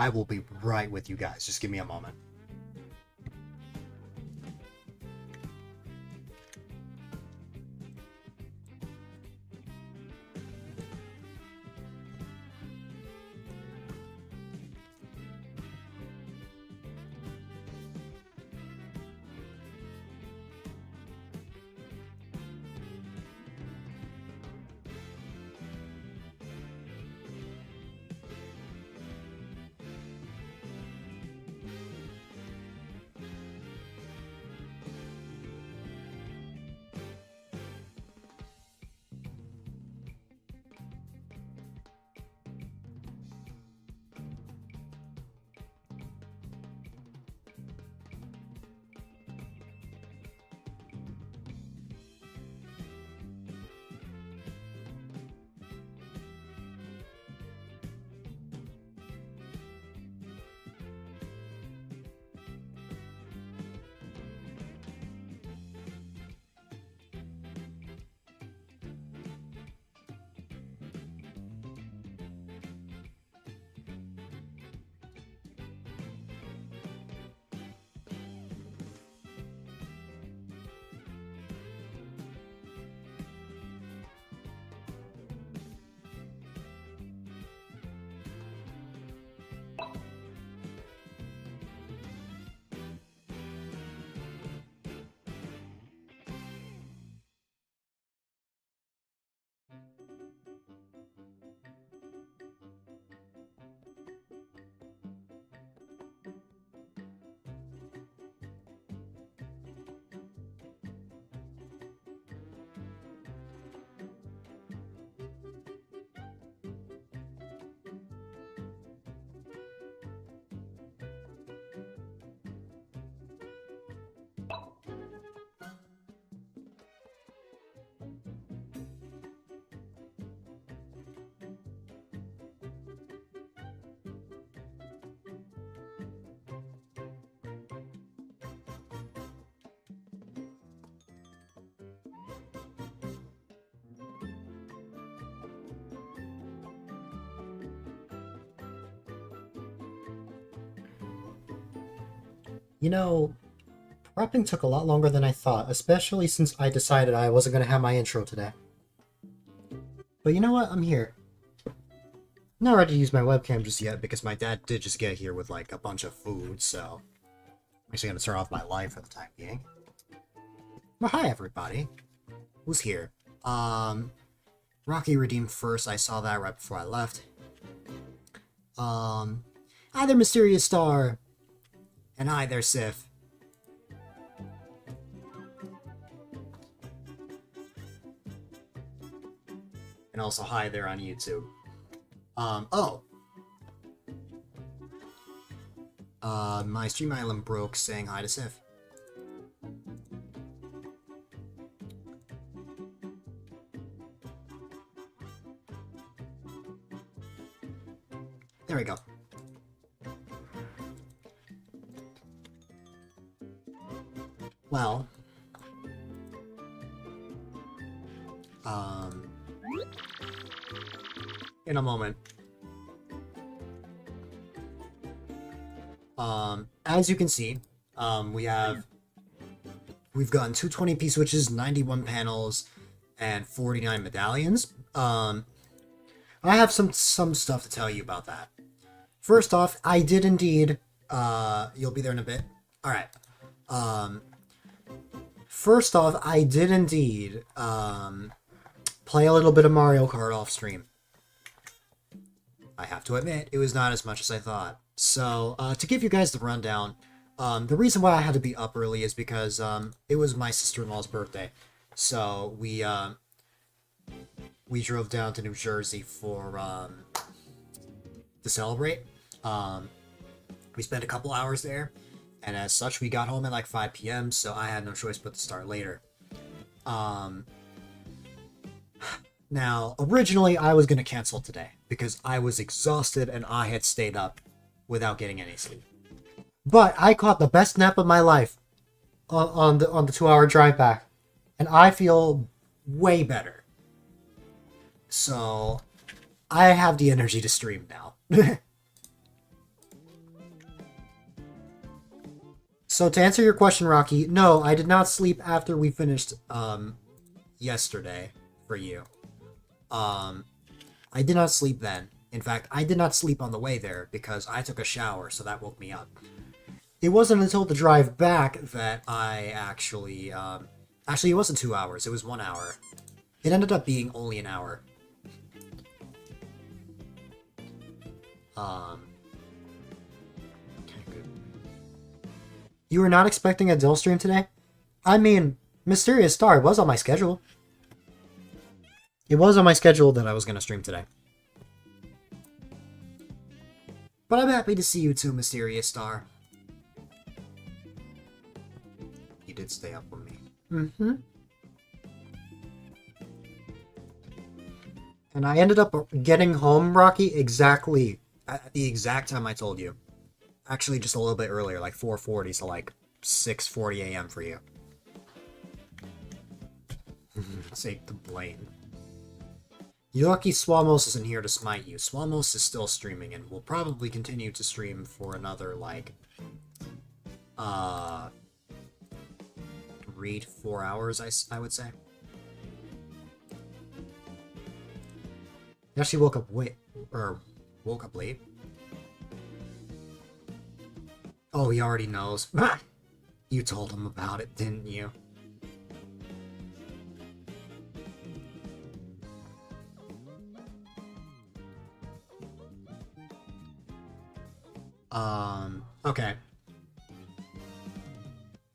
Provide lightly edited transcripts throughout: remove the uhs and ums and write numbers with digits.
I will be right with you guys. Just give me a moment. You know, prepping took a lot longer than I thought, especially since I decided I wasn't going to have my intro today. But you know what? I'm here. Not ready to use my webcam just yet because my dad did just get here with like a bunch of food, so I'm actually going to turn off my light for the time being. But hi everybody. Who's here? Rocky redeemed first. I saw that right before I left. Hi there, Mysterious Star. And hi there, Sif. And also hi there on YouTube. My stream island broke, saying hi to Sif. There we go. Well, in a moment. As you can see, we've gotten 220 P switches, 91 panels, and 49 medallions. I have some stuff to tell you about that. First off, I did indeed, you'll be there in a bit. Alright. First off, I did indeed, play a little bit of Mario Kart off stream. I have to admit, it was not as much as I thought. So, to give you guys the rundown, the reason why I had to be up early is because, it was my sister-in-law's birthday. So, we drove down to New Jersey for, to celebrate. We spent a couple hours there, and as such, we got home at like 5 p.m., so I had no choice but to start later. Now, originally, I was going to cancel today, because I was exhausted and I had stayed up without getting any sleep. But I caught the best nap of my life on the 2-hour drive back, and I feel way better. So, I have the energy to stream now. So to answer your question, Rocky, no, I did not sleep after we finished yesterday for you. I did not sleep then. In fact, I did not sleep on the way there because I took a shower, so that woke me up. It wasn't until the drive back that I actually, it wasn't 2 hours, it was 1 hour. It ended up being only an hour. Okay, good. You were not expecting a Dill stream today? I mean, Mysterious Star was on my schedule. It was on my schedule that I was going to stream today. But I'm happy to see you too, Mysterious Star. You did stay up with me. Mm-hmm. And I ended up getting home, Rocky, exactly at the exact time I told you. Actually, just a little bit earlier, like 4:40, so like 6:40 a.m. for you. Sake to blame. You're lucky Swamos isn't here to smite you. Swamos is still streaming and will probably continue to stream for another, like, 3 to 4 hours, I would say. He actually woke up late. Oh, he already knows. You told him about it, didn't you? Okay.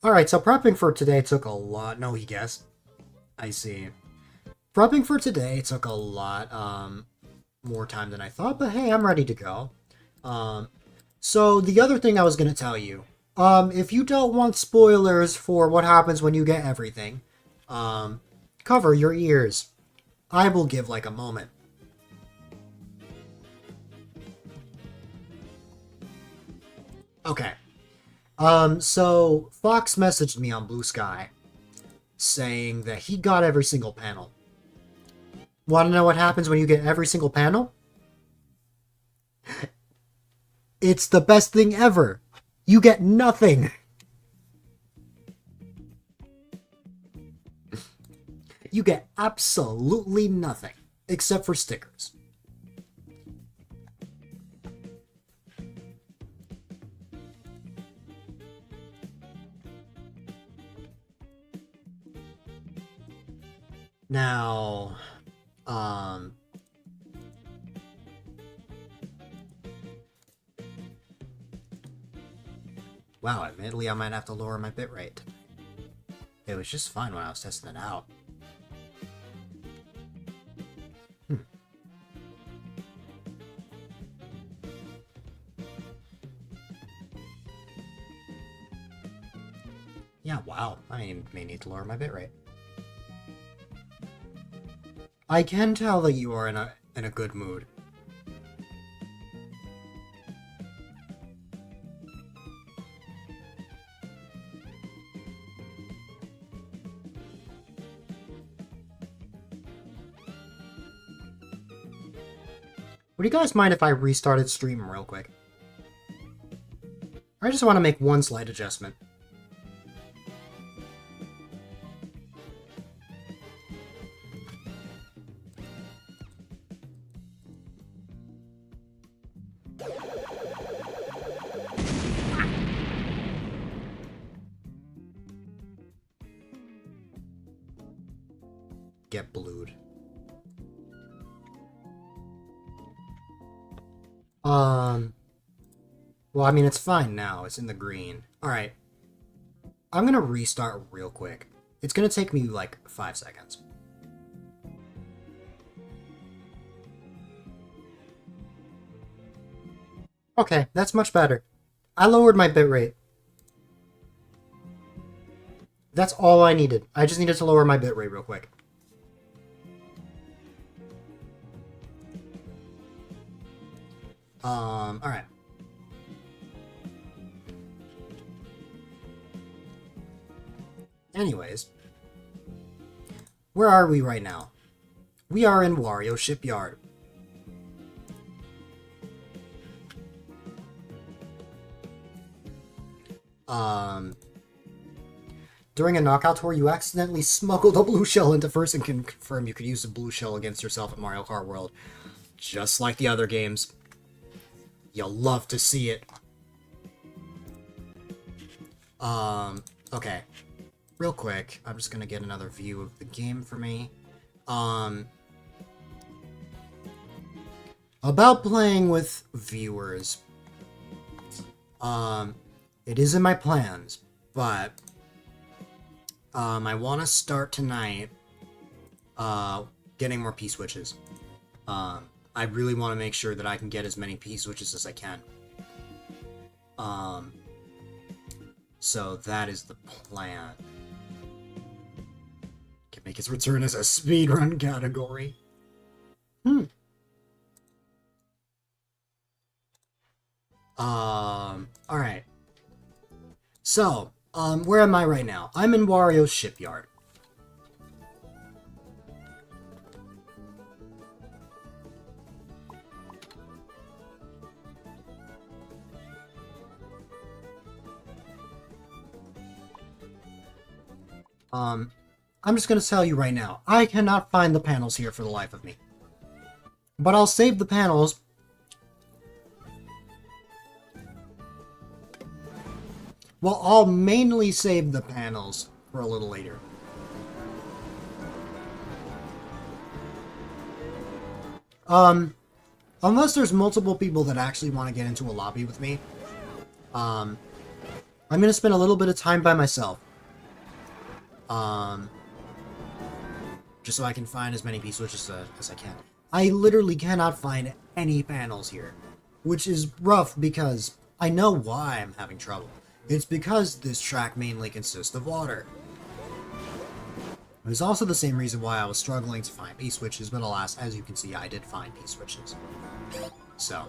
Alright, so prepping for today took a lot. No, he guessed. I see. Prepping for today took a lot, more time than I thought, but hey, I'm ready to go. So the other thing I was gonna tell you, if you don't want spoilers for what happens when you get everything, cover your ears. I will give like a moment. Okay. So Fox messaged me on Blue Sky saying that he got every single panel. Want to know what happens when you get every single panel? It's the best thing ever. You get nothing. You get absolutely nothing, except for stickers. Now, wow, admittedly I might have to lower my bitrate. It was just fine when I was testing it out. Yeah, wow, I may need to lower my bitrate. I can tell that you are in a good mood. Would you guys mind if I restarted stream real quick? I just want to make one slight adjustment. Get blued. Well, I mean, it's fine now. It's in the green. Alright. I'm gonna restart real quick. It's gonna take me, like, 5 seconds. Okay, that's much better. I lowered my bitrate. That's all I needed. I just needed to lower my bitrate real quick. Alright. Anyways, where are we right now? We are in Wario Shipyard. During a knockout tour, you accidentally smuggled a blue shell into first and can confirm you could use the blue shell against yourself in Mario Kart World. Just like the other games. You'll love to see it. Okay. Real quick, I'm just gonna get another view of the game for me. About playing with viewers. It is in my plans, but I want to start tonight getting more P-switches. I really want to make sure that I can get as many P-switches as I can. So that is the plan. Can make its return as a speedrun category. Alright. So, where am I right now? I'm in Wario's shipyard. I'm just gonna tell you right now, I cannot find the panels here for the life of me. But I'll save the panels. Well, I'll mainly save the panels for a little later. Unless there's multiple people that actually want to get into a lobby with me, I'm gonna spend a little bit of time by myself. Just so I can find as many P-switches as I can. I literally cannot find any panels here, which is rough because I know why I'm having trouble. It's because this track mainly consists of water. It was also the same reason why I was struggling to find P-switches, but alas, as you can see, I did find P-switches. So.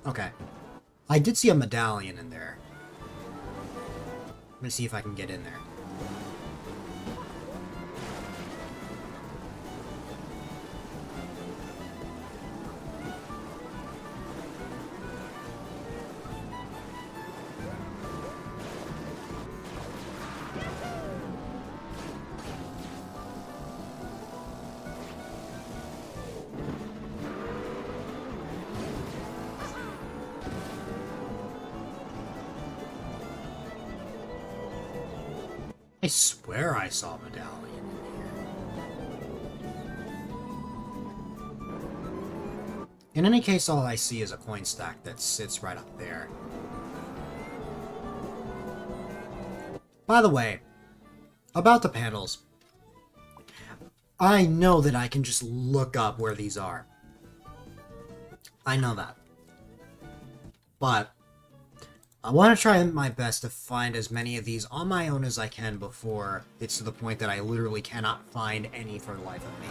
Okay. I did see a medallion in there. I'm gonna see if I can get in there. I swear I saw a medallion in here. In any case, all I see is a coin stack that sits right up there. By the way, about the panels, I know that I can just look up where these are. I know that. But I want to try my best to find as many of these on my own as I can before it's to the point that I literally cannot find any for the life of me.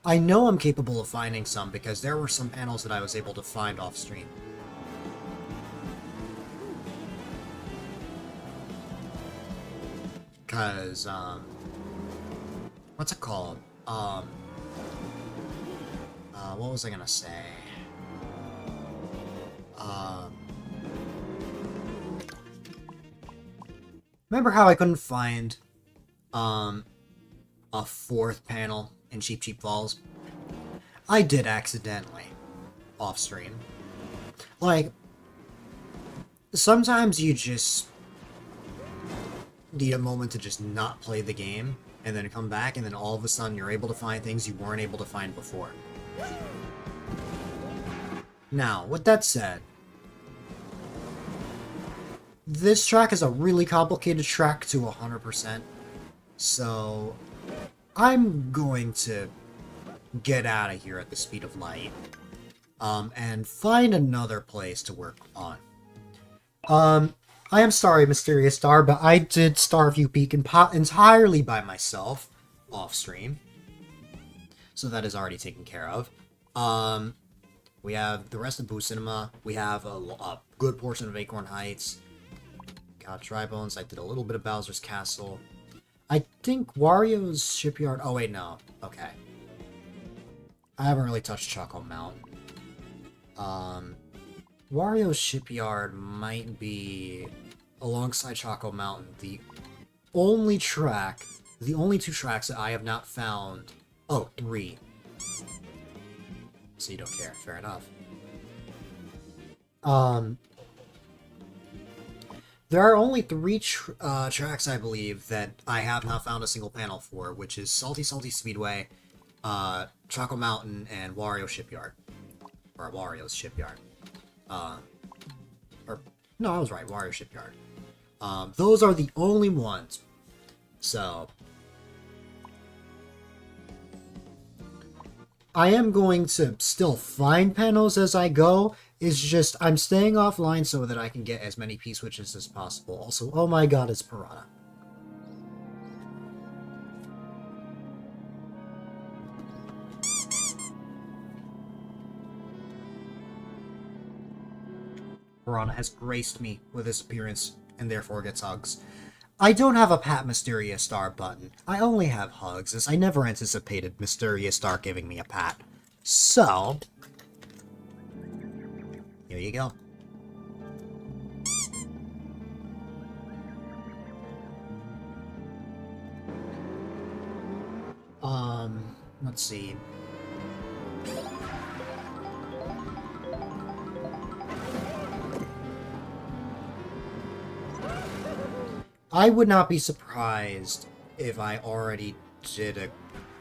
I know I'm capable of finding some because there were some panels that I was able to find off stream. Cause, what's it called? What was I gonna say? Remember how I couldn't find, a fourth panel in Cheep Cheep Falls? I did accidentally, off stream. Like, sometimes you just need a moment to just not play the game, and then come back, and then all of a sudden you're able to find things you weren't able to find before. Now, with that said, this track is a really complicated track to 100%, so I'm going to get out of here at the speed of light, and find another place to work on. I am sorry, Mysterious Star, but I did Starview Peak entirely by myself, off stream, so that is already taken care of. We have the rest of Boo Cinema, we have a good portion of Acorn Heights, got Dry Bones, I did a little bit of Bowser's Castle. I think Wario's Shipyard... Oh, wait, no. Okay. I haven't really touched Choco Mountain. Wario's Shipyard might be, alongside Choco Mountain, the only two tracks that I have not found... Oh, 3. So you don't care. Fair enough. There are only 3 tracks, I believe, that I have not found a single panel for, which is Salty Salty Speedway, Choco Mountain, and Wario Shipyard. Or Wario's Shipyard. No, I was right, Wario Shipyard. Those are the only ones. So... I am going to still find panels as I go. It's just, I'm staying offline so that I can get as many P-switches as possible. Also, oh my god, it's Piranha. Piranha has graced me with his appearance, and therefore gets hugs. I don't have a Pat Mysterious Star button. I only have hugs, as I never anticipated Mysterious Star giving me a pat. So... here you go. Let's see. I would not be surprised if I already did a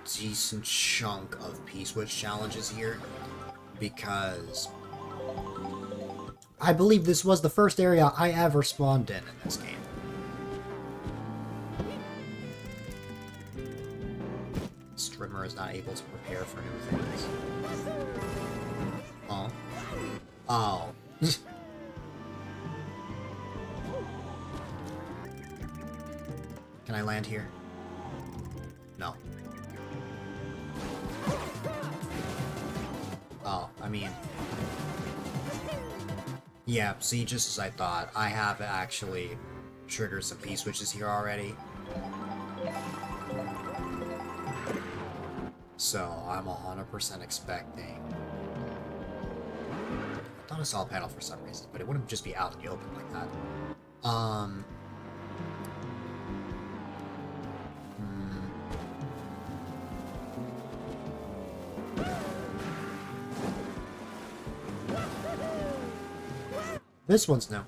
decent chunk of P-switch challenges here, because I believe this was the first area I ever spawned in this game. Strimmer is not able to prepare for new things. Oh. Oh. Can I land here? No. Oh, I mean... yeah, see, just as I thought, I have actually triggered some P-switches here already. So, I'm 100% expecting... I thought I saw a panel for some reason, but it wouldn't just be out in the open like that. This one's new.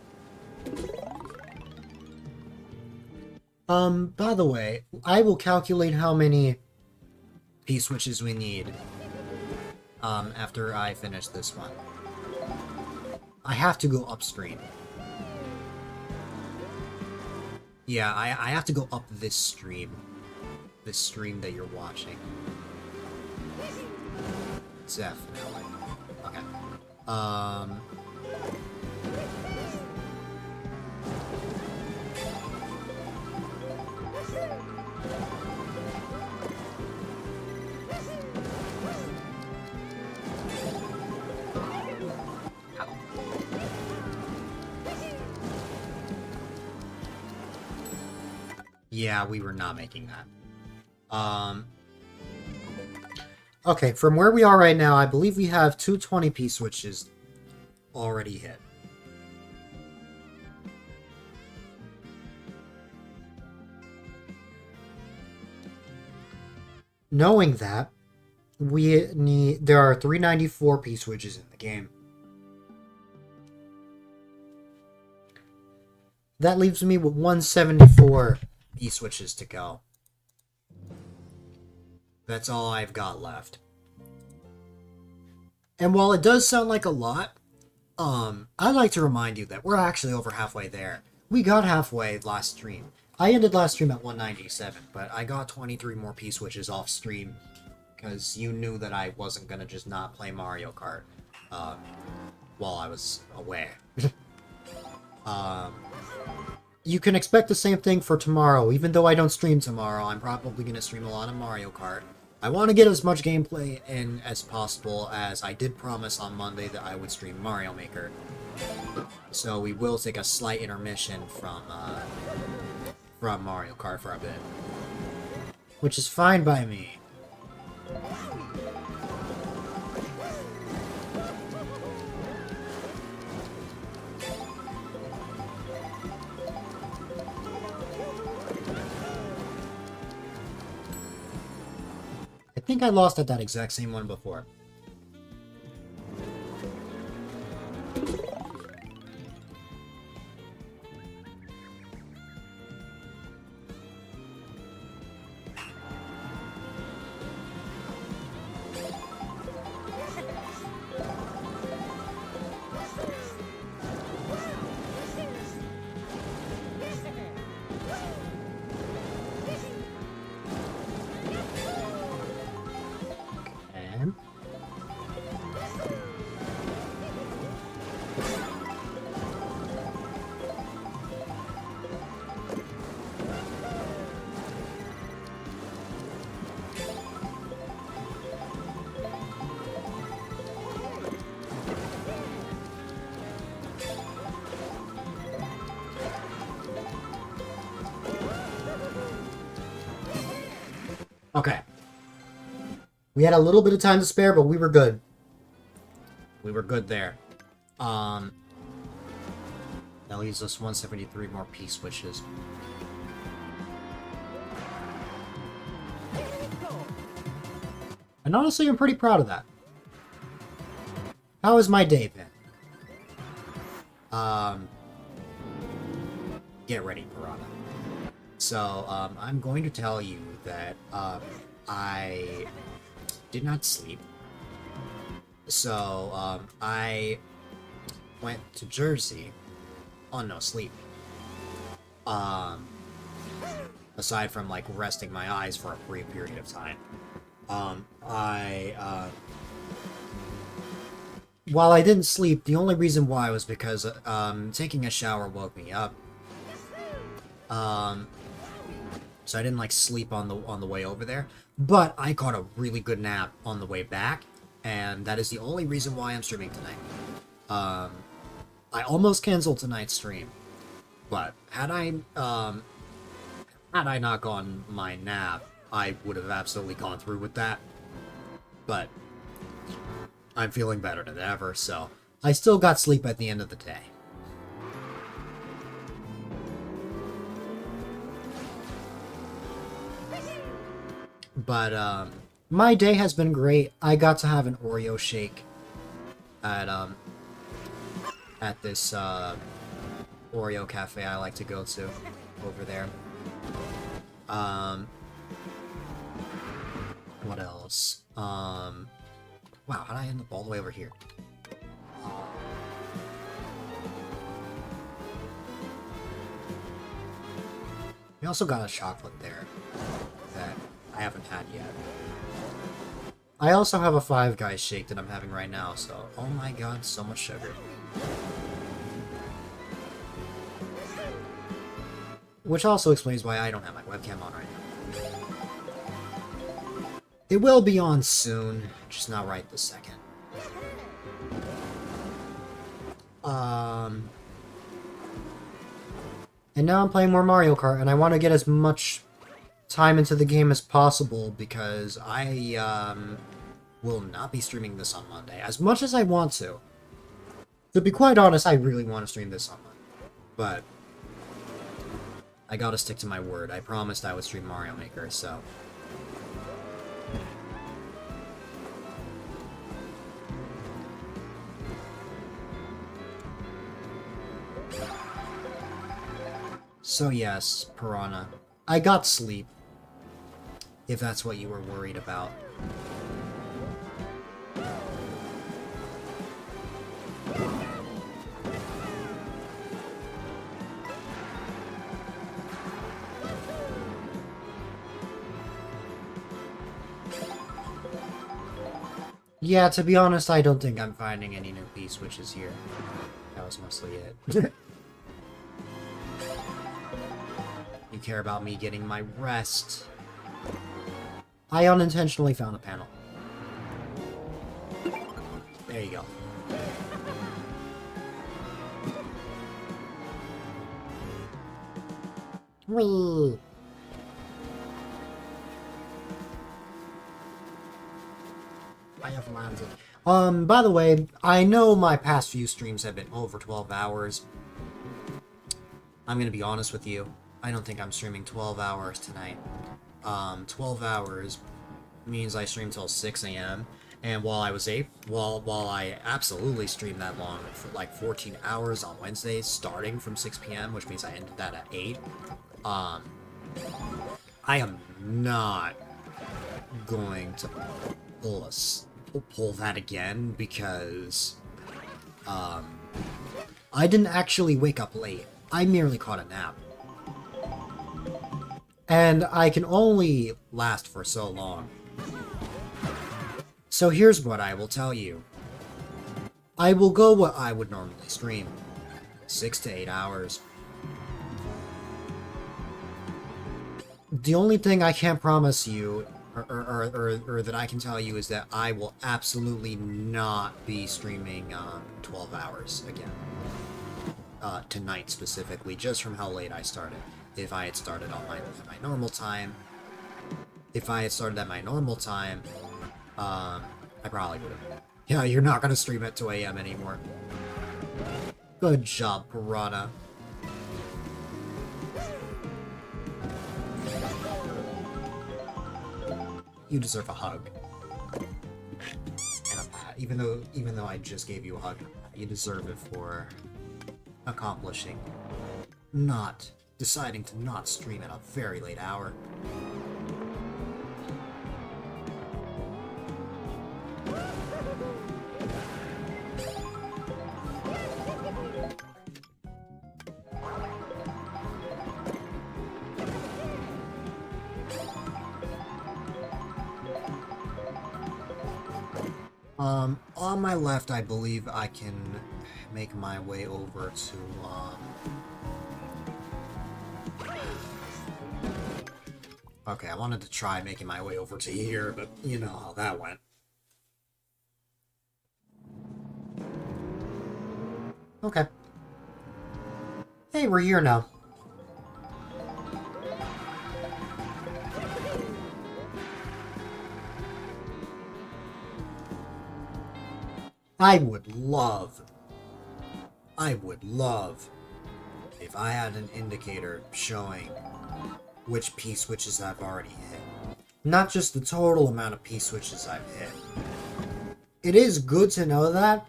By the way, I will calculate how many P-switches we need, after I finish this one. I have to go upstream. Yeah, I have to go up this stream. This stream that you're watching. Definitely. Okay. Yeah, we were not making that. Okay, from where we are right now, I believe we have 220 P-switches already hit. Knowing that, there are 394 P-switches in the game. That leaves me with 174 P-switches to go. That's all I've got left. And while it does sound like a lot, I'd like to remind you that we're actually over halfway there. We got halfway last stream. I ended last stream at 197, but I got 23 more P-switches off stream, because you knew that I wasn't gonna just not play Mario Kart, while I was away. You can expect the same thing for tomorrow. Even though I don't stream tomorrow, I'm probably going to stream a lot of Mario Kart. I want to get as much gameplay in as possible, as I did promise on Monday that I would stream Mario Maker. So we will take a slight intermission from Mario Kart for a bit. which is fine by me. I think I lost at that exact same one before. Okay. Okay. We had a little bit of time to spare, but we were good. We were good there. That leaves us 173 more P-switches. And honestly, I'm pretty proud of that. How has my day been? Get ready, Piranha. So, I'm going to tell you that, I did not sleep. So, I went to Jersey on no sleep. Aside from, like, resting my eyes for a brief period of time. While I didn't sleep, the only reason why was because, taking a shower woke me up. So I didn't, like, sleep on the way over there. But I caught a really good nap on the way back, and that is the only reason why I'm streaming tonight. I almost canceled tonight's stream, but had I not gone my nap, I would have absolutely gone through with that. But I'm feeling better than ever, so I still got sleep at the end of the day. But, my day has been great. I got to have an Oreo shake at this, Oreo cafe I like to go to over there. What else? Wow, how did I end up all the way over here? We also got a chocolate there that I haven't had yet. I also have a Five Guys shake that I'm having right now, so oh my god, so much sugar. Which also explains why I don't have my webcam on right now. It will be on soon, just not right this second. And now I'm playing more Mario Kart, and I want to get as much time into the game as possible, because I, will not be streaming this on Monday, as much as I want to. To be quite honest, I really want to stream this on Monday. But I gotta stick to my word. I promised I would stream Mario Maker, so... So yes, Piranha. I got sleep. If that's what you were worried about. Yeah, to be honest, I don't think I'm finding any new P-switches here. That was mostly it. You care about me getting my rest. I unintentionally found a panel. There you go. Whee! By the way, I know my past few streams have been over 12 hours. I'm gonna be honest with you. I don't think I'm streaming 12 hours tonight. 12 hours means I stream till 6 a.m. And while I absolutely streamed that long for like 14 hours on Wednesdays, starting from 6 p.m., which means I ended that at 8, I am not going to pull that again because I didn't actually wake up late. I merely caught a nap. And I can only last for so long. So here's what I will tell you. I will go what I would normally stream. 6 to 8 hours. The only thing I can promise you, or that I can tell you, is that I will absolutely not be streaming 12 hours again. Tonight specifically, just from how late I started. If I had started on my normal time, I probably would have. Yeah, you're not gonna stream at 2 a.m. anymore. Good job, Piranha. You deserve a hug. And even though I just gave you a hug, you deserve it for deciding to not stream at a very late hour. On my left, I believe I can make my way over to, Okay, I wanted to try making my way over to here, but you know how that went. Okay. Hey, we're here now. I would love if I had an indicator showing which P-switches I've already hit. Not just the total amount of P-switches I've hit. It is good to know that,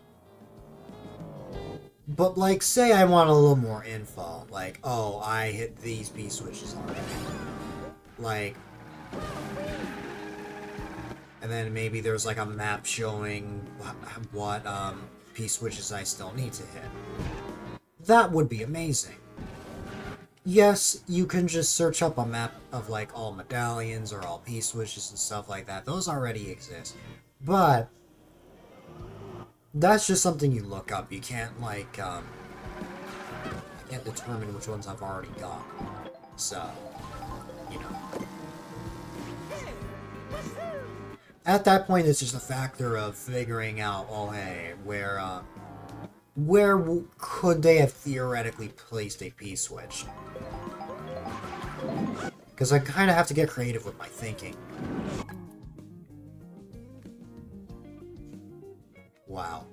but like, say I want a little more info, like, oh, I hit these P-switches already. Like, and then maybe there's like a map showing what P-switches I still need to hit. That would be amazing. Yes, you can just search up a map of like all medallions or all P-switches and stuff like that. Those already exist. But that's just something you look up. You can't like I can't determine which ones I've already got. So, you know. At that point, it's just a factor of figuring out, oh hey, where could they have theoretically placed a P-switch? Because I kind of have to get creative with my thinking. Wow.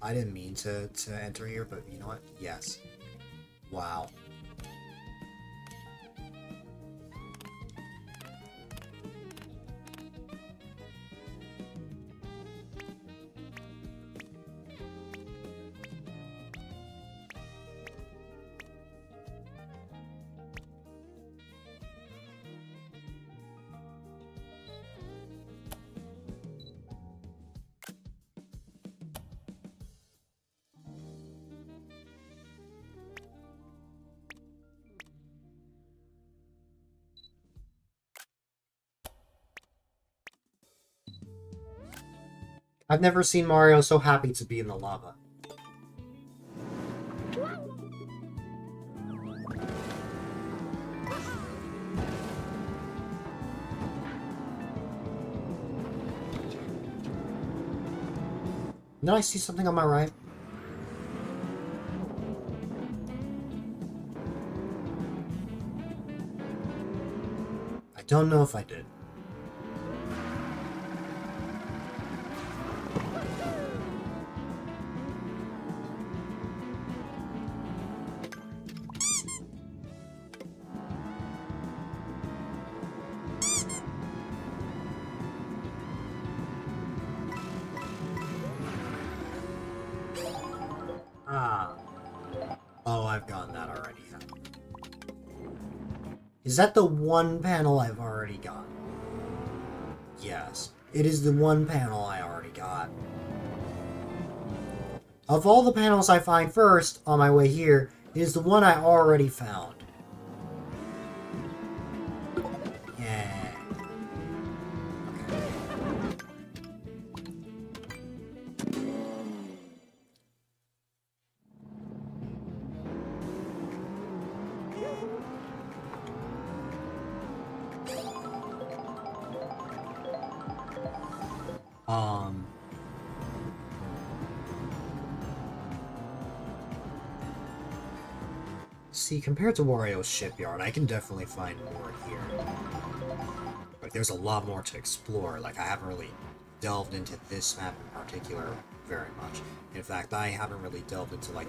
I didn't mean to enter here, but you know what? Yes. Wow. I've never seen Mario so happy to be in the lava. Did I see something on my right? I don't know if I did. Ah. Oh, I've gotten that already. Is that the one panel I've already got? Yes. It is the one panel I already got. Of all the panels I find first on my way here, it is the one I already found. Yeah. See, compared to Wario's shipyard, I can definitely find more here. Like, there's a lot more to explore. Like, I haven't really delved into this map in particular very much. In fact, I haven't really delved into, like,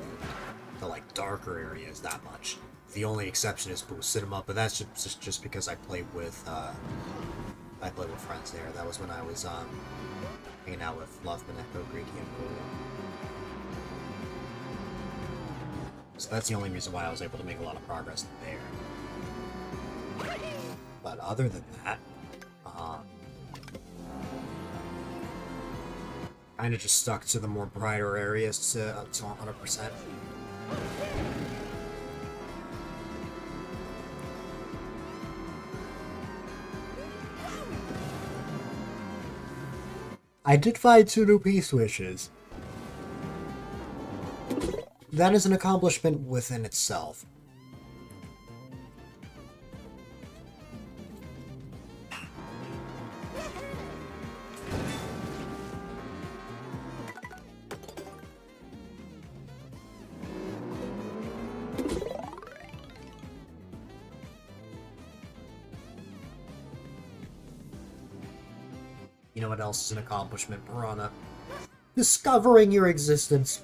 the darker areas that much. The only exception is Boo Cinema, but that's just because I played with friends there. That was when I was, hanging out with Loveman, Echo, Greeky, and Boo. So that's the only reason why I was able to make a lot of progress there. But other than that, kind of just stuck to the more brighter areas to 100%. I did find 2 new P-switches. That is an accomplishment within itself. You know what else is an accomplishment, Piranha? Discovering your existence.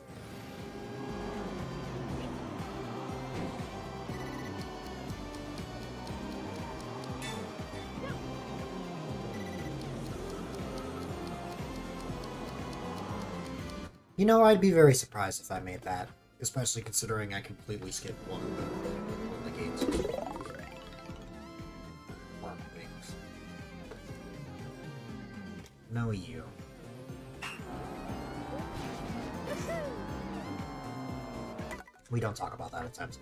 You know, I'd be very surprised if I made that, especially considering I completely skipped one of the gates. Wings. No, you. We don't talk about that at times.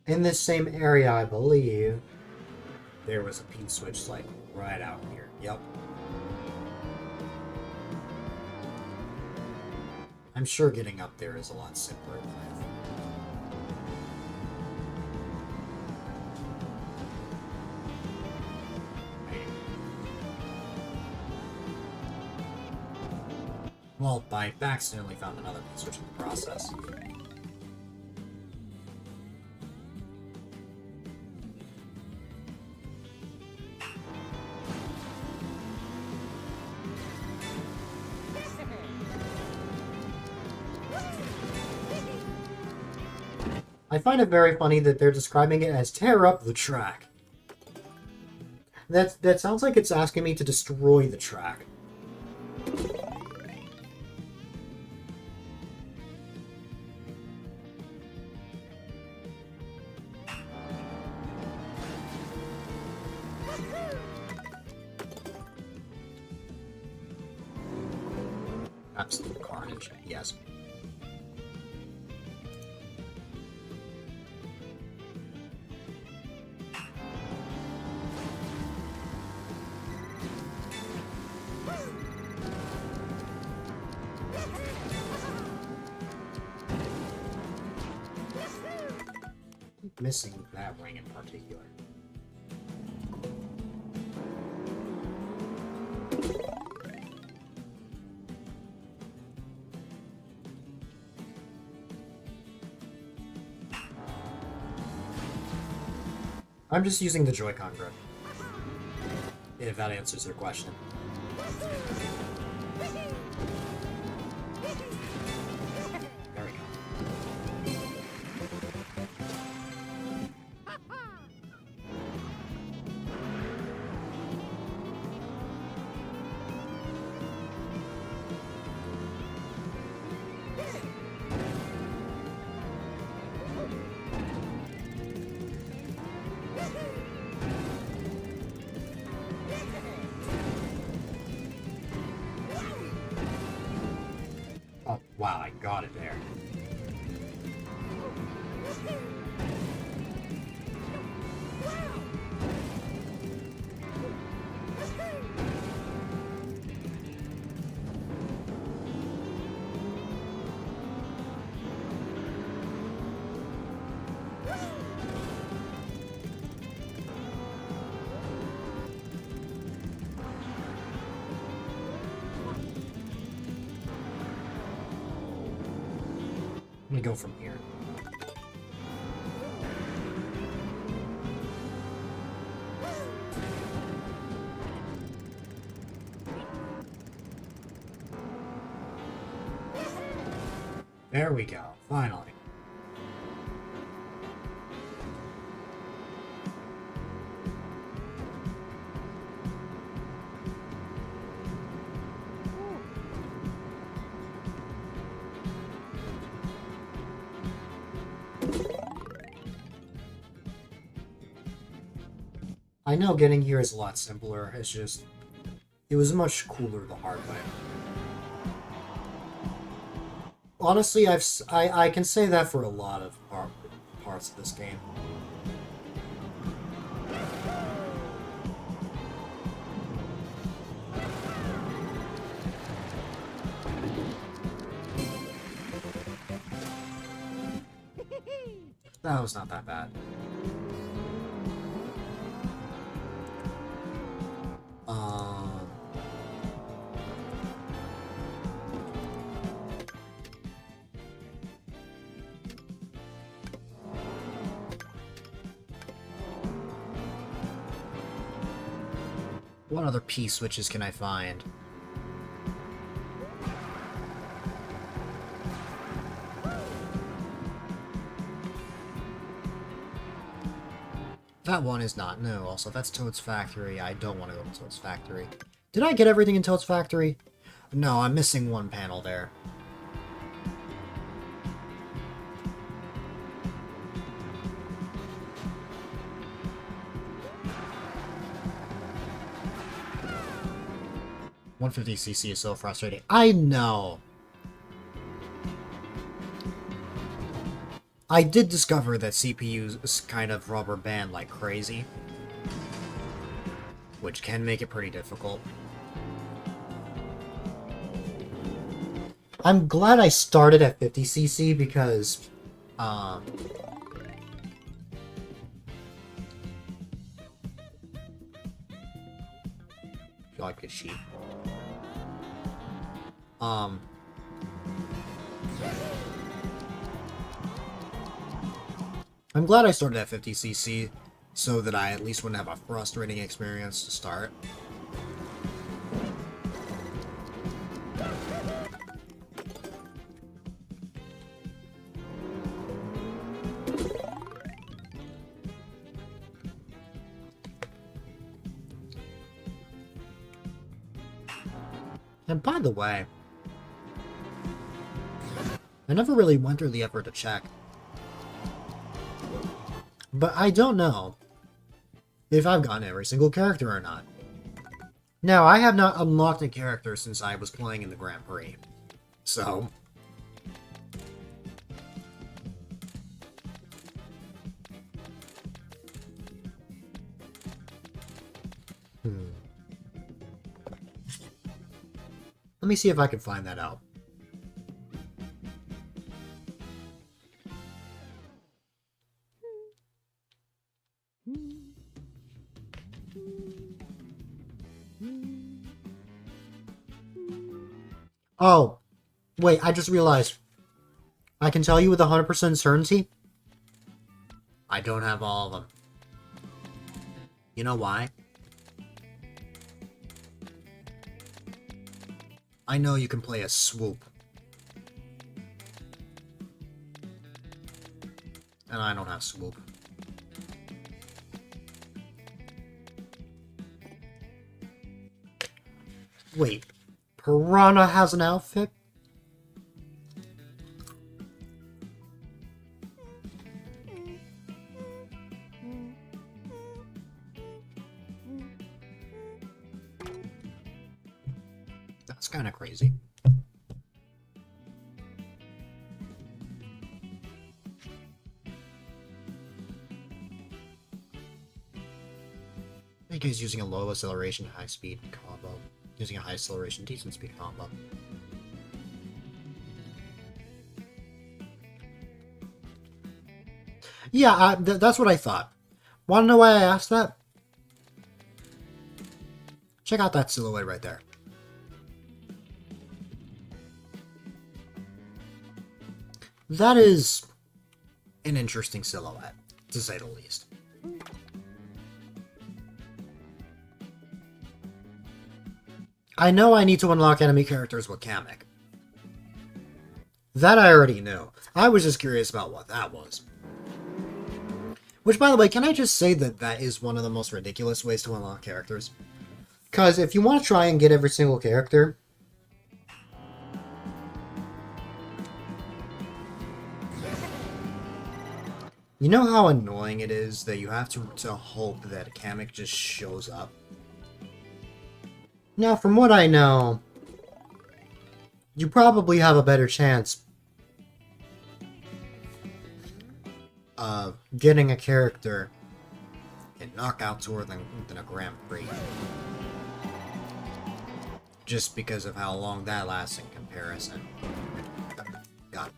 In this same area, I believe, there was a P-switch, like, right out here. Yep. I'm sure getting up there is a lot simpler than I think. Well, I accidentally found another P-switch in the process. I find it very funny that they're describing it as tear up the track. That sounds like it's asking me to destroy the track. Absolute carnage, yes. missing that ring in particular. I'm just using the Joy-Con grip. If that answers your question. There we go. Oh, wow, I got it there. Let me go from here. There we go, finally. I know getting here is a lot simpler, it's just... It was much cooler the hard way. Honestly, I can say that for a lot of parts of this game. That was not that bad. What other P-switches can I find? That one is not. No, also, that's Toad's Factory. I don't want to go to Toad's Factory. Did I get everything in Toad's Factory? No, I'm missing one panel there. $150cc is so frustrating. I know! I did discover that CPUs kind of rubber band like crazy, which can make it pretty difficult. I'm glad I started at 50cc because, feel like a sheep. I'm glad I started at 50cc, so that I at least wouldn't have a frustrating experience to start. And by the way, I never really went through the effort to check. But I don't know if I've gotten every single character or not. Now, I have not unlocked a character since I was playing in the Grand Prix. So... Let me see if I can find that out. Oh, wait, I just realized. I can tell you with 100% certainty, I don't have all of them. You know why? I know you can play a swoop. And I don't have swoop. Wait, Piranha has an outfit? That's kind of crazy. I think he's using a low acceleration, high speed combo. Using a high acceleration, decent speed combo. Yeah, that's what I thought. Want to know why I asked that? Check out that silhouette right there. That is an interesting silhouette, to say the least. I know I need to unlock enemy characters with Kamek. That I already knew. I was just curious about what that was. Which, by the way, can I just say that that is one of the most ridiculous ways to unlock characters? Because if you want to try and get every single character, you know how annoying it is that you have to hope that Kamek just shows up? Now, from what I know, you probably have a better chance of getting a character in Knockout Tour than a Grand Prix. Just because of how long that lasts in comparison. God.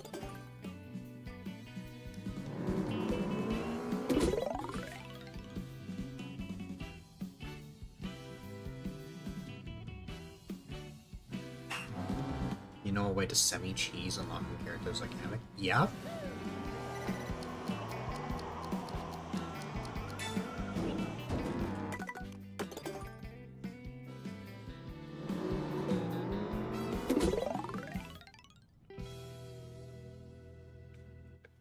You know a way to semi-cheese unlocking characters like Kamek? Yeah?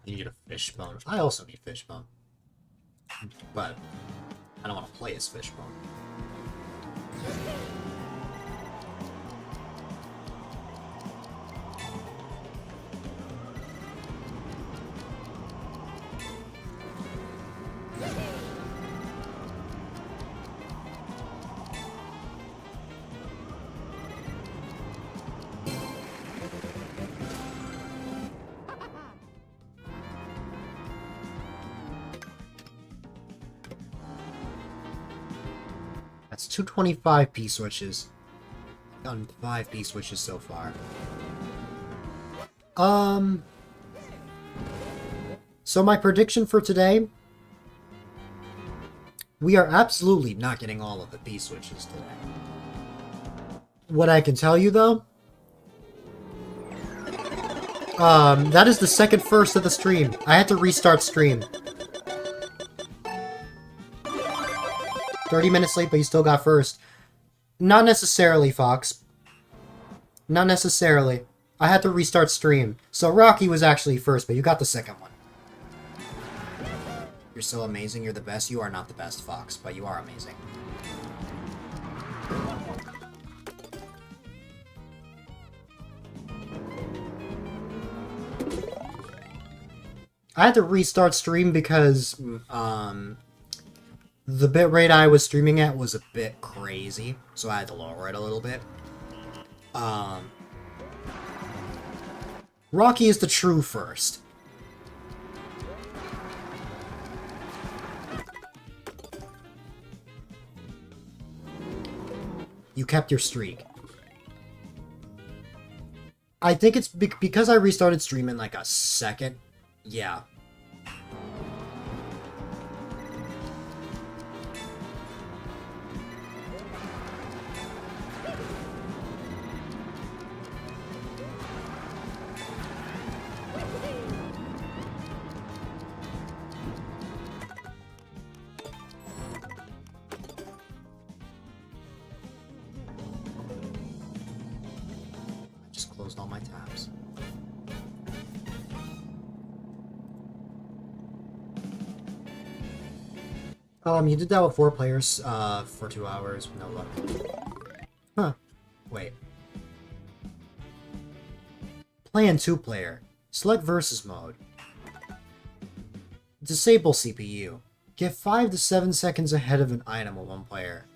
You need a Fishbone. I also need Fishbone. But I don't want to play as Fishbone. That's 225 P-switches. Gotten 5 P-switches so far. So my prediction for today, we are absolutely not getting all of the P-switches today. What I can tell you, though, that is the second first of the stream. I had to restart stream. 30 minutes late, but you still got first. Not necessarily, Fox. Not necessarily. I had to restart stream. So Rocky was actually first, but you got the second one. You're so amazing. You're the best. You are not the best, Fox, but you are amazing. I had to restart stream because, the bitrate I was streaming at was a bit crazy, so I had to lower it a little bit. Rocky is the true first. You kept your streak. I think it's because I restarted streaming like a second. Yeah. tabs. You did that with 4 players, for 2 hours, no luck. Huh. Wait. Play in 2-player. Select versus mode. Disable CPU. Get 5 to 7 seconds ahead of an item with 1 player.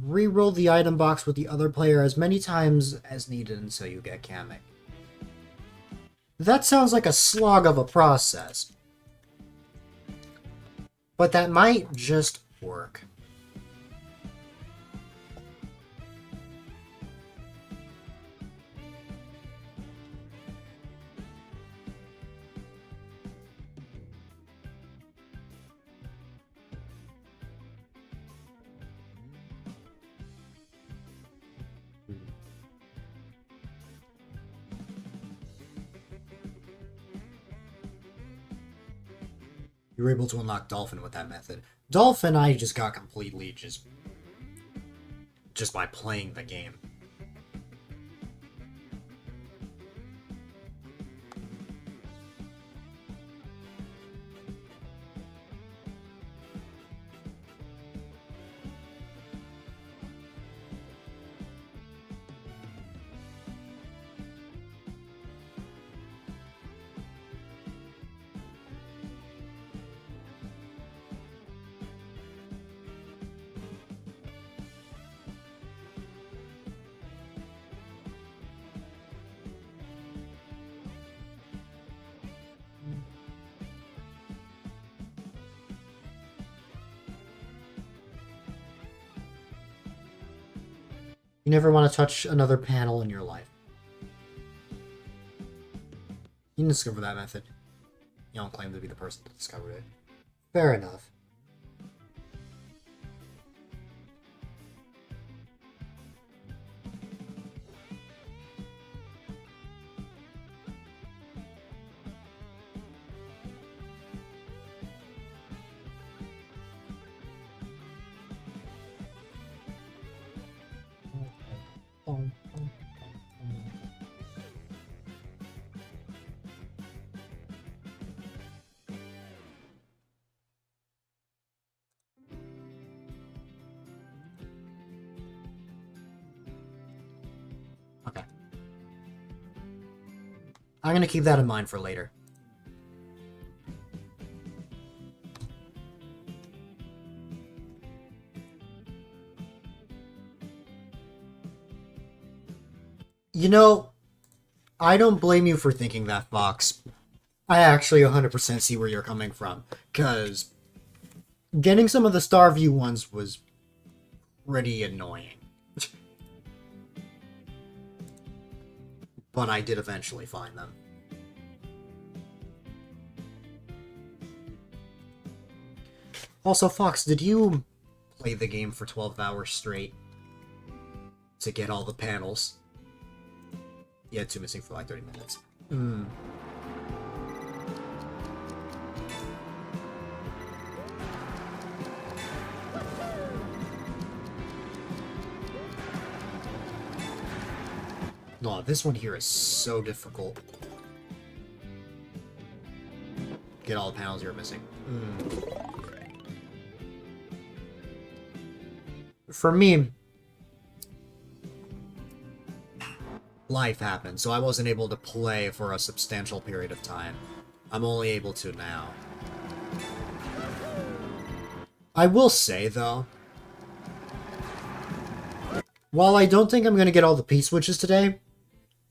Reroll the item box with the other player as many times as needed until you get Kamek. That sounds like a slog of a process. But that might just work. You were able to unlock Dolphin with that method. Dolphin I just got completely just by playing the game. You never want to touch another panel in your life. You didn't discover that method. You don't claim to be the person that discovered it. Fair enough. Okay. I'm gonna keep that in mind for later. You know, I don't blame you for thinking that, Fox. I actually 100% see where you're coming from, because getting some of the Starview ones was pretty annoying. But I did eventually find them. Also, Fox, did you play the game for 12 hours straight to get all the panels? You had 2 missing for like 30 minutes. No, this one here is so difficult. Get all the panels you're missing. For me, life happened, so I wasn't able to play for a substantial period of time. I'm only able to now. I will say, though, while I don't think I'm going to get all the P-switches today,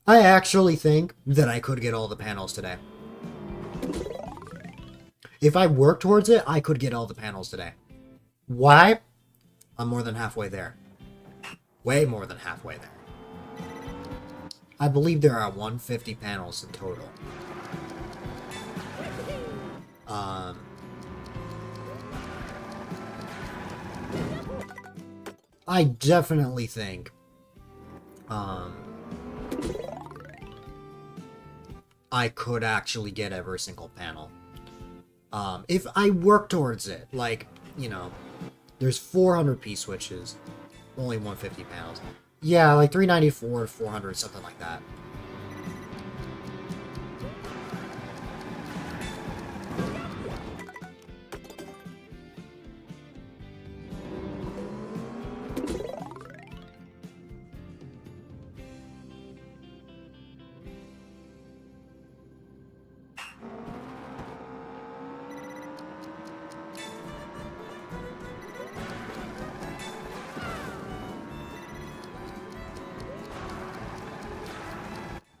I actually think that I could get all the panels today. If I work towards it, I could get all the panels today. Why? I'm more than halfway there. Way more than halfway there. I believe there are 150 panels in total. I definitely think I could actually get every single panel. If I work towards it, like, you know, there's 400 P-switches, only 150 panels. Yeah, like 394, 400, something like that.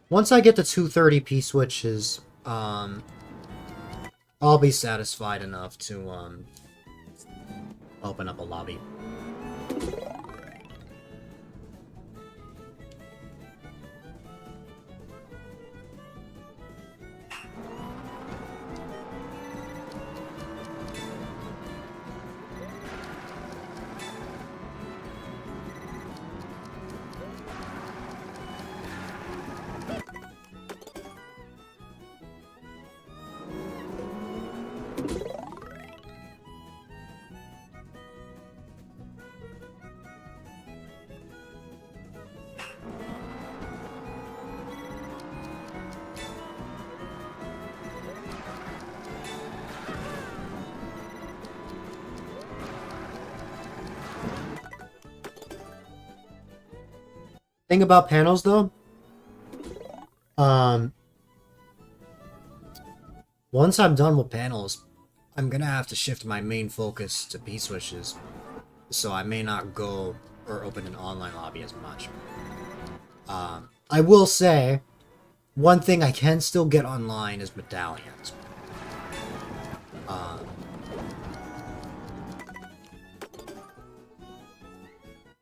Once I get to 230 P-switches, I'll be satisfied enough to, open up a lobby. Thing about panels, though, once I'm done with panels, I'm gonna have to shift my main focus to P-switches, so I may not go or open an online lobby as much. I will say, one thing I can still get online is medallions.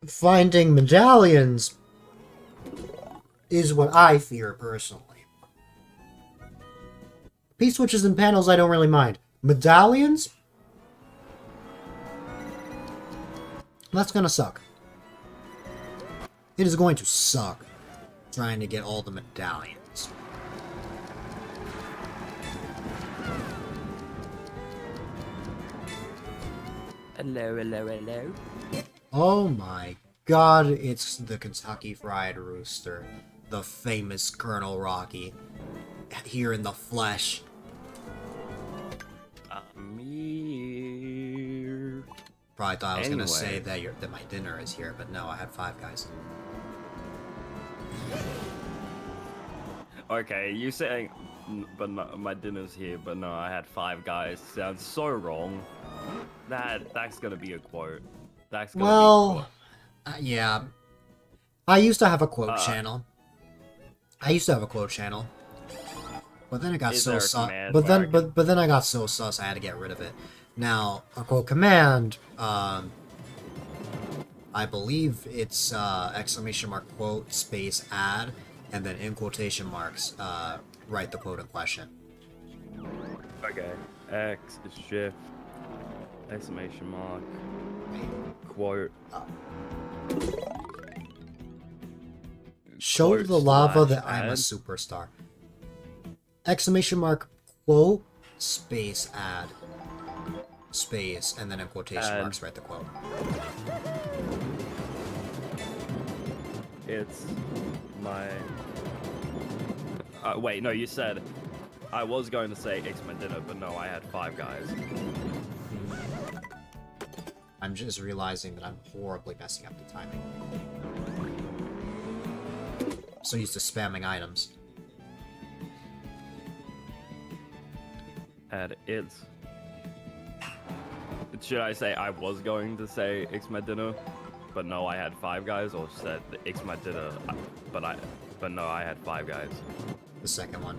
Finding medallions is what I fear, personally. P-switches and panels I don't really mind. Medallions? That's gonna suck. It is going to suck trying to get all the medallions. Hello, hello, hello. Oh my god, it's the Kentucky Fried Rooster. The famous Colonel Rocky. Here in the flesh. I'm here. Probably thought I was gonna Anyway. say that my dinner is here, but no, I had Five Guys. Okay, you saying, but no, my dinner's here, but no, I had Five Guys. Sounds so wrong. That's gonna be a quote. That's gonna be a Well, quote. yeah. I used to have a quote channel. But then it got Is so there a sus. command But where I then, can- but then I got so sus. I had to get rid of it. Now a quote command. I believe it's exclamation mark quote space add, and then in quotation marks write the quote in question. Okay. X is shift. Exclamation mark. Quote. Show Quote the lava slash that I'm a add. superstar. Exclamation mark quote space add space, and then in quotation Add. marks write the quote. It's my. Wait, no, you said. I was going to say it's my dinner, but no, I had Five Guys. I'm just realizing that I'm horribly messing up the timing. So used to spamming items. And it's. Should I say I was going to say it's my dinner, but no, I had Five Guys, or said it's my dinner, but no, I had Five Guys. The second one.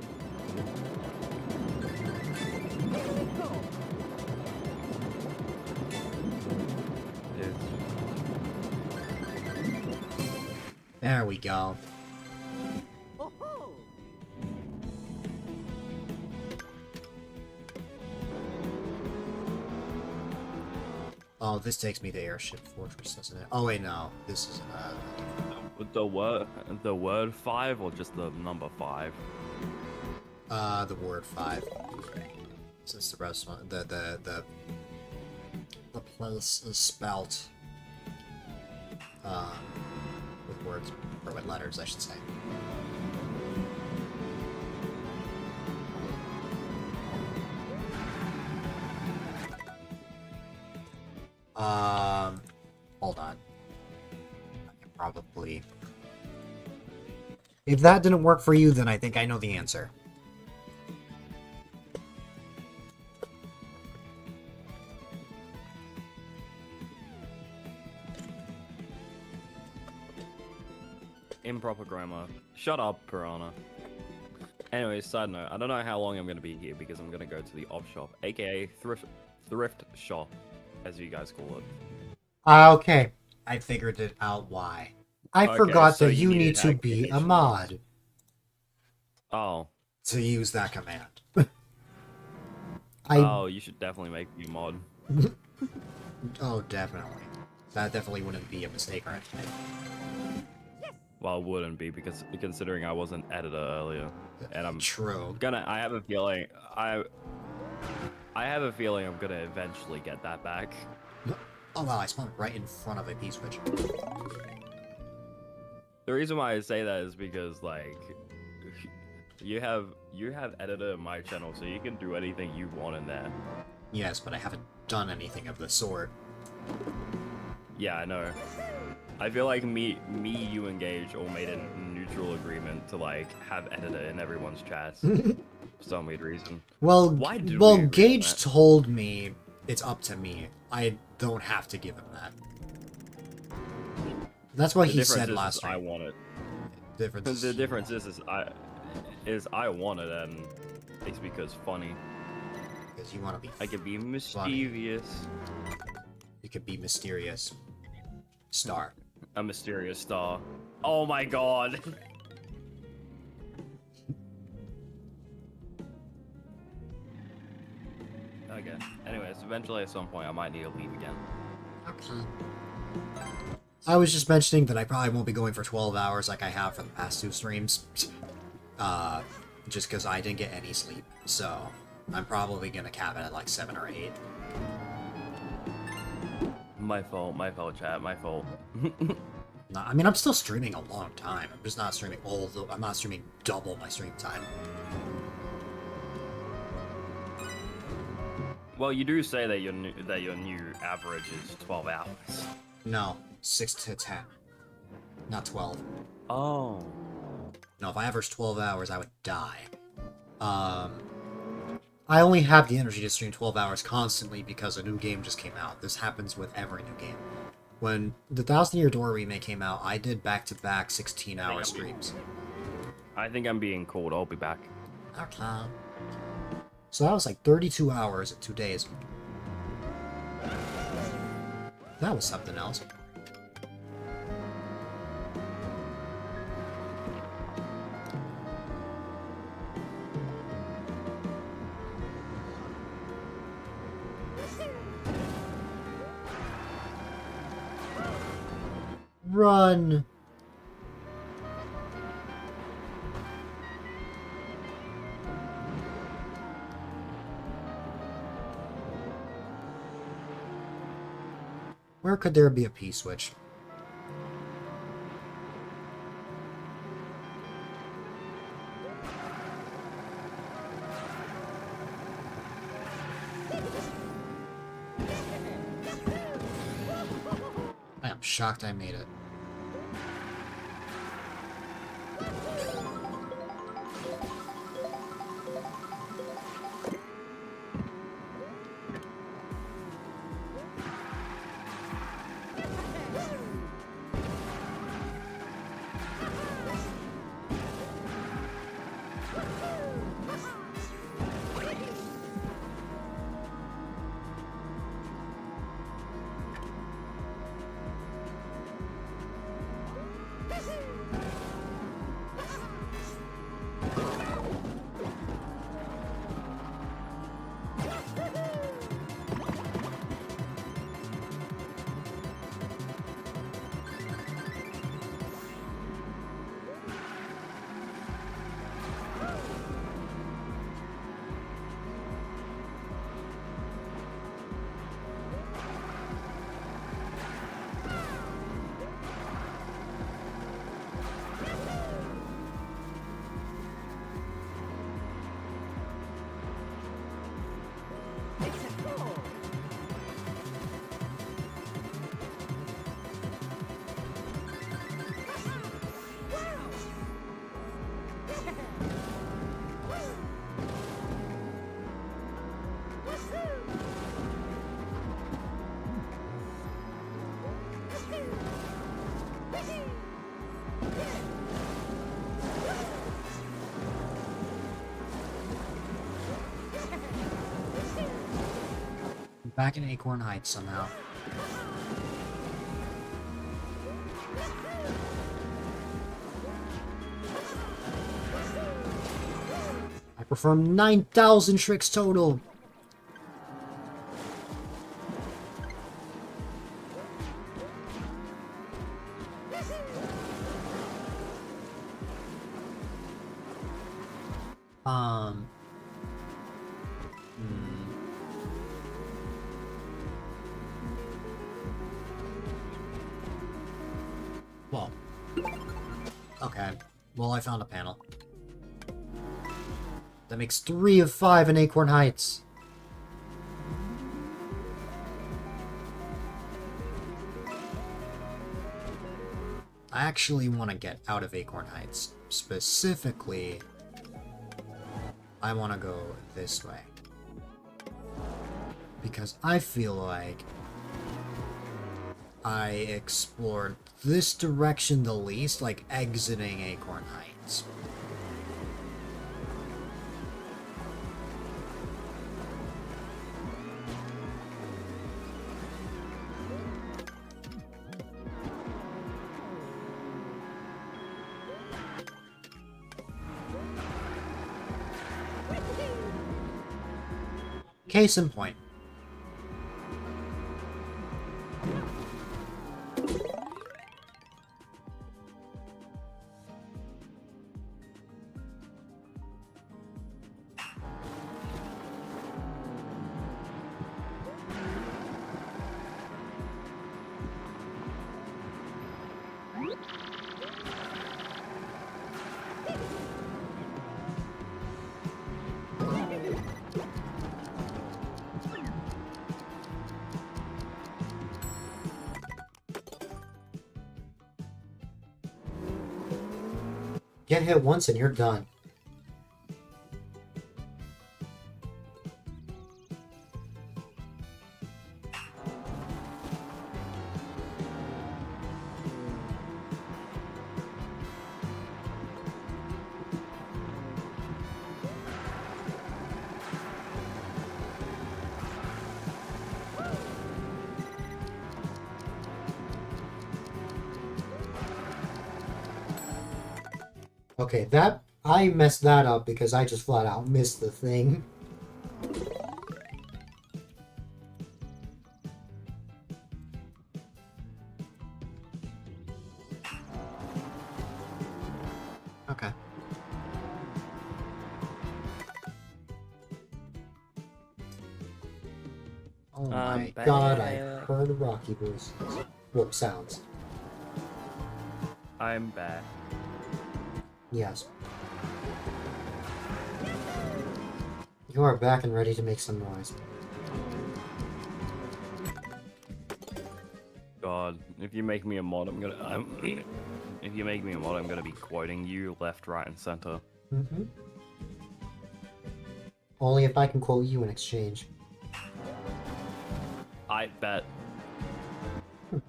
There we go. Oh, this takes me to Airship Fortress, doesn't it? Oh wait, no. This is The word five, or just the number five? the word 5. Since the restaurant the place is spelt with words, or with letters, I should say. Hold on. I can probably... If that didn't work for you, then I think I know the answer. Improper grammar. Shut up, Piranha. Anyways, side note, I don't know how long I'm going to be here because I'm going to go to the op shop, aka thrift shop, as you guys call it. Okay. I figured it out why. I Okay, forgot so that you you need needed to be a activation. mod Oh. to use that command. Oh, you should definitely make me mod. Oh, definitely. That definitely wouldn't be a mistake or anything. Well, it wouldn't be because considering I was an editor earlier, and I'm True. I have a feeling I have a feeling I'm gonna eventually get that back. Oh wow, I spawned right in front of a P-switch. The reason why I say that is because like you have editor in my channel, so you can do anything you want in there. Yes, but I haven't done anything of the sort. Yeah, I know. I feel like me, you engage all made a neutral agreement to like have editor in everyone's chats for some weird reason. Well, Why did we well, agree on Gage that? told me it's up to me. I don't have to give him that. That's what The he difference said is last I time. want it. Difference. The difference is I want it, and it's because funny. Because you want to be. I can be mischievous. You could be mysterious. Star. A mysterious star. Oh my god. Okay. Anyways, eventually at some point I might need to leave again. Okay. I was just mentioning that I probably won't be going for 12 hours like I have for the past 2 streams. Just because I didn't get any sleep. So, I'm probably gonna cap it at like 7 or 8. My fault, chat, my fault. No, I mean, I'm still streaming a long time. I'm just not streaming I'm not streaming double my stream time. Well, you do say that your new average is 12 hours. No, 6 to 10. Not 12. Oh. No, if I averaged 12 hours, I would die. I only have the energy to stream 12 hours constantly because a new game just came out. This happens with every new game. When the 1000-Year Door remake came out, I did back-to-back 16-hour streams. I think I'm being called. I'll be back. Okay. So that was like 32 hours in 2 days. That was something else. Run! Where could there be a P-switch? I am shocked I made it. back in Acorn Heights somehow. I performed 9,000 tricks total. Well. Okay. Well, I found a panel. That makes 3 of 5 in Acorn Heights. I actually want to get out of Acorn Heights. Specifically, I want to go this way. Because I feel like I explored this direction the least, like exiting Acorn Heights. Case in point. Get hit once and you're done. Okay, I messed that up because I just flat out missed the thing. Okay. Oh my god, I heard Rocky voices. Whoop sounds. I'm back. Yes. You are back and ready to make some noise. God, if you make me a mod, if you make me a mod, I'm gonna be quoting you left, right, and center. Mm-hmm. Only if I can quote you in exchange. I bet.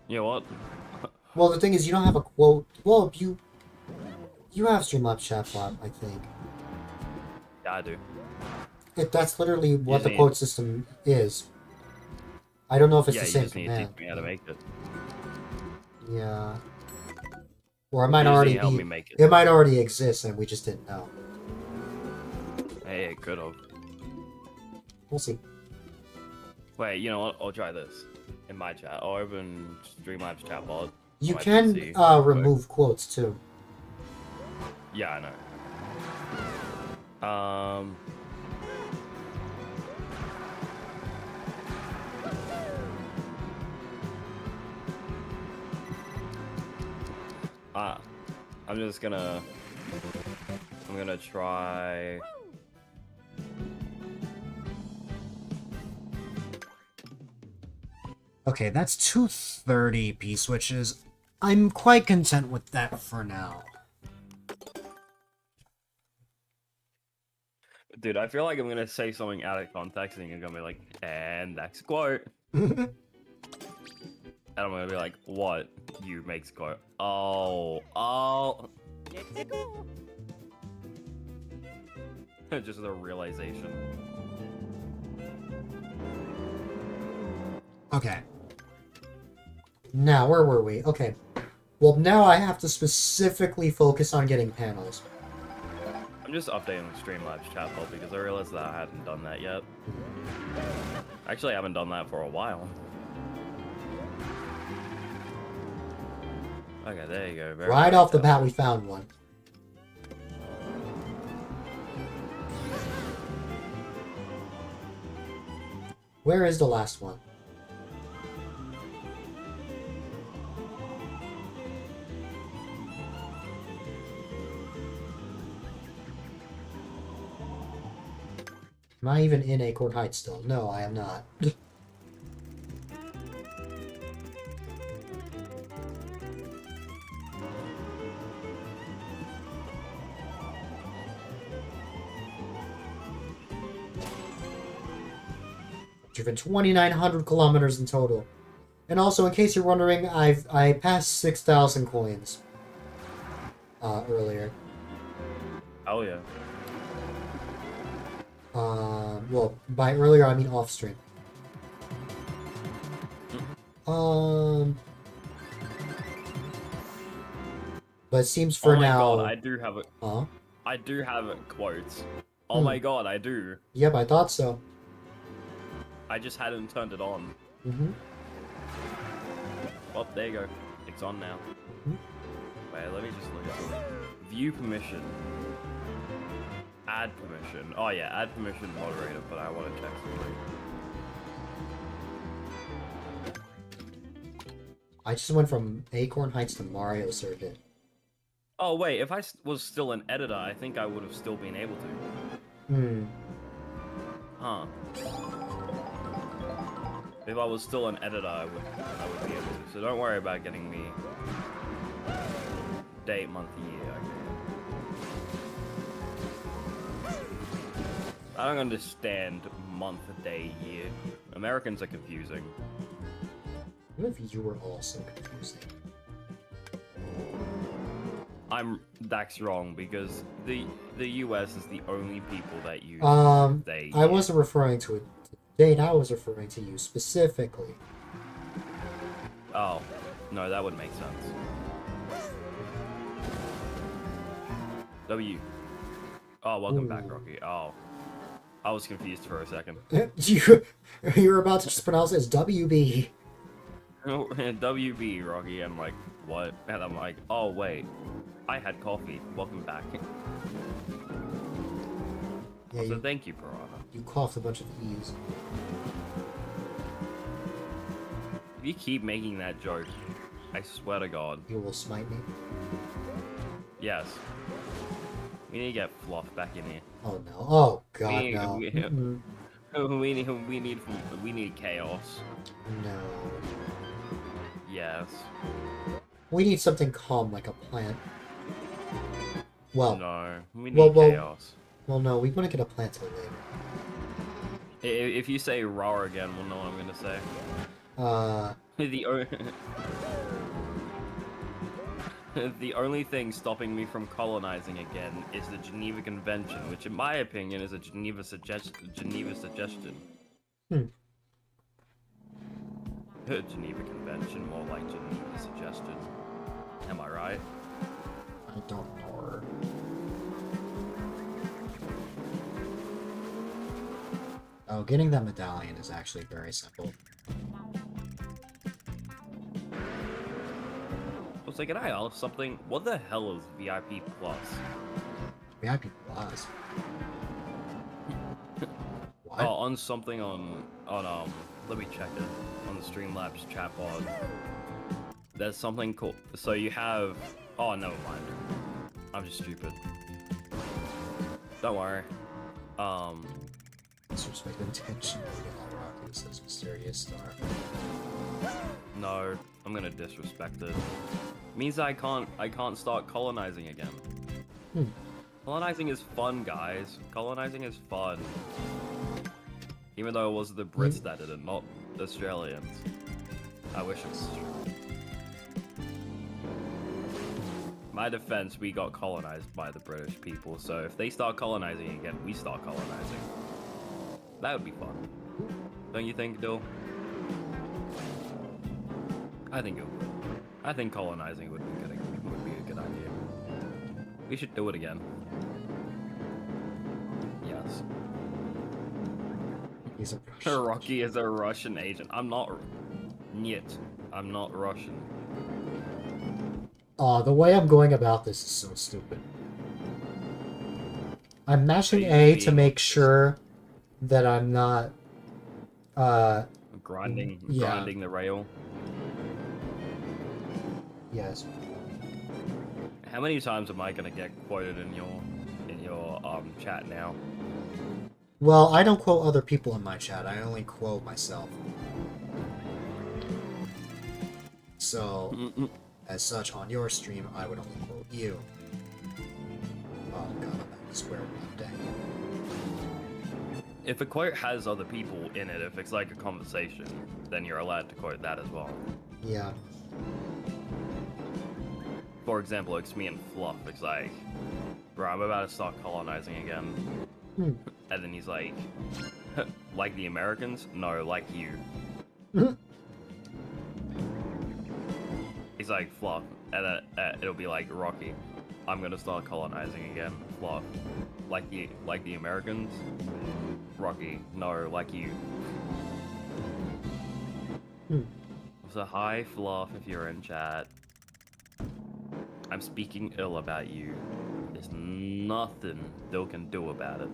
You know what? Well, the thing is, you don't have a quote. Well, you have Streamlabs Chatbot, I think. Yeah, I do. That's literally what the need- quote system is. I don't know if it's Yeah, the you same just need to command. teach me how to make it. Yeah. Or it might You just already need to help be. me make it. It might already exist and we just didn't know. Hey, it could have. We'll see. Wait, you know what? I'll try this. In my chat, I'll open Streamlabs chatbot. You on my can PC. remove quotes too. Yeah, I know. I'm just gonna... I'm gonna try... Okay, that's 230 P-switches. I'm quite content with that for now. Dude, I feel like I'm gonna say something out of context and you're gonna be like, and next quote. And I'm gonna be like, what? You makes quote. Oh. Just a realization. Okay. Now, where were we? Okay. Well, now I have to specifically focus on getting panels. I'm just updating the Streamlabs chat bot because I realized that I hadn't done that yet. Actually, I haven't done that for a while. Okay, there you go. Right off the bat, we found one. Where is the last one? Am I even in Acorn Heights still? No, I am not. Driven 2,900 kilometers in total. And also, in case you're wondering, I passed 6,000 coins earlier. Oh yeah. Well, by earlier I mean off stream. But it seems for now. Oh my god, I do have it. Huh? I do have it quotes. Oh my god, I do. Yep, I thought so. I just hadn't turned it on. Mm-hmm. Oh, there you go. It's on now. Wait, let me just look at it. View permission. Add permission. Oh yeah, add permission moderator, but I want to check something. I just went from Acorn Heights to Mario Circuit. Oh wait, if I was still an editor, I think I would have still been able to. Hmm. Huh. If I was still an editor, I would be able to. So don't worry about getting me date, month, year. I don't understand month, day, year. Americans are confusing. What if you were also confusing? That's wrong because the US is the only people that use they. I wasn't referring to a date. I was referring to you specifically. Oh, no, that would make sense. W. Oh, welcome back, Rocky. Oh, I was confused for a second. You're about to just pronounce it as WB. WB, Rocky. I'm like, what? And I'm like, oh wait, I had coffee. Welcome back. Yeah, So thank you, Piranha. You coughed a bunch of E's. If you keep making that joke, I swear to God. You will smite me. Yes. We need to get Fluff back in here. Oh no! Oh god, We- no! we- Mm-mm. We need chaos. No. Yes. We need something calm, like a plant. Well, No. We need well, chaos. well, no. We want to get a plant till later. If you say raw again, we'll know what I'm gonna say. The only thing stopping me from colonizing again is the Geneva Convention, which in my opinion is a Geneva suggestion. Geneva Convention, more like Geneva suggestion. Am I right? I don't know. Oh, getting that medallion is actually very simple. I was like, can I ask something? What the hell is VIP Plus? VIP Plus. What? Oh, on something on let me check it on the Streamlabs chat pod. There's something cool. So you have. Oh, never mind. I'm just stupid. Don't worry. Disrespect intentionally on Rocky says mysterious star. No, I'm gonna disrespect it. Means I can't start colonizing again. Colonizing is fun, guys. Colonizing is fun. Even though it was the Brits that did it, not the Australians. I wish it was true. My defense, we got colonized by the British people, so if they start colonizing again, we start colonizing. That would be fun. Don't you think, Dill? I think it would. I think colonizing would be a good idea. We should do it again. Yes. He's a Russian. Rocky is a Russian agent. I'm not. Niet. I'm not Russian. Aw, the way I'm going about this is so stupid. I'm mashing A to make sure that I'm not, grinding the rail. Yes. How many times am I gonna get quoted in your chat now? Well, I don't quote other people in my chat. I only quote myself. So, as such, on your stream, I would only quote you. Oh god, I'm back to square one. Dang. If a quote has other people in it, if it's like a conversation, then you're allowed to quote that as well. Yeah. For example, it's me and Fluff. It's like, bro, I'm about to start colonizing again. And then he's like, like the Americans? No, like you. He's like, Fluff. And then it'll be like, Rocky, I'm gonna start colonizing again. Fluff. Like the Americans? Rocky, no, like you. So hi, Fluff, if you're in chat. I'm speaking ill about you. There's nothing they can do about it.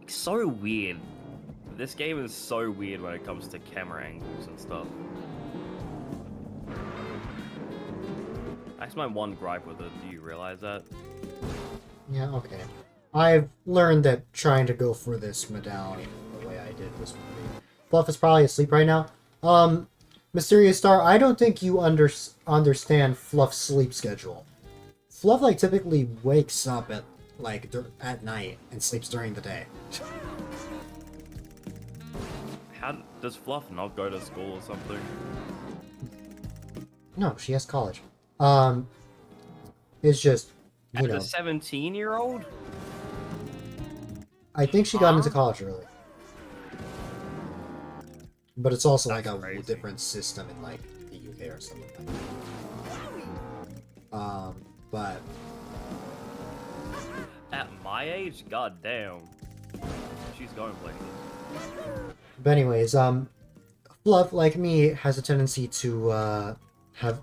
It's so weird. This game is so weird when it comes to camera angles and stuff. That's my one gripe with it. Do you realize that? Yeah, okay. I've learned that trying to go for this medallion the way I did was pretty... Fluff is probably asleep right now. Mysterious Star, I don't think you understand Fluff's sleep schedule. Fluff, like, typically wakes up at, like, at night and sleeps during the day. How does Fluff not go to school or something? No, she has college. It's just, you know... As a 17-year-old? I think she got into college early. But it's also That's like a crazy. different system in like the UK or something like that. But At my age? God damn. She's going places. but anyways, Fluff, like me, has a tendency to have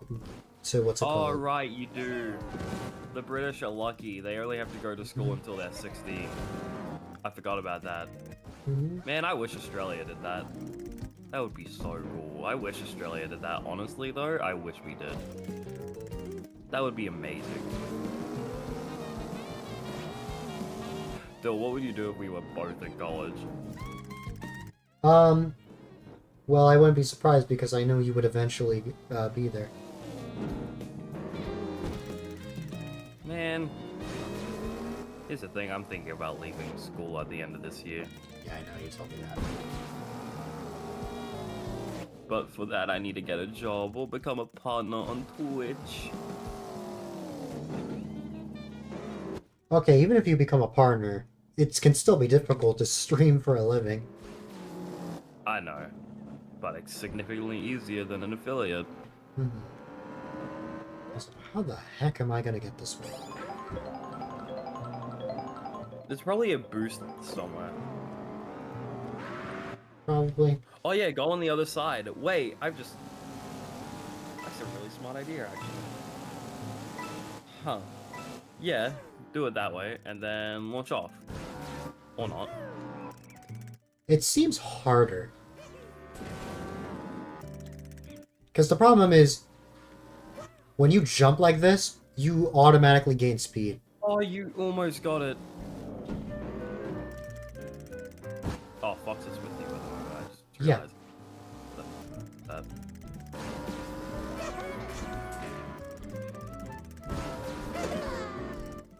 to what's it Oh, called? right, you do. The British are lucky. They only have to go to school until they're 16. I forgot about that. Man, I wish Australia did that. That would be so cool. I wish Australia did that. Honestly, though, I wish we did. That would be amazing. Dill, what would you do if we were both in college? Well, I wouldn't be surprised because I know you would eventually be there. Man, here's the thing. I'm thinking about leaving school at the end of this year. Yeah, I know, you told me that. But for that, I need to get a job or become a partner on Twitch. Okay, even if you become a partner, it can still be difficult to stream for a living. I know, but it's significantly easier than an affiliate. Also, how the heck am I gonna get this one? There's probably a boost somewhere. Probably. Oh yeah, go on the other side. Wait, that's a really smart idea, actually. Huh. Yeah, do it that way, and then launch off. Or not. It seems harder. Because the problem is, when you jump like this, you automatically gain speed. Oh, you almost got it. Oh, Fox is with you, by the way, I just Yeah. realized that.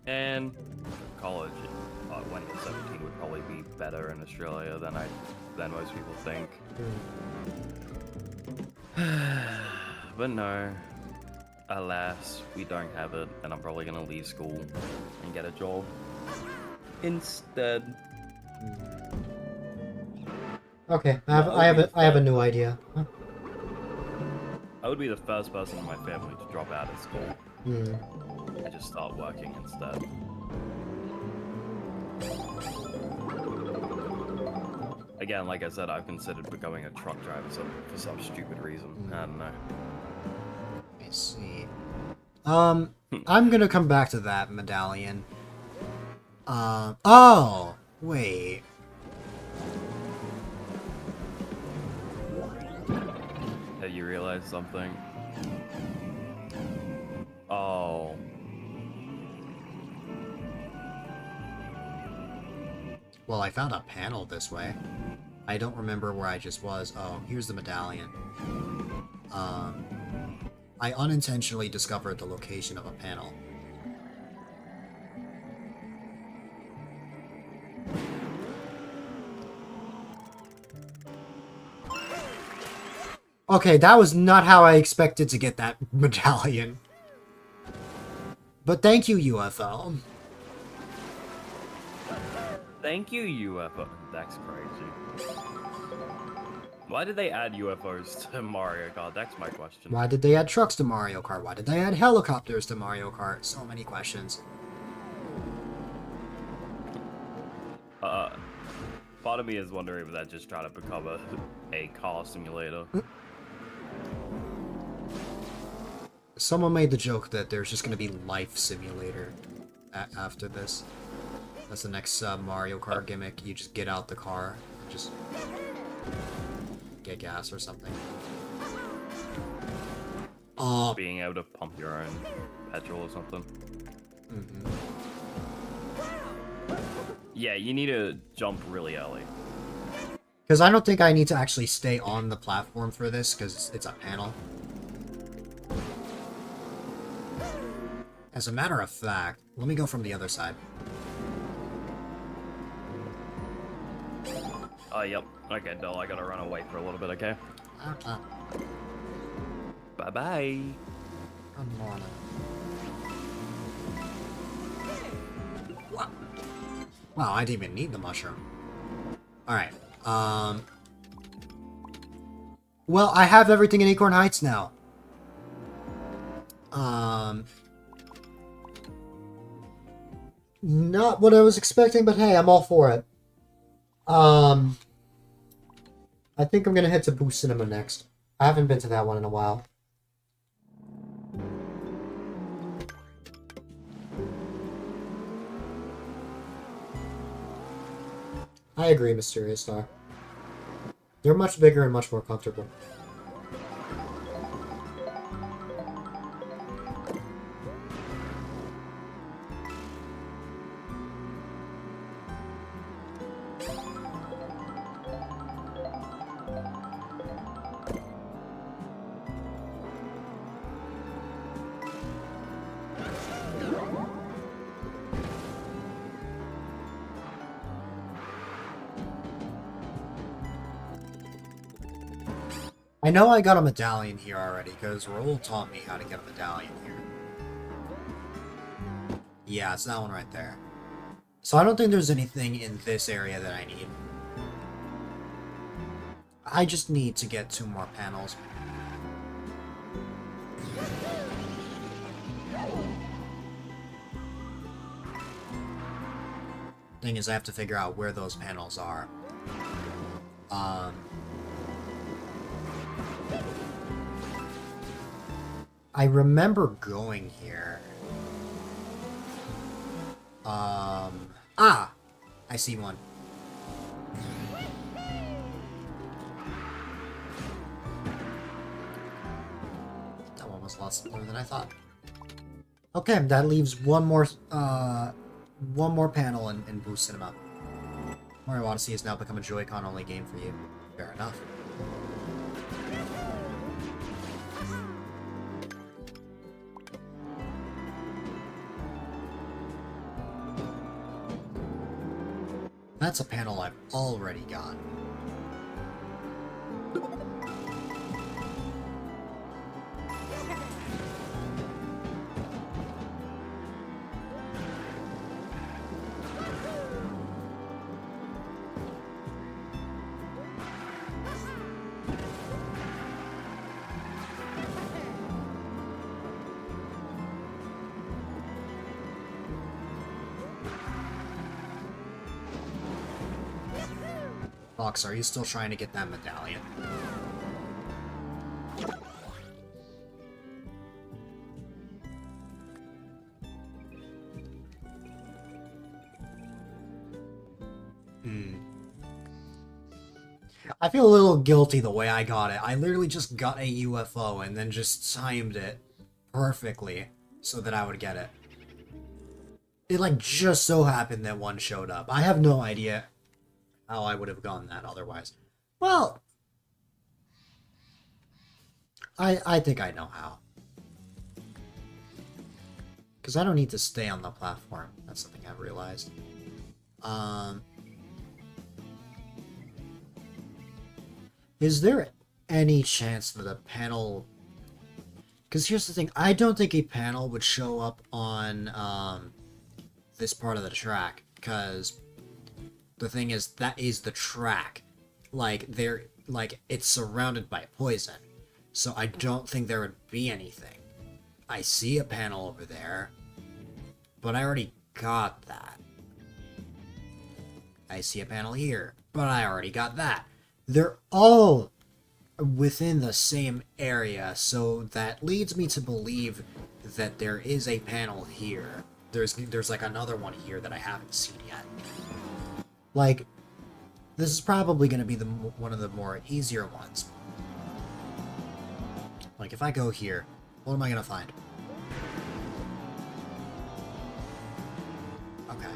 And college, when you're 17, would probably be better in Australia than most people think. But no, alas, we don't have it, and I'm probably gonna leave school and get a job instead. Okay, I have a new idea. Huh? I would be the first person in my family to drop out of school Hmm. and just start working instead. Again, like I said, I've considered becoming a truck driver for some stupid reason. I don't know. I see. I'm gonna come back to that medallion. Oh! Wait. Have you realized something? Oh. Well, I found a panel this way. I don't remember where I just was. Oh, here's the medallion. I unintentionally discovered the location of a panel. Okay, that was not how I expected to get that medallion. But thank you, UFO. Thank you, UFO. That's crazy. Why did they add UFOs to Mario Kart? That's my question. Why did they add trucks to Mario Kart? Why did they add helicopters to Mario Kart? So many questions. Part of me is wondering if they're just trying to become a car simulator. Someone made the joke that there's just going to be Life Simulator after this. That's the next Mario Kart gimmick. You just get out the car and just get gas or something. Being able to pump your own petrol or something. Mm-hmm. Yeah, you need to jump really early. Because I don't think I need to actually stay on the platform for this, because it's a panel. As a matter of fact, let me go from the other side. Yep. Okay, Dole, I gotta run away for a little bit, okay? Bye-bye. Good morning. Wow. Wow, I didn't even need the mushroom. Alright, well, I have everything in Acorn Heights now. Not what I was expecting, but hey, I'm all for it. I think I'm gonna head to Boo Cinema next. I haven't been to that one in a while. I agree, Mysterious Star. They're much bigger and much more comfortable. I know I got a medallion here already, because Raoul taught me how to get a medallion here. Yeah, it's that one right there. So I don't think there's anything in this area that I need. I just need to get 2 more panels. Thing is, I have to figure out where those panels are. I remember going here. I see one. That one was a lot simpler than I thought. Okay, that leaves one more panel in Boo Cinema. Mario Odyssey has now become a Joy-Con only game for you. Fair enough. That's a panel I've already got. Fox, are you still trying to get that medallion? I feel a little guilty the way I got it. I literally just got a UFO and then just timed it perfectly so that I would get it. It like just so happened that one showed up. I have no idea how I would have gotten that otherwise. Well, I think I know how. Because I don't need to stay on the platform. That's something I've realized. Is there any chance that a panel... Because here's the thing, I don't think a panel would show up on this part of the track, because the thing is, that is the track. Like, it's surrounded by poison, so I don't think there would be anything. I see a panel over there, but I already got that. I see a panel here, but I already got that. They're all within the same area, so that leads me to believe that there is a panel here. There's like another one here that I haven't seen yet. Like, this is probably going to be one of the more easier ones. Like, if I go here, what am I going to find? Okay.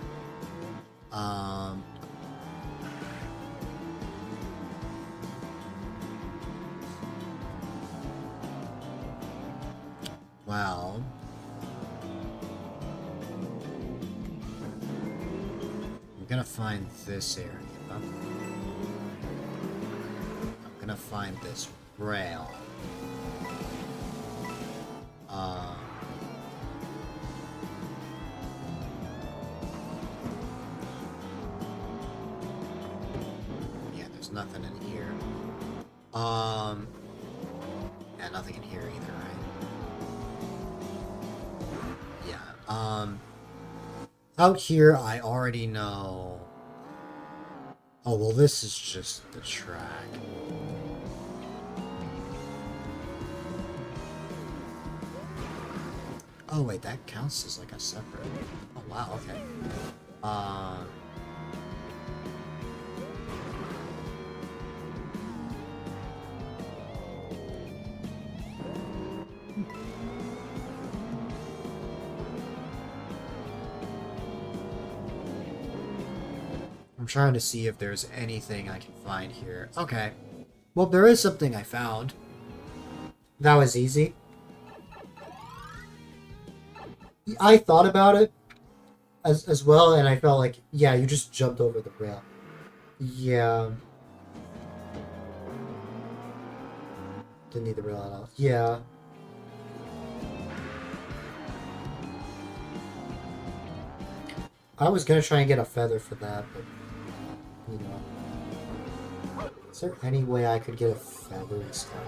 Well... I'm gonna find this area. I'm gonna find this rail. Yeah, there's nothing in here. Yeah, nothing in here either, right? Yeah, out here, I already know... Oh, well, this is just the track. Oh, wait, that counts as, like, a separate... Oh, wow, okay. I'm trying to see if there's anything I can find here. Okay. Well, there is something I found. That was easy. I thought about it as well, and I felt like, yeah, you just jumped over the rail. Yeah. Didn't need the rail at all. Yeah. I was gonna try and get a feather for that, but, you know. Is there any way I could get a feather instead?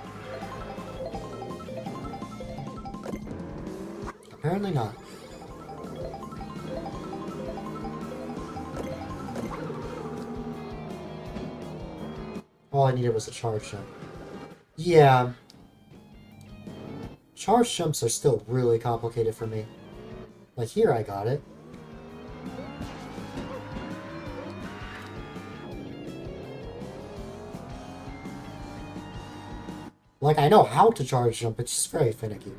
Apparently not. All I needed was a charge jump. Yeah. Charge jumps are still really complicated for me. Like here I got it. Like I know how to charge jump, it's just very finicky.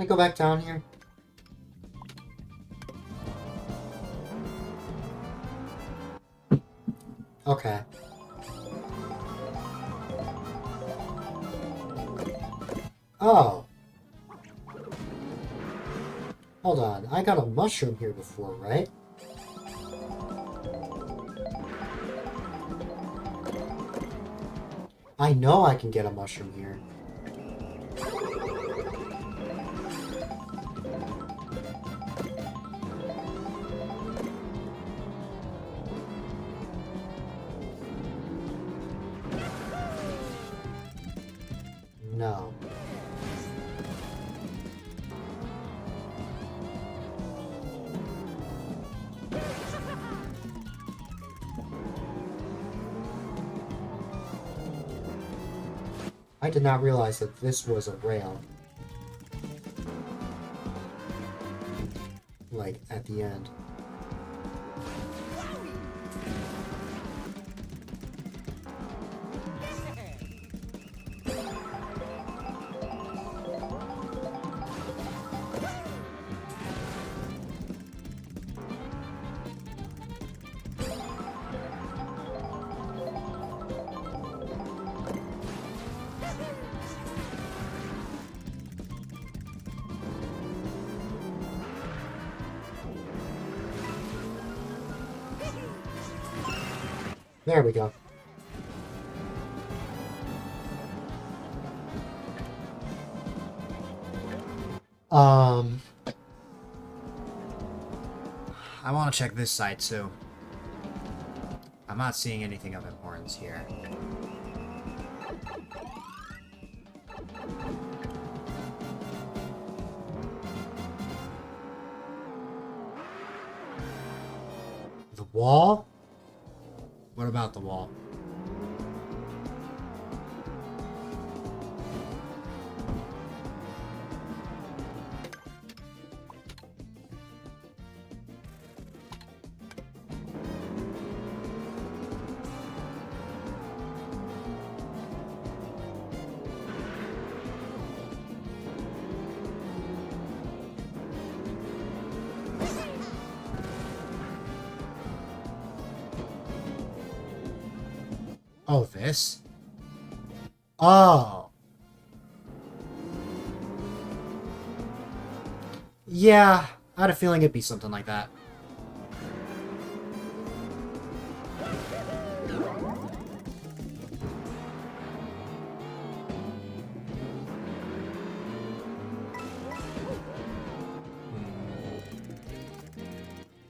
Can I go back down here? Okay. Oh. Hold on. I got a mushroom here before, right? I know I can get a mushroom here. No. I did not realize that this was a rail. Like, at the end. There we go. I want to check this side too. I'm not seeing anything of importance here. The wall? What about the wall? Oh, this? Oh. Yeah, I had a feeling it'd be something like that.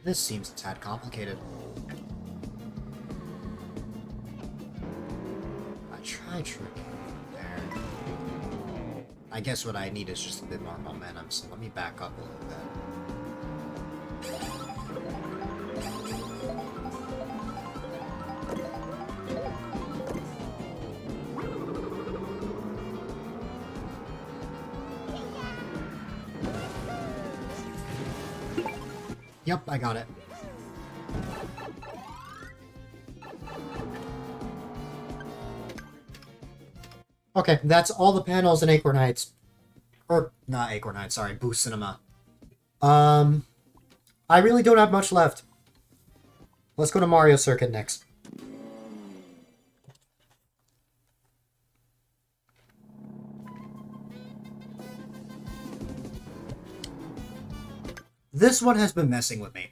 This seems a tad complicated. I trick there. I guess what I need is just a bit more momentum, so let me back up a little bit. Yep, I got it. Okay, that's all the panels in Acornites. Or, not Acornites, sorry, Boost Cinema. I really don't have much left. Let's go to Mario Circuit next. This one has been messing with me.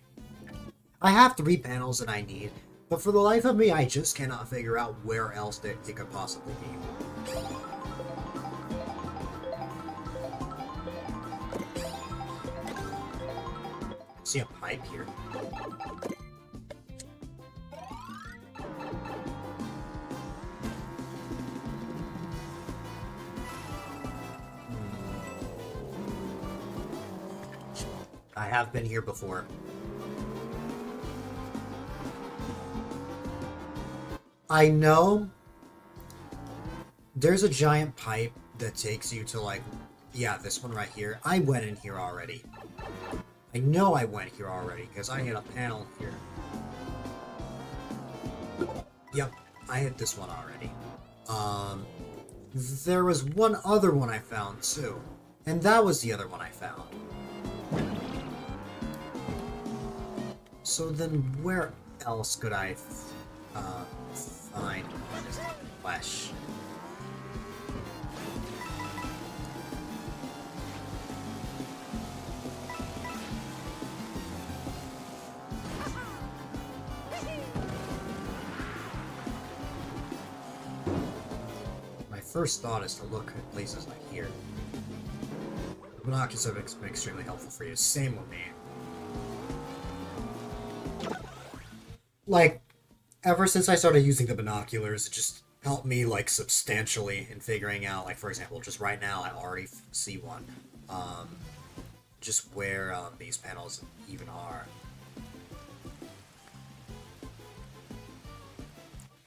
I have 3 panels that I need, but for the life of me, I just cannot figure out where else it could possibly be. See a pipe here. I have been here before. I know there's a giant pipe that takes you to, like, yeah, this one right here. I went in here already. I know I went here already, because I hit a panel here. Yep, I hit this one already. There was one other one I found, too. And that was the other one I found. So then where else could I find what is the question? My first thought is to look at places like here. The binoculars have been extremely helpful for you. Same with me. Like, ever since I started using the binoculars, it just helped me, like, substantially in figuring out, like, for example, just right now, I already see one. Just where, these panels even are.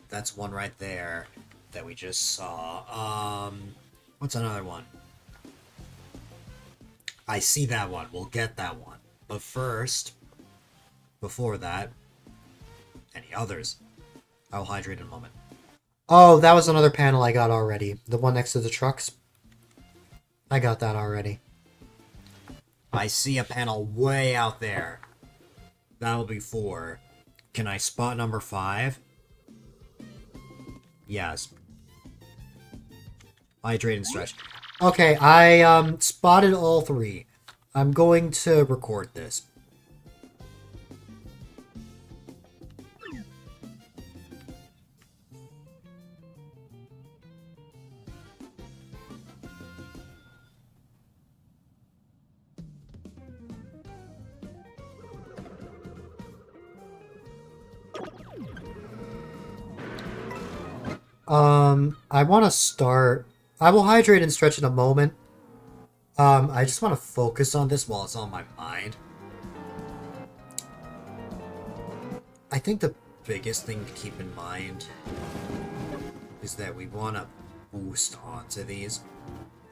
That's one right there that we just saw. What's another one? I see that one. We'll get that one. But first, before that, any others? I'll hydrate in a moment. Oh, that was another panel I got already. The one next to the trucks. I got that already. I see a panel way out there. That'll be 4. Can I spot number 5? Yes. Hydrate and stretch. Okay, I spotted all 3. I'm going to record this. I want to start... I will hydrate and stretch in a moment. I just want to focus on this while it's on my mind. I think the biggest thing to keep in mind is that we want to boost onto these.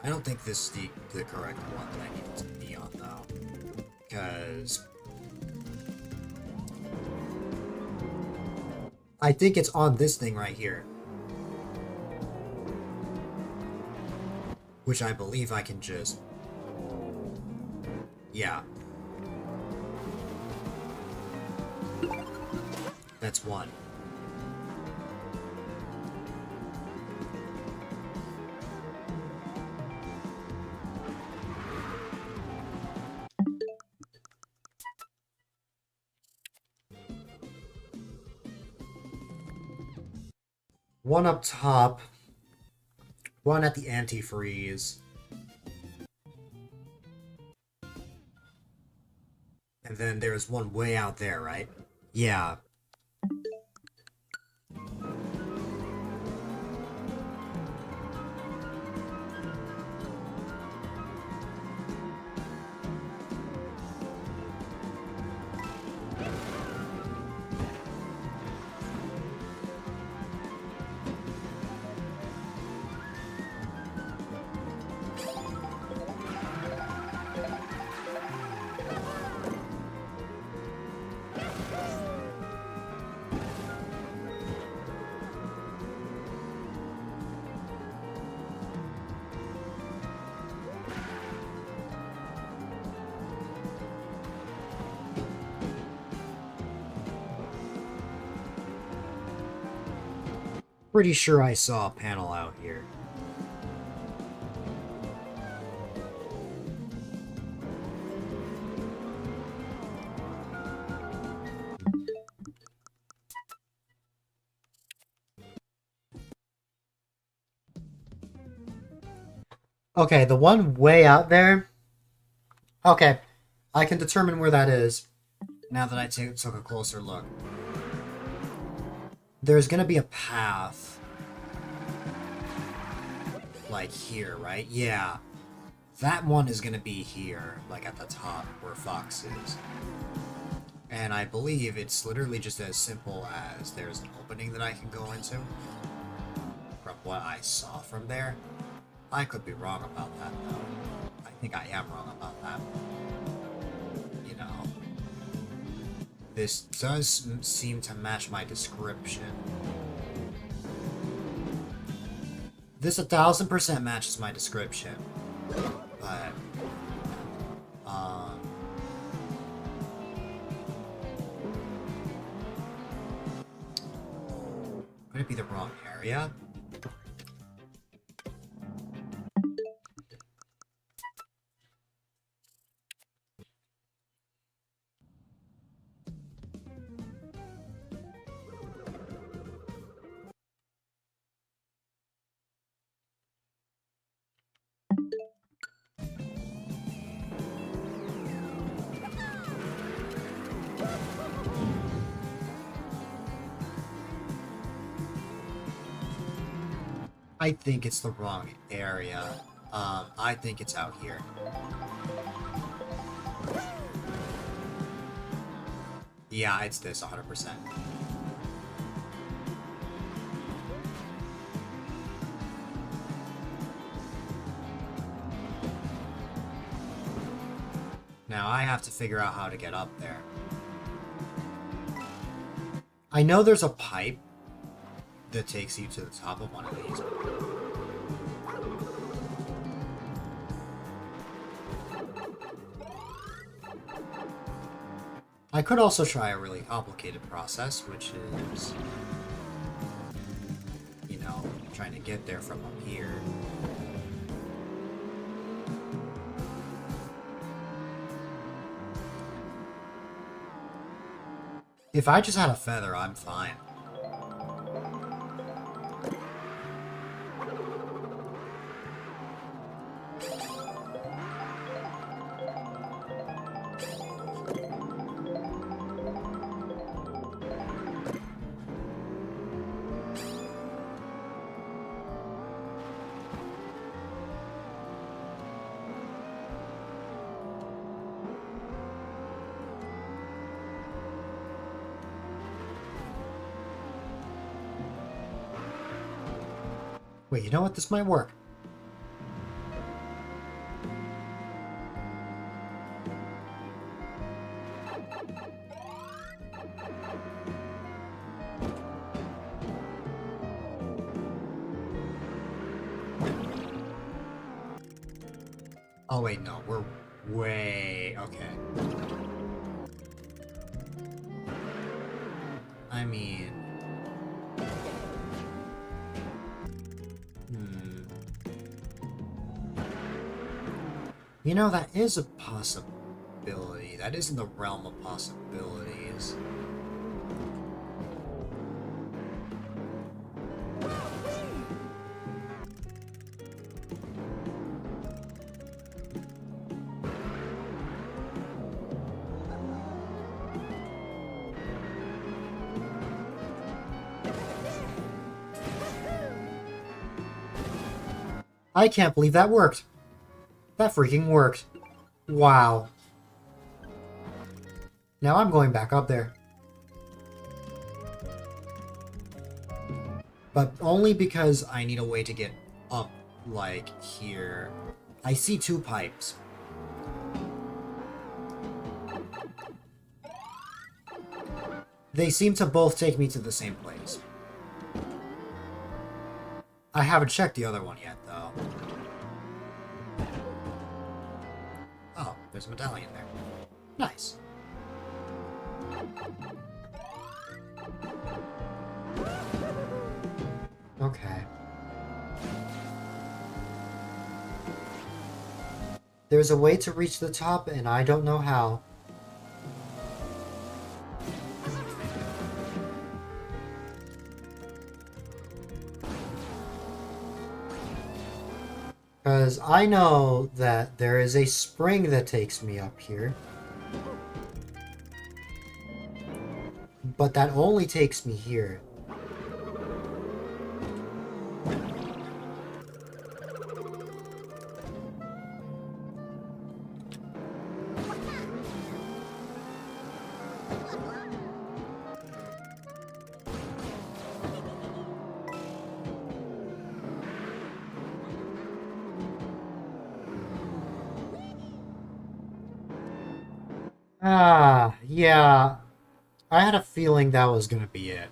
I don't think this is the correct one that I need it to be on, though. Because... I think it's on this thing right here. Which I believe I can just... Yeah. That's 1. One up top. One at the antifreeze. And then there's one way out there, right? Yeah. Pretty sure I saw a panel out here. Okay, the one way out there. Okay, I can determine where that is. Now that I took a closer look. There's gonna be a path. Like here, right? Yeah. That one is gonna be here, like at the top, where Fox is. And I believe it's literally just as simple as there's an opening that I can go into. From what I saw from there. I could be wrong about that, though. I think I am wrong about that. You know. This does seem to match my description. This 1000% matches my description. But Could it be the wrong area? I think it's the wrong area. I think it's out here. Yeah, it's this 100%. Now I have to figure out how to get up there. I know there's a pipe that takes you to the top of one of these. I could also try a really complicated process, which is, you know, trying to get there from up here. If I just had a feather, I'm fine. Wait, you know what? This might work. Oh wait, no, we're way... okay. I mean... You know, that is a possibility. That is in the realm of possibilities. I can't believe that worked. That freaking worked. Wow. Now I'm going back up there. But only because I need a way to get up, like, here. I see two pipes. They seem to both take me to the same place. I haven't checked the other one yet, though. Oh, there's a medallion there. Nice. Okay. There's a way to reach the top, and I don't know how. Because I know that there is a spring that takes me up here. But that only takes me here. Ah, yeah. I had a feeling that was gonna be it.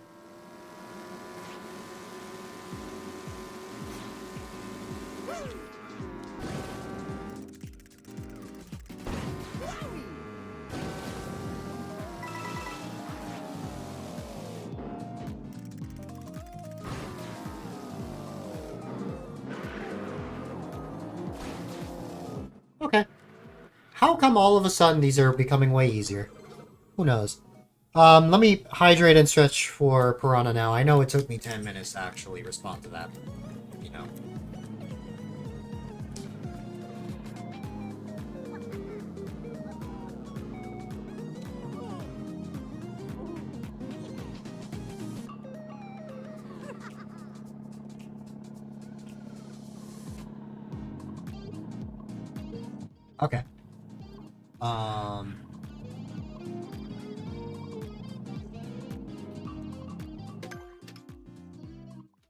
How come all of a sudden these are becoming way easier? Who knows? Let me hydrate and stretch for Piranha now. I know it took me 10 minutes to actually respond to that. You know. Okay.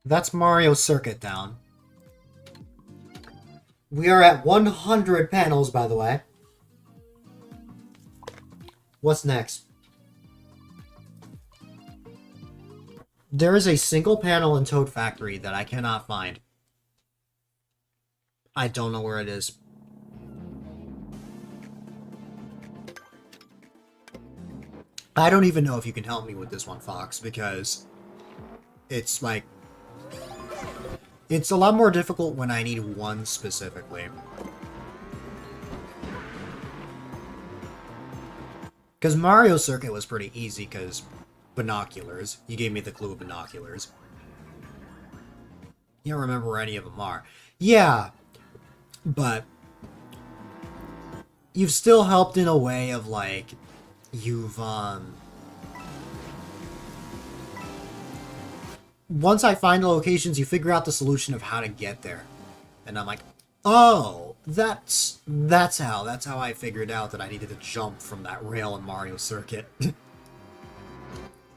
That's Mario Circuit down. We are at 100 panels, by the way. What's next? There is a single panel in Toad Factory that I cannot find. I don't know where it is. I don't even know if you can help me with this one, Fox, because it's like... It's a lot more difficult when I need one specifically. Because Mario Circuit was pretty easy, because binoculars. You gave me the clue of binoculars. You don't remember where any of them are. Yeah, but... You've still helped in a way of, like... You've, Once I find the locations, you figure out the solution of how to get there. And I'm like, oh, that's how I figured out that I needed to jump from that rail in Mario Circuit.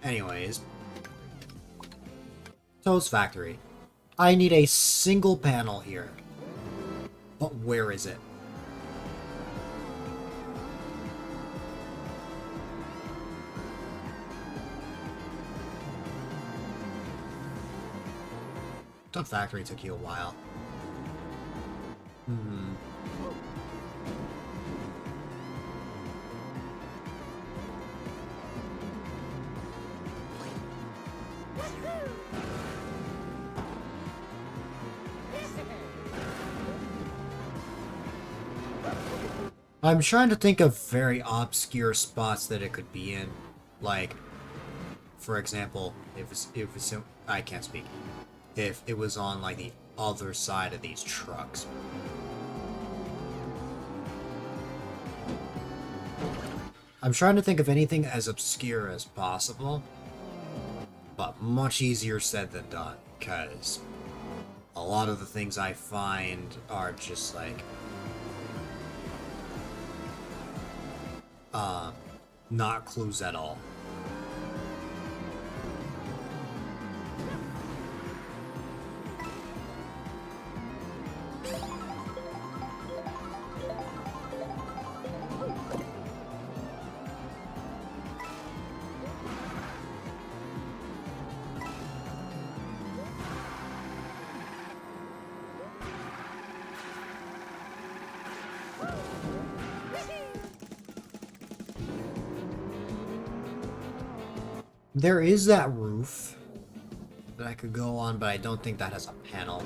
Anyways. Toad's Factory. I need a single panel here. But where is it? Toad Factory took you a while. I'm trying to think of very obscure spots that it could be in. Like, for example, if it's I can't speak. If it was on, like, the other side of these trucks. I'm trying to think of anything as obscure as possible, but much easier said than done, because a lot of the things I find are just, like, not clues at all. There is that roof that I could go on, but I don't think that has a panel.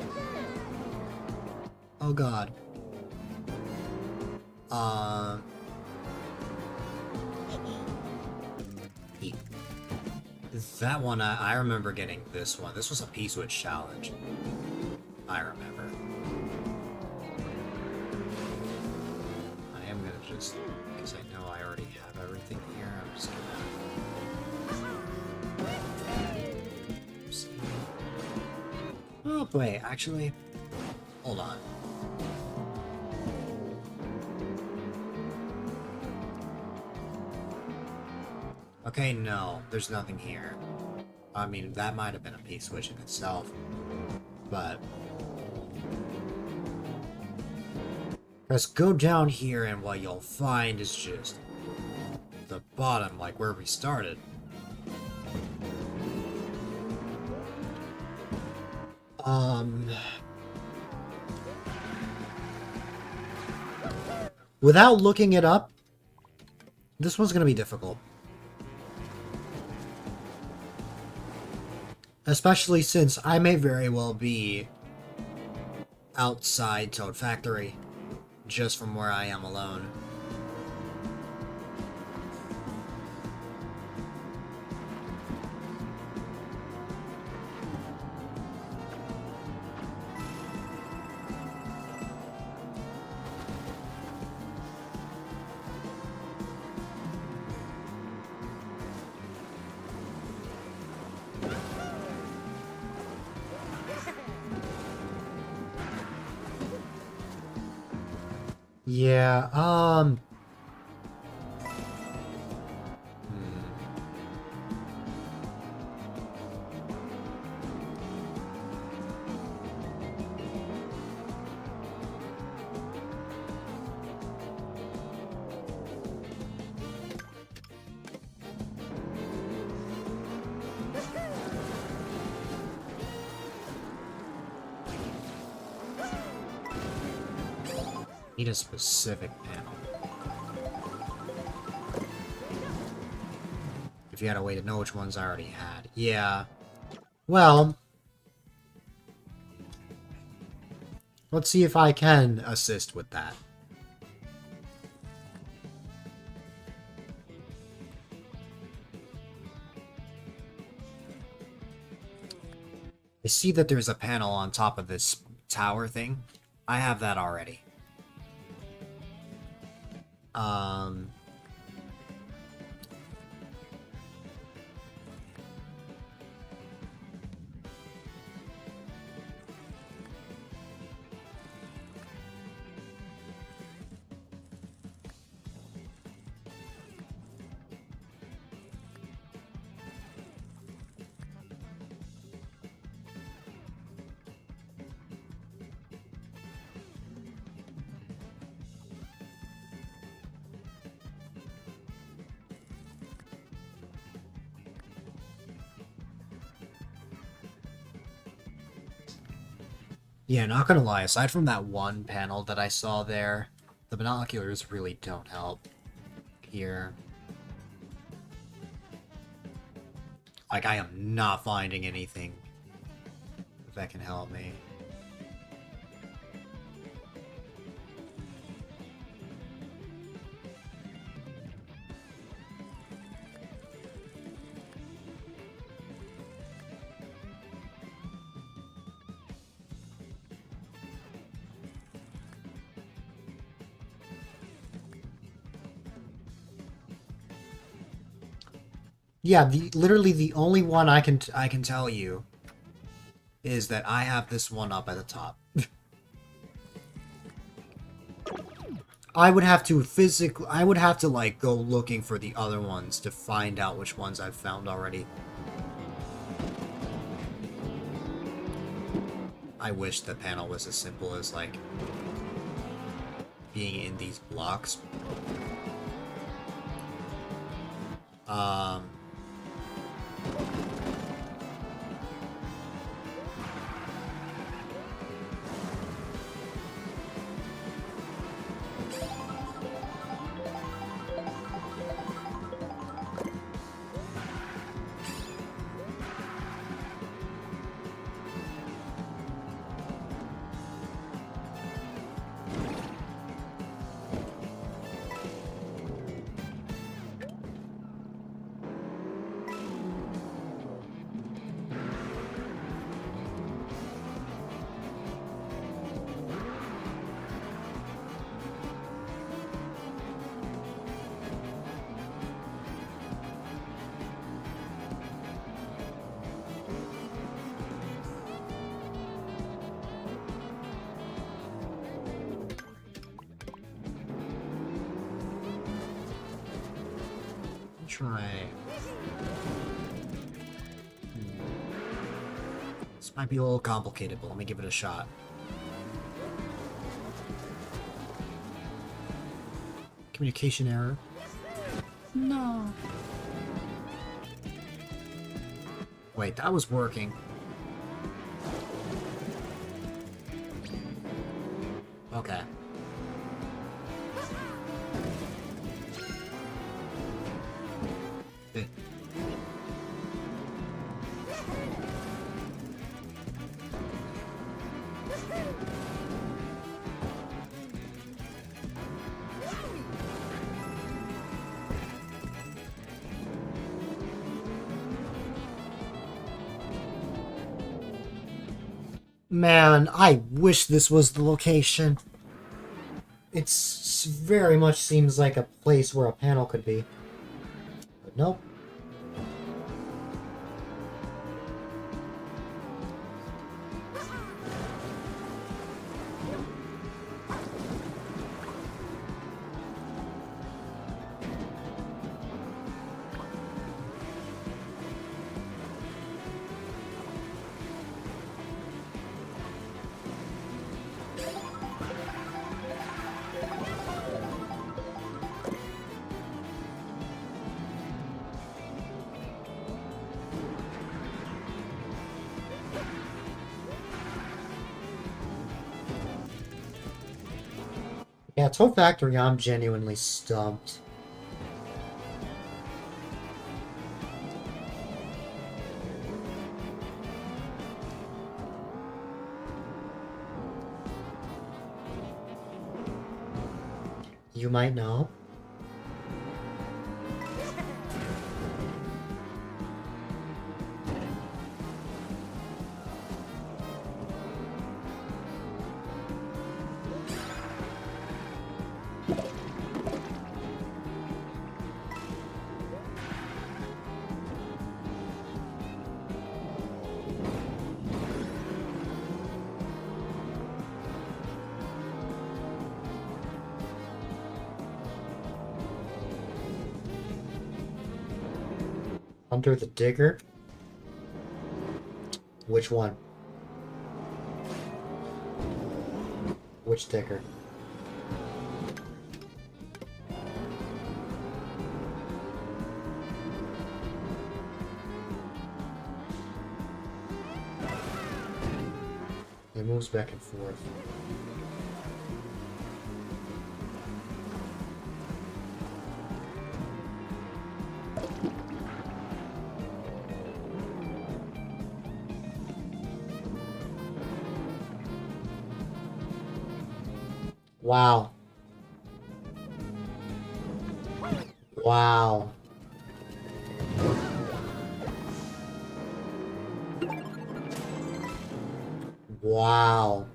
Oh god. That one, I remember getting this one. This was a P-Switch challenge. I remember. I am gonna just, because I know I already have everything here, I'm just gonna... Oh, wait, actually, hold on. Okay, no, there's nothing here. I mean, that might have been a P-Switch in itself, but... Let's go down here, and what you'll find is just the bottom, like where we started. Without looking it up, this one's gonna be difficult. Especially since I may very well be outside Toad Factory, just from where I am alone. Yeah, hmm. Need a specific panel. If you had a way to know which ones I already had. Yeah. Well, let's see if I can assist with that. I see that there's a panel on top of this tower thing. I have that already. Yeah, not gonna lie, aside from that one panel that I saw there, the binoculars really don't help here. Like, I am not finding anything that can help me. Yeah, literally the only one I can tell you is that I have this one up at the top. I would have to like go looking for the other ones to find out which ones I've found already. I wish the panel was as simple as like being in these blocks. Try. This might be a little complicated, but let me give it a shot. Communication error. No. Wait, that was working. Okay. Man, I wish this was the location. It's very much seems like a place where a panel could be. But nope. Yeah, Toy Factory, I'm genuinely stumped. You might know. Under the digger? Which one? Which digger? It moves back and forth. Wow. Wow. Wow.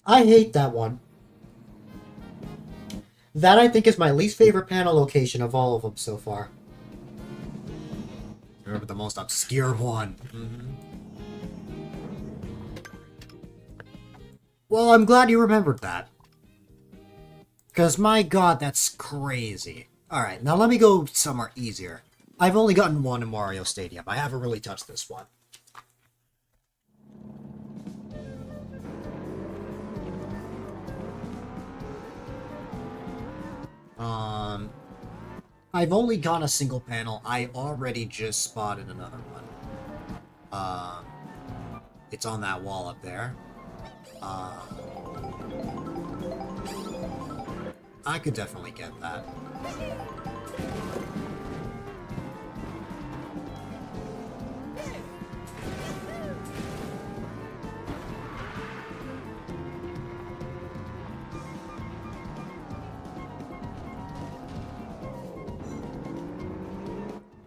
I hate that one. That I think is my least favorite panel location of all of them so far. Remember the most obscure one. Well, I'm glad you remembered that. Because my god, that's crazy. Alright, now let me go somewhere easier. I've only gotten one in Mario Stadium. I haven't really touched this one. I've only got a single panel. I already just spotted another one. It's on that wall up there. I could definitely get that.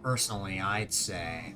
Personally, I'd say...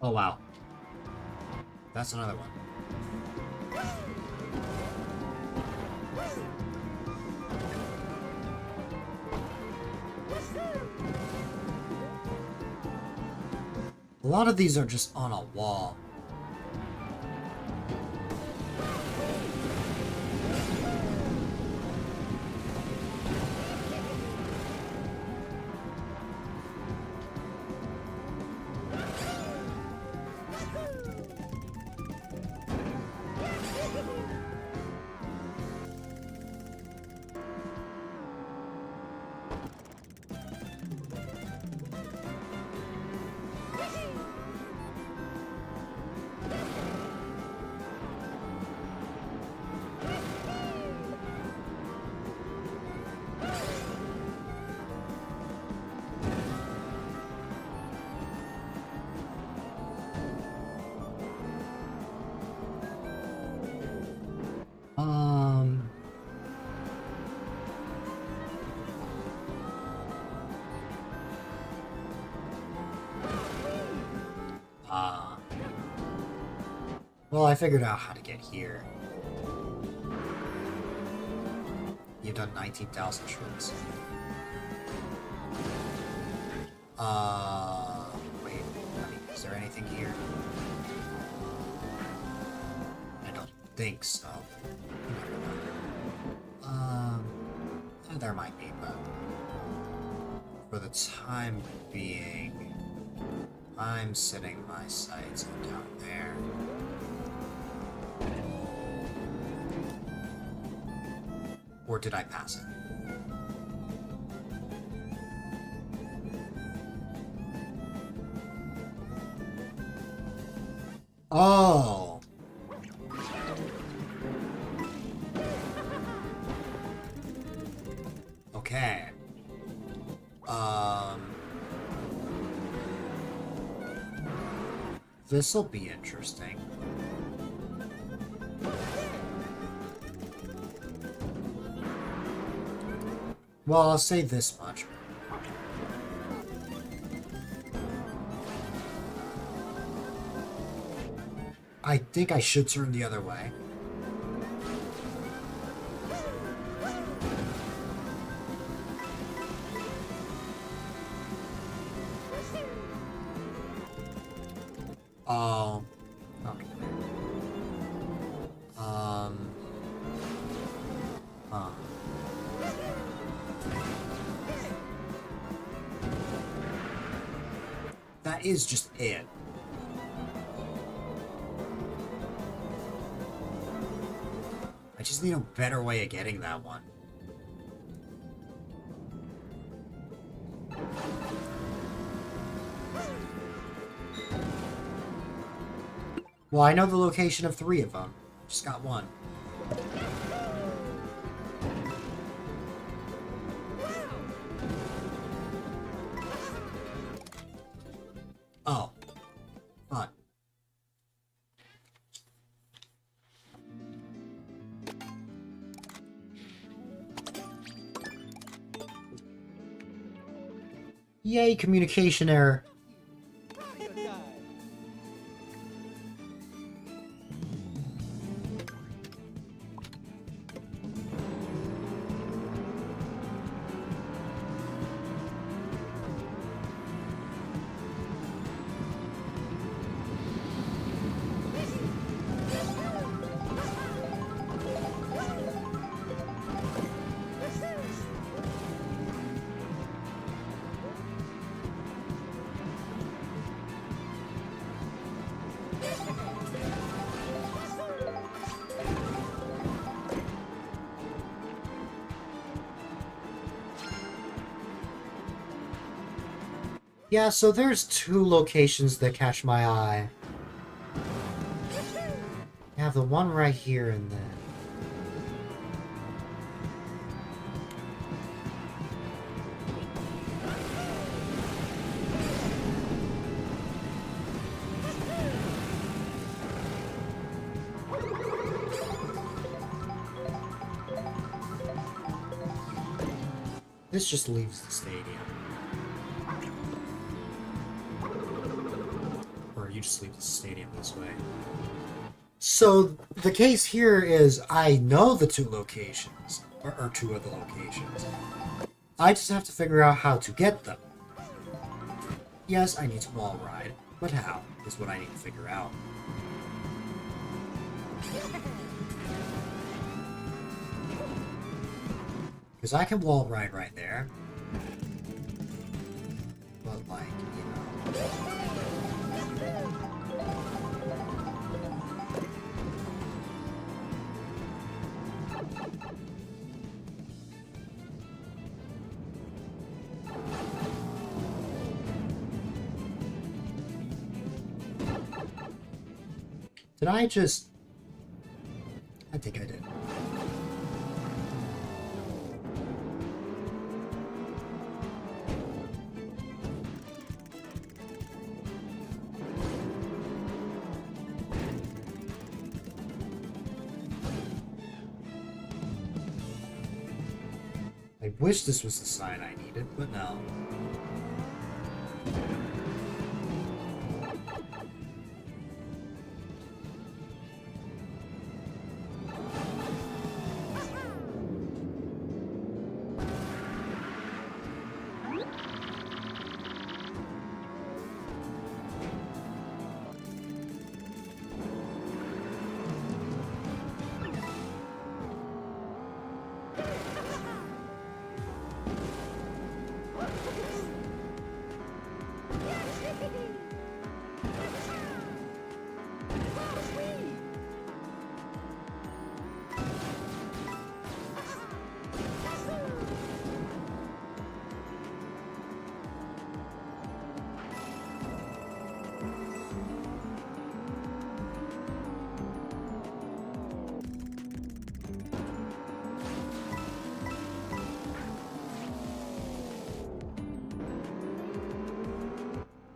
Oh, wow. That's another one. A lot of these are just on a wall. Well, I figured out how to get here. You've done 19,000 trips. Wait, is there anything here? I don't think so. There might be, but for the time being, I'm setting my sights down there. Or did I pass it? Oh! Okay. This'll be interesting. Well, I'll say this much. I think I should turn the other way. Oh. Okay. Huh. That is just it. I just need a better way of getting that one. Well, I know the location of 3 of them. Just got one. Oh. Fun. Yay, communication error. Yeah, so there's 2 locations that catch my eye. I have the one right here and then... This just leaves the stadium. Or you just leave the stadium this way. So the case here is I know the 2 locations, or 2 of the locations. I just have to figure out how to get them. Yes, I need to wall ride, but how is what I need to figure out. Because I can wall ride right there. But like, you know... Did I just... I think I did. I wish this was the sign I needed, but no.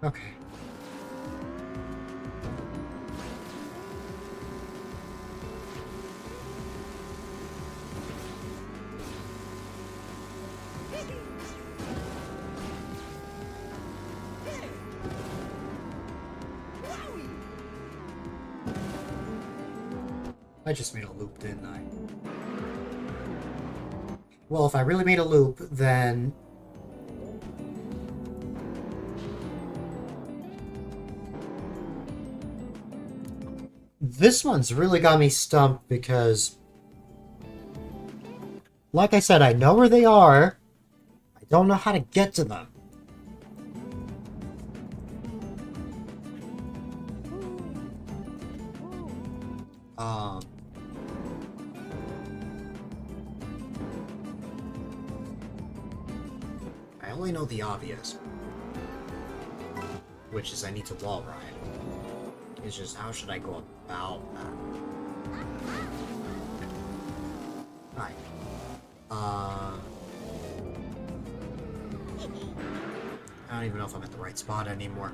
Okay. I just made a loop, didn't I? Well, if I really made a loop, then... This one's really got me stumped because... Like I said, I know where they are. I don't know how to get to them. I only know the obvious. Which is I need to wall ride. It's just how should I go about that? Hi. I don't even know if I'm at the right spot anymore.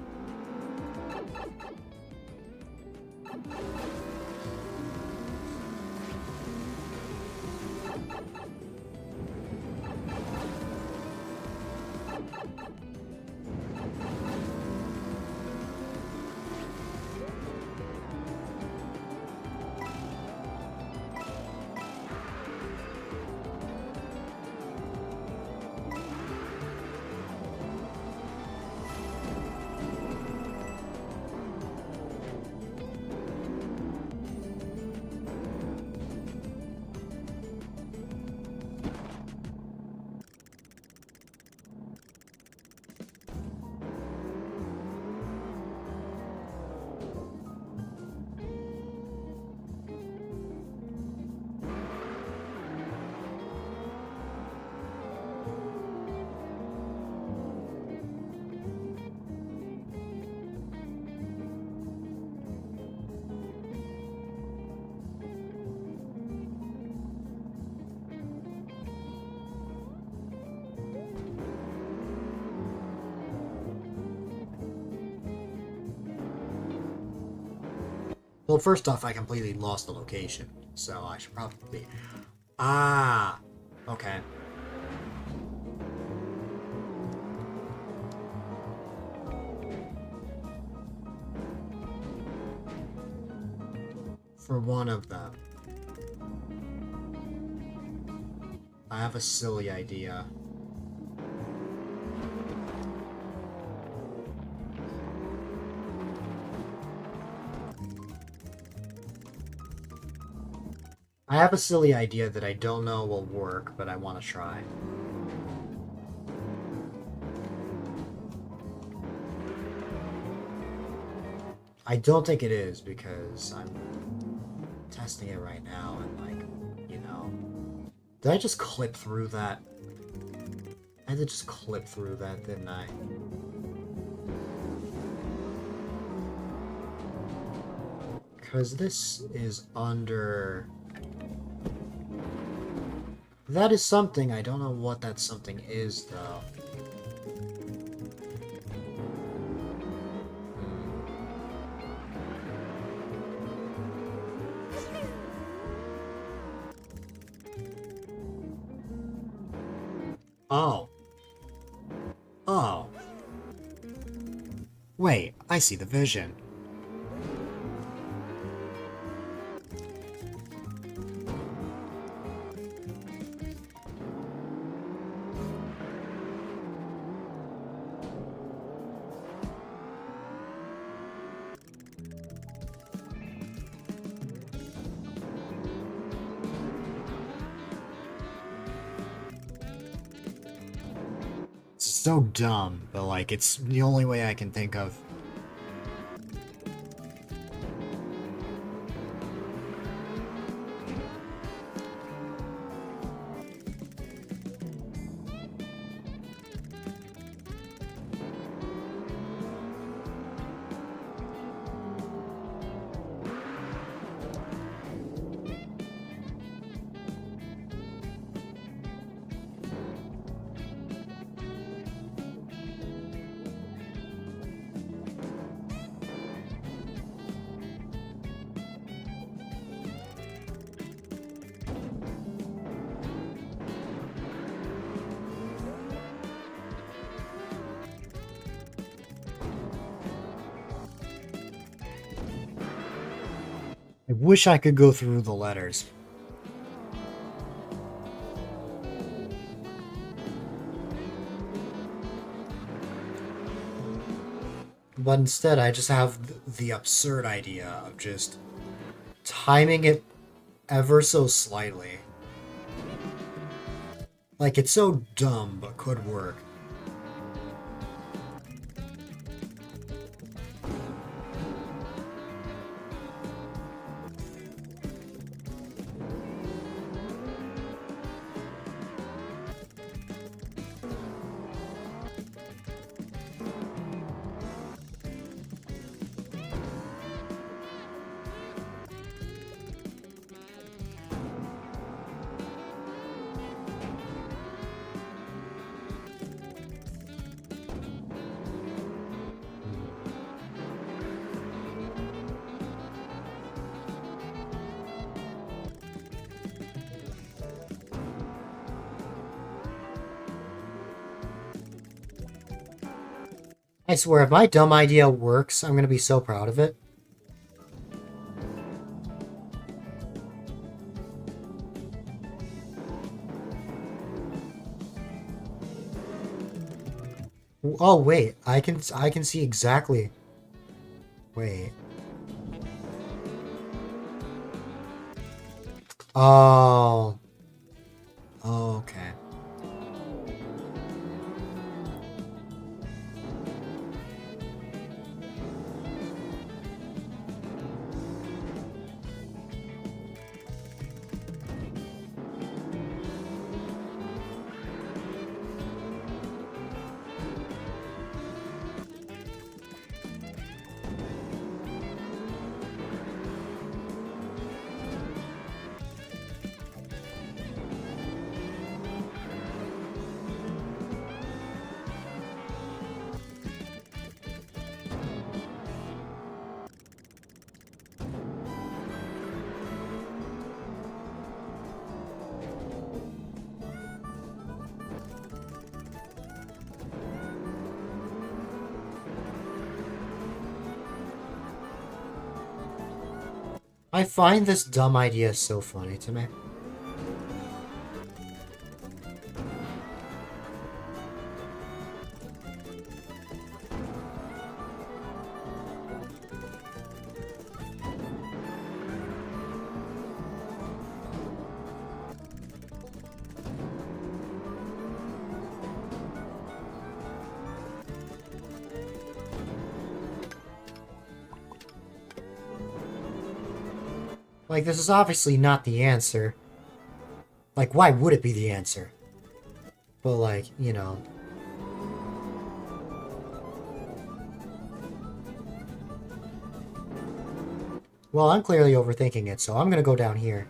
Well, first off, I completely lost the location, so I should probably... Ah! Okay. For one of them. I have a silly idea. I have a silly idea that I don't know will work, but I want to try. I don't think it is, because I'm testing it right now, and like, you know... Did I just clip through that? I had to just clip through that, didn't I? Because this is under... That is something. I don't know what that something is, though. Oh. Oh. Wait, I see the vision. So dumb, but like, it's the only way I can think of. I wish I could go through the letters. But instead, I just have the absurd idea of just timing it ever so slightly. Like, it's so dumb, but could work. I swear, if my dumb idea works, I'm gonna be so proud of it. Oh wait, I can see exactly. Wait. Oh. Okay. I find this dumb idea so funny to me. Like, this is obviously not the answer. Like, why would it be the answer? But, like, you know. Well, I'm clearly overthinking it, so I'm gonna go down here.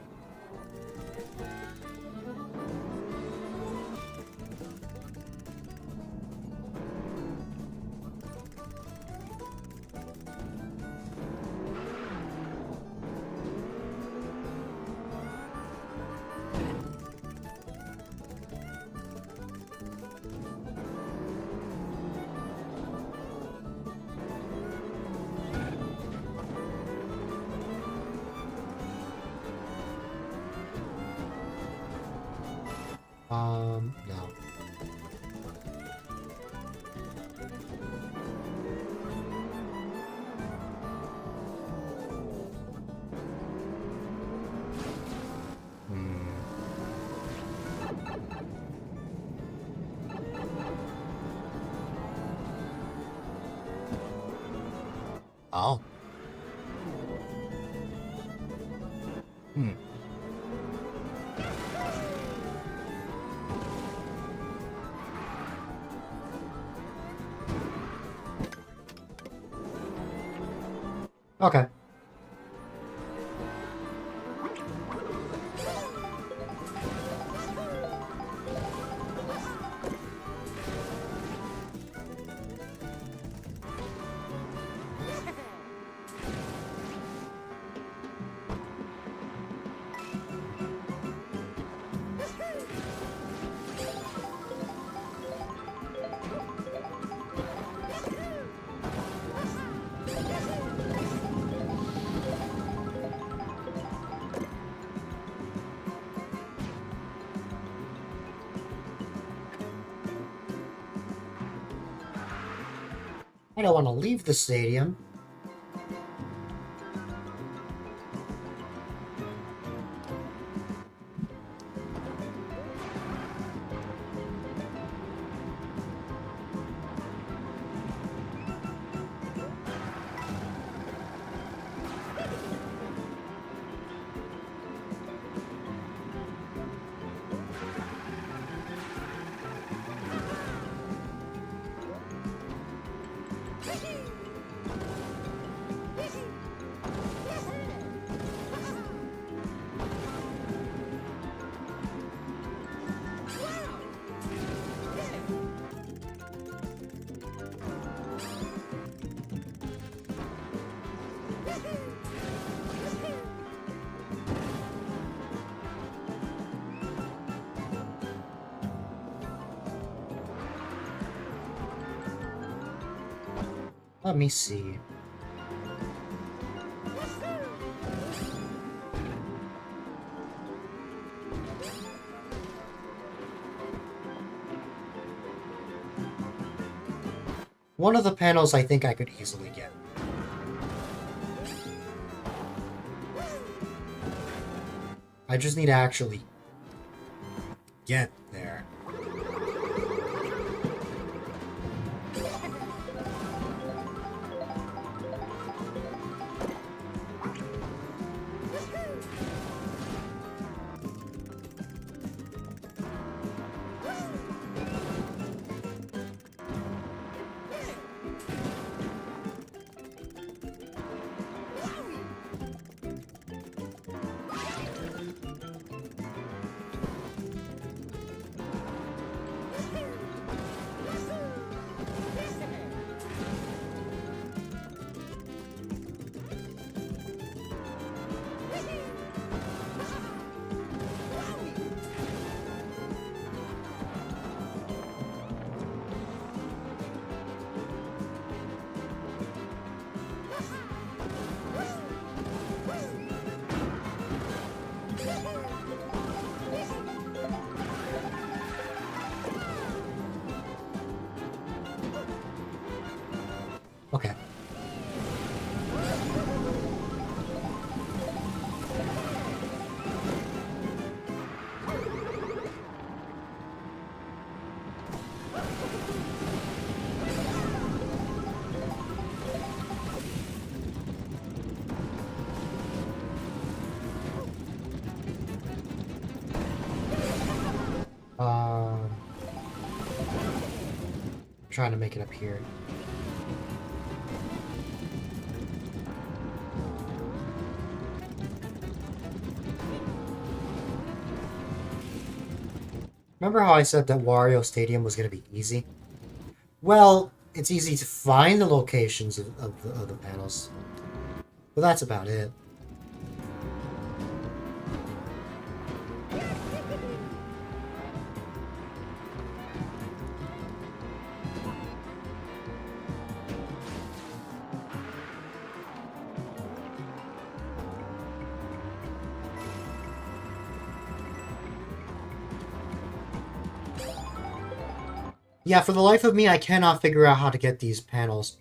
No. Hmm. Oh. Hmm. Okay. I don't want to leave the stadium. Let me see. One of the panels I think I could easily get. I just need to actually get there. Okay. Trying to make it up here. Remember how I said that Wario Stadium was going to be easy? Well, it's easy to find the locations of the panels. But that's about it. Yeah, for the life of me, I cannot figure out how to get these panels.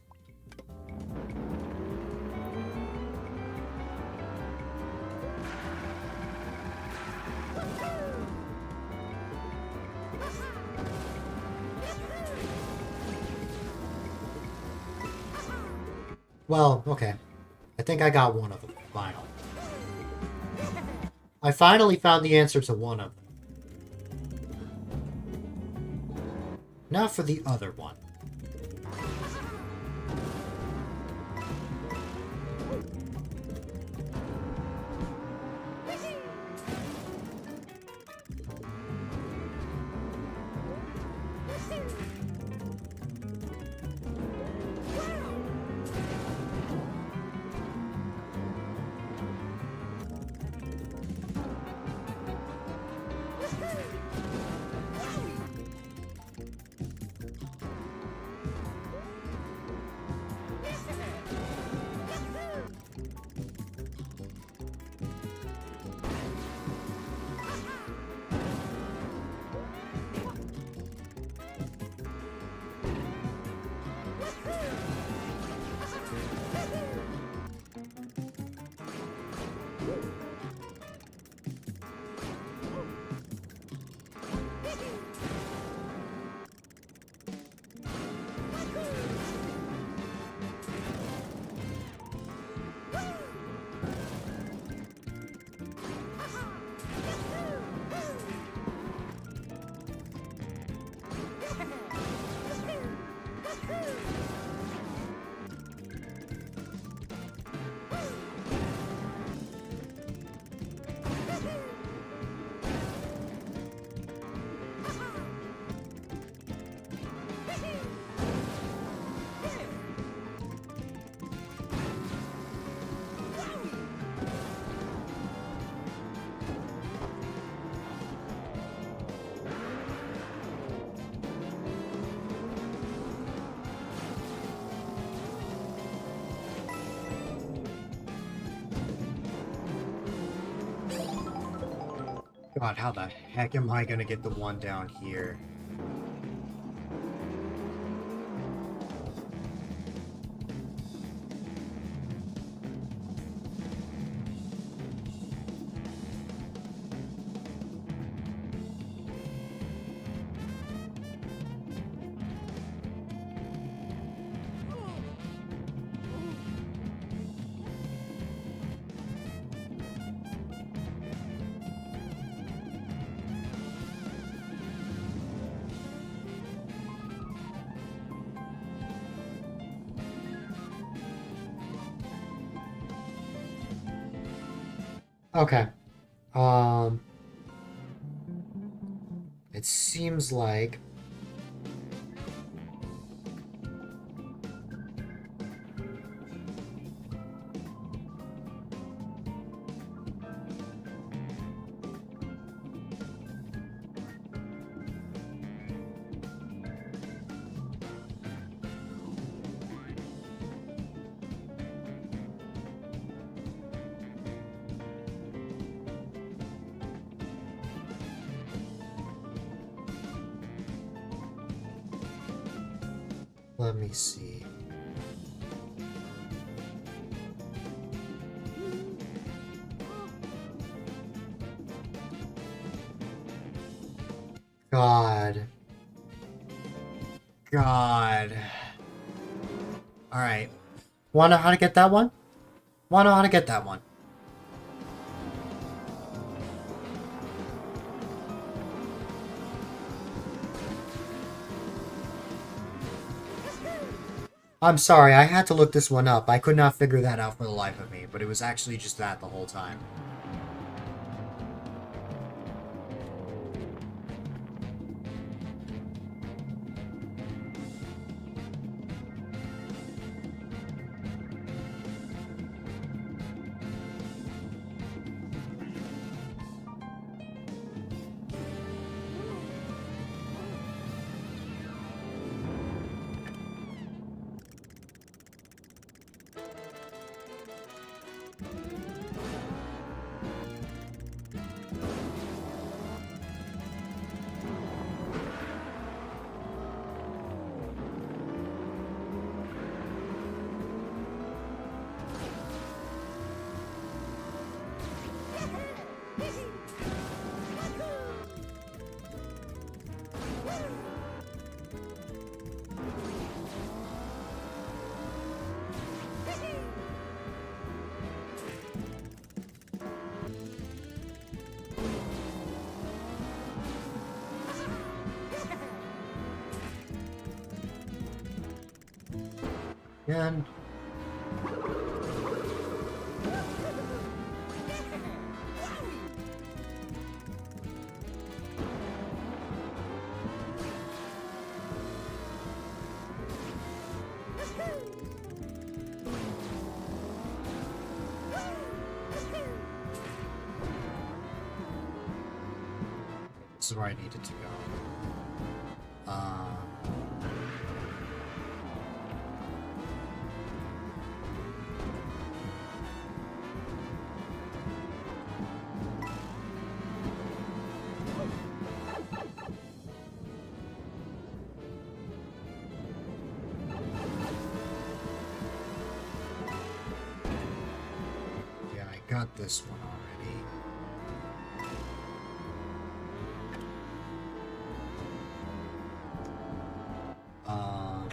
Well, okay. I think I got one of them, finally. I finally found the answer to one of them. Now for the other one. God, how the heck am I gonna get the one down here? Okay. Um, it seems like let me see. God. God. Alright. Wanna know how to get that one? Wanna know how to get that one? I'm sorry, I had to look this one up. I could not figure that out for the life of me, but it was actually just that the whole time. And this is where I needed to go. Yeah, I got this one already. Um,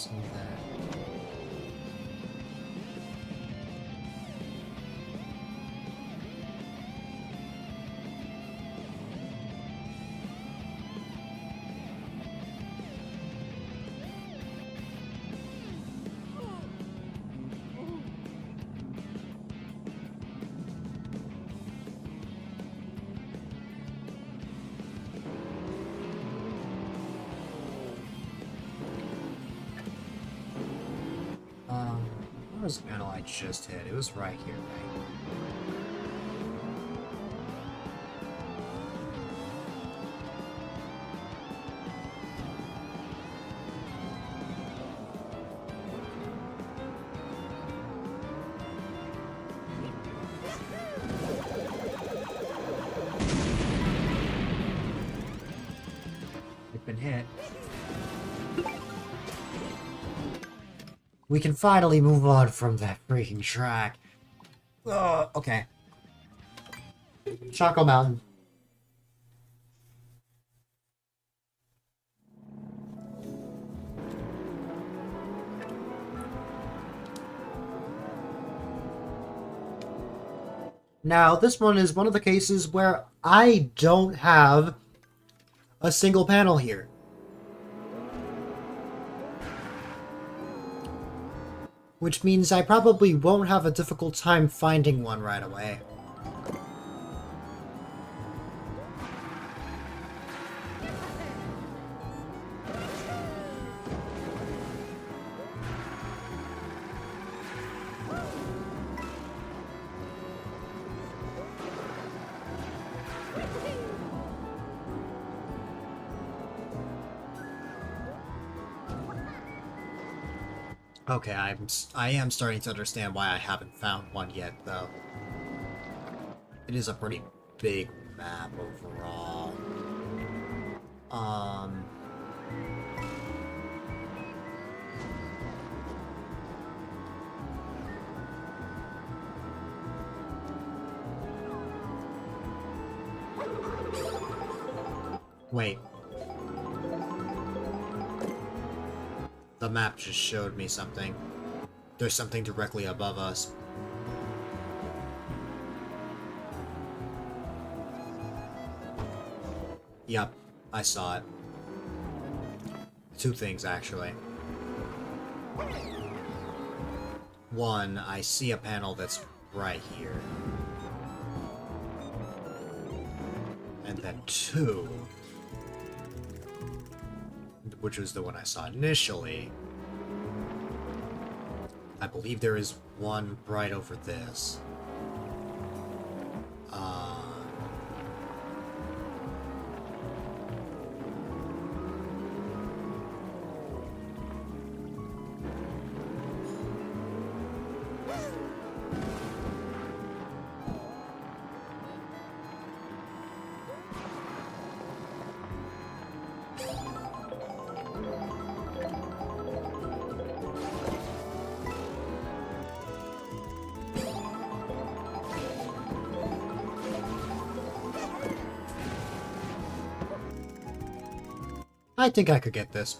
some of that. Where was the panel I just hit? It was right here, right? I've been hit. We can finally move on from that freaking track. Okay. Choco Mountain. Now, this one is one of the cases where I don't have a single panel here. Which means I probably won't have a difficult time finding one right away. Okay, I am starting to understand why I haven't found one yet, though. It is a pretty big map overall. Wait. The map just showed me something. There's something directly above us. Yep, I saw it. Two things, actually. One, I see a panel that's right here. And then two, which was the one I saw initially, I believe there is one right over this. I think I could get this.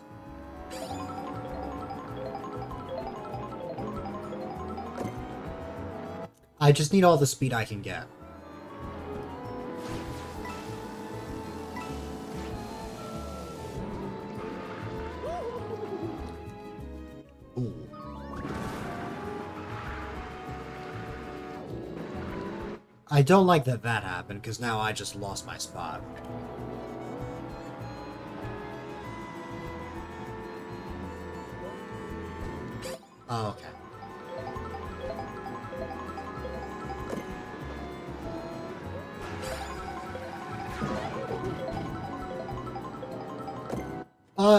I just need all the speed I can get. Ooh. I don't like that that happened, because now I just lost my spot. Oh, okay.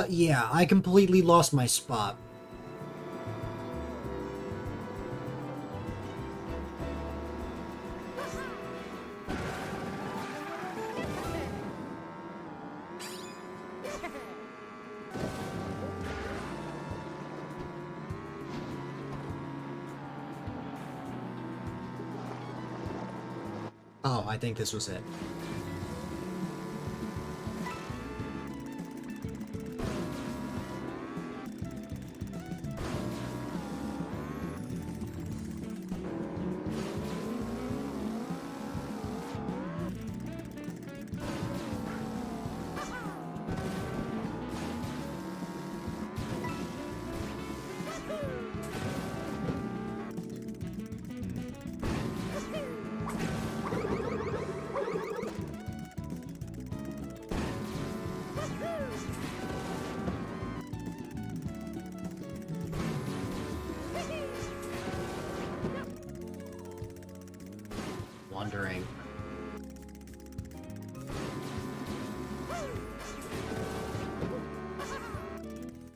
Yeah, I completely lost my spot. Oh, I think this was it. wondering.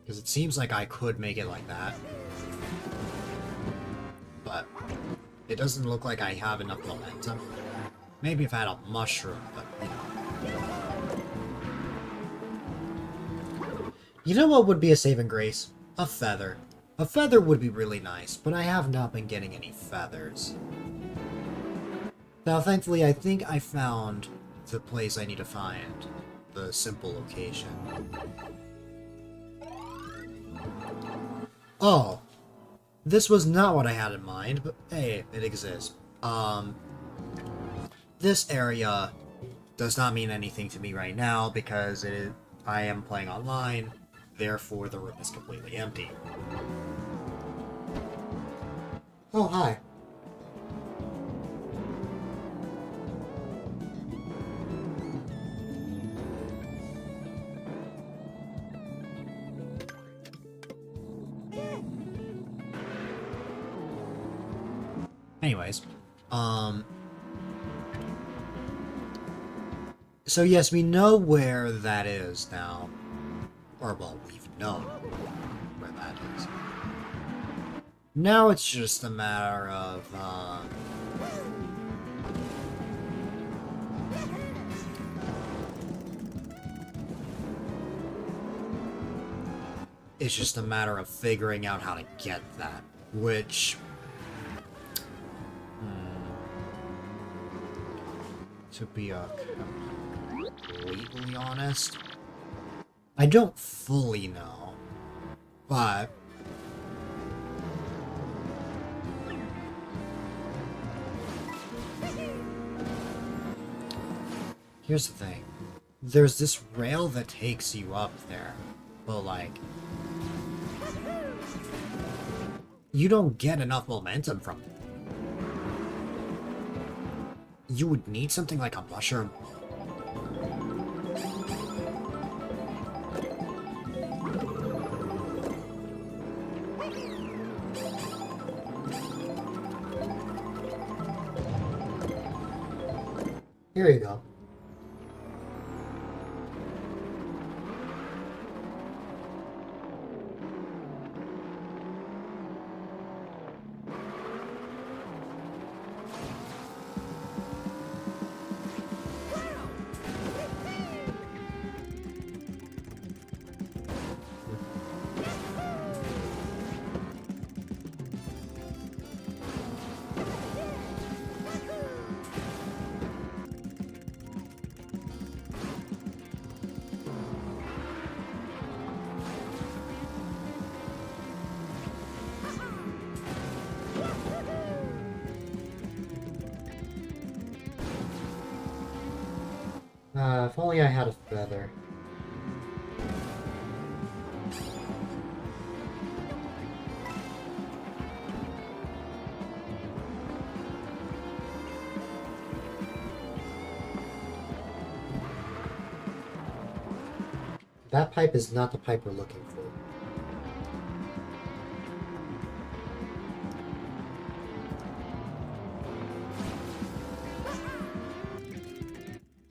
Because it seems like I could make it like that. But it doesn't look like I have enough momentum. Maybe if I had a mushroom, but you know. You know what would be a saving grace? A feather. A feather would be really nice, but I have not been getting any feathers. Now, thankfully, I think I found the place I need to find. The simple location. Oh. This was not what I had in mind, but hey, it exists. This area does not mean anything to me right now because I am playing online, therefore the room is completely empty. Oh, hi. Anyways, so yes, we know where that is now. Or, well, we've known where that is. Now it's just a matter of, it's just a matter of figuring out how to get that, which... to be completely honest, I don't fully know, but here's the thing. There's this rail that takes you up there, but like, you don't get enough momentum from it. You would need something like a mushroom. Here you go. If only I had a feather. That pipe is not the pipe we're looking for.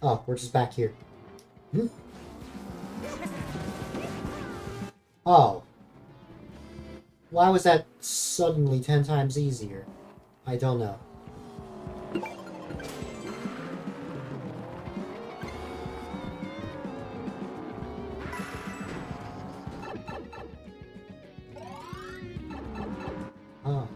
Oh, we're just back here. Hmm? Oh. Why was that suddenly 10 times easier? I don't know. Oh.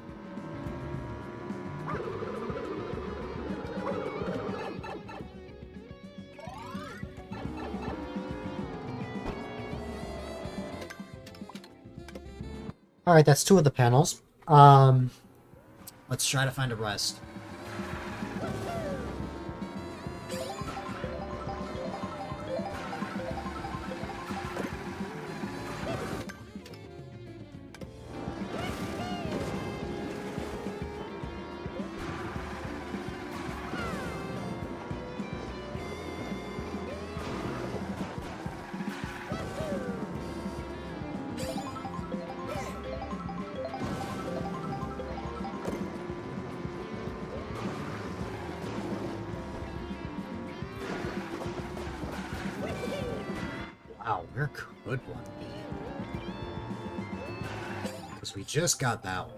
Alright, that's 2 of the panels. Let's try to find a rest. good one be? Because we just got that one.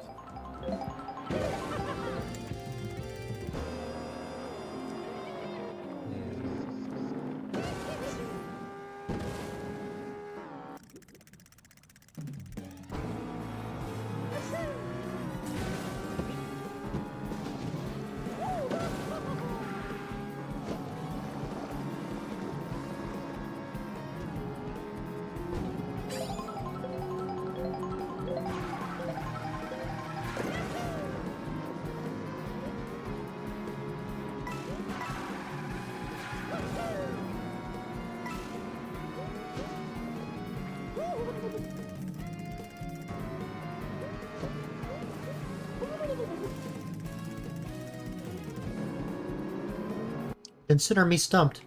Consider me stumped.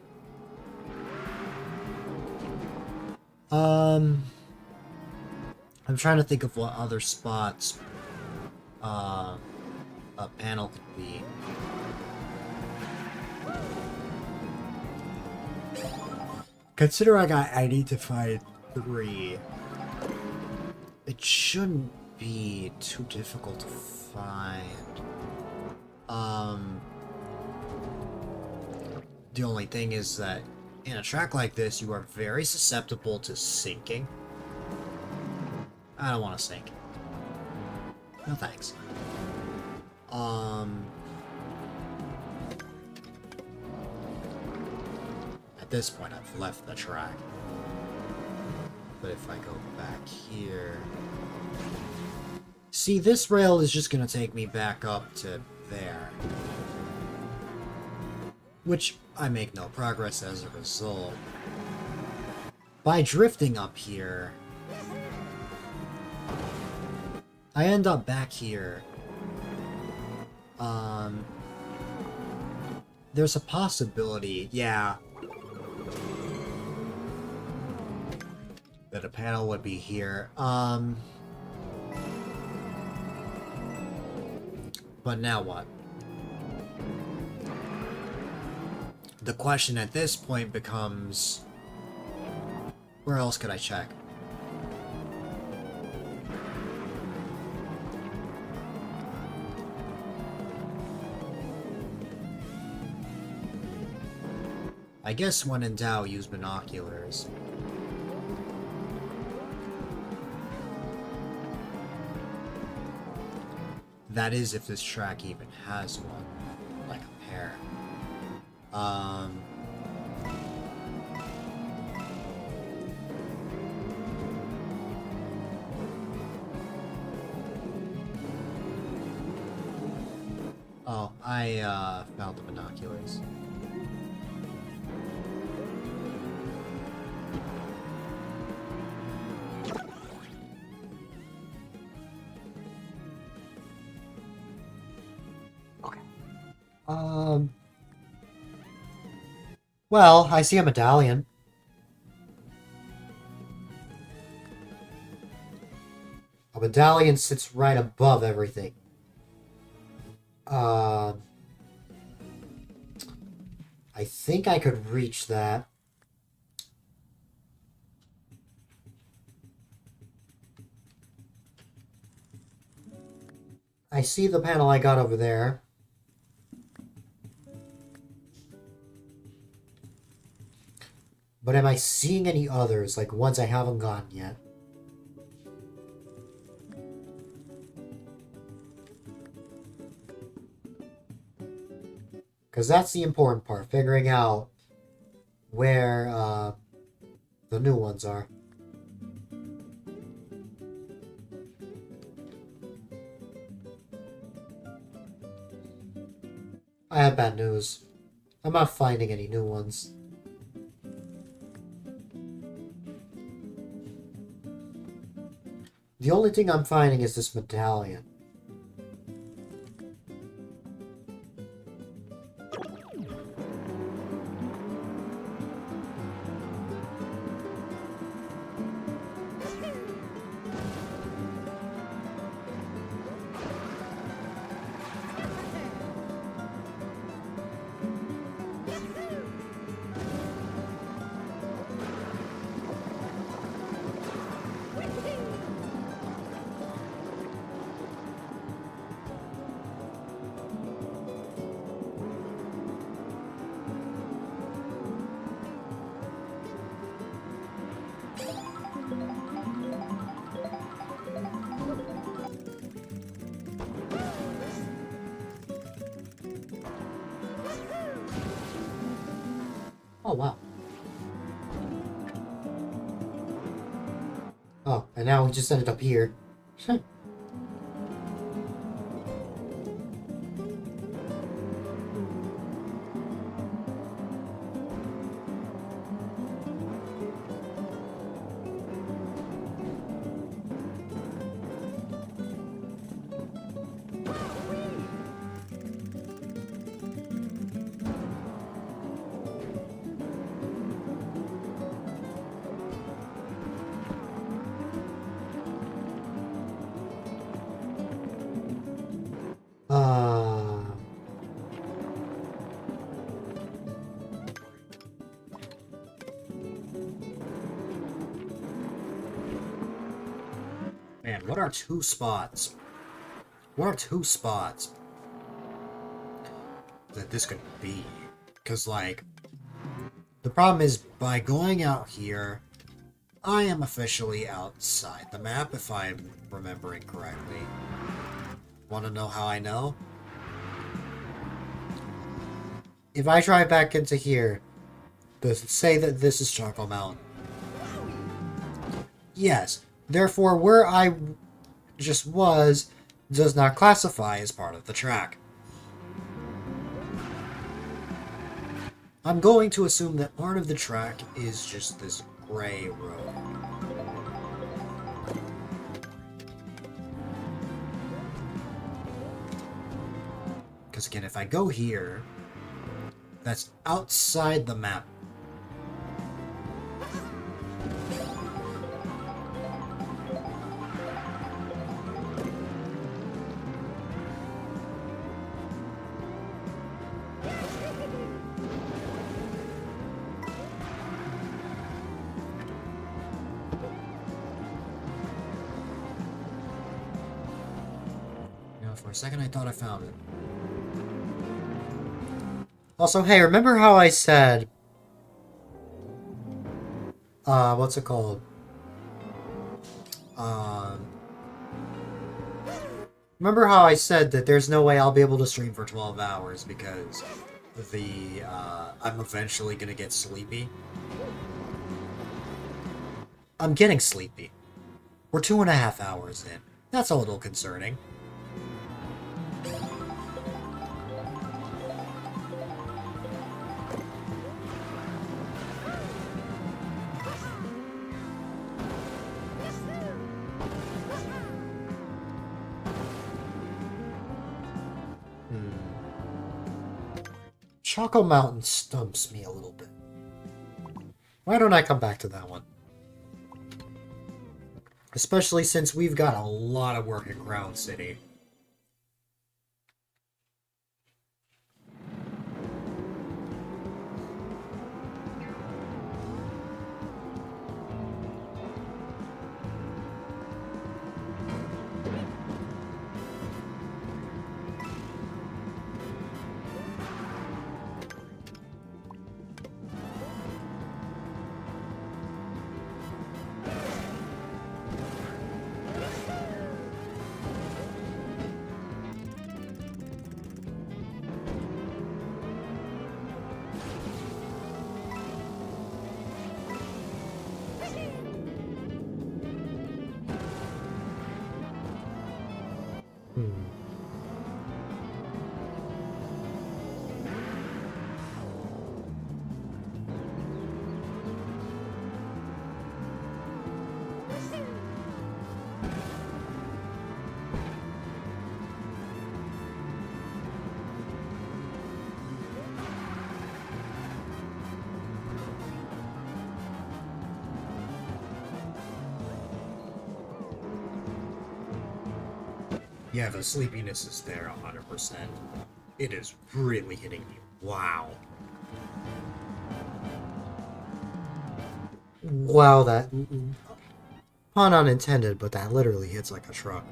I'm trying to think of what other spots a panel could be. Consider I need to find 3. It shouldn't be too difficult to find. The only thing is that in a track like this, you are very susceptible to sinking. I don't want to sink. No thanks. At this point, I've left the track. But if I go back here... See, this rail is just gonna take me back up to there. Which I make no progress as a result. By drifting up here, I end up back here. There's a possibility, yeah, that a panel would be here. But now what? The question at this point becomes, where else could I check? I guess when in doubt, use binoculars. That is if this track even has one, like a pair. Oh, I found the binoculars. Okay. Well, I see a medallion. A medallion sits right above everything. I think I could reach that. I see the panel I got over there. But am I seeing any others, like ones I haven't gotten yet? Because that's the important part, figuring out where the new ones are. I have bad news. I'm not finding any new ones. The only thing I'm finding is this medallion. And now we just ended up here. Uh... Man, what are two spots? What are two spots that this could be? Because, like, the problem is, by going out here, I am officially outside the map, if I'm remembering correctly. Want to know how I know? If I drive back into here, does it say that this is Choco Mountain? Yes. Therefore, where I just was does not classify as part of the track. I'm going to assume that part of the track is just this gray road. Because again, if I go here, that's outside the map. For a second, I thought I found it. Also, hey, remember how I said... what's it called? Remember how I said that there's no way I'll be able to stream for 12 hours because I'm eventually gonna get sleepy? I'm getting sleepy. We're 2.5 hours in. That's a little concerning. Choco Mountain stumps me a little bit. Why don't I come back to that one? Especially since we've got a lot of work at Crown City. Yeah, the sleepiness is there 100%. It is really hitting me. Wow. Wow, that... Pun unintended, but that literally hits like a truck.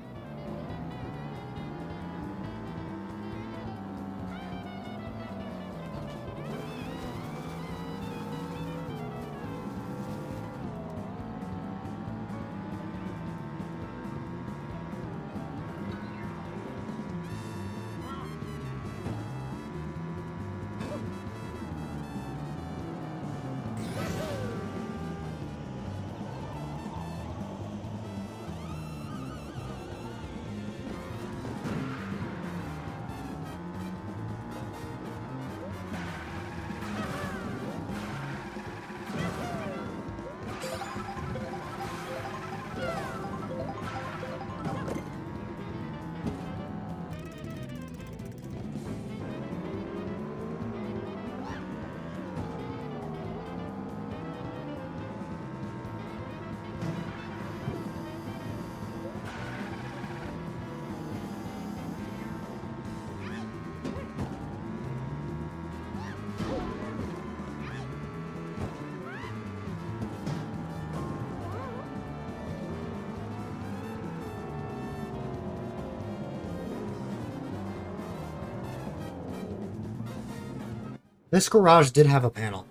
This garage did have a panel.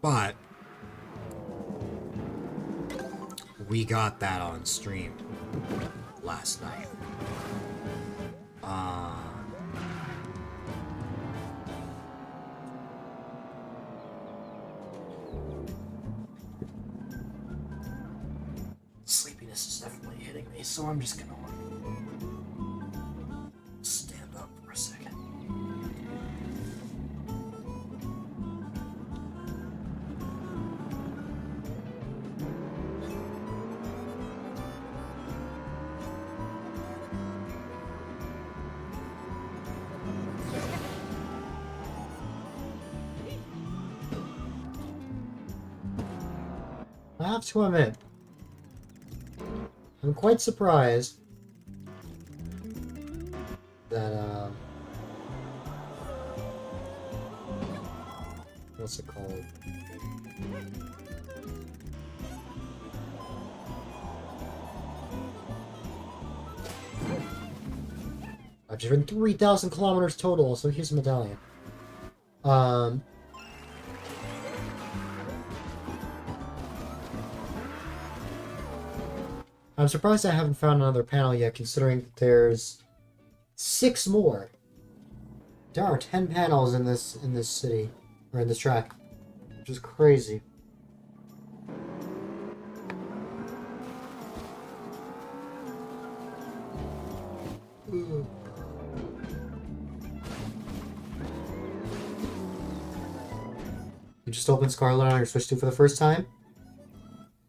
But we got that on stream last night. Sleepiness is definitely hitting me, so I'm just gonna stand up for a second. I have to admit, I'm quite surprised that, what's it called? I've driven 3,000 kilometers total, so here's a medallion. I'm surprised I haven't found another panel yet, considering that there's 6 more. There are 10 panels in this city, or in this track, which is crazy. Ooh. You just opened Scarlet on your Switch 2 for the first time?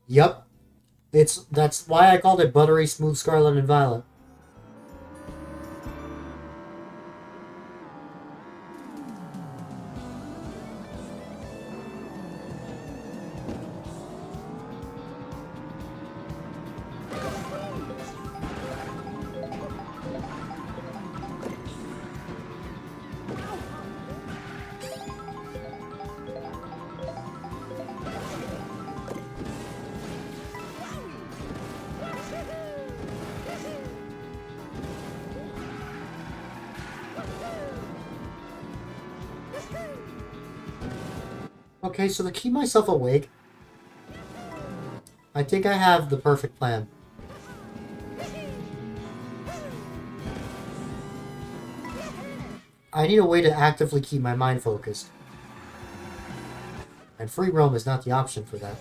Yup. That's why I called it Buttery Smooth Scarlet and Violet. Okay, so to keep myself awake, I think I have the perfect plan. I need a way to actively keep my mind focused. And free roam is not the option for that.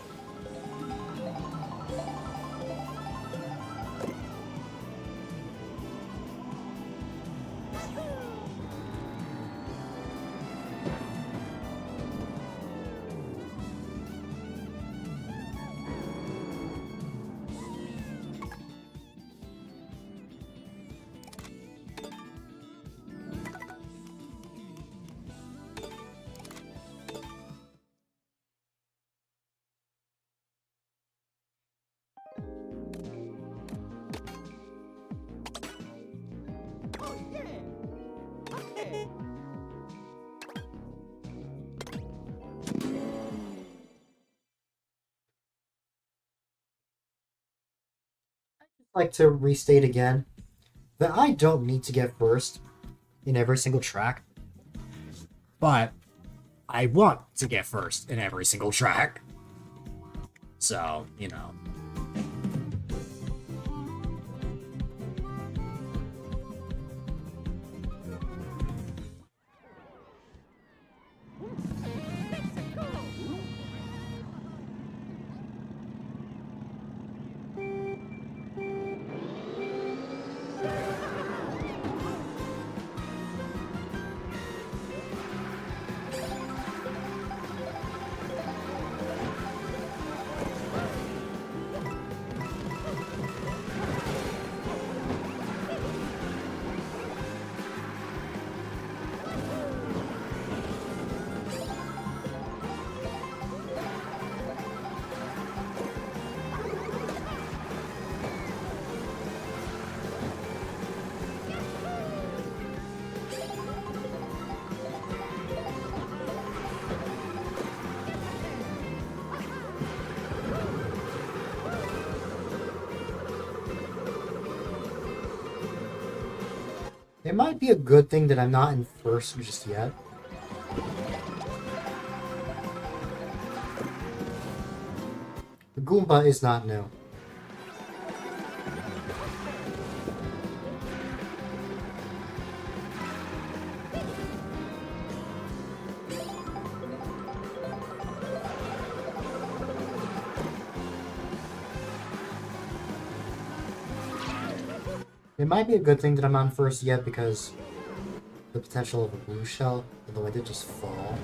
Like to restate again that I don't need to get first in every single track, but I want to get first in every single track. So, you know. It might be a good thing that I'm not in first just yet. The Goomba is not new. It might be a good thing that I'm not in first yet because the potential of a blue shell, although I did just fall.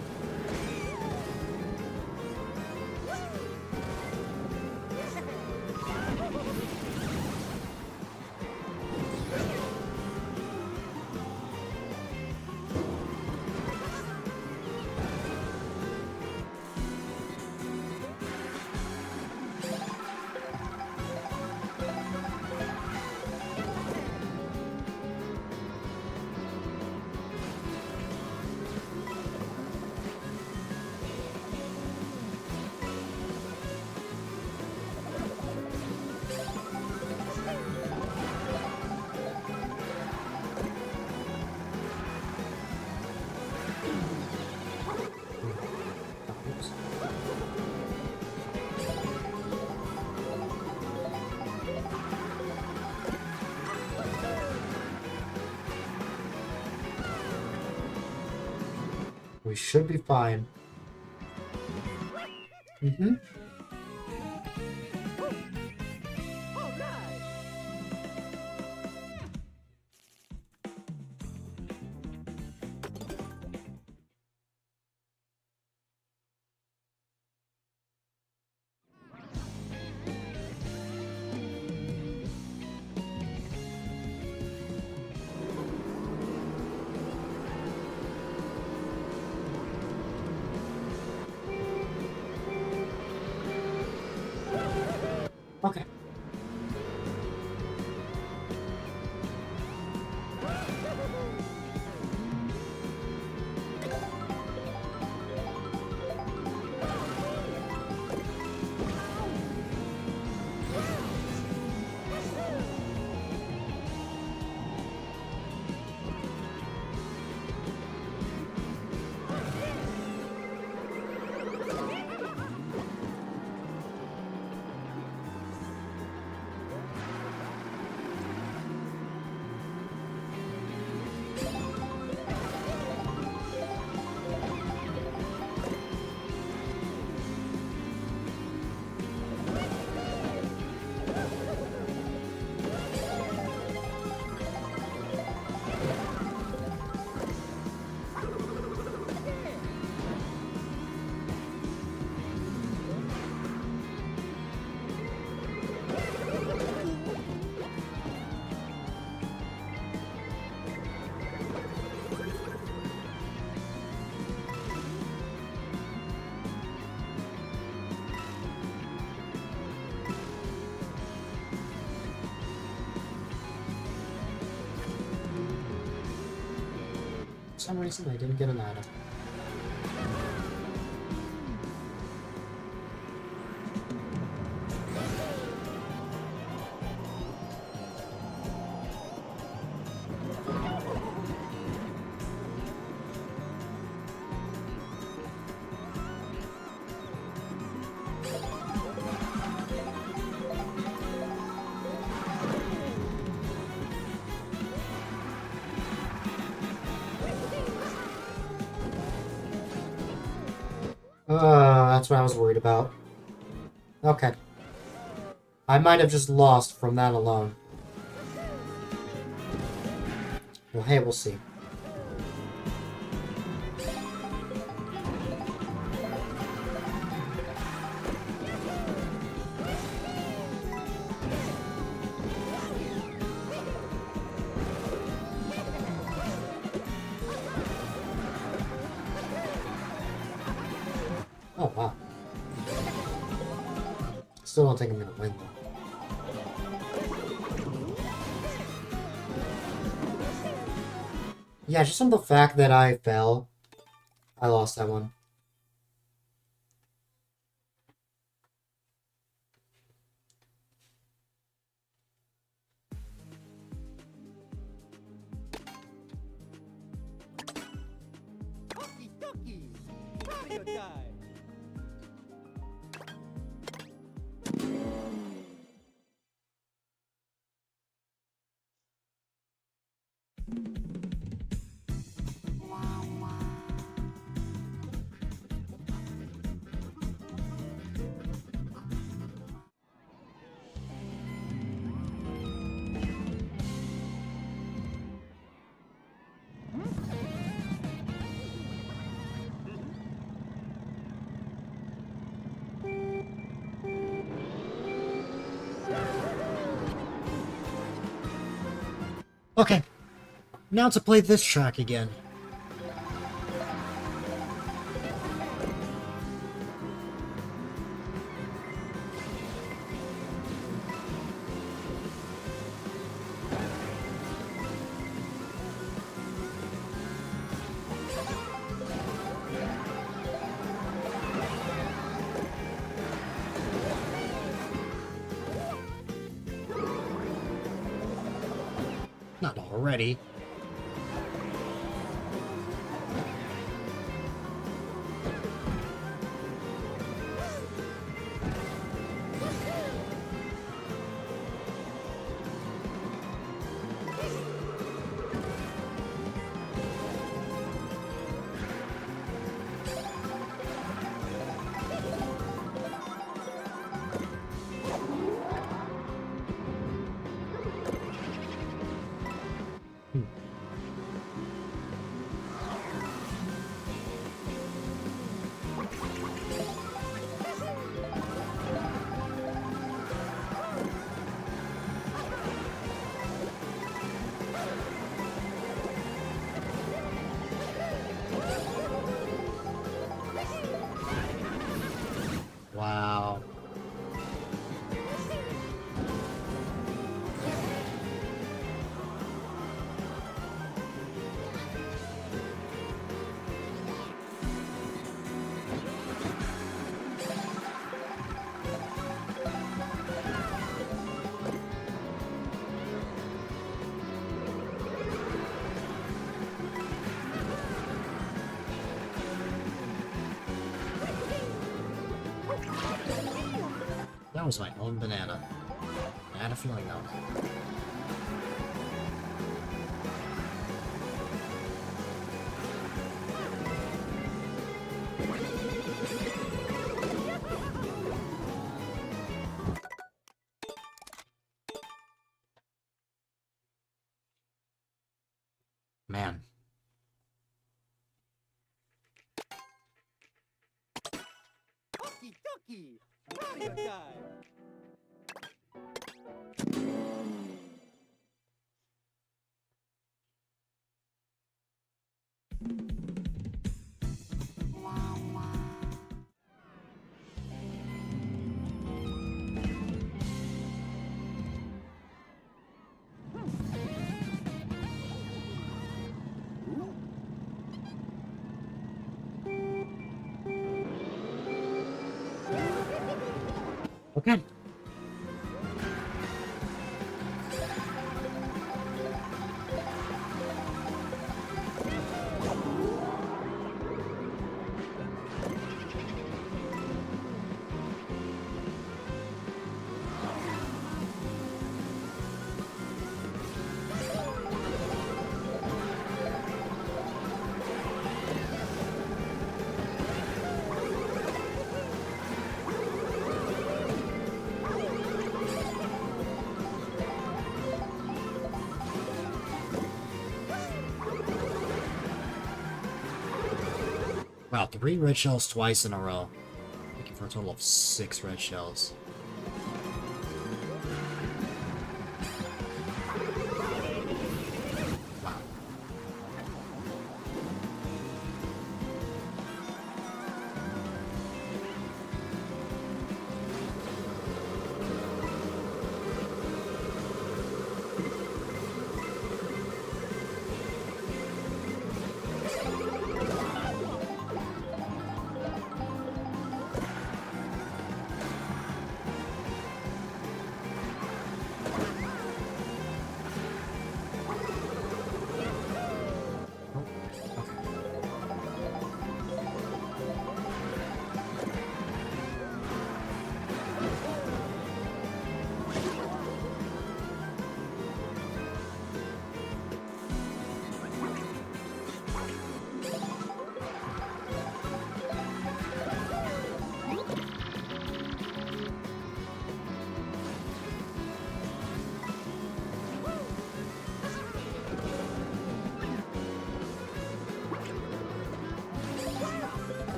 Oops. We should be fine. Mm-hmm. Okay. For some reason, I didn't get an item. That's what I was worried about. Okay. I might have just lost from that alone. Well, hey, we'll see. Oh, wow. Still don't think I'm gonna win, though. Yeah, just from the fact that I fell, I lost that one. Okay, now to play this track again. Not already. Wow. That was my own banana. I had a feeling that was. Man. Okie dokie! Mario time! Okay. Wow, 3 red shells twice in a row. Looking for a total of 6 red shells. Wow.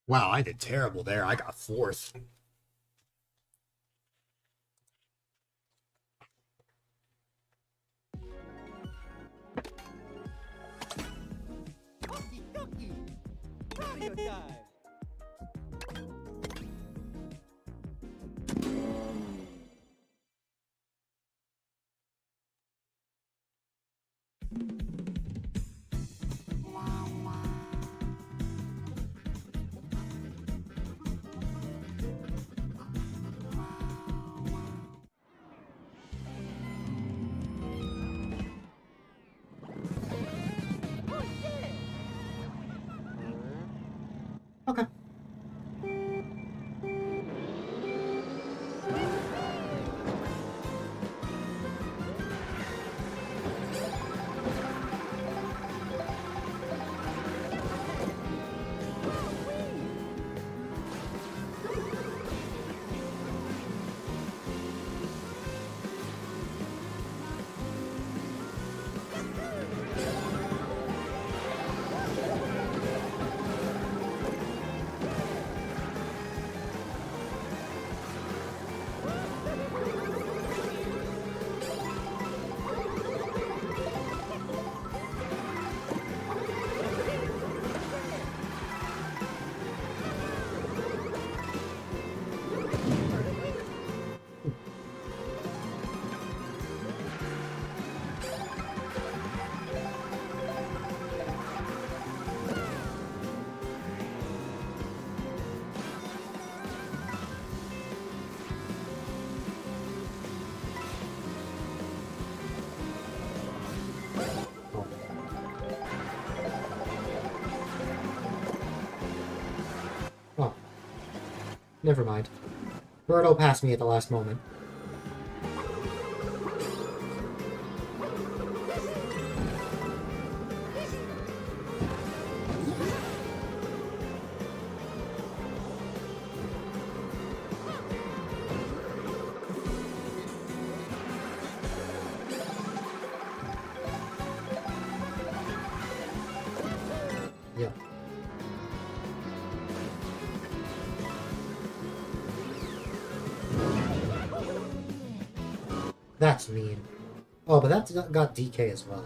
Wow, I did terrible there. I got fourth. Okie dokie. Mario time. Oh yeah. Okay. Oh, never mind. Birdo passed me at the last moment. Yeah. That's mean. Oh, but that's got DK as well.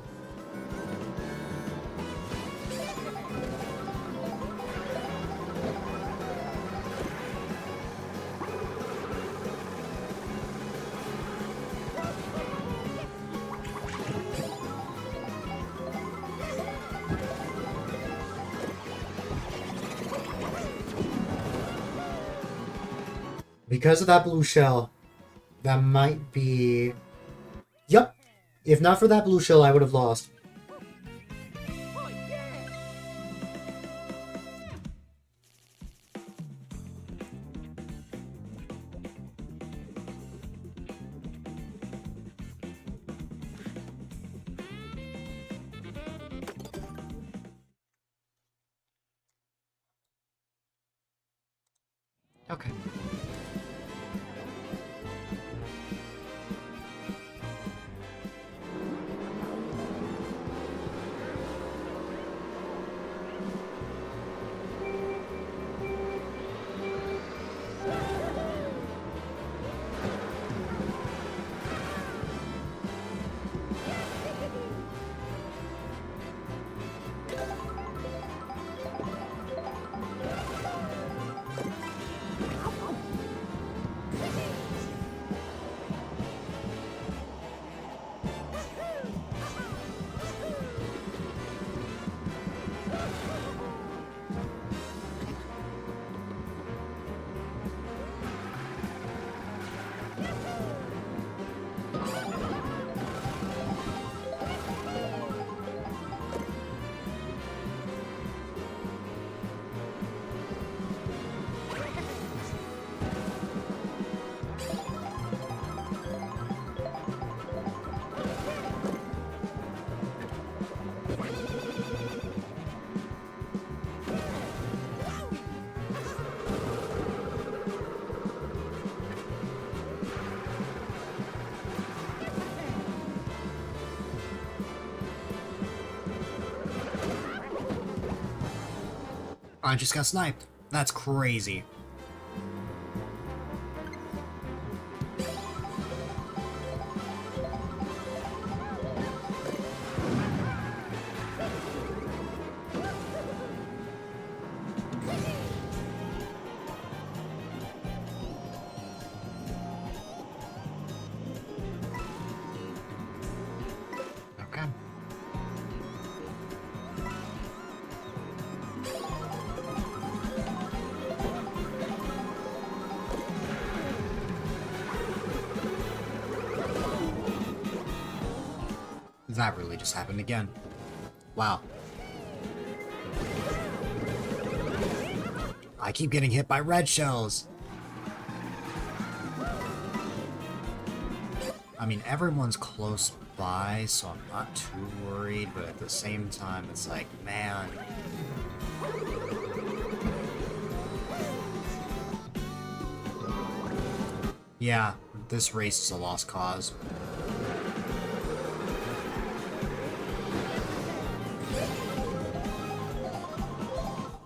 Because of that blue shell, that might be... Yep. If not for that blue shell, I would have lost. Oh yeah. Okay. I just got sniped. That's crazy. Okay. That really just happened again. Wow. I keep getting hit by red shells. I mean, everyone's close by, so I'm not too worried, but at the same time, it's like, man. Yeah, this race is a lost cause.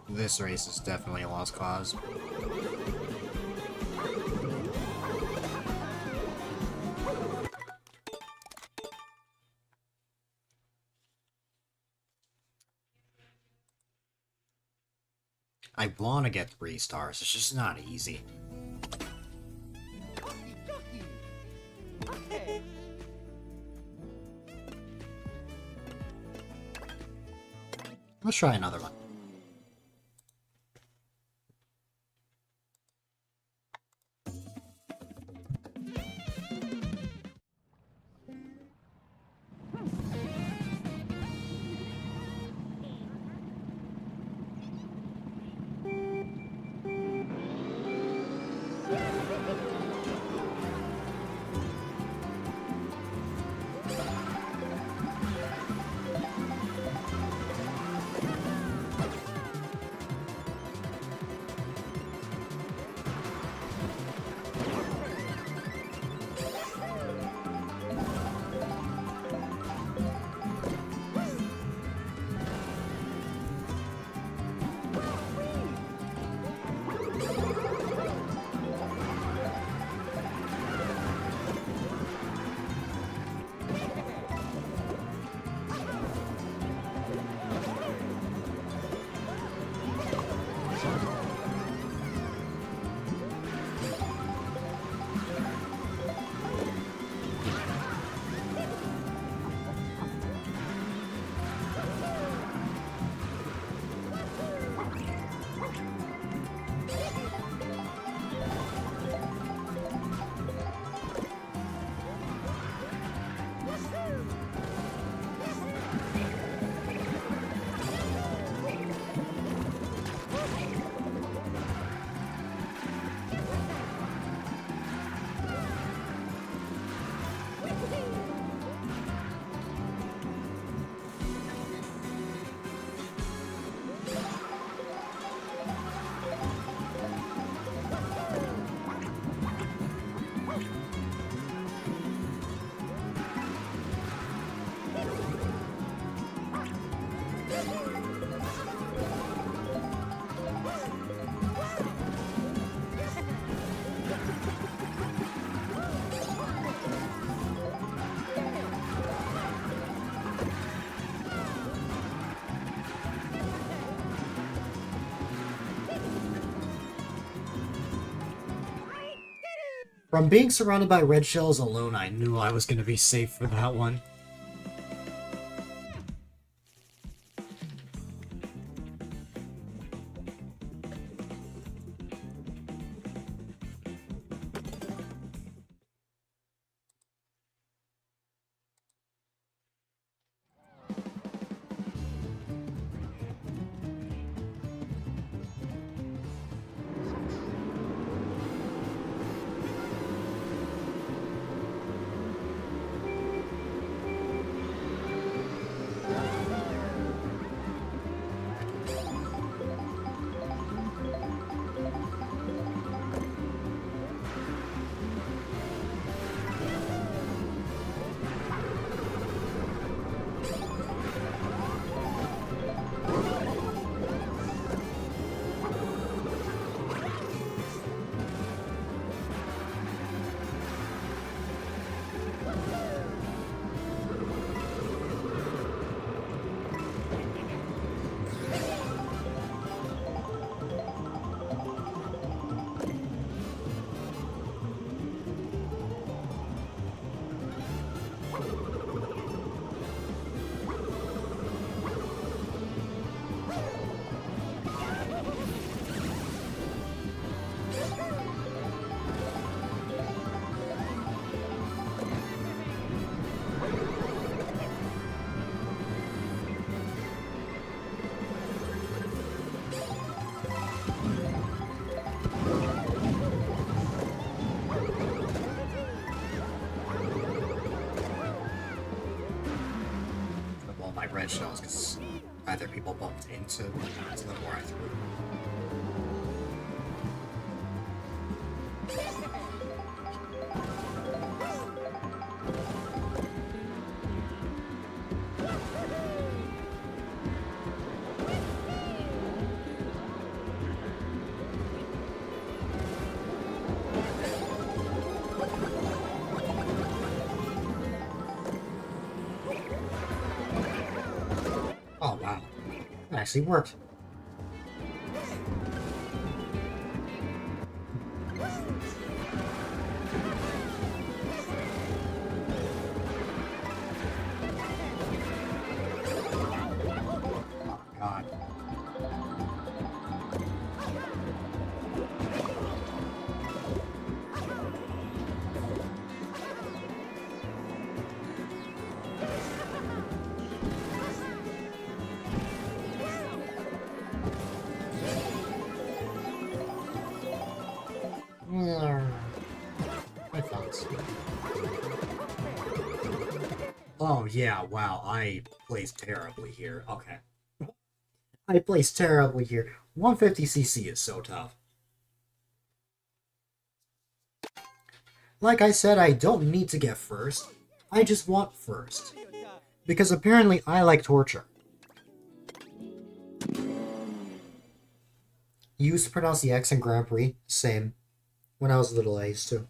This race is definitely a lost cause. I want to get 3 stars, it's just not easy. Okie dokie. Okay. Let's try another one. From being surrounded by red shells alone, I knew I was going to be safe for that one. red shells because either people bumped into them or I threw them. Oh wow, that actually worked. Oh god. My thoughts. Oh yeah, wow, I placed terribly here. Okay. I placed terribly here. 150cc is so tough. Like I said, I don't need to get first. I just want first. Because apparently I like torture. You used to pronounce the X in Grand Prix? Same. When I was little, I used to.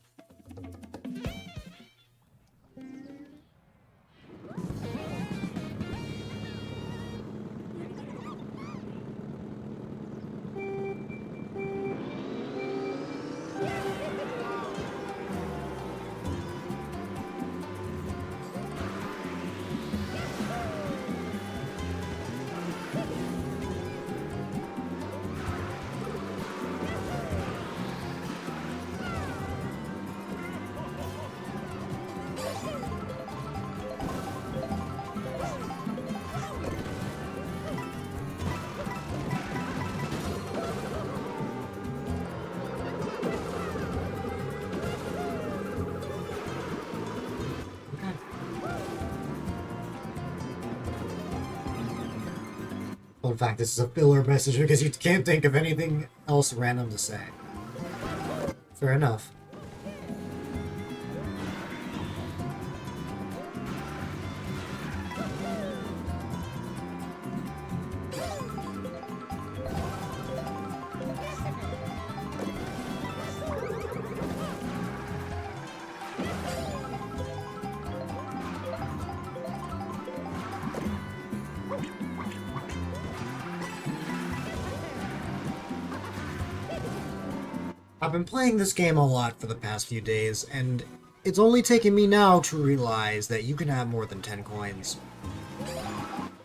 Well, in fact, this is a filler message because you can't think of anything else random to say. Fair enough. I've been playing this game a lot for the past few days, and it's only taken me now to realize that you can have more than 10 coins.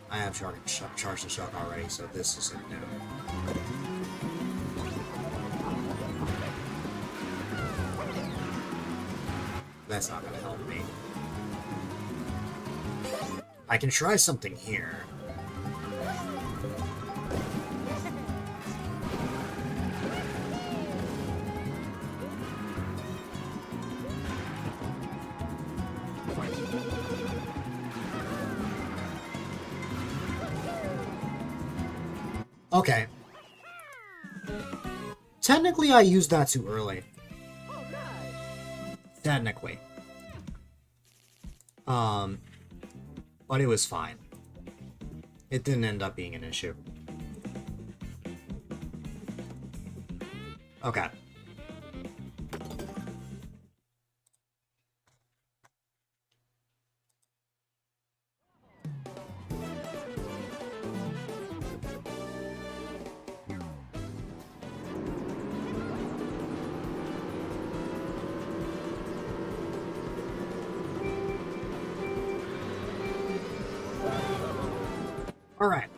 I have charged the shark already, so this is it now. That's not gonna help me. I can try something here. Okay. Technically, I used that too early. Technically. But it was fine. It didn't end up being an issue. Okay. All right.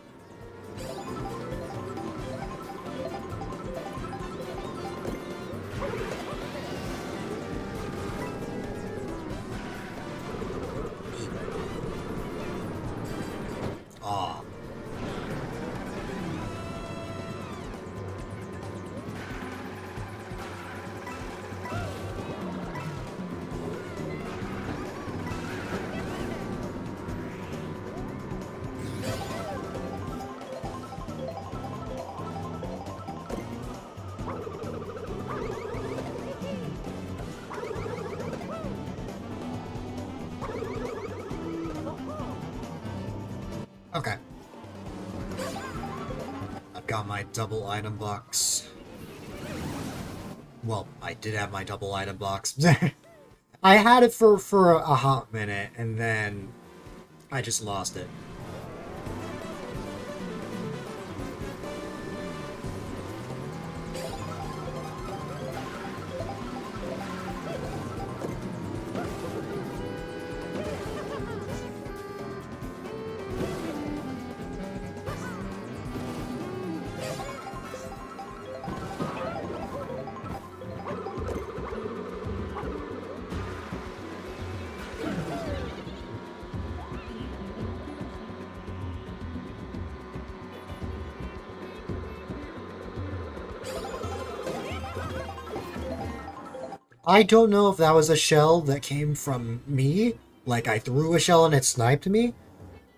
Ah. Okay. I've got my double item box. Well, I did have my double item box. I had it for a hot minute, and then I just lost it. I don't know if that was a shell that came from me, like I threw a shell and it sniped me,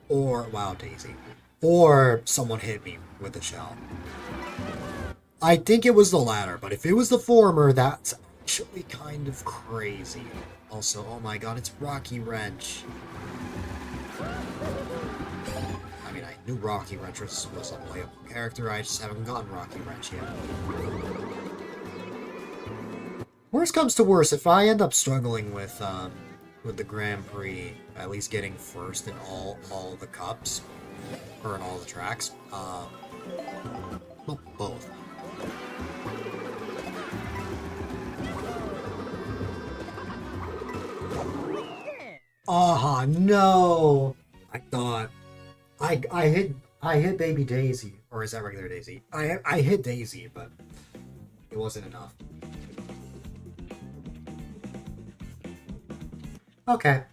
or, wow, Daisy, or someone hit me with a shell. I think it was the latter, but if it was the former, that's actually kind of crazy. Also, oh my god, it's Rocky Wrench. I mean, I knew Rocky Wrench was a playable character, I just haven't gotten Rocky Wrench yet. Worst comes to worst, if I end up struggling with the Grand Prix, at least getting first in all the cups, or in all the tracks, well, both. Ah, no! I thought I hit Baby Daisy, or is that regular Daisy? I hit Daisy, but it wasn't enough. Okay.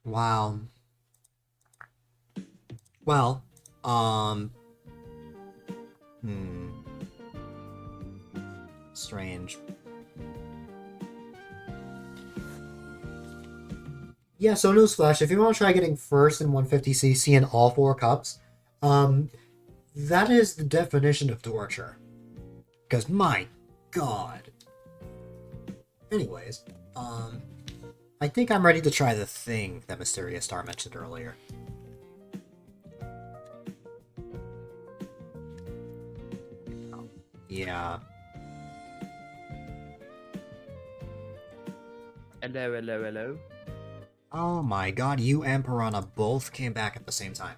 Wow. Well, strange. Yeah, so newsflash, if you want to try getting first in 150cc in all 4 cups, that is the definition of torture. Because, my god. Anyways, I think I'm ready to try the thing that Mysterious Star mentioned earlier. Yeah. Hello. Oh my god, you and Piranha both came back at the same time.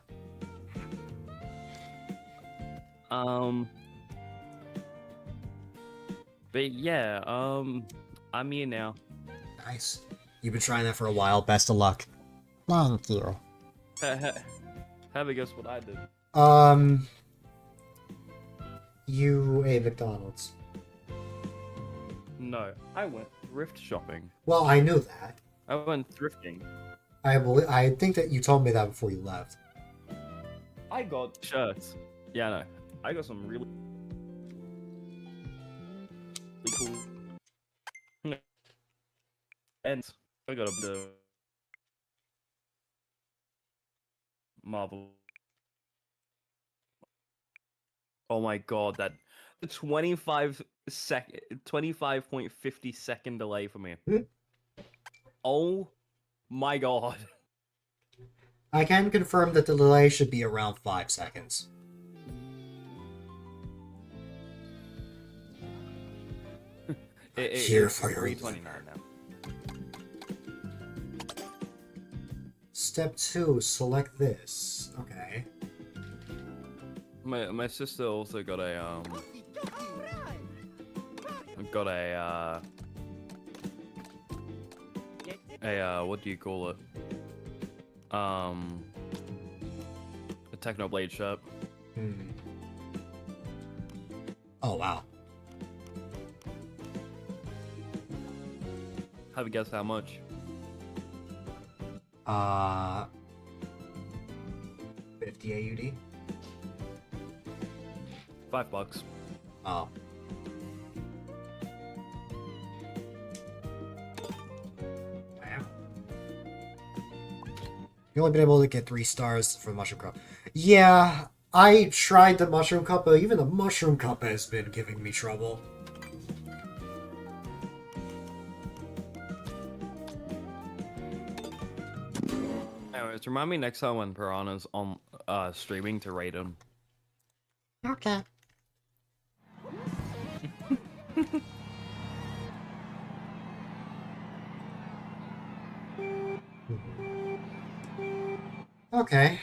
But yeah, I'm here now. Nice. You've been trying that for a while. Best of luck. Thank you. Have a guess what I did. You ate McDonald's. No, I went thrift shopping. Well, I knew that. I went thrifting. I think that you told me that before you left. I got shirts. Yeah, no. I got some really cool. And I got the Marvel. Oh my god, that 25.50 second delay for me. Oh my god. I can confirm that the delay should be around 5 seconds. Here for your 329 now. Step 2, select this. Okay. My sister also got a what do you call it? A Technoblade shirt. Oh wow. Have a guess how much? 50 AUD? $5. Oh. Wow. You only been able to get 3 stars for the Mushroom Cup. Yeah, I tried the Mushroom Cup, but even the Mushroom Cup has been giving me trouble. Anyways, remind me next time when Piranha's on streaming to raid him. Okay. Okay.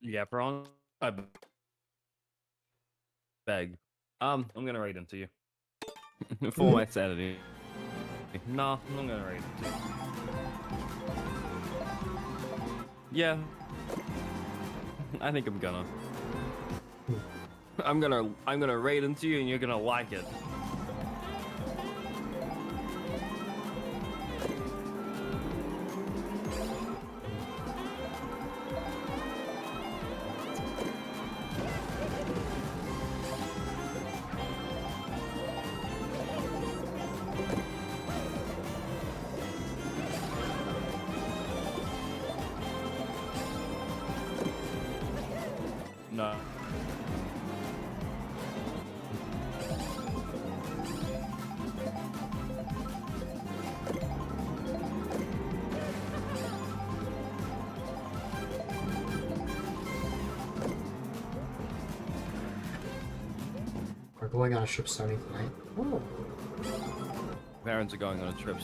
Yeah, Piranha. I beg. I'm gonna raid into you. For my sanity. Nah, I'm gonna raid into you. Yeah. I think I'm gonna. I'm gonna raid into you and you're gonna like it. No. We're going on a trip starting tonight. Oh. Parents are going on a trip.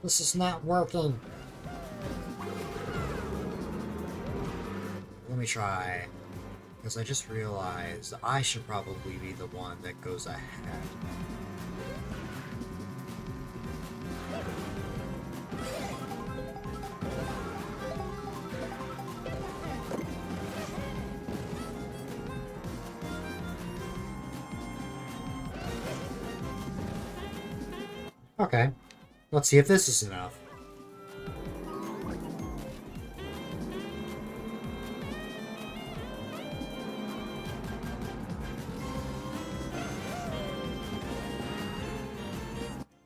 This is not working. Let me try. Because I just realized I should probably be the one that goes ahead. Okay. Let's see if this is enough.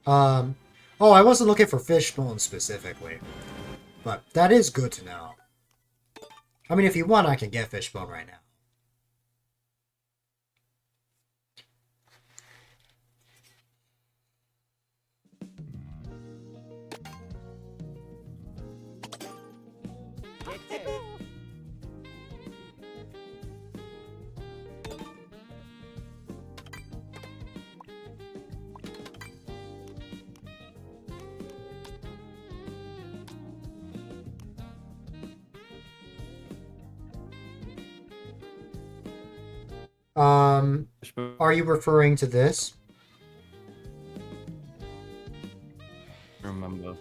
Oh, I wasn't looking for fishbone specifically. But that is good to know. I mean, if you want, I can get fishbone right now. Are you referring to this? Remember.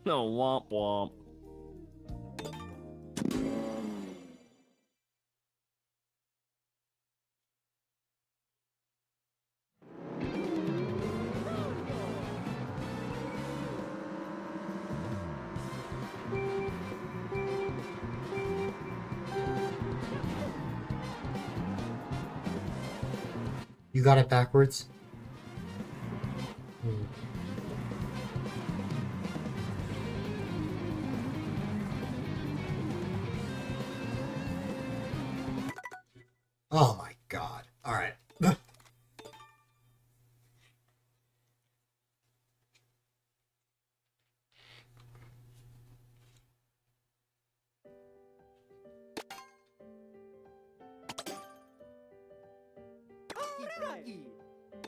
No, womp womp. You got it backwards? Hmm. Oh my god. Alright. lucky.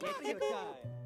It's your time.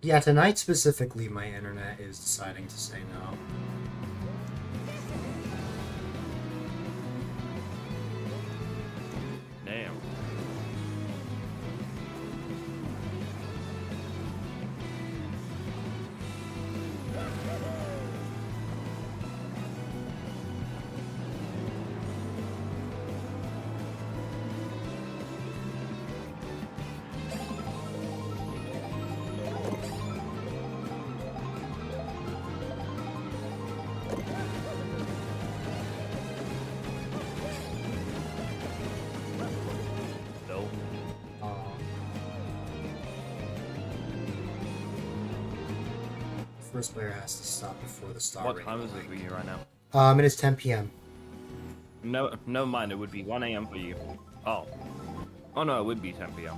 Yeah, tonight specifically, my internet is deciding to say no. Damn. Nope. First player has to stop before the star What rating time is it blank. for you right now? It is 10 p.m. No, never mind. It would be 1 a.m. for you. Oh. Oh no, it would be 10 p.m.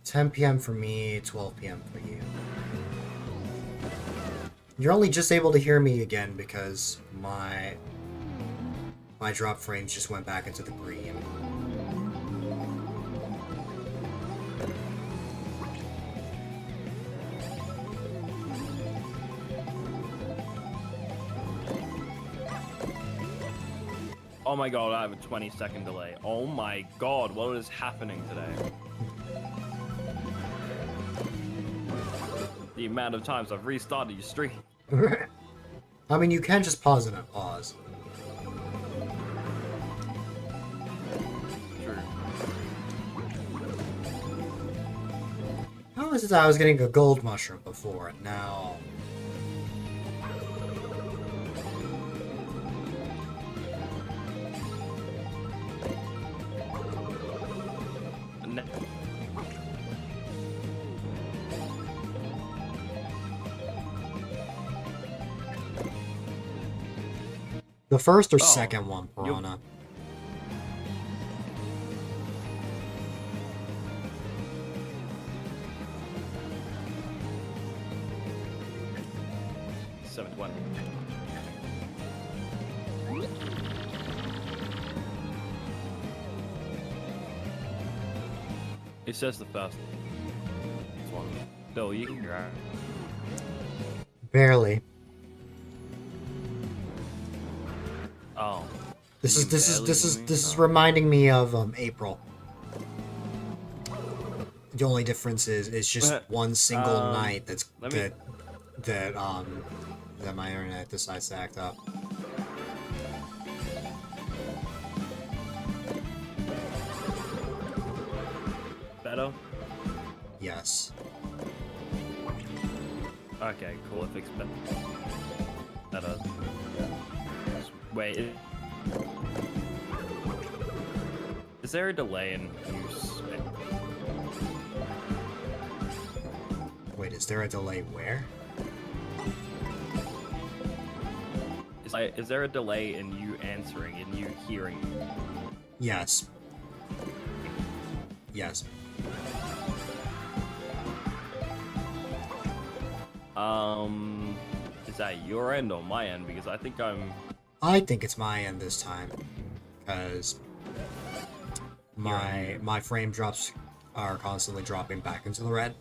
10 p.m. for me, 12 p.m. for you. You're only just able to hear me again because my drop frames just went back into the green. Oh my god, I have a 20-second delay. Oh my god, what is happening today? The amount of times I've restarted your stream. I mean, you can just pause it and pause. True. How is it that I was getting a gold mushroom before and now... Ne- The first or Oh, second one, Piranha? Seven one. It says the first one. Bill, you can grab. Barely. Oh. This You is this is barely this is hear me? this is Oh. reminding me of April. The only difference is it's just one single night that's let me- that my internet decides to act up. Better? Yes. Okay, cool. It fixed better. Wait. Is there a delay in use? Wait, is there a delay where? Is there a delay in you answering and you hearing? Yes. Yes. Is that your end or my end? Because I think I'm. I think it's my end this time, because my frame drops are constantly dropping back into the red.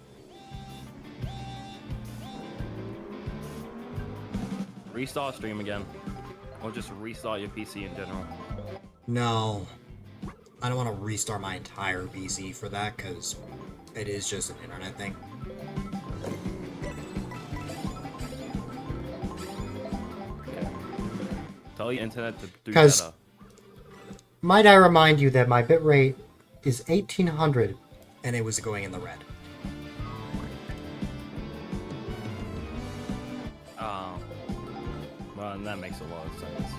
Restart stream again. Or just restart your PC in general. No, I don't want to restart my entire PC for that, because it is just an internet thing. Tell your internet to do 'Cause- better. Might I remind you that my bitrate is 1800, and it was going in the red. Well, and that makes a lot of sense.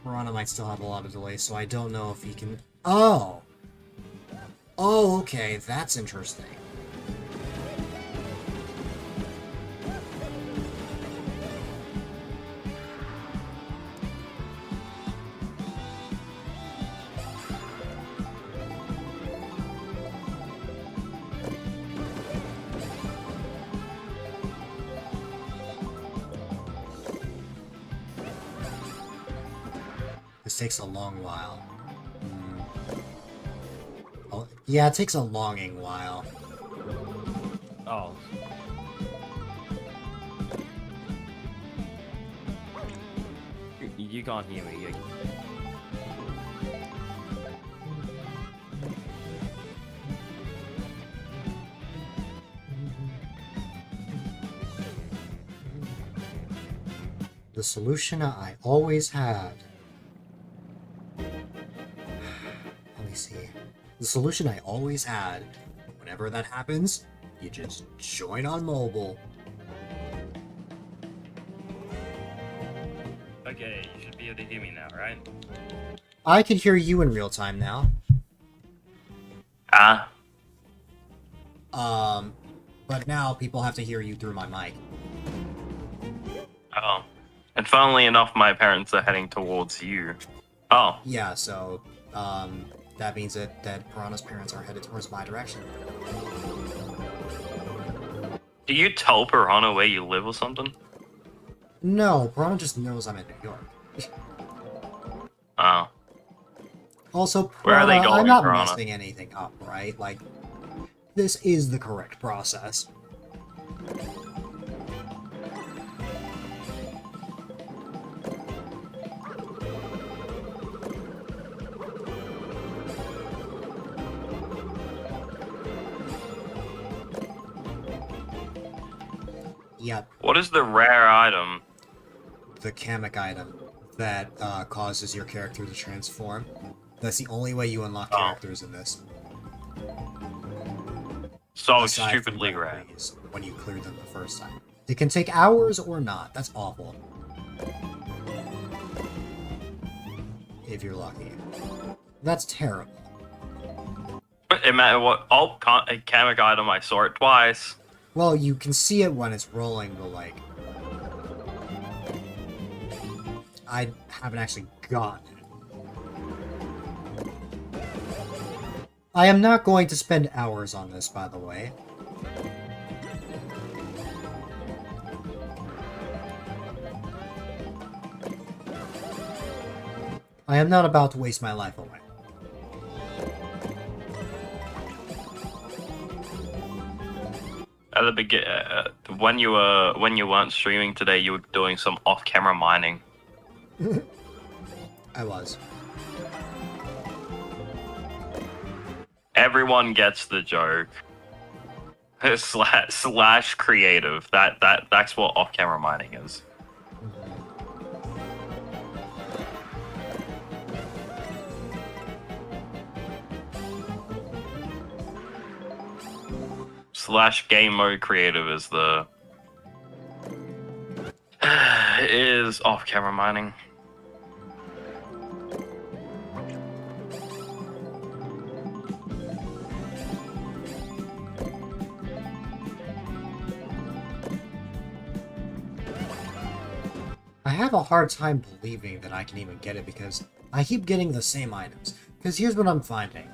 Piranha might still have a lot of delay, so I don't know if he can... Oh! Oh, okay, that's interesting. This takes a long while. Oh, yeah, it takes a longing while. Oh. You can't hear me. The solution I always had. Let me see. The solution I always had. Whenever that happens, you just join on mobile. Okay, you should be able to hear me now, right? I can hear you in real time now. Ah. But now people have to hear you through my mic. Oh. And funnily enough, my parents are heading towards you. Oh. Yeah, so, that means that Piranha's parents are headed towards my direction. Do you tell Piranha where you live or something? No, Piranha just knows I'm in New York. Oh. Also, Where are they Piranha, going, I'm not Piranha? messing anything up, right? Like, this is the correct process. Yep, What is the rare item? the Kamek item that causes your character to transform. That's the only way you unlock Oh. characters in this. So Aside from stupidly the rare. trees when you clear them the first time. It can take hours or not. That's awful. If you're lucky. That's terrible. But it matter what. Oh, a Kamek item. I saw it twice. Well, you can see it when it's rolling, but like... I haven't actually gotten it. I am not going to spend hours on this, by the way. I am not about to waste my life away. At the when you weren't streaming today, you were doing some off-camera mining. I was. Everyone gets the joke. slash creative. That's what off-camera mining is. Slash game mode creative is the is off-camera mining. I have a hard time believing that I can even get it because I keep getting the same items. Because here's what I'm finding.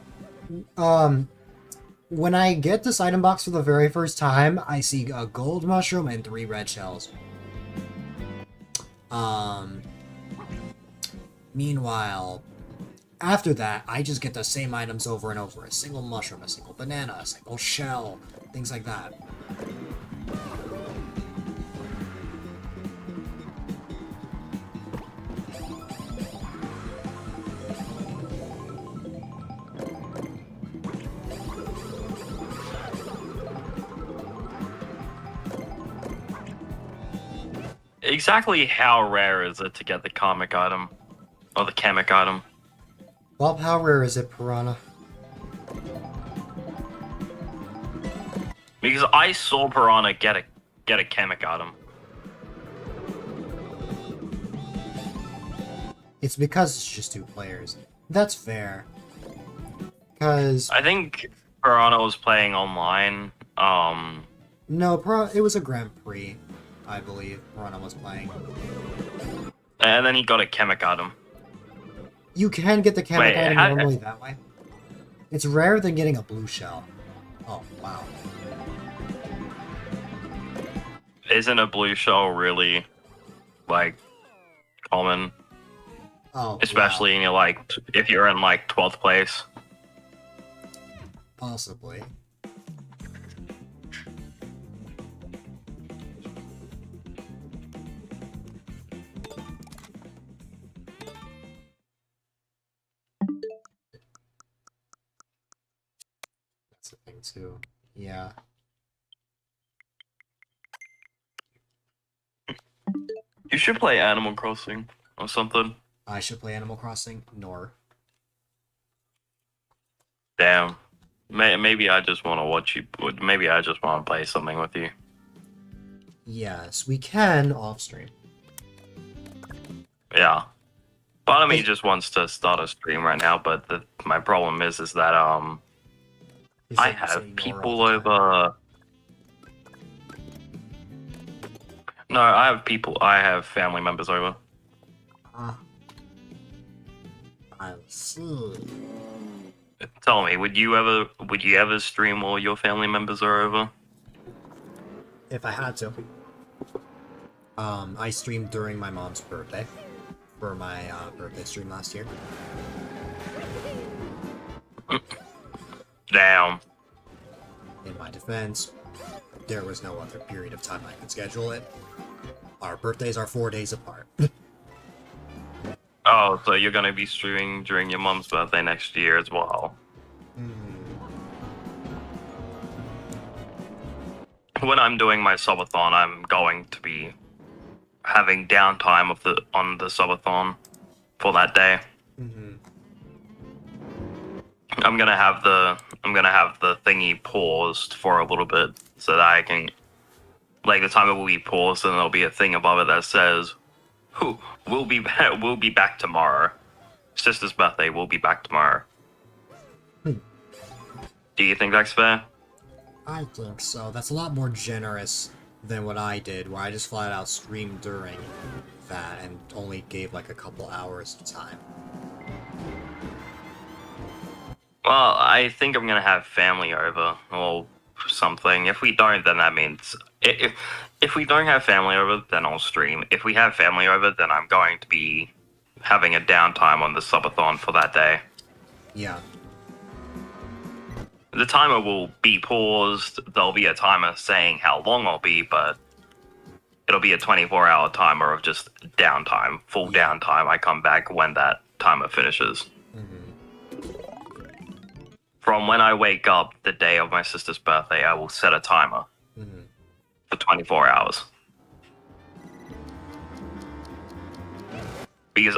When I get this item box for the very first time, I see a gold mushroom and 3 red shells. Meanwhile, after that, I just get the same items over and over. A single mushroom, a single banana, a single shell, things like that. Exactly how rare is it to get the comic item? Or the Kamek item? Bob, how rare is it, Piranha? Because I saw Piranha get a Kamek item. It's because it's just 2 players. That's fair. Because I think Piranha was playing online. no, it was a Grand Prix, I believe. Piranha was playing. And then he got a chemic item. You can get the chemic Wait, item how- normally that way. It's rarer than getting a blue shell. Oh wow. Isn't a blue shell really, like, common? Oh, Especially wow. in your, like, if you're in, like, 12th place. Possibly. That's the thing too. Yeah. You should play Animal Crossing or something. I should play Animal Crossing. Nor. Damn. Maybe I just want to watch you. Maybe I just want to play something with you. Yes, we can off stream. Yeah. Part of me Hey. just wants to start a stream right now, but my problem is that You I said you have say nor people all the time. over. No, I have family members over. Ah. I see. Tell me, would you ever stream while your family members are over? If I had to. I streamed during my mom's birthday. For my birthday stream last year. Damn. In my defense, there was no other period of time I could schedule it. Our birthdays are 4 days apart. Oh, so you're gonna be streaming during your mom's birthday next year as well. When I'm doing my subathon, I'm going to be having downtime on the subathon for that day. I'm gonna have the thingy paused for a little bit so that I can, like, the timer will be paused and there'll be a thing above it that says, "Who we'll be back tomorrow. Sister's birthday. We'll be back tomorrow." Do you think that's fair? I think so. That's a lot more generous than what I did, where I just flat out streamed during that and only gave like a couple hours of time. Well, I think I'm gonna have family over or something. If we don't, then that means if we don't have family over, then I'll stream. If we have family over, then I'm going to be having a downtime on the subathon for that day. Yeah. The timer will be paused. There'll be a timer saying how long I'll be, but it'll be a 24-hour timer of just downtime, full downtime. I come back when that timer finishes. From when I wake up the day of my sister's birthday, I will set a timer for 24 hours. Because,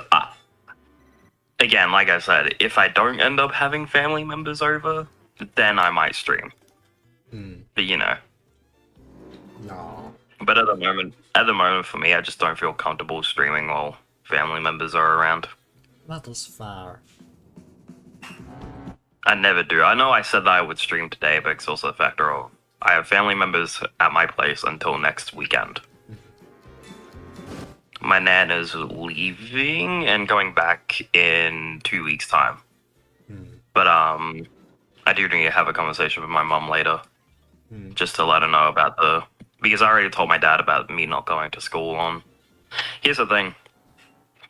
again, like I said, if I don't end up having family members over, then I might stream. But, you know. No. But at the moment for me, I just don't feel comfortable streaming while family members are around. That is fair. I never do. I know I said that I would stream today, but it's also a factor of I have family members at my place until next weekend. My nan is leaving and going back in 2 weeks' time. But I do need to have a conversation with my mom later, just to let her know about because I already told my dad about me not going to school on. Here's the thing.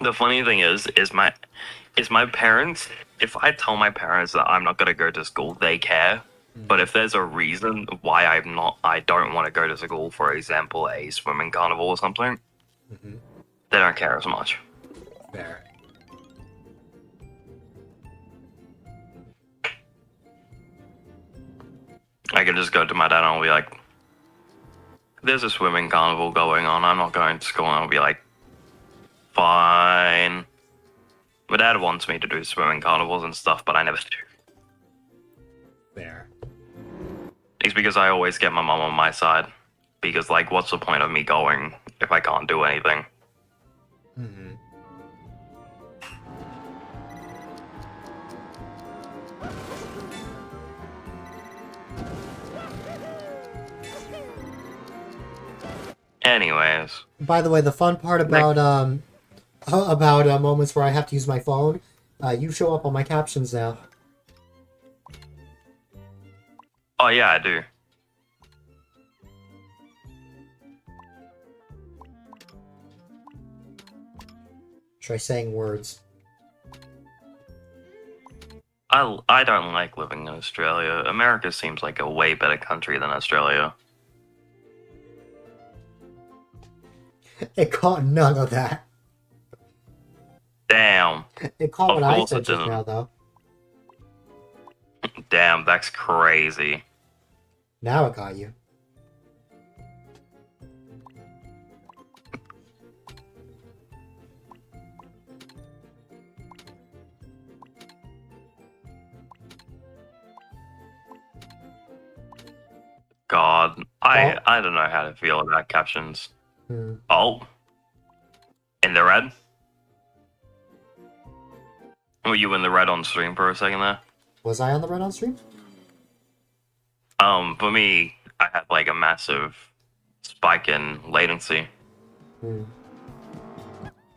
The funny thing is my parents, if I tell my parents that I'm not going to go to school, they care. But if there's a reason why I don't want to go to school, for example, a swimming carnival or something, they don't care as much. Fair. I can just go to my dad and I'll be like, there's a swimming carnival going on, I'm not going to school, and I'll be like, fine. My dad wants me to do swimming carnivals and stuff, but I never do. Fair. It's because I always get my mom on my side. Because, like, what's the point of me going if I can't do anything? Anyways, By the way, the fun part about moments where I have to use my phone, you show up on my captions now. oh yeah, I do. Try saying words. I don't like living in Australia. America seems like a way better country than Australia. It caught none of that. Damn. It caught Of what I course said it just didn't. now, though. Damn, that's crazy. Now it got you. God, I don't know how to feel about captions. Hmm. Oh, in the red? Were you in the red on stream for a second there? Was I on the red on stream? For me, I had like a massive spike in latency. Hmm.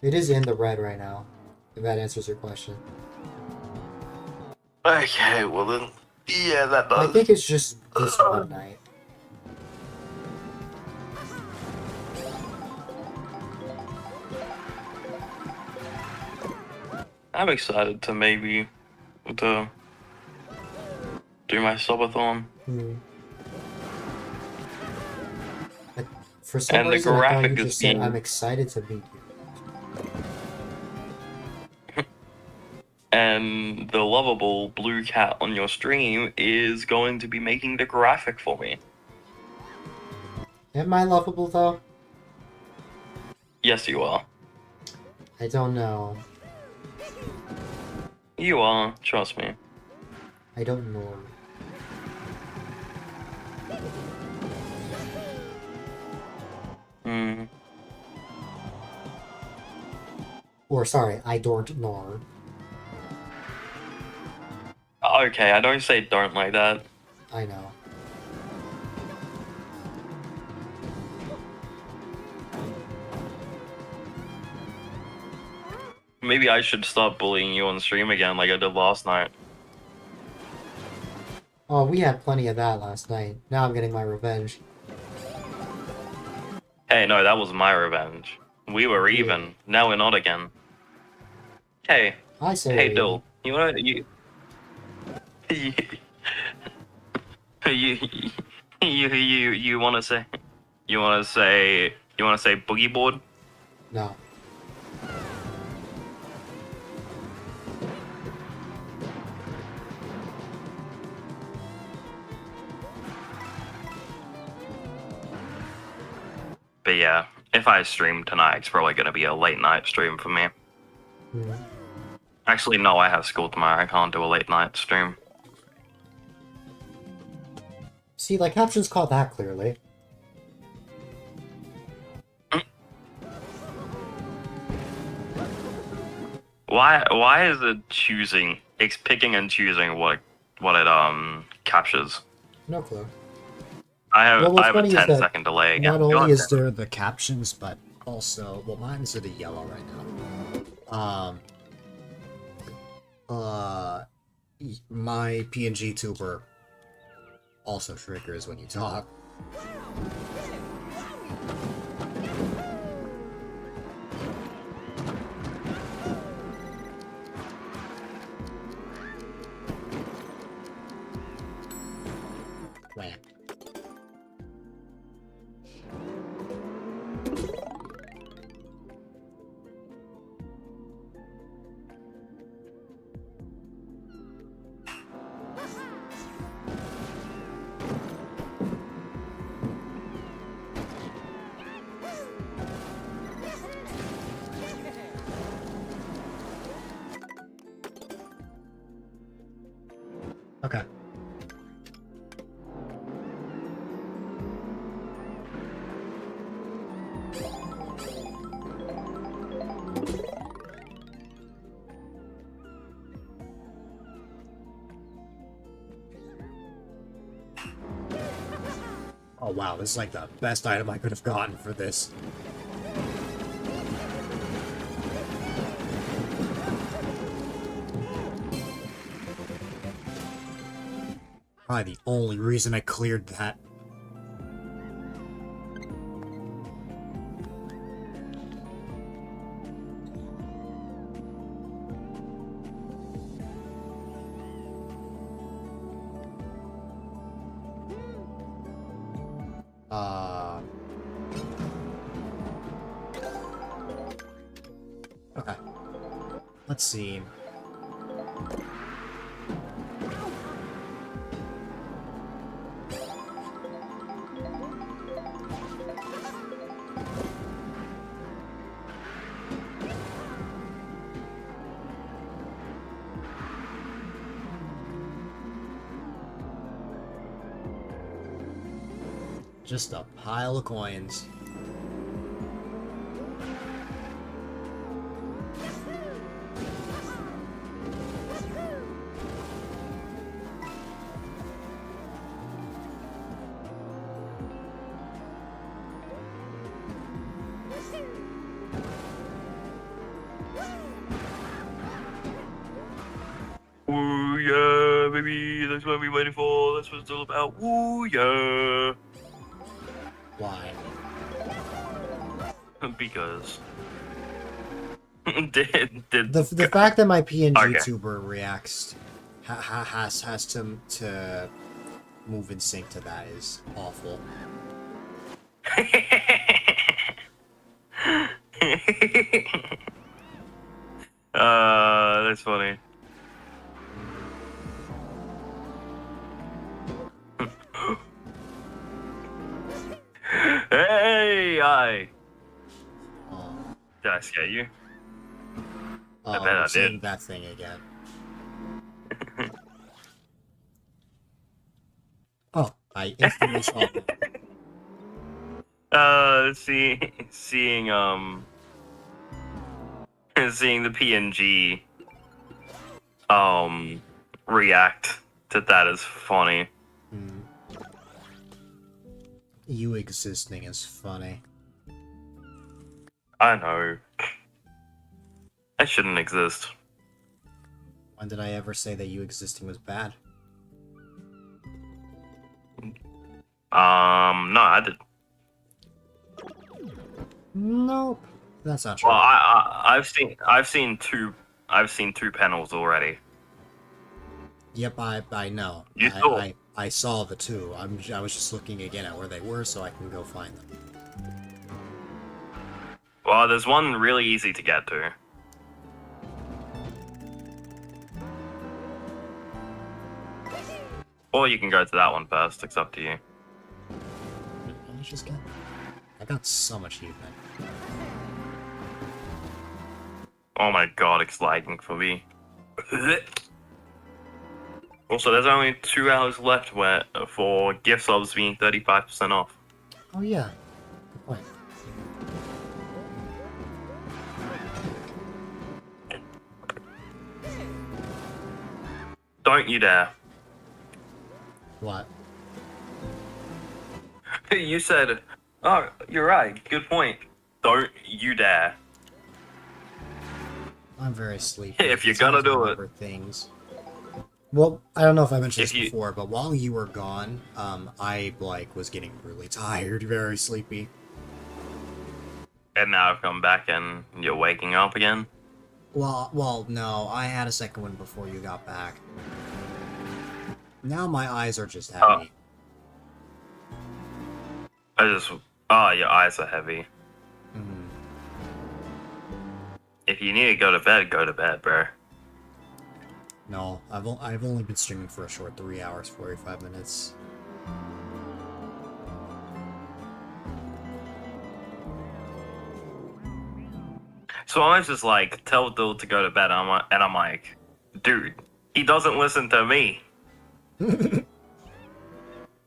It is in the red right now, if that answers your question. Okay, well then, yeah, that I does. think it's just this one night. I'm excited to maybe to do my subathon. Hmm. For some And the reason, I thought graphic you is just said, being- I'm excited to meet you. And the lovable blue cat on your stream is going to be making the graphic for me. Am I lovable, though? Yes, you are. I don't know. You are, trust me. I don't know. Hmm. Or, sorry, I don't know. Okay, I don't say don't like that. I know. Maybe I should start bullying you on stream again like I did last night. Oh, we had plenty of that last night. Now I'm getting my revenge. Hey, no, that was my revenge. We were even. Now we're not again. Hey, I say hey, we're Dill. You wanna you you wanna say boogie board? even. No. But yeah, if I stream tonight, it's probably gonna be a late night stream for me. Hmm. Actually, no, I have school tomorrow. I can't do a late night stream. See, like, captions caught that clearly. Why is it choosing? It's picking and choosing what it captures. No clue. I have Well, what's I have a funny is 10-second delay again. Not Go only on. is there the captions, but also, well, mine's in the yellow right now. My PNG tuber also triggers when you talk. Wham. Oh wow, this is like the best item I could have gotten for this. Probably the only reason I cleared that. Okay. Let's see. Just a pile of coins. Woo yeah, baby, that's what we're waiting for. That's what it's all about. Woo yeah. Why? Because. did The fact that my PNG Okay. tuber reacts has to move in sync to that is awful. That's funny. Hey, Oh, did I scare you? oh, bet I we're seeing did. that thing again. Oh, I instantly saw it. Seeing seeing the PNG react to that is funny. Hmm. You existing is funny. I know. I shouldn't exist. When did I ever say that you existing was bad? No, I did. Nope. That's not true. Well, I've seen two panels already. Yep, I know. You saw. I saw the two. I was just looking again at where they were so I can go find them. Well, there's one really easy to get to. Or you can go to that one first. It's up to you. Let's just get. I got so much achievement. Oh my god, it's lagging for me. Also, there's only 2 hours left for gift subs being 35% off. Oh yeah. Good point. Don't you dare. What? You said, oh, you're right, good point. Don't you dare. I'm very sleepy. If you're It's hard gonna to do it. remember things. Well, I don't know if I mentioned If this you- before, but while you were gone, I was getting really tired, very sleepy. And now I've come back and you're waking up again? Well, no, I had a second one before you got back. Now my eyes are just heavy. Oh, your eyes are heavy. Mhm. If you need to go to bed, bro. No, I've only been streaming for a short 3 hours, 45 minutes. So I was just like, tell Dill to go to bed, and I'm like, dude, he doesn't listen to me.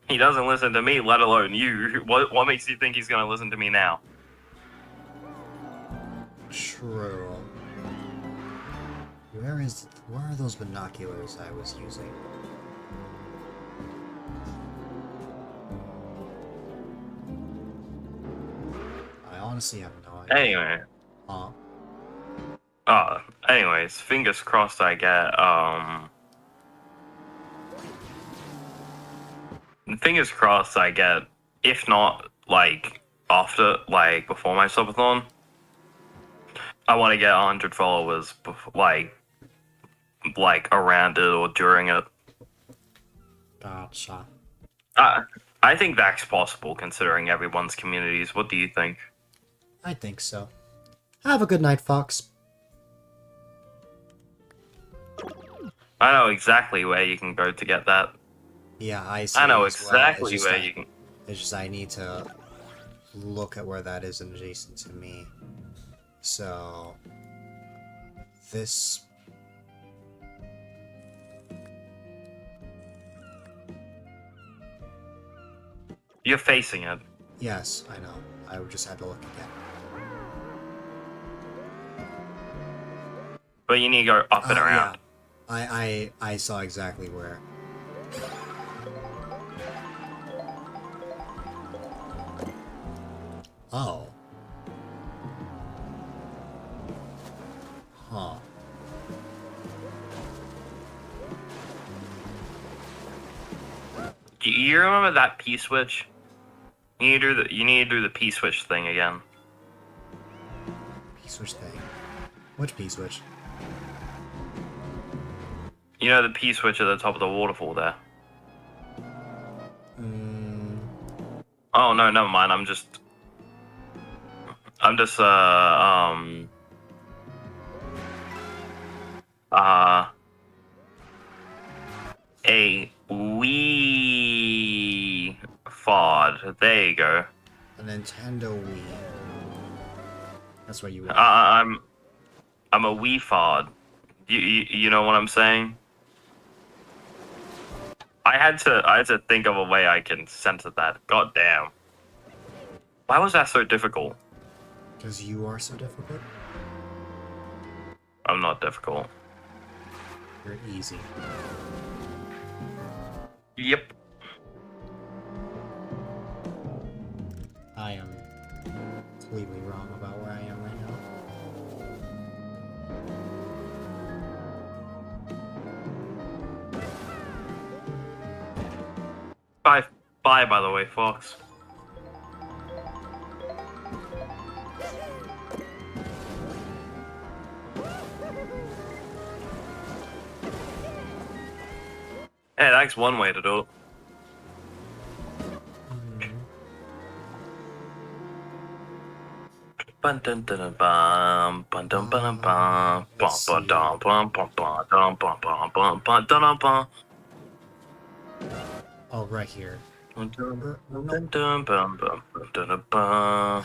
He doesn't listen to me, let alone you. What makes you think he's gonna listen to me now? True. Where are those binoculars I was using? honestly have no idea. Anyway. Uh, Anyways, fingers crossed I get, fingers crossed I get, if not, like, after, like, before my subathon, I want to get 100 followers, like, around it or during it. gotcha. I think that's possible, considering everyone's communities. What do you think? I think so. Have a good night, Fox. I know exactly where you can go to get that. Yeah, I see. I know as well. exactly It's just where that- you can... It's just I need to look at where that is adjacent to me. So... This... You're facing it. Yes, I know. I just had to look again. But you need to go up and around. Yeah. I saw exactly where. Oh. Huh. Do you remember that P-switch? You need to do the P-switch thing again. P-switch thing. Which P-switch? You know the P-switch at the top of the waterfall there? Oh, no, never mind. I'm just, a Wii Fod. There you go. A Nintendo Wii. That's what you want. I'm a Wii Fod. You know what I'm saying? I had to think of a way I can censor that. God damn. Why was that so difficult? Because you are so difficult. I'm not difficult. You're easy. Yep. I am completely wrong about where I am right now. Bye, by the way, Fox. Hey, that's one way to do it. Bum dum dum bum bum dum bum bum bum bum dum bum bum bum dum bum bum bum bum dum bum. Oh, right here. I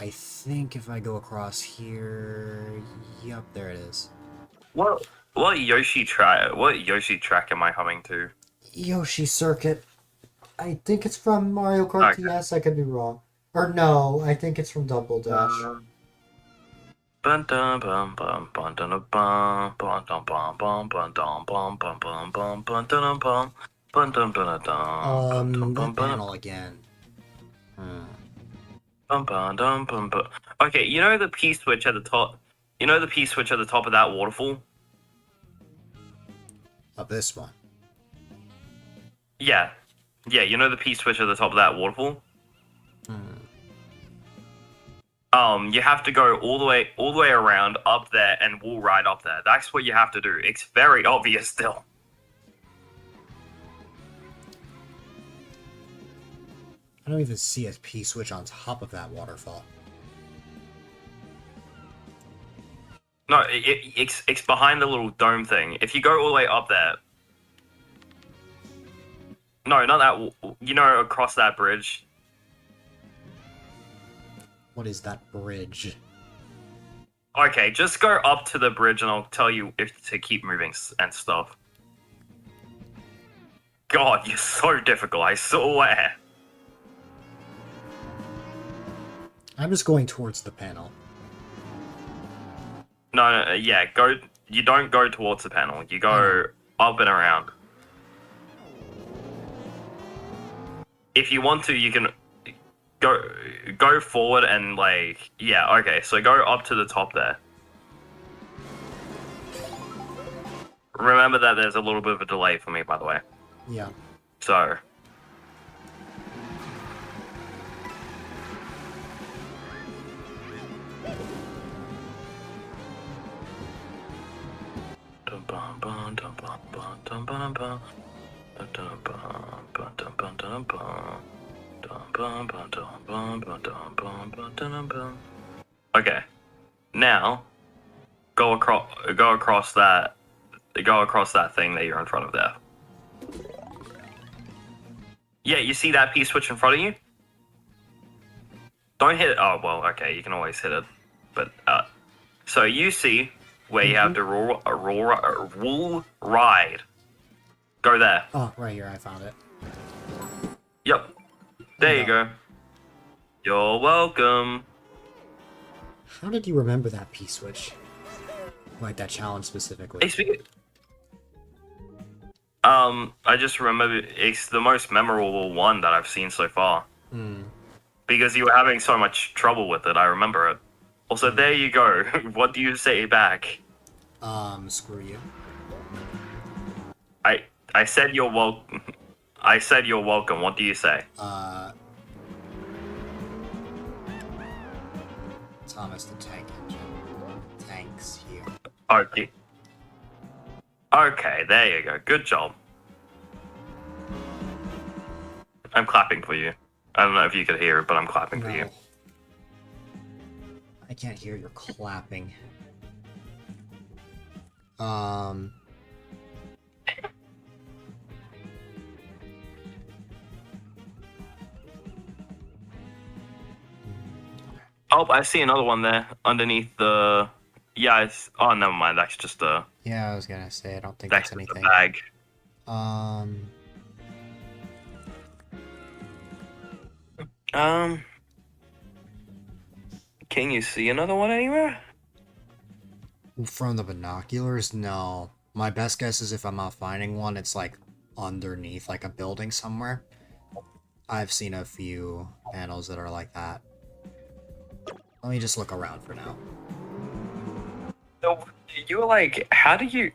I think if I go across here... Yep, there it is. What Yoshi track am I humming to? Yoshi Circuit. I think it's from Mario Kart Okay. DS, I could be wrong. Or no, I think it's from Double Dash. Bum dum bum bum bum dum bum bum dum bum bum bum dum bum bum bum bum bum dum bum bum dum dum dum That panel again. bum bum dum bum bum. Okay, you know the P switch at the top. You know the P switch at the top of that waterfall. Of this one. Yeah, you know the P switch at the top of that waterfall. You have to go all the way around up there and wall ride up there. That's what you have to do. It's very obvious still. I don't even see a P-switch on top of that waterfall. No, it's behind the little dome thing. If you go all the way up there. No, not that. You know, across that bridge. What is that bridge? Okay, just go up to the bridge and I'll tell you if to keep moving and stuff. God, you're so difficult, I swear. I'm just going towards the panel. No, yeah, go. You don't go towards the panel. You go up and around. If you want to, you can. go forward and like yeah, okay. So go up to the top there. Remember that there's a little bit of a delay for me, by the way. Yeah. So. Okay. Now, go across that thing that you're in front of there. Yeah, you see that P-switch in front of you? Don't hit it. Oh, well, okay, you can always hit it. But, so you see where you have to wool ride. Go there. Oh, right here, I found it. Yep. There you go. You're welcome. How did you remember that P-switch? Like that challenge specifically? Hey, I just remember it's the most memorable one that I've seen so far. Because you were having so much trouble with it, I remember it. Also, there you go. What do you say back? Screw you. I said you're welcome. I said you're welcome. What do you say? Thomas the Tank Engine. Thanks you. Okay. Okay, there you go. Good job. I'm clapping for you. I don't know if you could hear it, but I'm clapping for you. I can't hear your clapping. Oh, I see another one there underneath the. Yeah, it's. Oh, never mind. That's just a. Yeah, I was gonna say, I don't think That's that's just a anything. bag. Can you see another one anywhere? From the binoculars? No. My best guess is if I'm not finding one, it's like underneath like a building somewhere. I've seen a few panels that are like that. Let me just look around for now. So you were like, how do you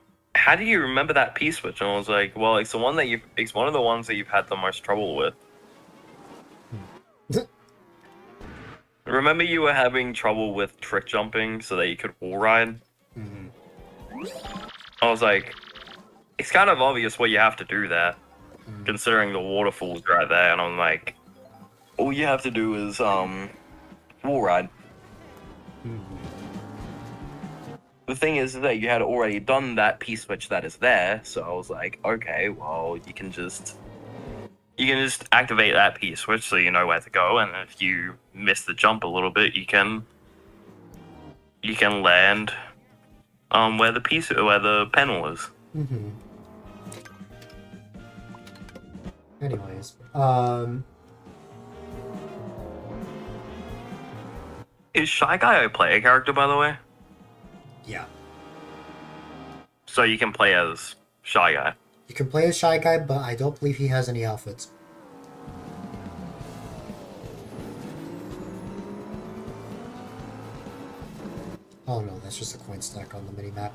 remember that P-switch? And I was like, well, it's one of the ones that you've had the most trouble with. Remember you were having trouble with trick jumping so that you could wall ride? I was like, it's kind of obvious what you have to do there, considering the waterfall's right there. And I'm like, all you have to do is wall ride. The thing is that you had already done that P-switch that is there, so I was like, okay, well, you can just activate that P-switch so you know where to go, and if you miss the jump a little bit, you can land where the panel is. Anyways, Is Shy Guy a player character, by the way? yeah. So you can play as Shy Guy. You can play as Shy Guy, but I don't believe he has any outfits. Oh no, that's just a coin stack on the mini-map.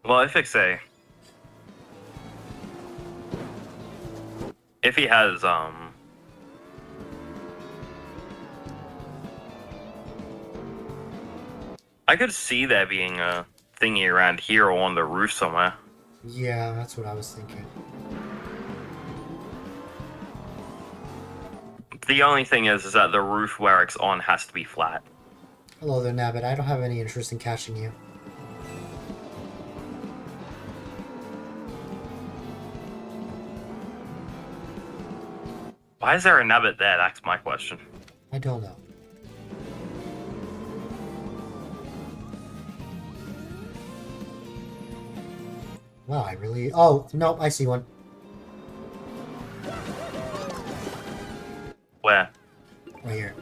Well, if he has I could see there being a thingy around here or on the roof somewhere. Yeah, that's what I was thinking. The only thing is that the roof where it's on has to be flat. Hello there, Nabbit. I don't have any interest in catching you. Why is there a nabbit there? That's my question. I don't know. Wow, I really... Oh, nope, I see one. Where? Right here.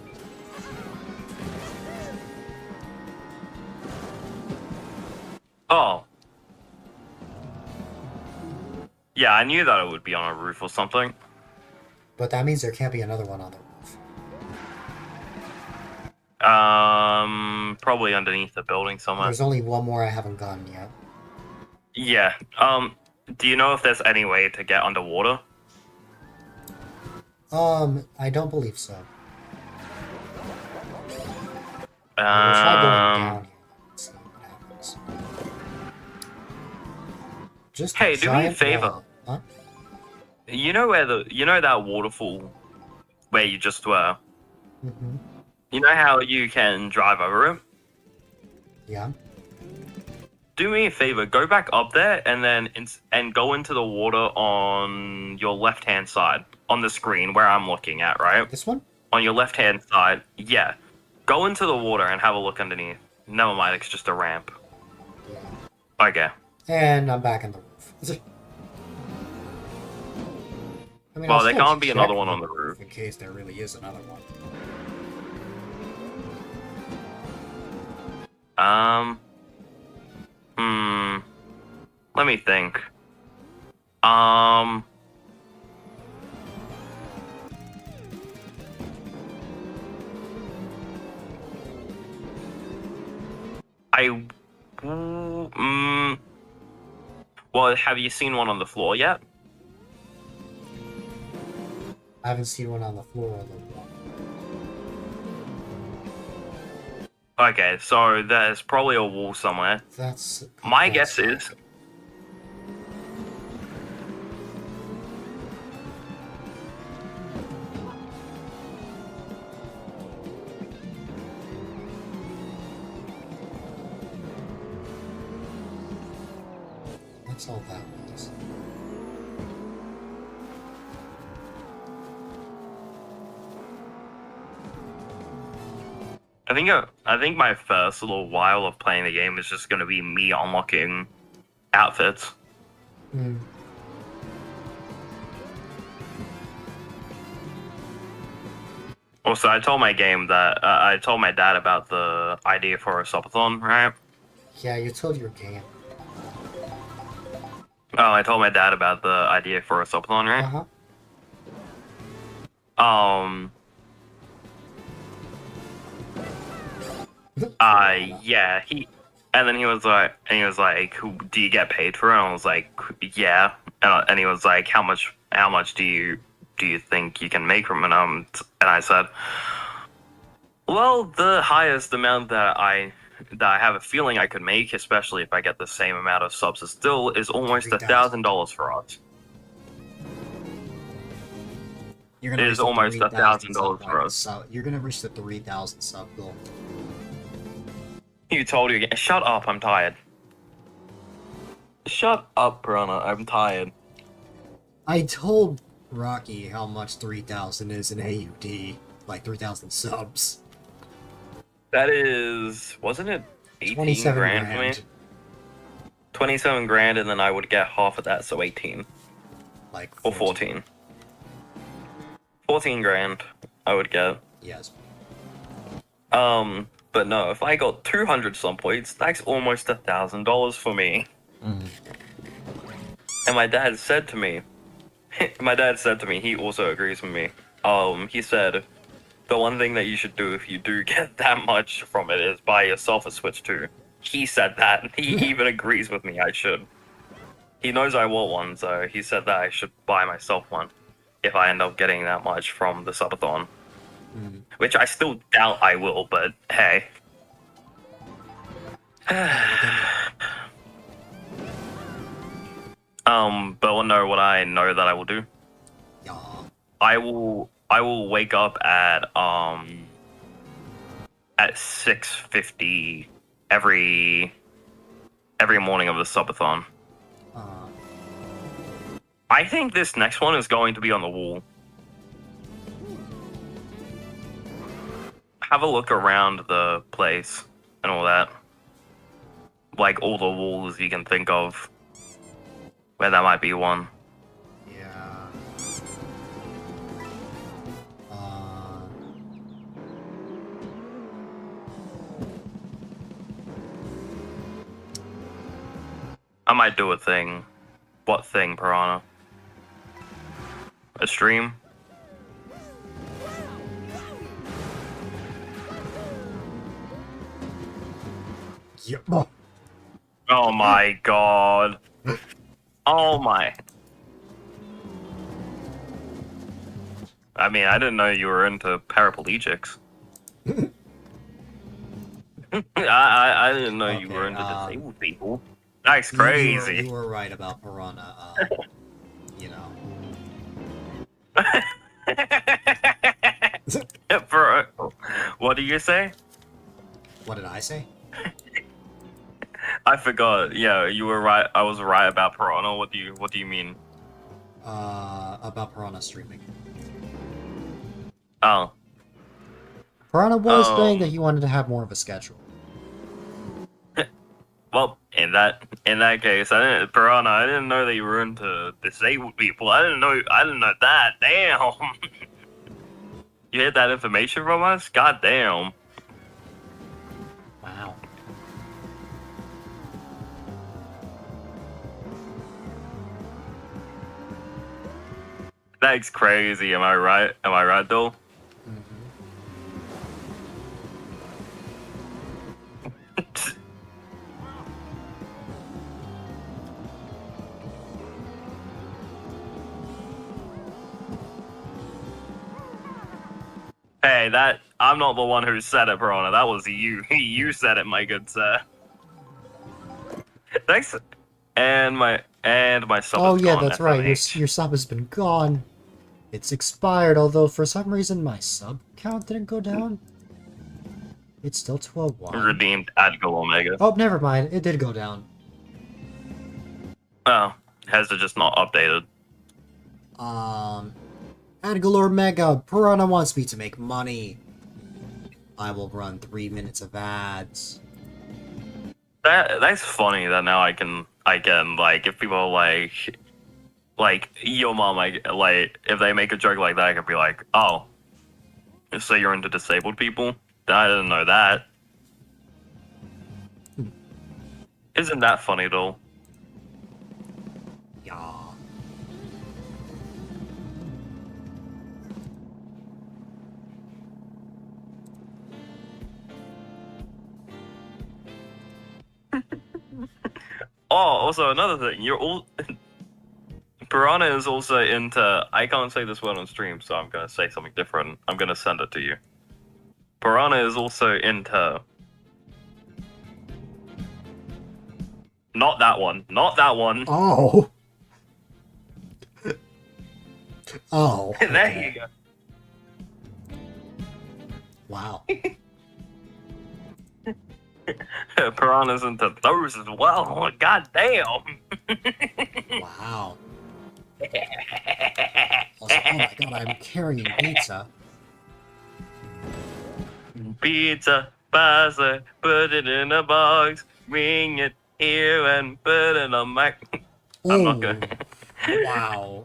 Oh. Yeah, I knew that it would be on a roof or something. But that means there can't be another one on the roof. Probably underneath the building somewhere. There's only one more I haven't gotten yet. Yeah. Do you know if there's any way to get underwater? I don't believe so. We'll try going down here and see what happens. Just Hey, do me a giant favor. wall. Huh? You know that waterfall where you just were? Mm-hmm. You know how you can drive over it? Yeah. Do me a favor, go back up there and then and go into the water on your left-hand side on the screen where I'm looking at, right? This one? On your left-hand side, yeah. Go into the water and have a look underneath. Never mind, it's just a ramp. Yeah. Okay. And I'm back in the roof. I mean, Well, I'll there still can't be check another one on the roof. in case there really is another one. Let me think. Well, have you seen one on the floor yet? I haven't seen one on the floor of the wall. Okay, so there's probably a wall somewhere. That's My guess is that's all that was. I think my first little while of playing the game is just gonna be me unlocking outfits. Hmm. Also, I told my dad about the idea for a subathon, right? Yeah, you told your game. Oh, I told my dad about the idea for a subathon, right? Uh-huh. Yeah, and then he was like, do you get paid for it? And I was like, yeah. And he was like, how much do you think you can make from it? And I said, well, the highest amount that I have a feeling I could make, especially if I get the same amount of subs as still, is almost $1,000 for us. You're It gonna is reach the almost 3,000 $1,000 for us. So you're gonna reach the 3,000 sub goal. You told you again. Shut up, I'm tired. Shut up, Piranha, I'm tired. I told Rocky how much 3,000 is in AUD. Like 3,000 subs. That is, wasn't it 18 27 grand for me? 27 grand, and then I would get half of that, so 18. Like Or 14. 14 grand, I would get. Yes. But no, if I got 200 some points, that's almost $1,000 for me. Mm. And my dad said to me, he also agrees with me. He said, the one thing that you should do if you do get that much from it is buy yourself a Switch 2. He said that, and he even agrees with me I should. He knows I want one, so he said that I should buy myself one if I end up getting that much from the subathon. Mm. Which I still doubt I will, but hey. But no, what I know that I will do, Yeah. I will wake up at 6:50 every morning of the subathon. Uh, I think this next one is going to be on the wall. Have a look around the place and all that. Like all the walls you can think of. Where that might be one. yeah. I might do a thing. What thing, Piranha? A stream? Yep. Oh. Oh my god. Oh my. I mean, I didn't know you were into paraplegics. I didn't know you were into disabled people. That's crazy. You were right about Piranha. You know. Bro, what do you say? What did I say? I forgot. Yeah, you were right. I was right about Piranha. What do you mean? About Piranha streaming. Oh. Piranha was saying that he wanted to have more of a schedule. Well, in that case, Piranha, I didn't know that you were into disabled people. I didn't know that. Damn. You hid that information from us? God damn. Wow. That's crazy. Am I right? Am I right, though? Hey, I'm not the one who said it, Piranha. That was you. You said it, my good sir. Thanks. And my sub Oh is yeah, gone, that's right. FMH. Your sub has been gone. It's expired, although for some reason my sub count didn't go down. It's still 12-1. Redeemed Adgal Omega. Oh, never mind. It did go down. Oh, has it just not updated? Adgalor Mega, Piranha wants me to make money. I will run 3 minutes of ads. That's funny that now I can like if people are like your mom like if they make a joke like that I can be like, oh, so you're into disabled people? I didn't know that. Isn't that funny though? Yeah. Oh, also another thing, you're all Piranha is also into. I can't say this word on stream, so I'm gonna say something different. I'm gonna send it to you. Piranha is also into. Not that one. Not that one. Oh. Oh. There you go. Wow. Piranha's into those as well. God damn. Wow. Also, oh my god, I'm carrying pizza. Pizza, pasta, put it in a box, bring it here and put it on my. I'm not gonna. Wow.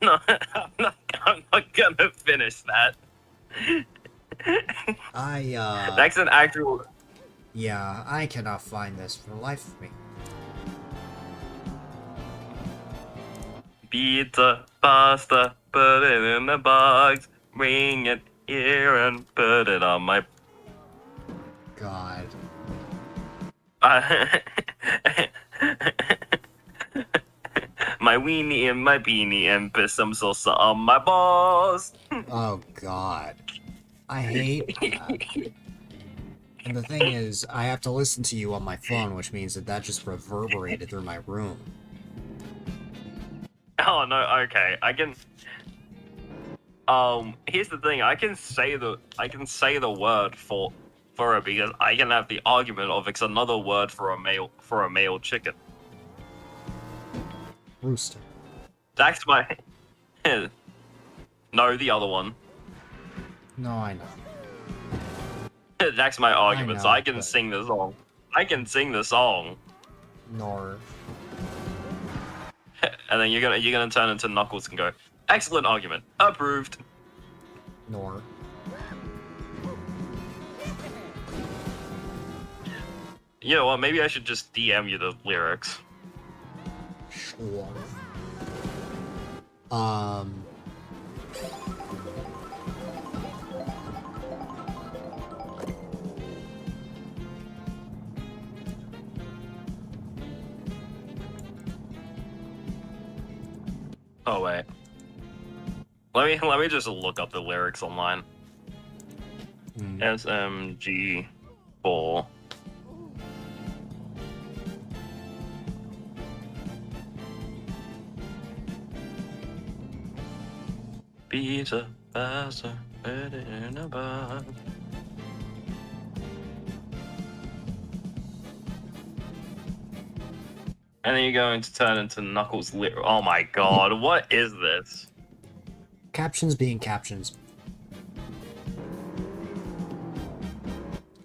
I'm not gonna finish that. That's an actual. Yeah, I cannot find this for the life of me. Pizza, pasta, put it in the box, bring it here and put it on my. God. My weenie and my beanie and put some salsa on my balls. Oh god. I hate that. And the thing is, I have to listen to you on my phone, which means that just reverberated through my room. Oh no, okay. I can here's the thing, I can say the word for it because I can have the argument of it's another word for a male chicken. Rooster. That's my No, the other one. No, I know. That's my argument, so know, I can but- sing the song. I can sing the song. Nor. And then you're gonna turn into Knuckles and go, excellent argument, approved. Nor. You know what? Maybe I should just DM you the lyrics. Sure. Oh wait. Let me just look up the lyrics online. SMG4. Pizza, pasta, put it in a box. And then you're going to turn into Knuckles' Oh my god, what is this? Captions being captions.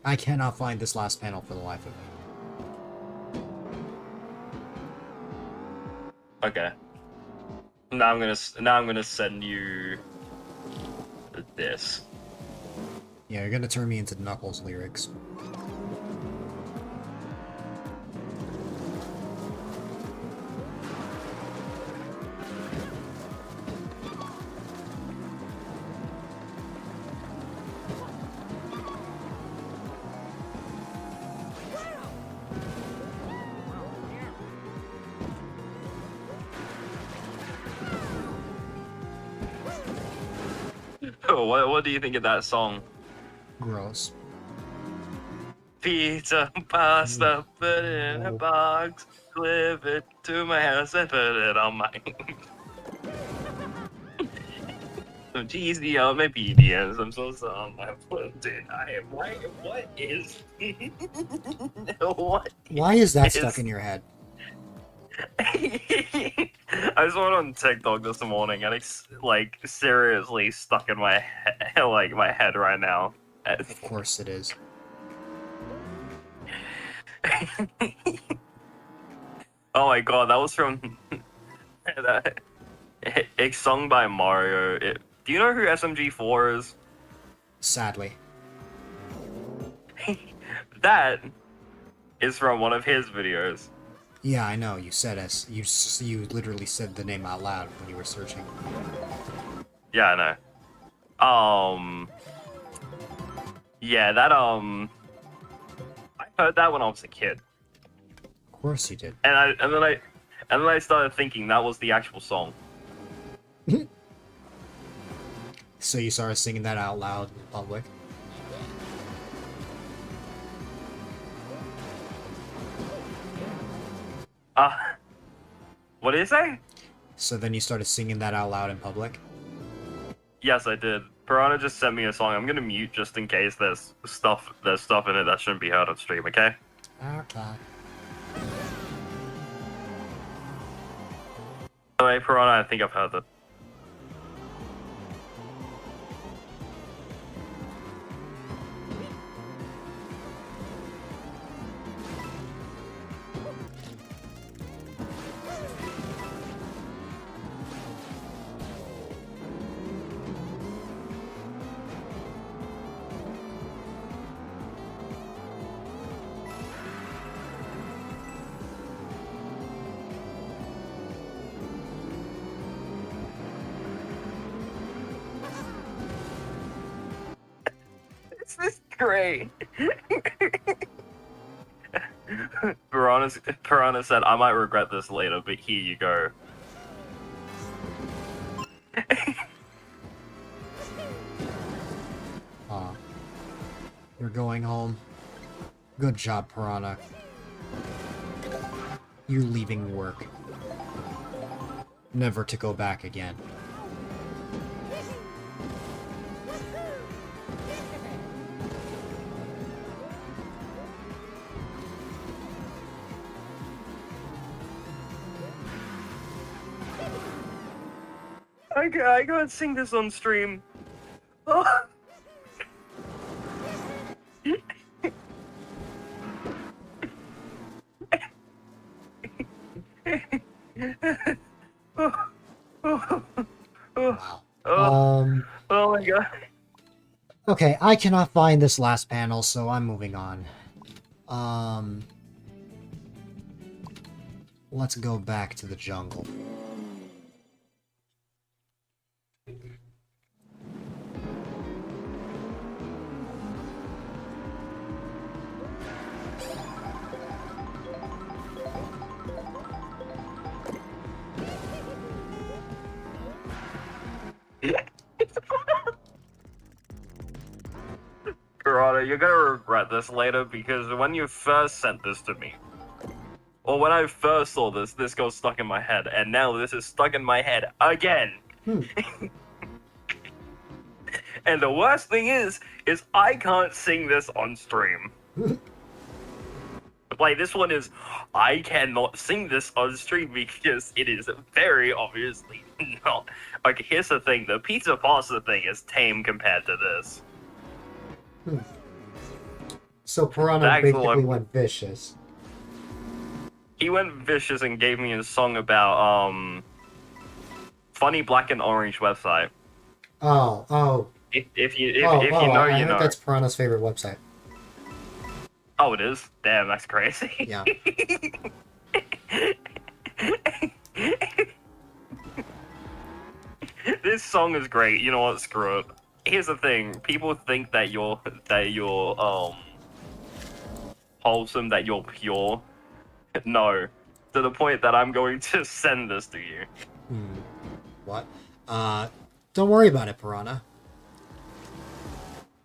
I cannot find this last panel for the life of me. Okay. Now I'm gonna send you this. Yeah, you're gonna turn me into Knuckles lyrics. What do you think of that song? Gross. Pizza, pasta, put it in a box, deliver it to my house and put it on my. Some cheesy on my PDS. I'm so sorry on my plantain. I am like, what is? What? Why is that is- stuck in your head? I saw it on TikTok this morning, and it's like seriously stuck in my my head right now. Of course it is. Oh my god, that was from it's sung by Mario. Do you know who SMG4 is? Sadly. That is from one of his videos. Yeah, I know. You said you literally said the name out loud when you were searching. Yeah, I know. Yeah, that I heard that when I was a kid, Of course you did. and then I started thinking that was the actual song. So you started singing that out loud in public? What did you say? So then you started singing that out loud in public? Yes, I did. Piranha just sent me a song. I'm gonna mute just in case there's stuff in it that shouldn't be heard on stream. Okay. Okay. Alright, Piranha, I think I've heard that. This is great. Piranha said, I might regret this later, but here you go. You're going home. Good job, Piranha. You're leaving work. Never to go back again. I can't sing this on stream. Oh. Wow. Oh my god. Okay, I cannot find this last panel, so I'm moving on. Let's go back to the jungle. Piranha, you're gonna regret this later because when you first sent this to me, or when I first saw this, this got stuck in my head, and now this is stuck in my head again. And the worst thing is I can't sing this on stream. Like, this one is, I cannot sing this on stream because it is very obviously not. Like, here's the thing, the pizza pasta thing is tame compared to this. So Piranha That's basically what- went vicious. He went vicious and gave me a song about, funny black and orange website. Oh. If you know, I you heard know. that's Piranha's favorite website. Oh, it is? Damn, that's crazy. Yeah. This song is great. You know what? Screw it. Here's the thing. People think that you're wholesome, that you're pure. No. To the point that I'm going to send this to you. What? Don't worry about it, Piranha.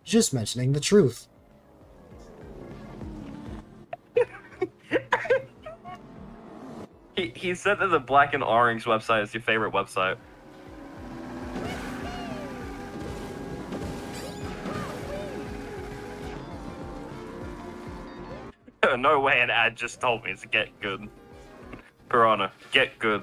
Just mentioning the truth. He said that the black and orange website is your favorite website. No way an ad just told me to get good. Piranha, get good.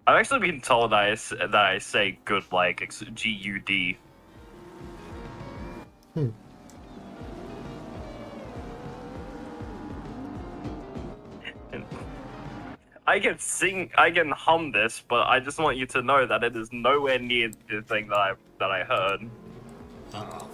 I've actually been told that I say good like G-U-D. I can hum this, but I just want you to know that it is nowhere near the thing that I heard. Uh-oh.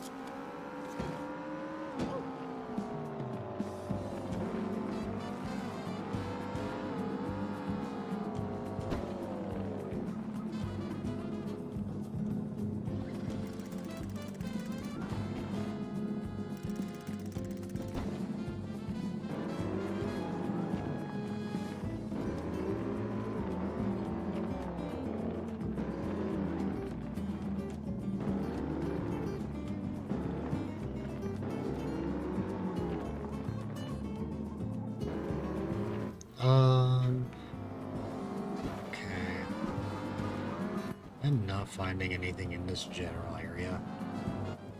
Okay. I'm not finding anything in this general area.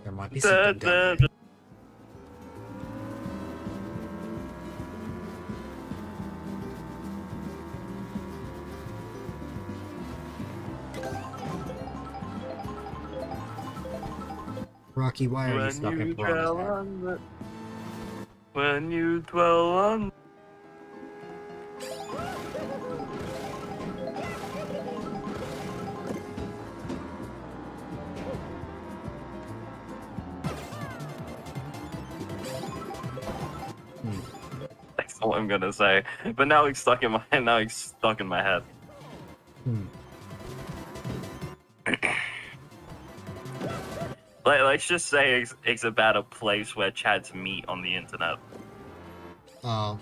There might be something down here. Rocky, why are you stuck in Piranha's head? When you dwell on. That's all I'm gonna say. But now it's stuck in my head. Let's just say it's about a place where chads meet on the internet. Oh.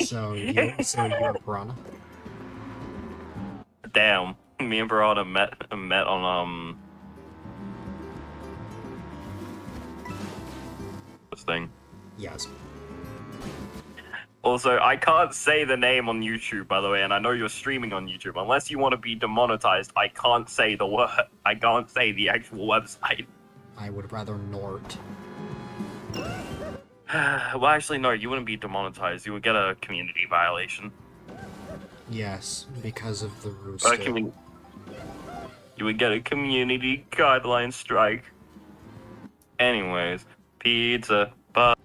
So you're a Piranha? Damn, me and Piranha met on this thing. Yes. Also, I can't say the name on YouTube, by the way, and I know you're streaming on YouTube. Unless you want to be demonetized, I can't say the word. I can't say the actual website. I would rather Nort. Well, actually, no, you wouldn't be demonetized. You would get a community violation. Yes, because of the rooster. You would get a community guideline strike. Anyways, pizza, but.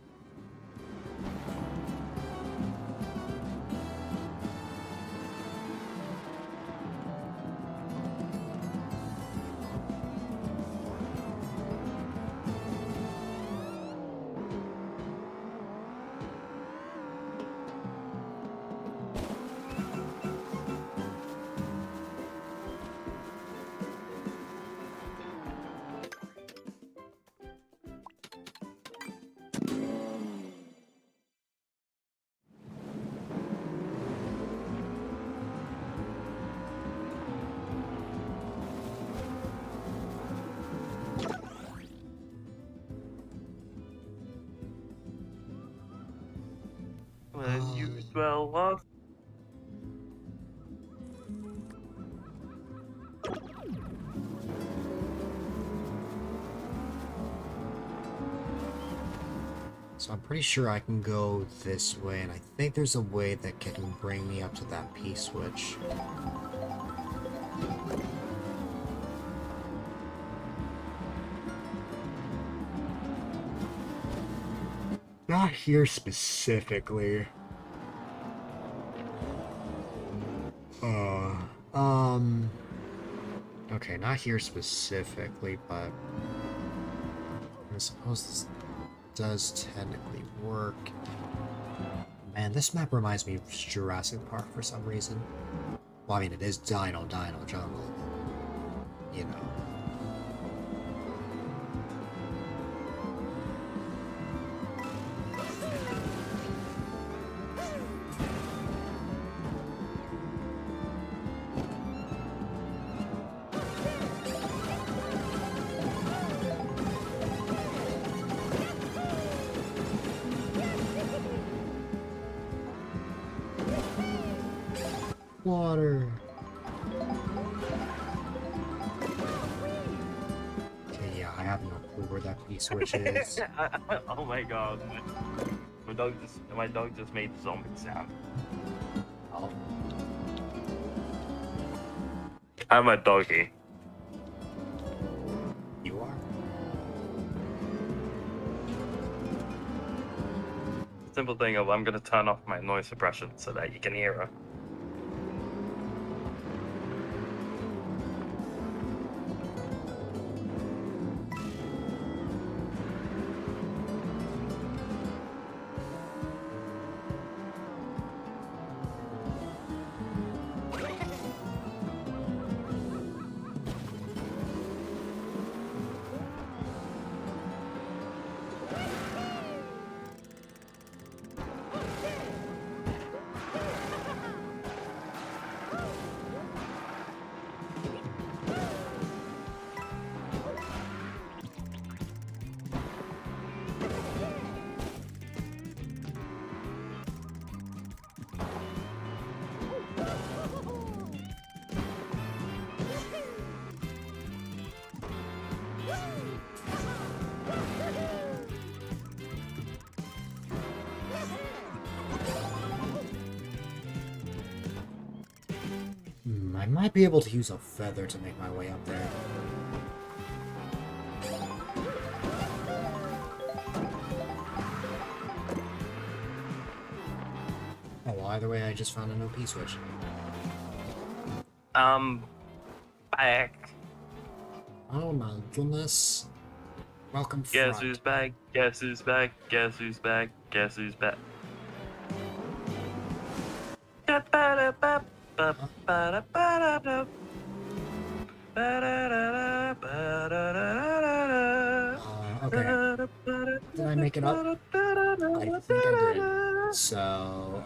When you dwell lost. So I'm pretty sure I can go this way, and I think there's a way that can bring me up to that P-switch. Not here specifically. Okay, not here specifically, but I suppose this does technically work. Man, this map reminds me of Jurassic Park for some reason. Well, I mean, it is Dino Jungle. You know. Water. Okay, yeah, I have no clue where that P-switch is. Oh my god. My dog just made the zombie sound. Oh. I'm a doggy. You are? Simple thing of I'm gonna turn off my noise suppression so that you can hear her. I might be able to use a feather to make my way up there. Oh, well, either way, I just found a new P-switch. Back. Oh my goodness. Welcome, Guess front. who's back? Guess who's back? Guess who's back? Guess who's back? Okay. Did I make it up? I think I did. So,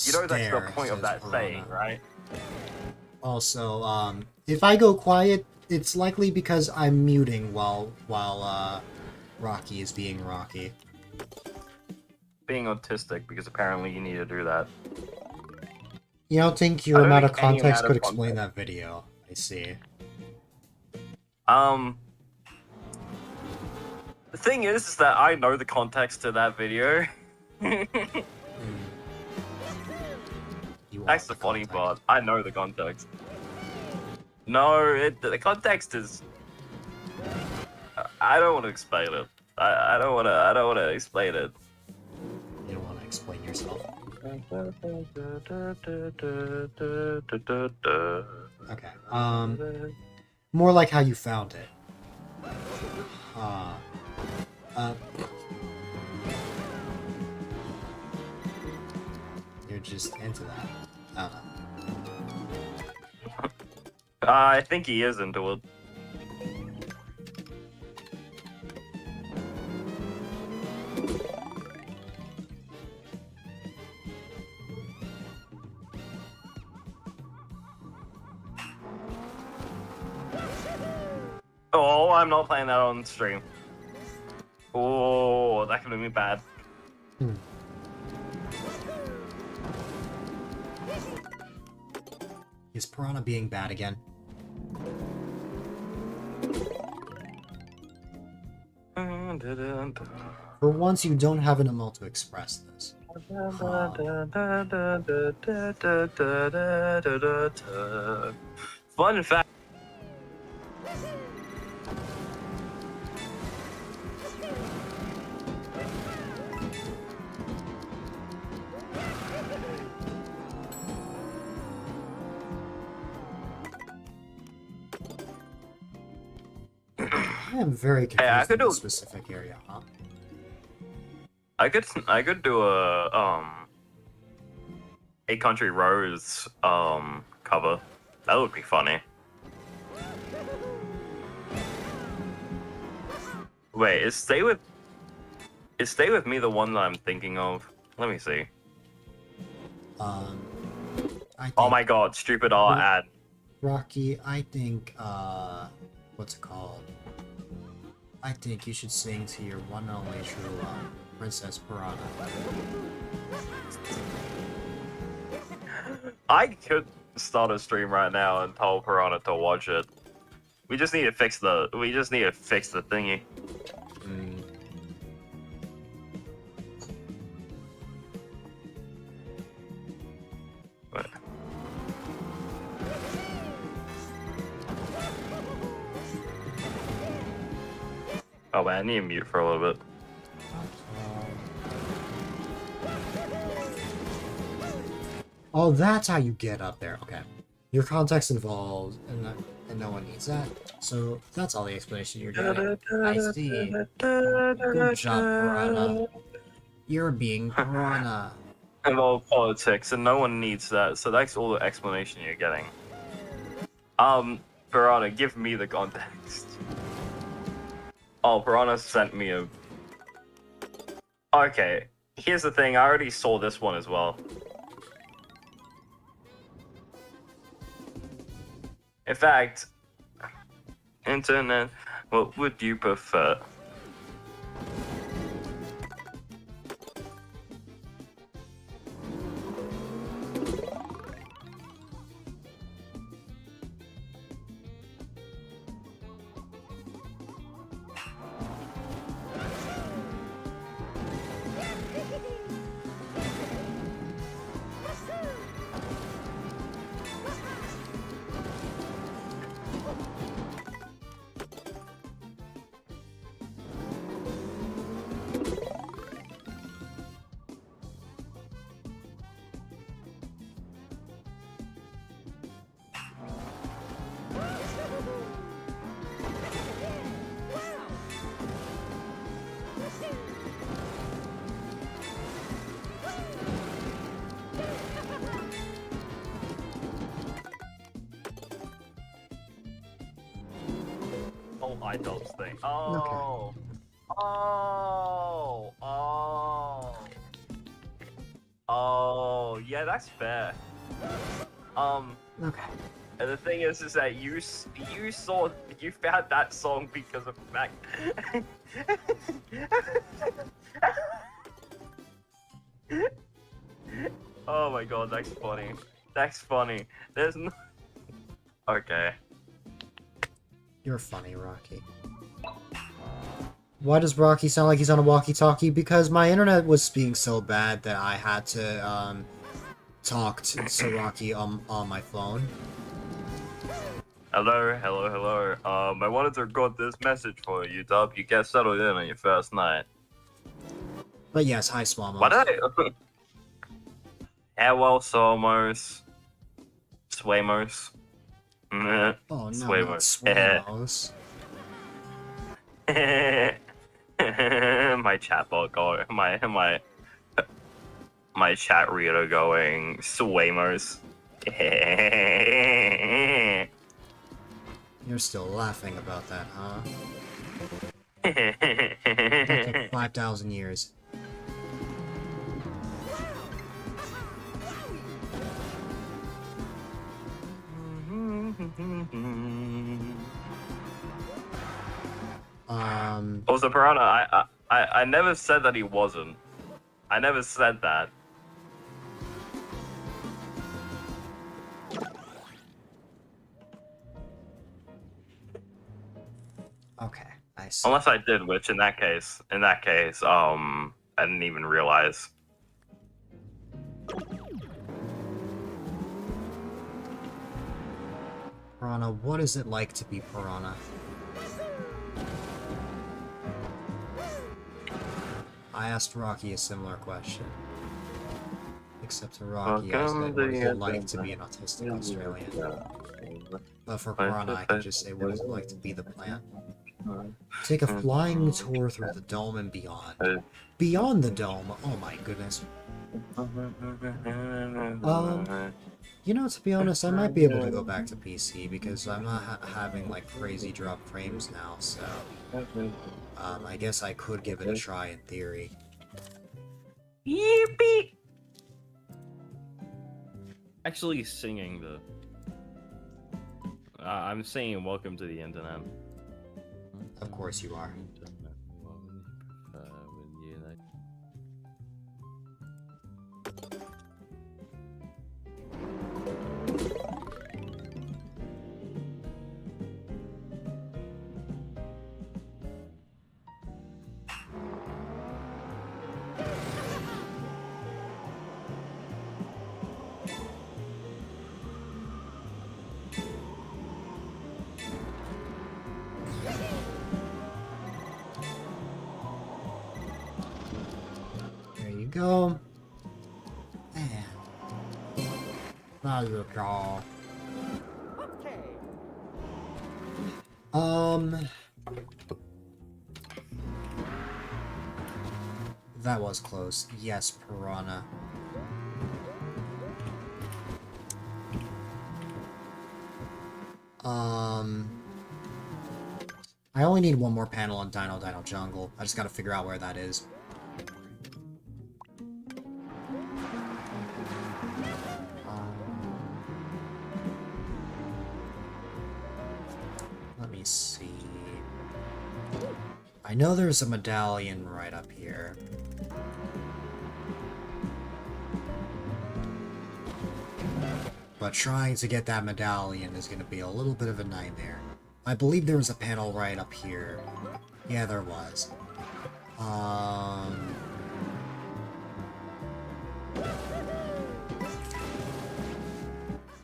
You know that's the Stare, point of says that Piranha. saying, right? Also, if I go quiet, it's likely because I'm muting while Rocky is being Rocky. Being autistic, because apparently you need to do that. You don't think I your don't amount of think any context amount of could explain context. that video? I see. The thing is that I know the context to that video. You That's are the the funny context. part. I know the context. No, the context is. I don't want to explain it. I don't want to. I don't want to explain it. You don't want to explain yourself. Okay. More like how you found it. You're just into that. I don't know. I think he is into it. Oh, I'm not playing that on stream. Oh, that could have been bad. Is Piranha being bad again? For once, you don't have an emote to express this. Fun fact. I am very confused I in could do- this specific area, huh? I could do a Country Roads cover. That would be funny. Wait, is Stay With Me the one that I'm thinking of? Let me see. I think, Oh my god, stupid art ad. Rocky, I think, what's it called? I think you should sing to your one and only true love, Princess Piranha. I could start a stream right now and tell Piranha to watch it. We just need to fix the thingy. Wait. Oh man, I need to mute for a little bit. Oh, that's how you get up there. Okay. Your context involved, and no one needs that. So that's all the explanation you're getting. I see. Good job, Piranha. You're being Piranha. Involve politics, and no one needs that. So that's all the explanation you're getting. Piranha, give me the context. Oh, Piranha sent me a. Okay, here's the thing. I already saw this one as well. In fact, internet, what would you prefer? Oh, I-Dubs thing. Oh. Oh. Oh. Oh. Yeah, that's fair. Okay. And the thing is that you found that song because of the fact. Oh my god, that's funny. That's funny. There's no. Okay. You're funny, Rocky. Why does Rocky sound like he's on a walkie-talkie? Because my internet was being so bad that I had to talk to Rocky on my phone. Hello. I wanted to record this message for you, Dub. You get settled in on your first night. But yes, hi, Swamo. Why did I? Hello, Somos. Swamos. Oh no, not Swamos. My chatbot going, my chat reader going, Swamos. You're still laughing about that, huh? That took 5,000 years. Also, Piranha, I never said that he wasn't. I never said that. Okay, I see. Unless I did, which in that case, I didn't even realize. Piranha, what is it like to be Piranha? I asked Rocky a similar question. Except to Rocky, I said, what is it like to be an autistic Australian? But for Piranha, I can just say, what is it like to be the plant? Take a flying tour through the dome and beyond. Beyond the dome? Oh my goodness. You know, to be honest, I might be able to go back to PC because I'm not having like crazy drop frames now, so I guess I could give it a try in theory. Yippee! Actually, singing the. I'm saying welcome to the internet. Of course you are. There you go. And There you go. Okay. That was close. Yes, Piranha. I only need one more panel on Dino Jungle. I just gotta figure out where that is. Let me see. I know there's a medallion right up here. But trying to get that medallion is going to be a little bit of a nightmare. I believe there was a panel right up here. Yeah, there was.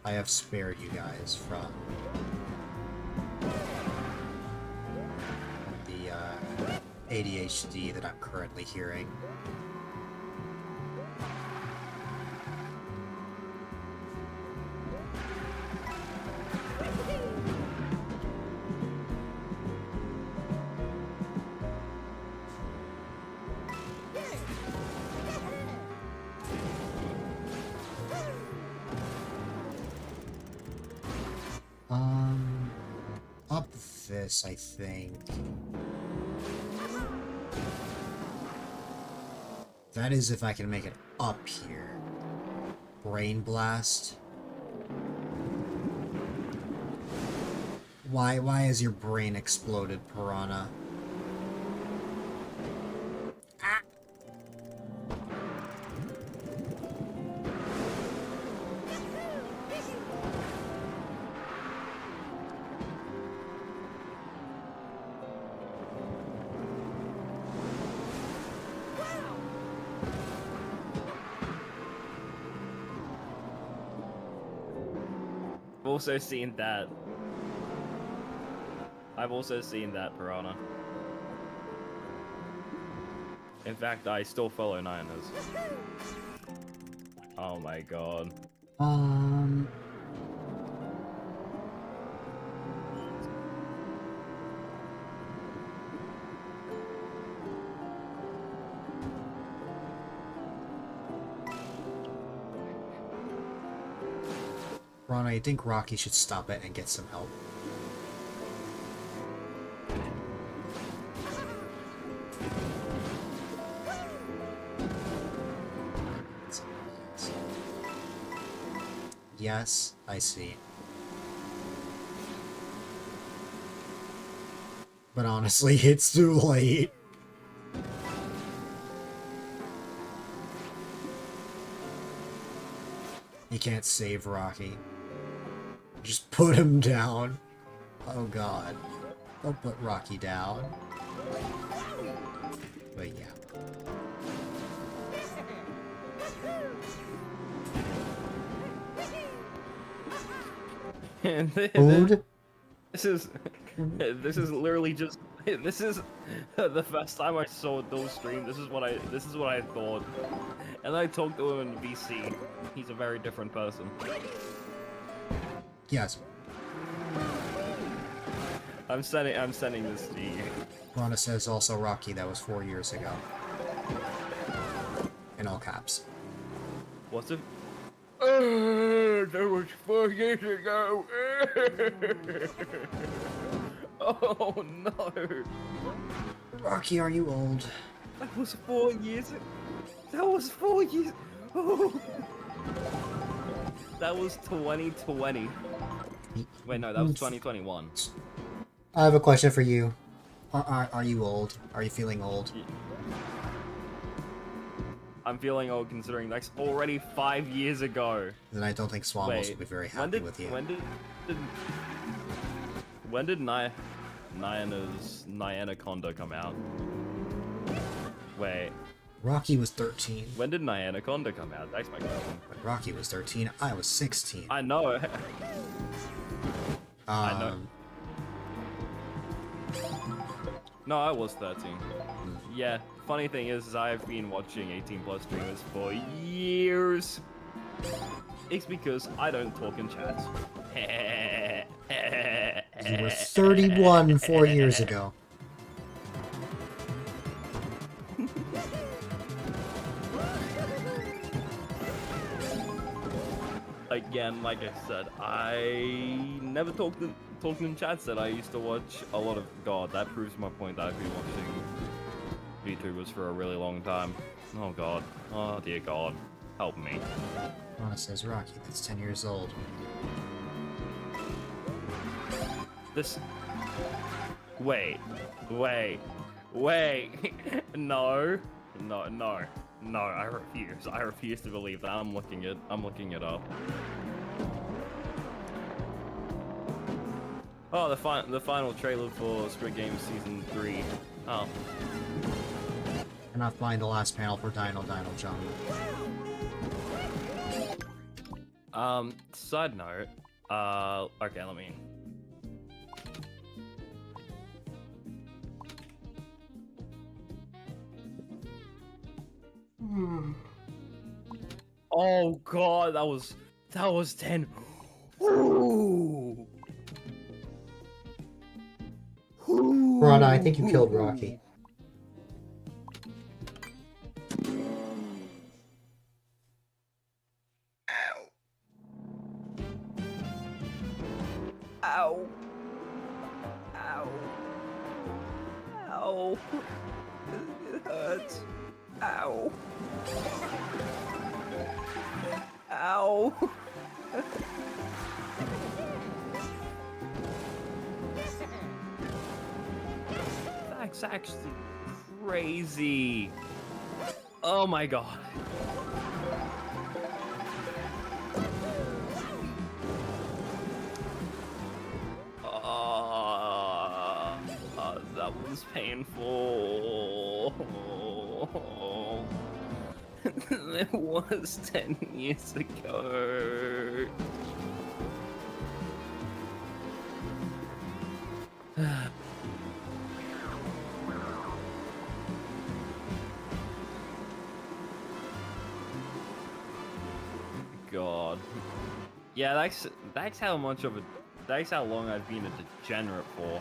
I have spared you guys from the ADHD that I'm currently hearing. Up this, I think. That is if I can make it up here. Brain Blast. Why has your brain exploded, Piranha? I've also seen that. I've also seen that, Piranha. In fact, I still follow Niners. Oh my god. Ron, I think Rocky should stop it and get some help. Yes, I see. But honestly, it's too late. You can't save Rocky. Just put him down. Oh god. Don't put Rocky down. But yeah. Food? This is literally just this is the first time I saw those stream. This is what I thought. And I talked to him in VC. He's a very different person. Yes. I'm sending this to you. Rana says also Rocky, that was 4 years ago. In all caps. What's it? That was 4 years ago. Oh no. Rocky, are you old? That was 4 years. That was 4 years. Oh. That was 2020. Wait, no, that was 2021. I have a question for you. Are you old? Are you feeling old? I'm feeling old considering that's already 5 years ago. Then I don't think Swamos will be very happy with you. When did Nyanaconda come out? Wait. Rocky was 13. When did Nyanaconda come out? That's my question. Rocky was 13. I was 16. I know. I know. No, I was 13. Yeah, funny thing is I've been watching 18+ streamers for years. It's because I don't talk in chat. You were 31 4 years ago. Again, like I said, I never talked in chats. That I used to watch a lot of. God, that proves my point that I've been watching VTubers for a really long time. Oh God. Oh dear God. Help me. Rana says, Rocky, that's 10 years old. This. Wait. No. I refuse. I refuse to believe that. I'm looking it up. Oh, the final trailer for Squid Game Season 3. Oh. Cannot find the last panel for Dino John. Side note, okay, let me... Oh God, that was 10. Ooh. Rana, I think you killed Rocky. Ow. Ow. Ow. It hurts. Ow. Ow. That's actually crazy. Oh my God. That was painful. It was 10 years ago. God. Yeah, that's how much of a that's how long I've been a degenerate for.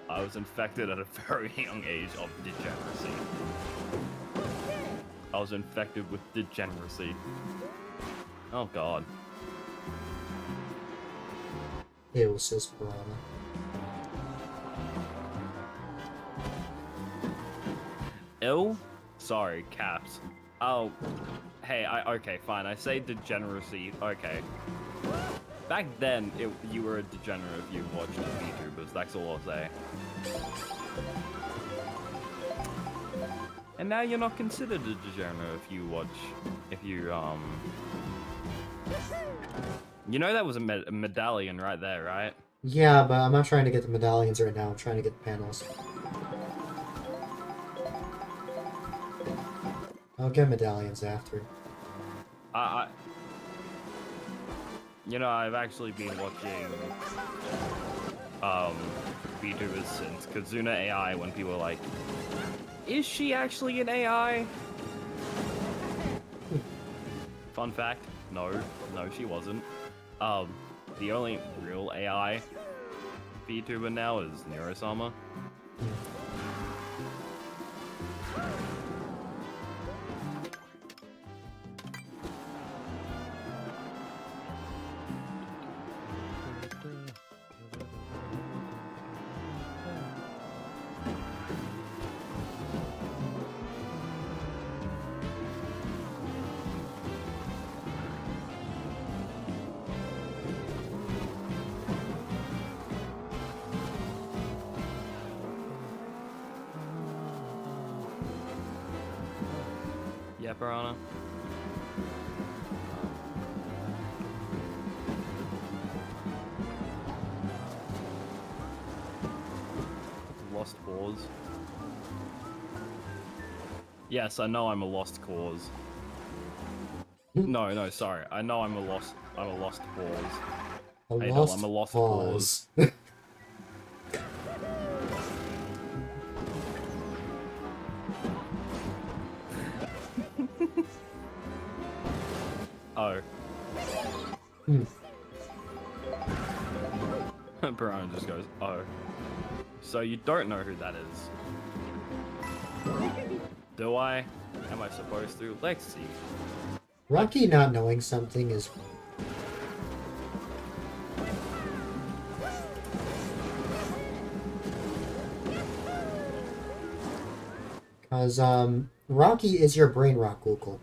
I was infected at a very young age of degeneracy. I was infected with degeneracy. Oh God. Ew, says Rana. Ill? Sorry, caps. Oh, hey, okay, fine. I say degeneracy. Okay. Back then, you were a degenerate if you watched VTubers. That's all I'll say. And now you're not considered a degenerate if you You know that was a medallion right there, right? Yeah, but I'm not trying to get the medallions right now. I'm trying to get the panels. I'll get medallions after. You know, I've actually been watching VTubers since Kazuna AI when people were like, is she actually an AI? Fun fact, no, she wasn't. The only real AI VTuber now is Neurosama. Yeah, Piranha. Lost cause. Yes, I know I'm a lost cause. No, sorry. I know I'm a lost cause. I'm I'm a lost cause. Oh. Hmm. Piranha just goes, oh. So you don't know who that is. Do I? Am I supposed to? Let's see. Rocky not knowing something is... Because, Rocky is your brain rock, Google.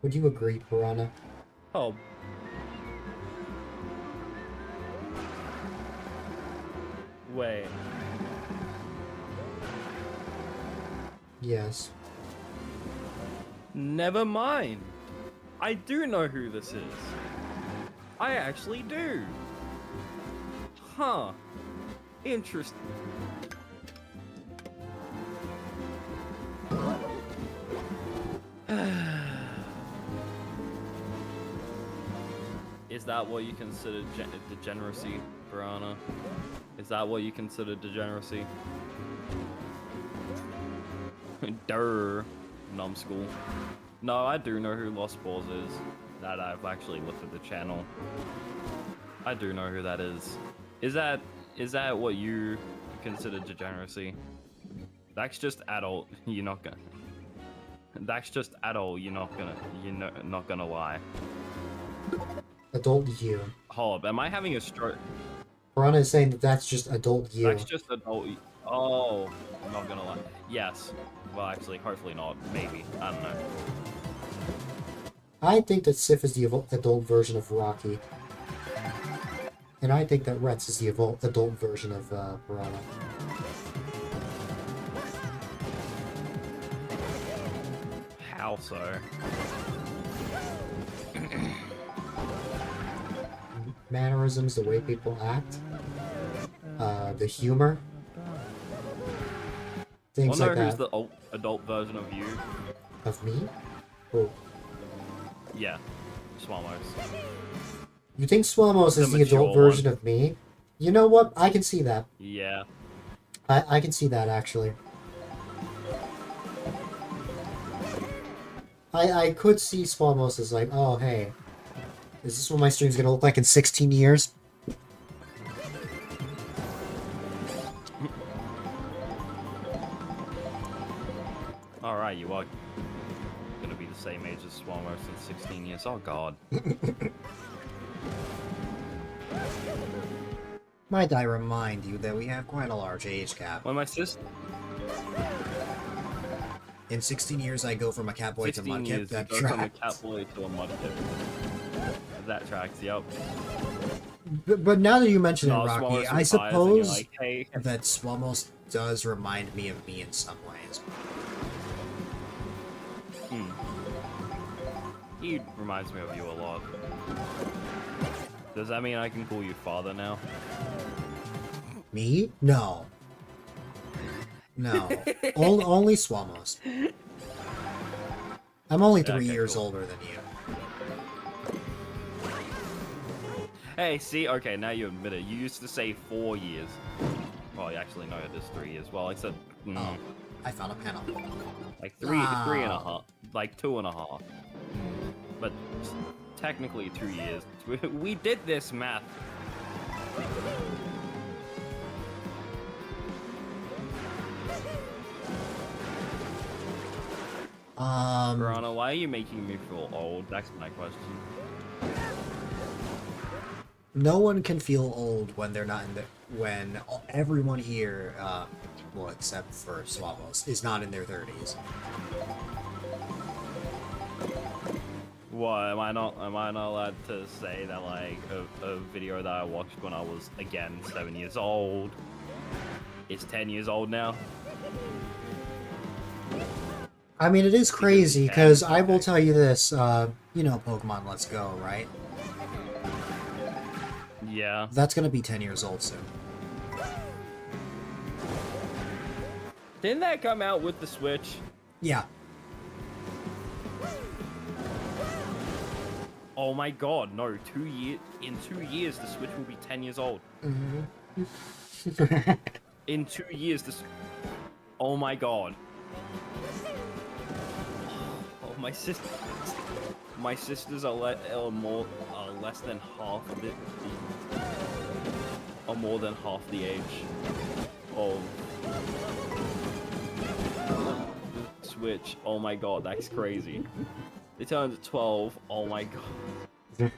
Would you agree, Piranha? Oh. Wait. Yes. Never mind. I do know who this is. I actually do. Huh. Interesting. Is that what you consider degeneracy, Piranha? Is that what you consider degeneracy? Durr, numbskull. No, I do know who Lost Balls is. That I've actually looked at the channel. I do know who that is. Is that what you consider degeneracy? That's just adult. You're not gonna. That's just adult. You're not gonna lie. Adult you. Hold up, am I having a stroke? Piranha is saying that that's just adult you. That's just adult. Oh, I'm not gonna lie. Yes. Well, actually, hopefully not. Maybe. I don't know. I think that Sif is the adult version of Rocky. And I think that Retz is the adult version of Piranha. How so? Mannerisms, the way people act, the humor, things Wanna like know who's that. the adult version of you? Of me? Oh. Yeah, Swamos. You think Swamos The is the adult mature version of me? You know what? I can see that. Yeah. I can see that, actually. I could see Swamos as like, oh, hey, is this what my stream's gonna look like in 16 years? Alright, you are gonna be the same age as Swamos in 16 years. Oh god. Might I remind you that we have quite a large age gap. When my sister... In 16 years, I go from a catboy to 16 mudkip. years, That you go from a tracks. catboy to a mudkip. That tracks, yep. But now that you mention it, No, Rocky, Swamos I retires and you're suppose like, hey. that Swamos does remind me of me in some ways. He reminds me of you a lot. Does that mean I can call you father now? Me? No. No. Only Swamos. I'm only 3 Okay, years cool. older than you. Hey, see? Okay, now you admit it. You used to say 4 years. Well, actually, no, it is 3 years. Well, I said... Oh, I found a panel. Like three and a Wow. half. Like 2.5. But technically 2 years. We did this math. Piranha, why are you making me feel old? That's my question. No one can feel old when they're not in the... When everyone here, well, except for Swamos, is not in their 30s. What, am I not allowed to say that, like, a video that I watched when I was, again, 7 years old is 10 years old now? I mean, it is crazy, because I will tell you this, you know Pokemon Let's Go, right? Yeah. That's gonna be 10 years old soon. Didn't that come out with the Switch? Yeah. Oh my god, no, in 2 years the Switch will be 10 years old. Mm-hmm. In 2 years oh my god. Oh, my sister. My sisters are less than half the, or more than half the age of the Switch. Oh my god, that's crazy. They turned 12. Oh my god.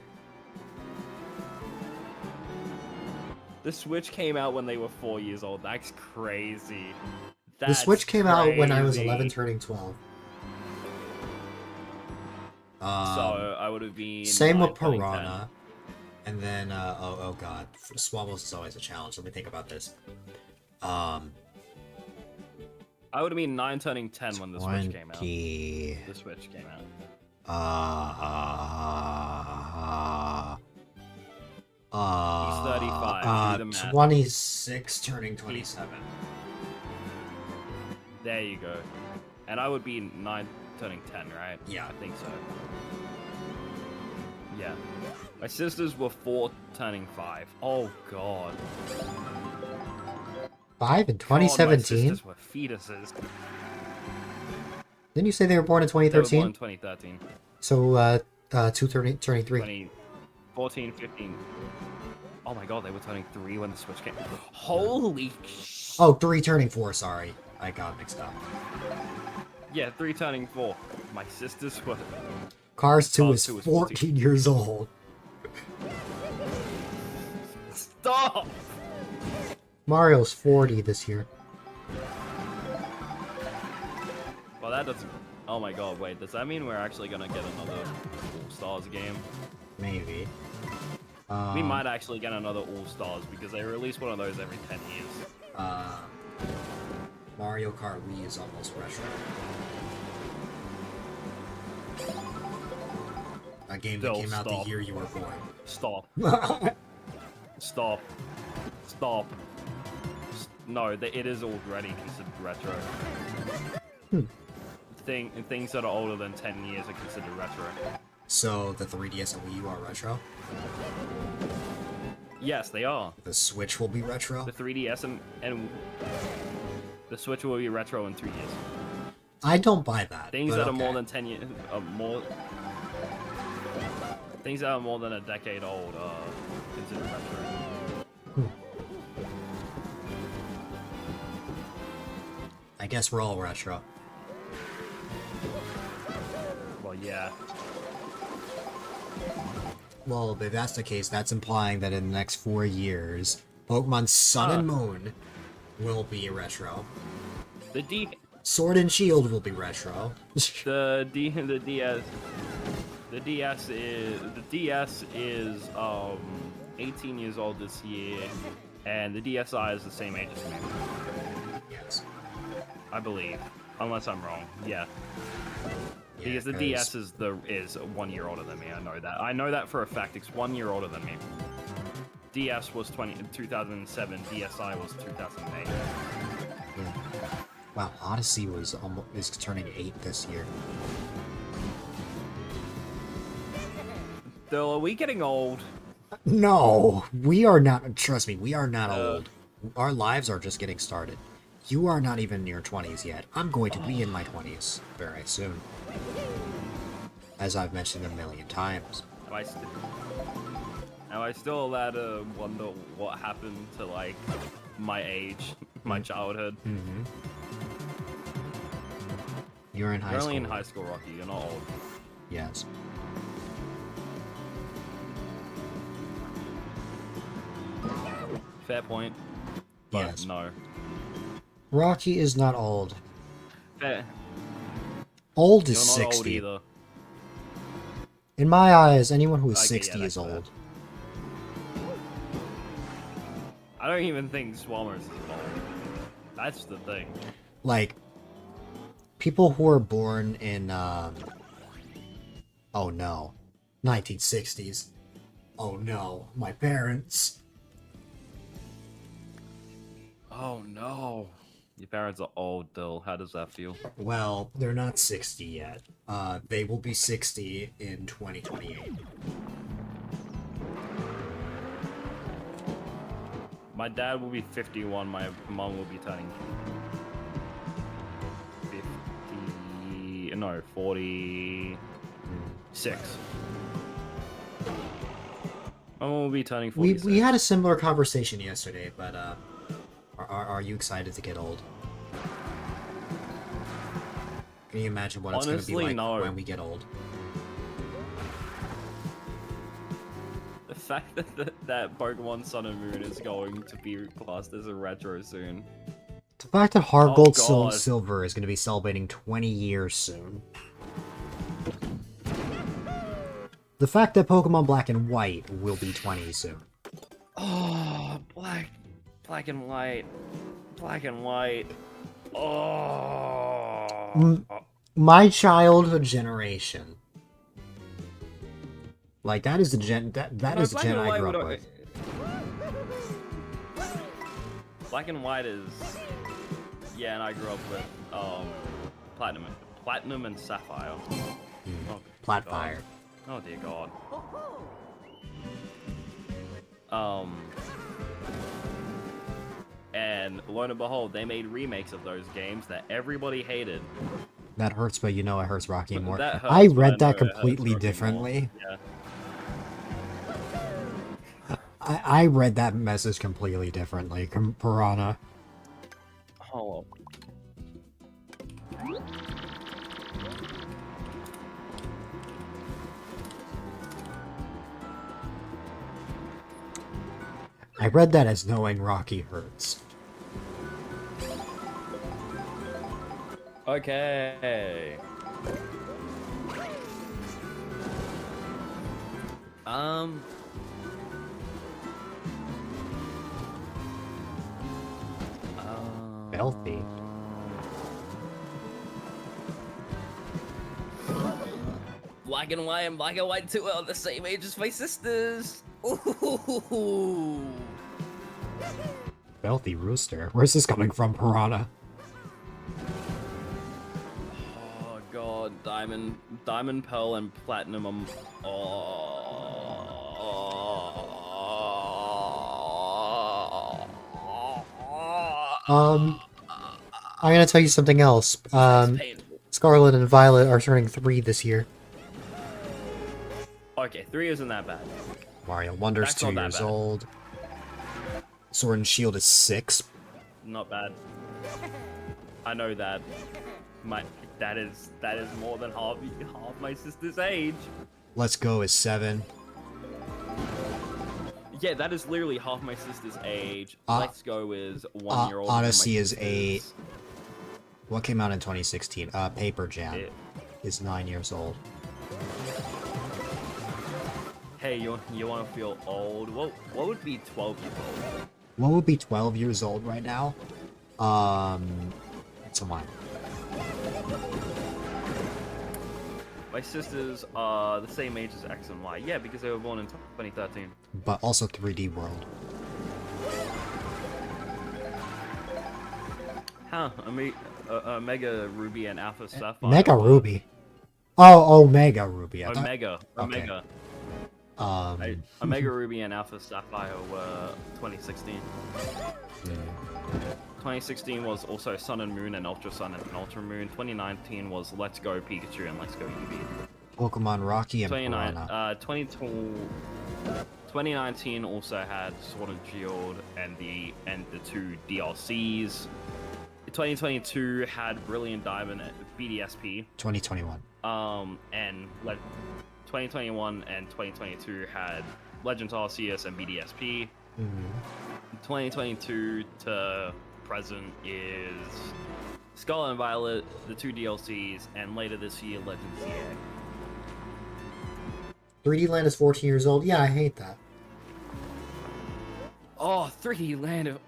The Switch came out when they were 4 years old. That's crazy. The Switch came out when I was crazy. 11, turning 12. So I would have been. Same 9, with turning 10. Piranha. And then, oh god, Swabbles is always a challenge. Let me think about this. I would have been 9 turning 10 when the Switch came out. 20. The Switch came out. He's 35. Do the math. 26 turning 27. There you go. And I would be 9 turning 10, right? Yeah. I think so. Yeah. My sisters were 4 turning 5. Oh god. 5 in God, my 2017? sisters were fetuses. Didn't you say they were born in They were born 2013? in 2013. So, 2 turning 3. 14, 15. Oh my god, they were turning 3 when the Switch came. Holy sh... Oh, 3 turning 4, sorry. I got mixed up. Yeah, 3 turning 4. My sisters were... Cars 2 Cars is 2 is 14 years old. Stop! Mario's 40 this year. Well, that doesn't... Oh my god, wait, does that mean we're actually gonna get another All-Stars game? Maybe. We might actually get another All-Stars, because they release one of those every 10 years. Mario Kart Wii is almost retro. A game that Phil, came out stop. the year you were born. Stop. Stop. Stop. No, it is already considered retro. Things that are older than 10 years are considered retro. So, the 3DS and Wii U are retro? Yes, they are. The Switch will be retro? The 3DS and the Switch will be retro in 3 years. I don't buy that. Things but that are okay. more than 10 years, things that are more than a decade old are considered retro. I guess we're all retro. Well, yeah. Well, if that's the case, that's implying that in the next 4 years, Pokemon Sun and Moon will be retro. The Sword and Shield will be retro. DS is 18 years old this year, and the DSi is the same age as me. Yes. I believe, unless I'm wrong. Yeah. Yeah, Because the DS is 1 year older than me. I know that. I know that for a fact. It's 1 year older than me. DS was 2007. DSi was 2008. Yeah. Wow, Odyssey is turning 8 this year. Though, are we getting old? No, we are not. Trust me, we are not old. Our lives are just getting started. You are not even near 20s yet. I'm going to be in my 20s very soon. As I've mentioned a million times. Am I still allowed to wonder what happened to, like, my age, my childhood? Mm-hmm. You're in high You're school. only in high school, Rocky. You're not old. Yes. Fair point. But Yes. no. Rocky is not old. Fair. Old You're is not 60. old either. In my eyes, anyone who is Okay, 60 yeah, is that's fair. old. I don't even think Swammers is old. That's the thing. Like, people who are born in, oh no, 1960s. Oh no, my parents. Oh no. Your parents are old, Dill. How does that feel? Well, they're not 60 yet. They will be 60 in 2028. My dad will be 51, my mom will be turning no, 46. I will be turning 46. We had a similar conversation yesterday, but are you excited to get old? Can you imagine what it's going to be Honestly, like no. when we get old? The fact that Pokemon Sun and Moon is going to be classed as a retro soon. The fact that Heart Oh, Gold Soul God. Silver is going to be celebrating 20 years soon. The fact that Pokemon Black and White will be 20 soon. Oh, black and white. Oh. My childhood generation. Like, that is the gen that No, is the Black gen and I White grew would- up with. Black and White is, yeah, and I grew up with Platinum and Sapphire. Oh, Platfire. oh dear God. And lo and behold, they made remakes of those games that everybody hated. That hurts, but you know it hurts Rocky more. That hurts, I but read know that it hurts completely Rocky more. differently. Yeah. I read that message completely differently, Piranha. Oh. I read that as knowing Rocky hurts. Okay. Healthy. Black and White 2 are the same age as my sisters. Ooh. Healthy rooster. Where's this coming from, Piranha? Oh God, Diamond, Pearl, and Platinum. I'm gonna tell you something else. That's painful. Scarlet and Violet are turning 3 this year. Okay, 3 isn't that bad. Mario Wonder's That's 2 not that years bad. old. Sword and Shield is 6. Not bad. I know that. That is more than half my sister's age. Let's Go is 7. Yeah, that is literally half my sister's age. Let's Go is 1 year old. Odyssey is 8. What came out in 2016? Paper Jam is 9 years old. Hey, you want to feel old? What would be 12 years old? What would be 12 years old right now? It's a mine. My sisters are the same age as X and Y. Yeah, because they were born in 2013. But also 3D World. Huh? Omega Ruby and Alpha Sapphire. Mega were- Ruby. Oh, Omega Ruby. I thought- Omega. Okay. Omega Ruby and Alpha Sapphire were 2016. 2016 was also Sun and Moon and Ultra Sun and Ultra Moon. 2019 was Let's Go Pikachu and Let's Go Eevee. Pokemon Rocky and Piranha. 2019 also had Sword and Shield and the 2 DLCs. 2022 had Brilliant Diamond and BDSP. 2021. And 2021 and 2022 had Legends Arceus and BDSP. 2022 to present is Scarlet and Violet, the 2 DLCs, and later this year, Legends EA. 3D Land is 14 years old. Yeah, I hate that. Oh, 3D Land of...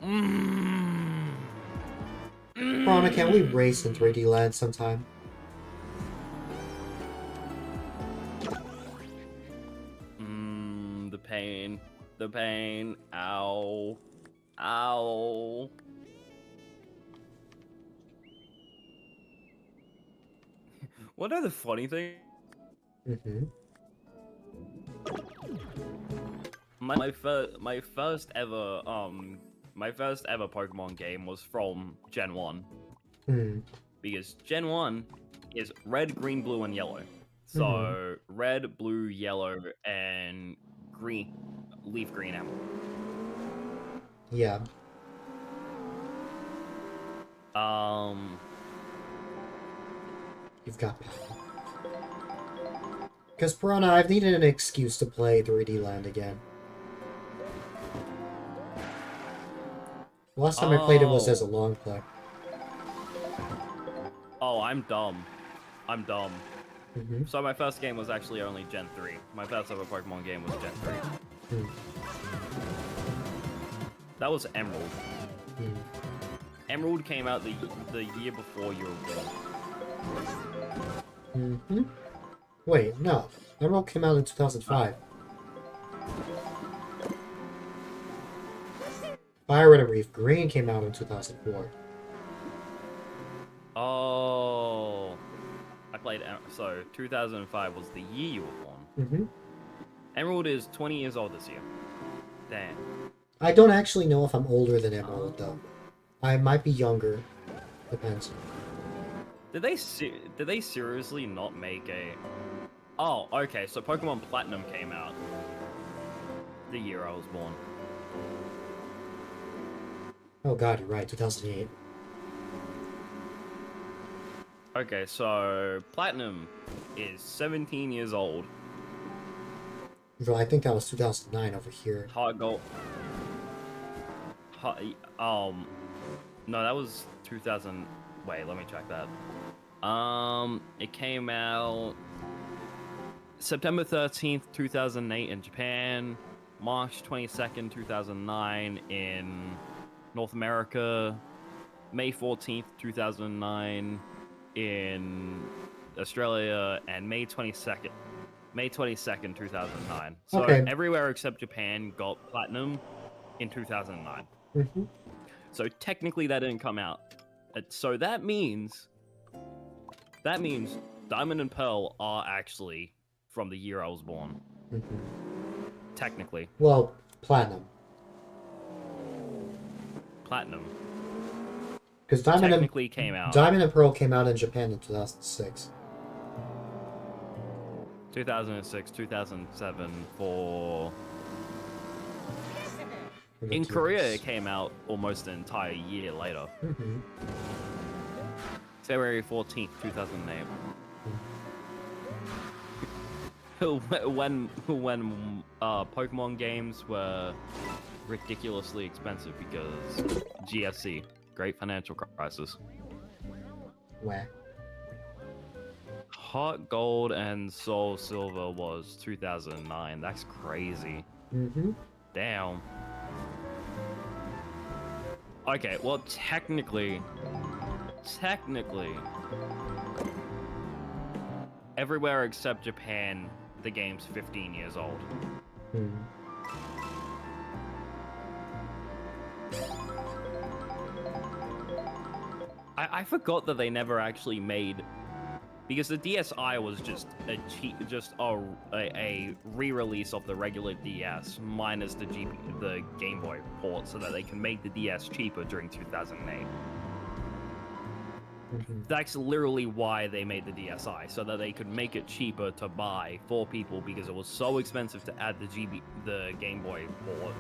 Piranha, can we race in 3D Land sometime? The pain. Ow. Ow. What are the funny things? My first ever Pokemon game was from Gen 1. Because Gen 1 is red, green, blue, and yellow. So red, blue, yellow, and green, leaf green emerald. Yeah. You've got because Piranha, I've needed an excuse to play 3D Land again. The last time I played it was as a long play. Oh, I'm dumb. I'm dumb. Mm-hmm. So my first game was actually only Gen 3. My first ever Pokemon game was Gen 3. That was Emerald. Emerald came out the year before you were born. Wait, no. Emerald came out in 2005. Fire Red and Reef Green came out in 2004. Oh, I played. So 2005 was the year you were born. Emerald is 20 years old this year. Damn. I don't actually know if I'm older than Emerald though. I might be younger. Depends. Did they seriously not make a? Oh, okay. So Pokemon Platinum came out the year I was born. Oh god, you're right. 2008. Okay, so Platinum is 17 years old. Though I think that was 2009 over here. Heart Gold. No, that was 2000. Wait, let me check that. It came out September 13th, 2008 in Japan, March 22nd, 2009 in North America, May 14th, 2009 in Australia, and May 22nd, 2009. So everywhere except Japan got Platinum in 2009. So technically that didn't come out. So that means Diamond and Pearl are actually from the year I was born. Technically. Well, Platinum. Because Diamond technically came out. Diamond and Pearl came out in Japan in 2006. 2006, 2007 for... In Korea, it came out almost an entire year later. February 14th, 2008. when Pokemon games were ridiculously expensive because GFC, Great Financial Crisis. Where? Heart Gold and Soul Silver was 2009. That's crazy. Damn. Okay, well, technically, everywhere except Japan, the game's 15 years old. I forgot that they never actually made, because the DSi was just a re-release of the regular DS minus the Game Boy port, so that they can make the DS cheaper during 2008. That's literally why they made the DSi, so that they could make it cheaper to buy for people, because it was so expensive to add the Game Boy port.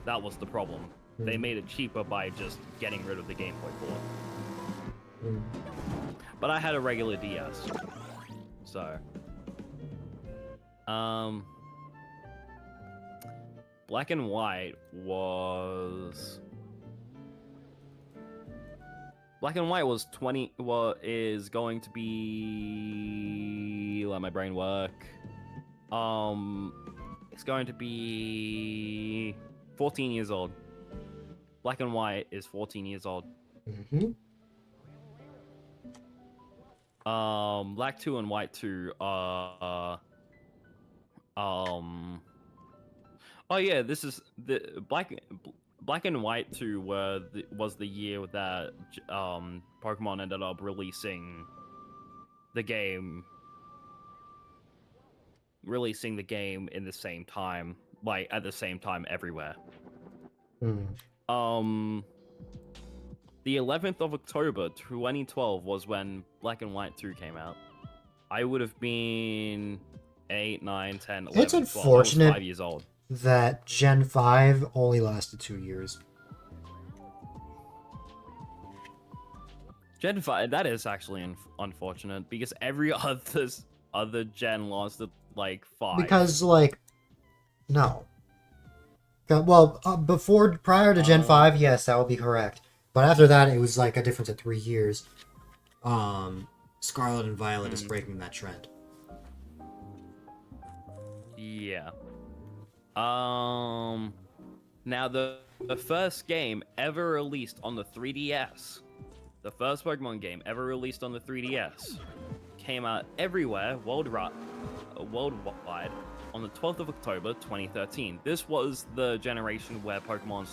That was the problem. They made it cheaper by just getting rid of the Game Boy port. But I had a regular DS, so Black and White was 20. Well, is going to be, let my brain work. It's going to be 14 years old. Black and White is 14 years old. Black 2 and White 2 are oh yeah, this is the Black and White 2 was the year that Pokemon ended up releasing the game in the same time, like at the same time everywhere. The 11th of October 2012 was when Black and White 2 came out. I would have been 8, 9, 10, 11, It's 12. I was unfortunate 5 years old. that Gen 5 only lasted 2 years. Gen 5, that is actually unfortunate because every other gen lasted like 5. Because, like, no. Well, prior to Gen 5, yes, that would be correct. But after that, it was like a difference of 3 years. Scarlet and Violet is breaking that trend. Yeah. Now the first game ever released on the 3DS, the first Pokemon game ever released on the 3DS, came out everywhere worldwide on the 12th of October 2013. This was the generation where Pokemon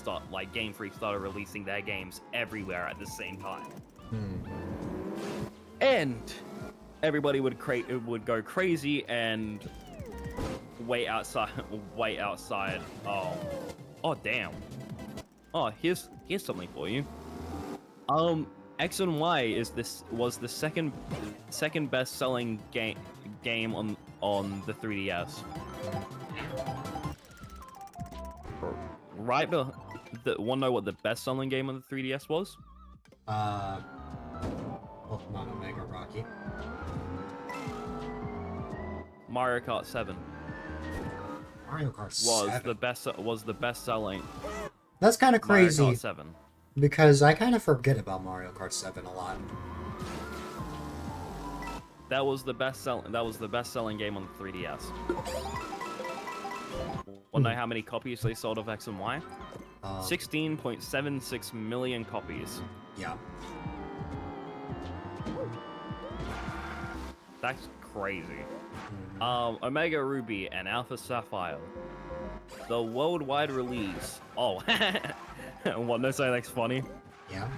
Game Freak started releasing their games everywhere at the same time. And everybody would go crazy and wait outside. Oh damn. Oh, here's something for you. X and Y was the second best selling game on the 3DS. Right, wanna know what the best selling game on the 3DS was? Pokemon Omega Rocky. Mario Kart 7 Mario Kart 7 was the best selling. That's kind of crazy. Mario Kart 7. Because I kind of forget about Mario Kart 7 a lot. That was the best selling game on the 3DS. Wanna know how many copies they sold of X and Y? 16.76 million copies. Yeah. That's crazy. Omega Ruby and Alpha Sapphire. The worldwide release. Oh, what? No, something that's funny. Yeah.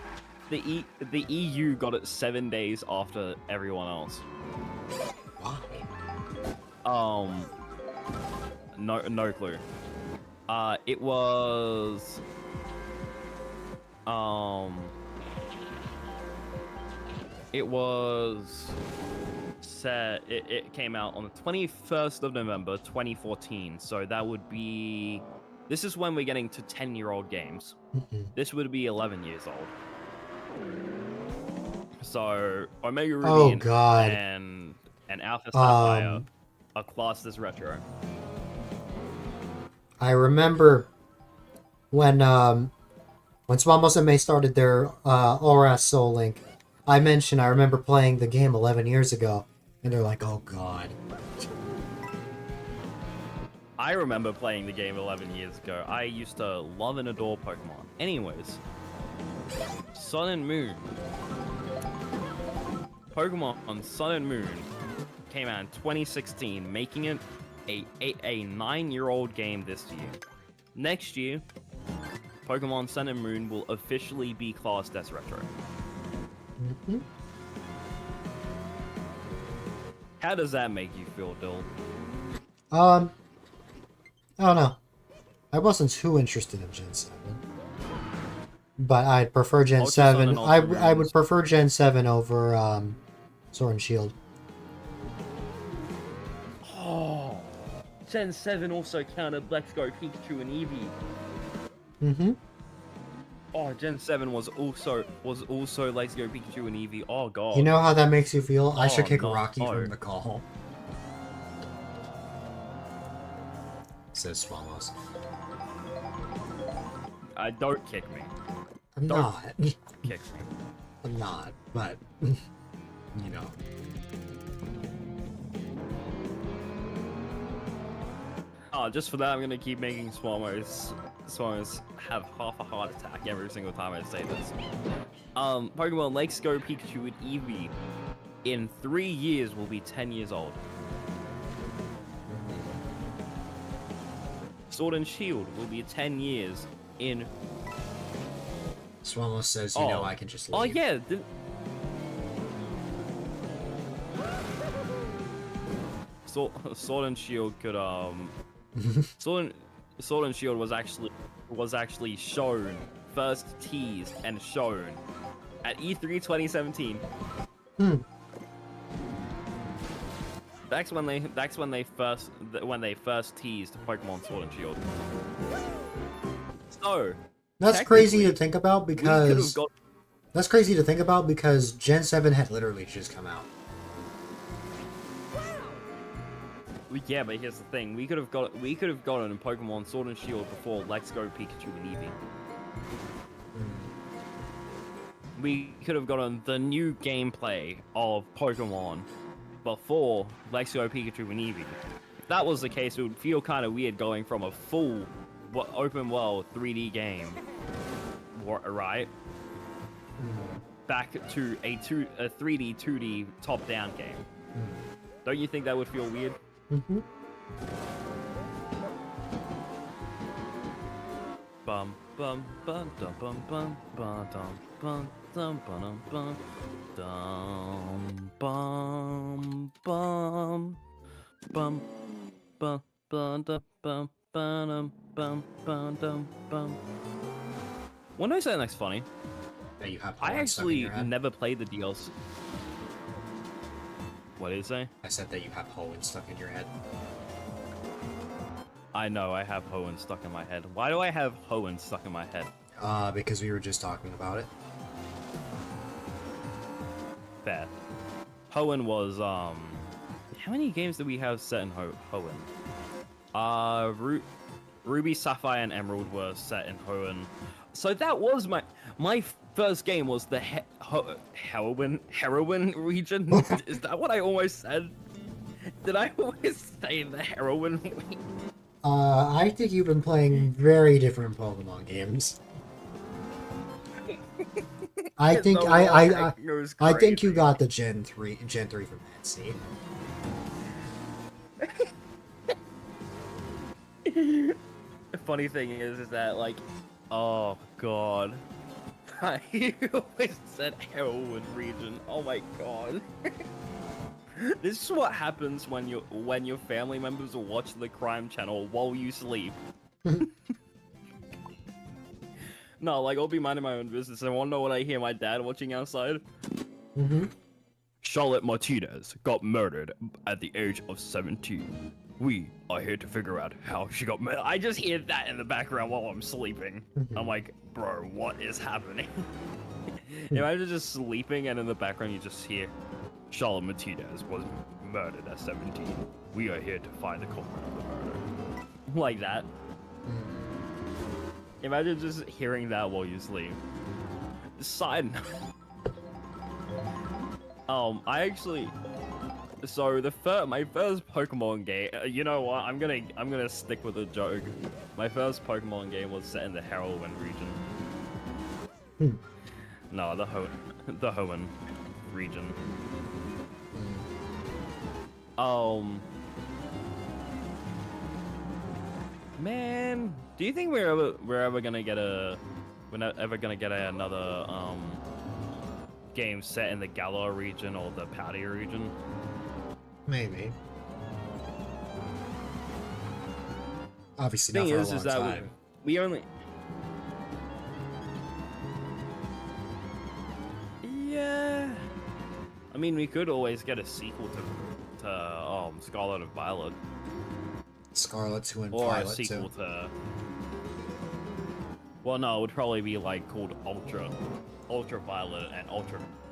The EU got it 7 days after everyone else. Why? No clue. It was set. It came out on the 21st of November 2014. So that would be. This is when we're getting to 10-year-old games. This would be 11 years old. So Omega Ruby and Alpha Sapphire are classed as retro. I remember when Swamos and May started their ORAS Soul Link, I remember playing the game 11 years ago, and they're like, oh god. I remember playing the game 11 years ago. I used to love and adore Pokemon. Anyways, Sun and Moon. Pokemon on Sun and Moon came out in 2016, making it a 9-year-old game this year. Next year, Pokemon Sun and Moon will officially be classed as retro. How does that make you feel, Dill? I don't know. I wasn't too interested in Gen 7. But I'd prefer Gen 7. I would prefer Gen 7 over Sword and Shield. Oh, Gen 7 also counted Let's Go Pikachu and Eevee. Oh, Gen 7 was also Let's Go Pikachu and Eevee. Oh god. You know how that makes you feel? I should kick Rocky from the call. Says Swamos. Don't kick me. I'm not. Kick me. I'm not, but you know. Oh, just for that, I'm gonna keep making Swamos have half a heart attack every single time I say this. Pokemon Let's Go Pikachu and Eevee in 3 years will be 10 years old. Sword and Shield will be 10 years in. Swamos says, you know, I can just leave. Oh yeah. Sword and Shield could Sword and Shield was actually shown first teased and shown at E3 2017. That's when they first teased Pokemon Sword and Shield. So That's crazy to technically, think about we could have because got. that's crazy to think about because Gen 7 had literally just come out. Yeah, but here's the thing: we could have gotten Pokemon Sword and Shield before Let's Go Pikachu and Eevee. We could have gotten the new gameplay of Pokemon before Let's Go Pikachu and Eevee. If that was the case, it would feel kind of weird going from a full open world 3D game, right, back to a 3D 2D top-down game. Don't you think that would feel weird? Mm-hmm. Bum bum bum dum bum bum bum dum bum dum bum bum bum bum bum bum dum bum bum bum bum dum bum. Wanna know something that's funny? That you have I Hoenn stuck in actually your head? never played the DLC. What did it say? I said that you have Hoenn stuck in your head. I know, I have Hoenn stuck in my head. Why do I have Hoenn stuck in my head? Because we were just talking about it. Fair. Hoenn was, how many games did we have set in Hoenn? Ruby, Sapphire, and Emerald were set in Hoenn. So that was my first game was the heroin region. Is that what I almost said? Did I always say the heroin region? I think you've been playing very different Pokemon games. I think I think you got the Gen 3 from that, see? The funny thing is that like, oh god, I always said heroin region. Oh my god. This is what happens when your family members watch the crime channel while you sleep. No, like I'll be minding my own business. I wanna know what I hear my dad watching outside. Mm-hmm. Charlotte Martinez got murdered at the age of 17. We are here to figure out how she got murdered. I just hear that in the background while I'm sleeping. I'm like, bro, what is happening? Imagine just sleeping and in the background you just hear Charlotte Martinez was murdered at 17. We are here to find the culprit of the murder. Like that. Imagine just hearing that while you sleep. Side note. I actually. So my first Pokemon game. You know what? I'm gonna stick with a joke. My first Pokemon game was set in the Heroin region. No, the Hoenn region. Man, do you think we're ever gonna get another game set in the Galar region or the Paldia region? Maybe. Obviously Thing not for is a long that time. we only. Yeah. I mean, we could always get a sequel to Scarlet and Violet, Scarlet 2 and or Violet a sequel 2. to. Well, no, it would probably be like called Ultra Violet and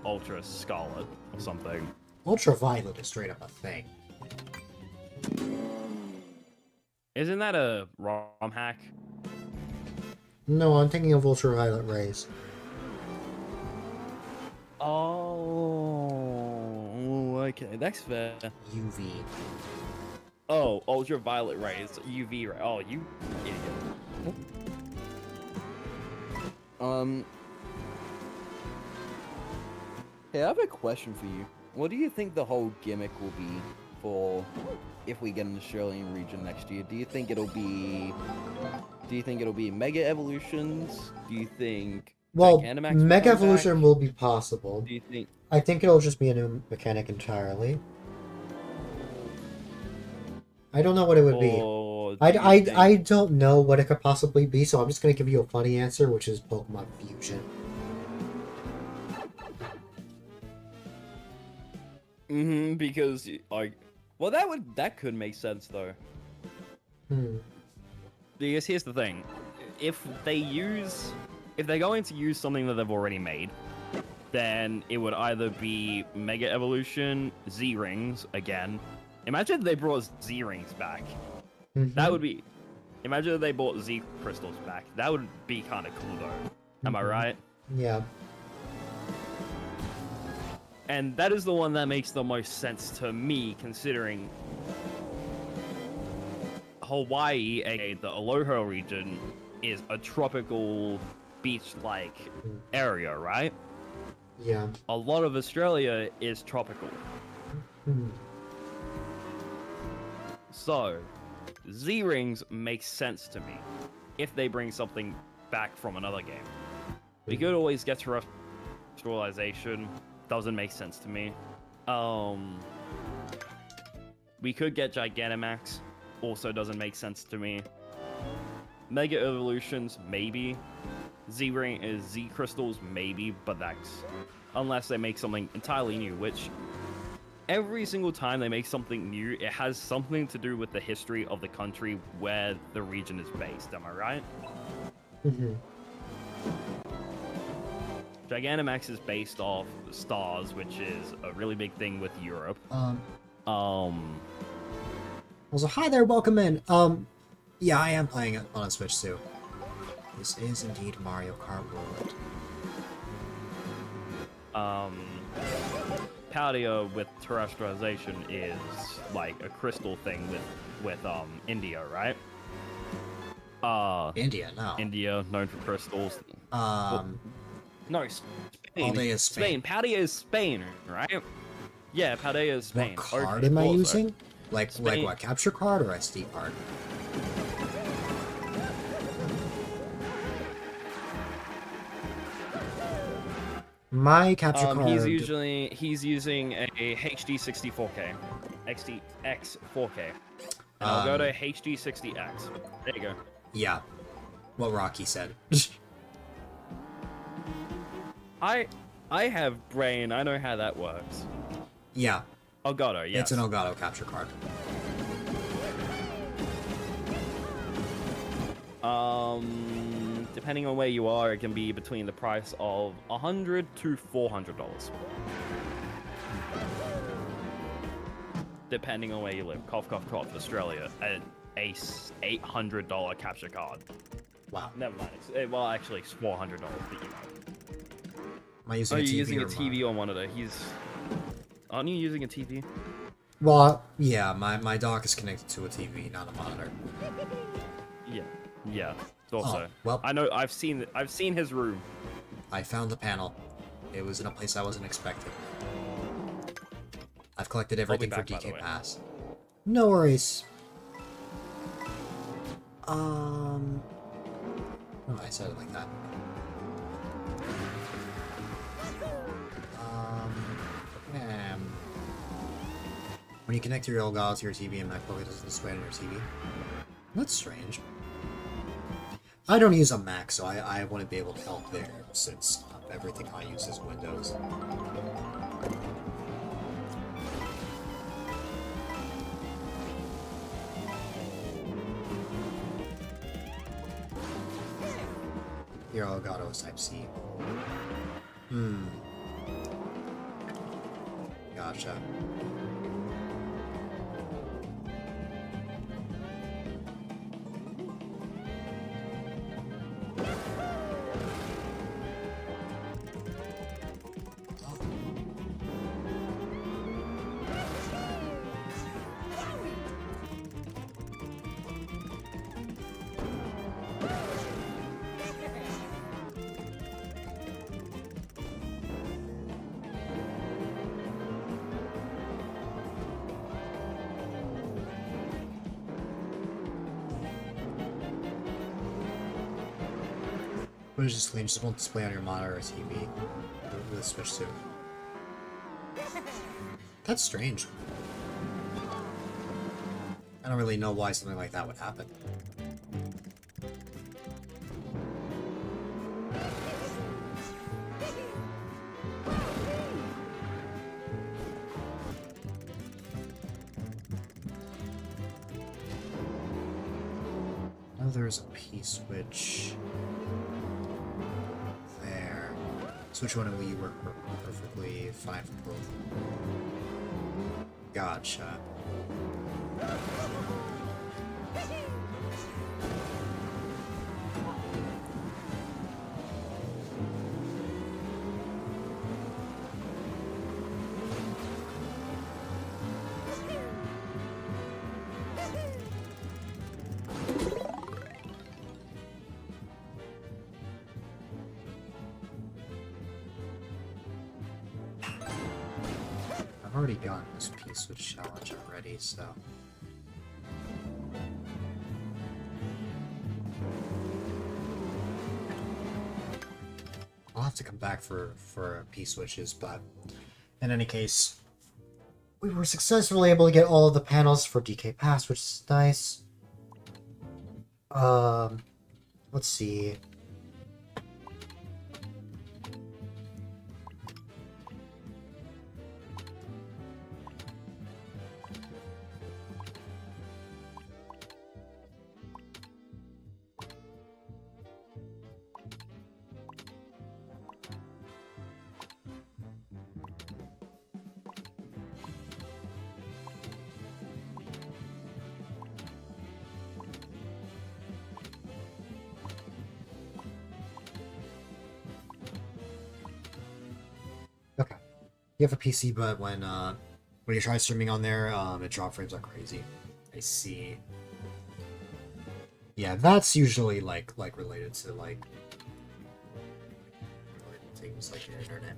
Ultra Scarlet or something. Ultraviolet is straight up a thing. Isn't that a ROM hack? No, I'm thinking of Ultraviolet Rays. Oh, okay, that's fair. UV. Oh, ultraviolet rays, UV ray. Oh, you idiot. Hey, I have a question for you. What do you think the whole gimmick will be for if we get an Australian region next year? Do you think it'll be Mega Evolutions? Do you think Well, Gigantamax will Mega come Evolution back? will be possible. Do you think I think it'll just be a new mechanic entirely. I don't know what it would be. or or do you think- I don't know what it could possibly be, so I'm just gonna give you a funny answer, which is Pokemon Fusion. Because like, well, that could make sense though. Because here's the thing, if they're going to use something that they've already made, then it would either be Mega Evolution, Z Rings again. Imagine they brought Z Rings back. That would be. Imagine if they brought Z Crystals back. That would be kind of cool though. Am I right? Yeah. And that is the one that makes the most sense to me, considering Hawaii, aka the Aloha region, is a tropical beach-like area, right? Yeah. A lot of Australia is tropical. So, Z-Rings makes sense to me if they bring something back from another game. We could always get terrestrialization. Doesn't make sense to me. We could get Gigantamax. Also doesn't make sense to me. Mega Evolutions, maybe. Z-Ring is Z Crystals, maybe, but that's unless they make something entirely new, which every single time they make something new, it has something to do with the history of the country where the region is based. Am I right? Gigantamax is based off stars, which is a really big thing with Europe. Also, hi there, welcome in. Yeah, I am playing it on a Switch too. This is indeed Mario Kart World. Paldea with terrestrialization is like a crystal thing with India, right? India, no. India known for crystals. No, Spain. All day is Spain. Paldea is Spain, right? Yeah, Paldea is Spain. What card Okay, am I thought so. using? Like Spain. what, capture card or SD card? My capture card. He's using a HD 64K, XDX 4K, and I'll go to HD 60X. There you go. Yeah, what Rocky said. I have brain. I know how that works. Yeah, Elgato, yes. it's an Elgato capture card. Depending on where you are, it can be between the price of $100 to $400. Depending on where you live. Cough, cough, cough. Australia, an $800 capture card. Wow. Never mind. Well, actually, it's $400. But you know. Am I using Are a you TV using a or TV on monitor? Aren't you using a TV? Well, yeah, my dock is connected to a TV, not a monitor. Yeah. Also, well. I know. I've seen his room. I found the panel. It was in a place I wasn't expecting. I've collected everything for back, by the DK way. Pass. No worries. Oh, I said it like that. When you connect your Elgato to your TV and MacBook, it doesn't display on your TV. That's strange. I don't use a Mac, so I wouldn't be able to help there, since everything I use is Windows. Your Elgato is Type-C. Gotcha. What is this claim? Just won't display on your monitor or TV. With a Switch too. That's strange. I don't really know why something like that would happen. Now there's a P-switch there. Switch one and Wii work perfectly fine for both. Gotcha. I've already gotten this P-switch challenge already, so... I'll have to come back for P-switches, but... In any case... We were successfully able to get all of the panels for DK Pass, which is nice. Let's see... Okay. You have a PC, but when you try streaming on there, it drop frames like crazy. I see. Yeah, that's usually like related to like things like the internet.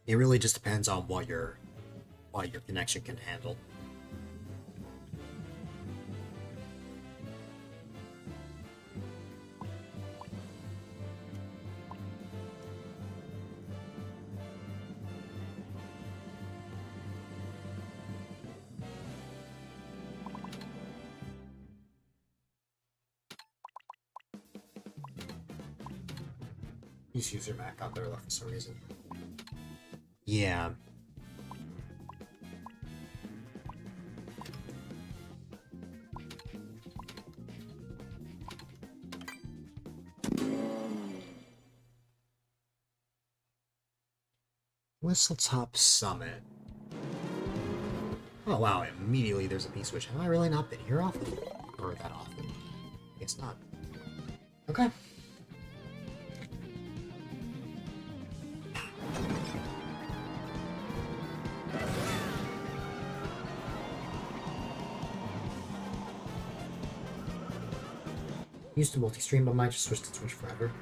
It really just depends on what your connection can handle. Just use your Mac out there for some reason. Yeah. Whistletop Summit. Oh wow, immediately there's a P-switch. Have I really not been here often? Or that often? I guess not. Okay. Used to multi-stream, but might just switch to Twitch forever.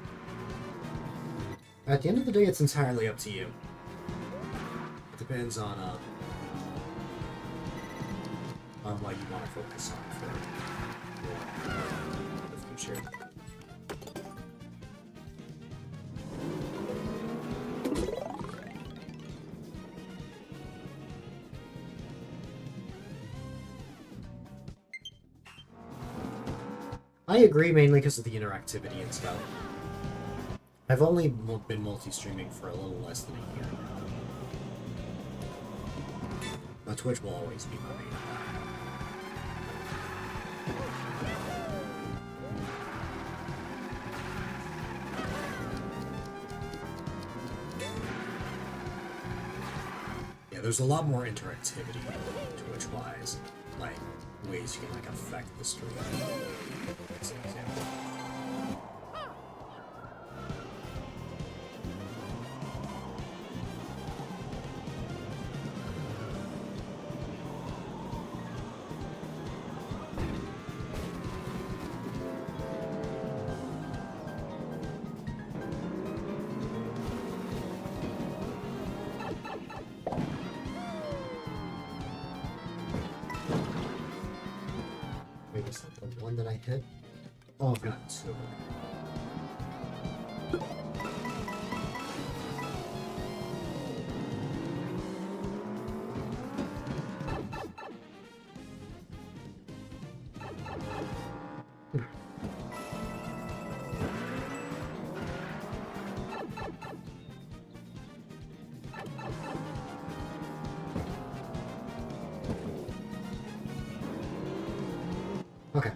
At the end of the day, it's entirely up to you. It depends on what you want to focus on for the future. I agree, mainly because of the interactivity and stuff. I've only been multi-streaming for a little less than a year now. But Twitch will always be my main. Yeah, there's a lot more interactivity Twitch-wise, like ways you can like affect the stream. As an example. Wait, was that the one that I hit? Oh, I've got two. Okay.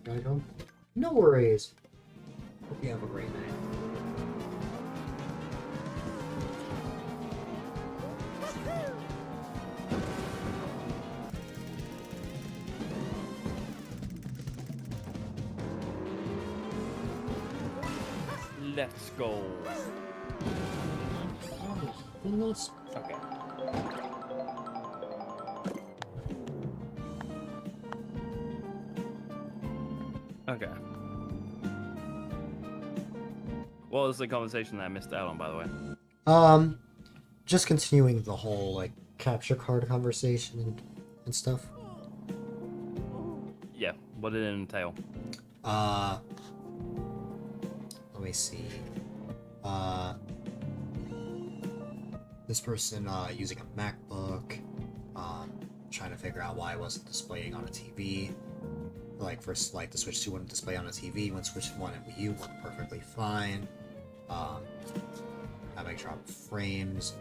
Gotta go. No worries. Hope you have a great night. Let's go. Oh, goodness. Okay. Okay. What was the conversation that I missed out on, by the way? Just continuing the whole, like, capture card conversation and stuff. Yeah. What did it entail? Let me see. This person, using a MacBook, trying to figure out why it wasn't displaying on a TV. Like, first, like, the Switch 2 wouldn't display on a TV when Switch 1 and Wii U worked perfectly fine. Having drop frames,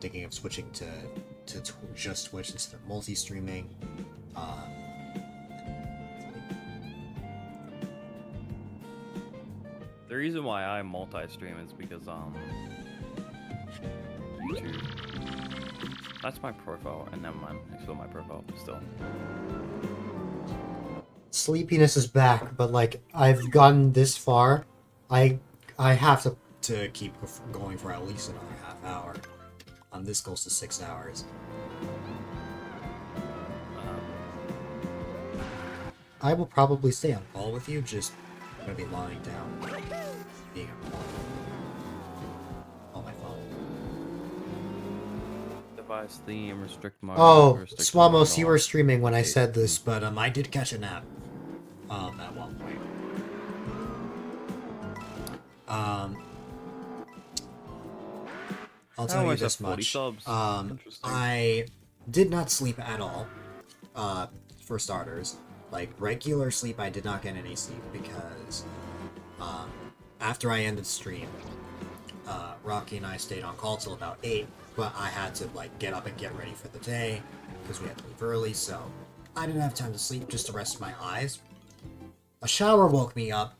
thinking of switching to just Twitch instead of multi-streaming. The reason why I multi-stream is because YouTube. That's my profile, and never mind. I still my profile still. Sleepiness is back, but like I've gotten this far, I have to keep going for at least another half hour. This goes to 6 hours. I will probably stay on call with you. Just I'm gonna be lying down, being on my phone. Device theme restrict my. Oh, restrict Swamos, you my- were streaming when I said this, but I did catch a nap. At one point. I'll tell you always this have 40 much. subs. Interesting. I did not sleep at all. For starters, like regular sleep, I did not get any sleep because, after I ended stream, Rocky and I stayed on call till about 8, but I had to like get up and get ready for the day because we had to leave early, so I didn't have time to sleep, just to rest my eyes. A shower woke me up,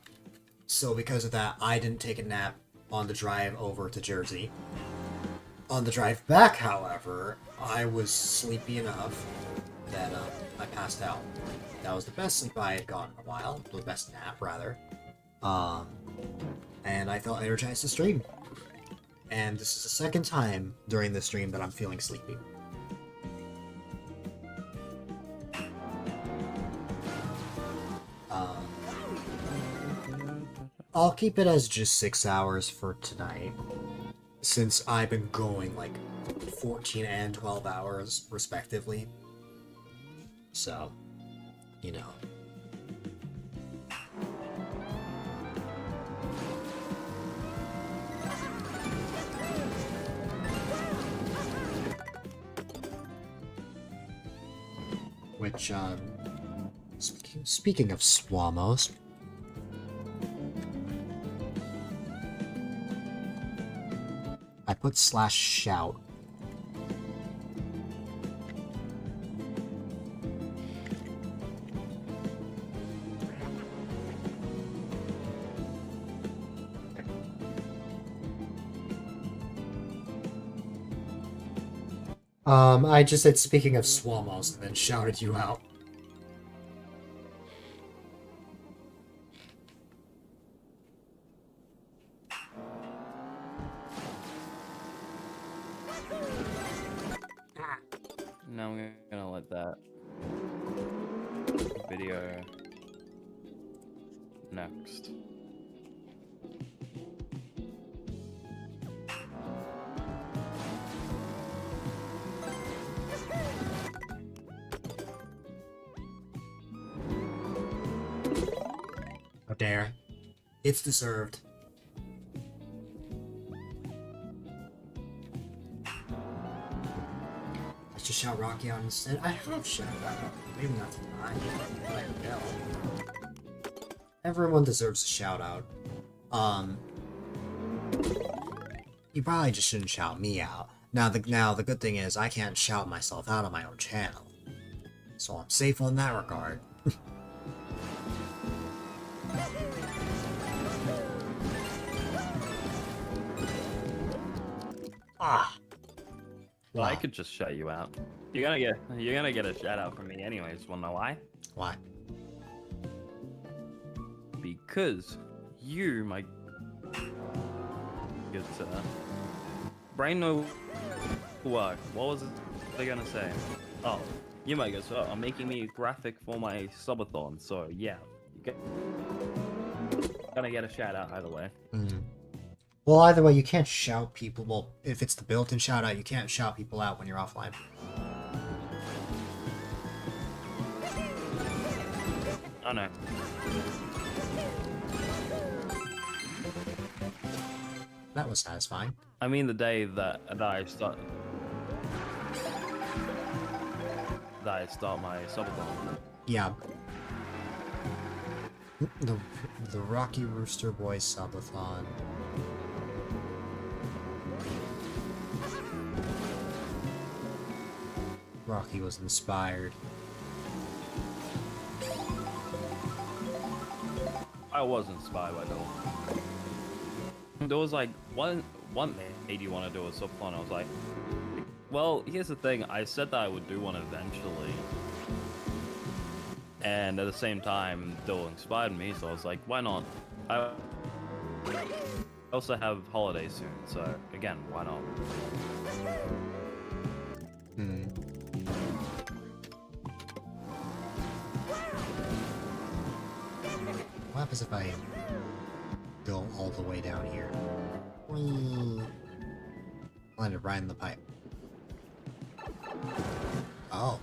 so because of that, I didn't take a nap on the drive over to Jersey. On the drive back, however, I was sleepy enough that I passed out. That was the best sleep I had gotten in a while, the best nap, rather. And I felt energized to stream. And this is the second time during this stream that I'm feeling sleepy. I'll keep it as just 6 hours for tonight, since I've been going like 14 and 12 hours respectively. So, you know. Which, speaking of Swamos, I put /shout. I just said speaking of Swamos and then shouted you out. Now I'm gonna let that video next. How dare. It's deserved. Let's just shout Rocky out instead. I have shouted out. Maybe not tonight, but I will. Everyone deserves a shout out. You probably just shouldn't shout me out. Now the good thing is I can't shout myself out on my own channel. So I'm safe on that regard. Ah. Well, I Wow. could just shut you out. You're gonna get a shout out from me anyways. Wanna know why? Why? Because you, my good sir, brain no work. What was they gonna say? Oh, you, my good sir, are making me a graphic for my subathon. So yeah, gonna get a shout out either way. Well, either way, you can't shout people. Well, if it's the built-in shout out, you can't shout people out when you're offline. I know. That was satisfying. I mean the day that I start my subathon. Yeah. The Rocky Rooster Boys subathon. Rocky was inspired. I was inspired by Bill. There was like what made you want to do a subathon? I was like, well, here's the thing. I said that I would do one eventually, and at the same time, Dill inspired me, so I was like, why not? I also have holidays soon, so again, why not? What happens if I go all the way down here? Landed right in the pipe. Oh.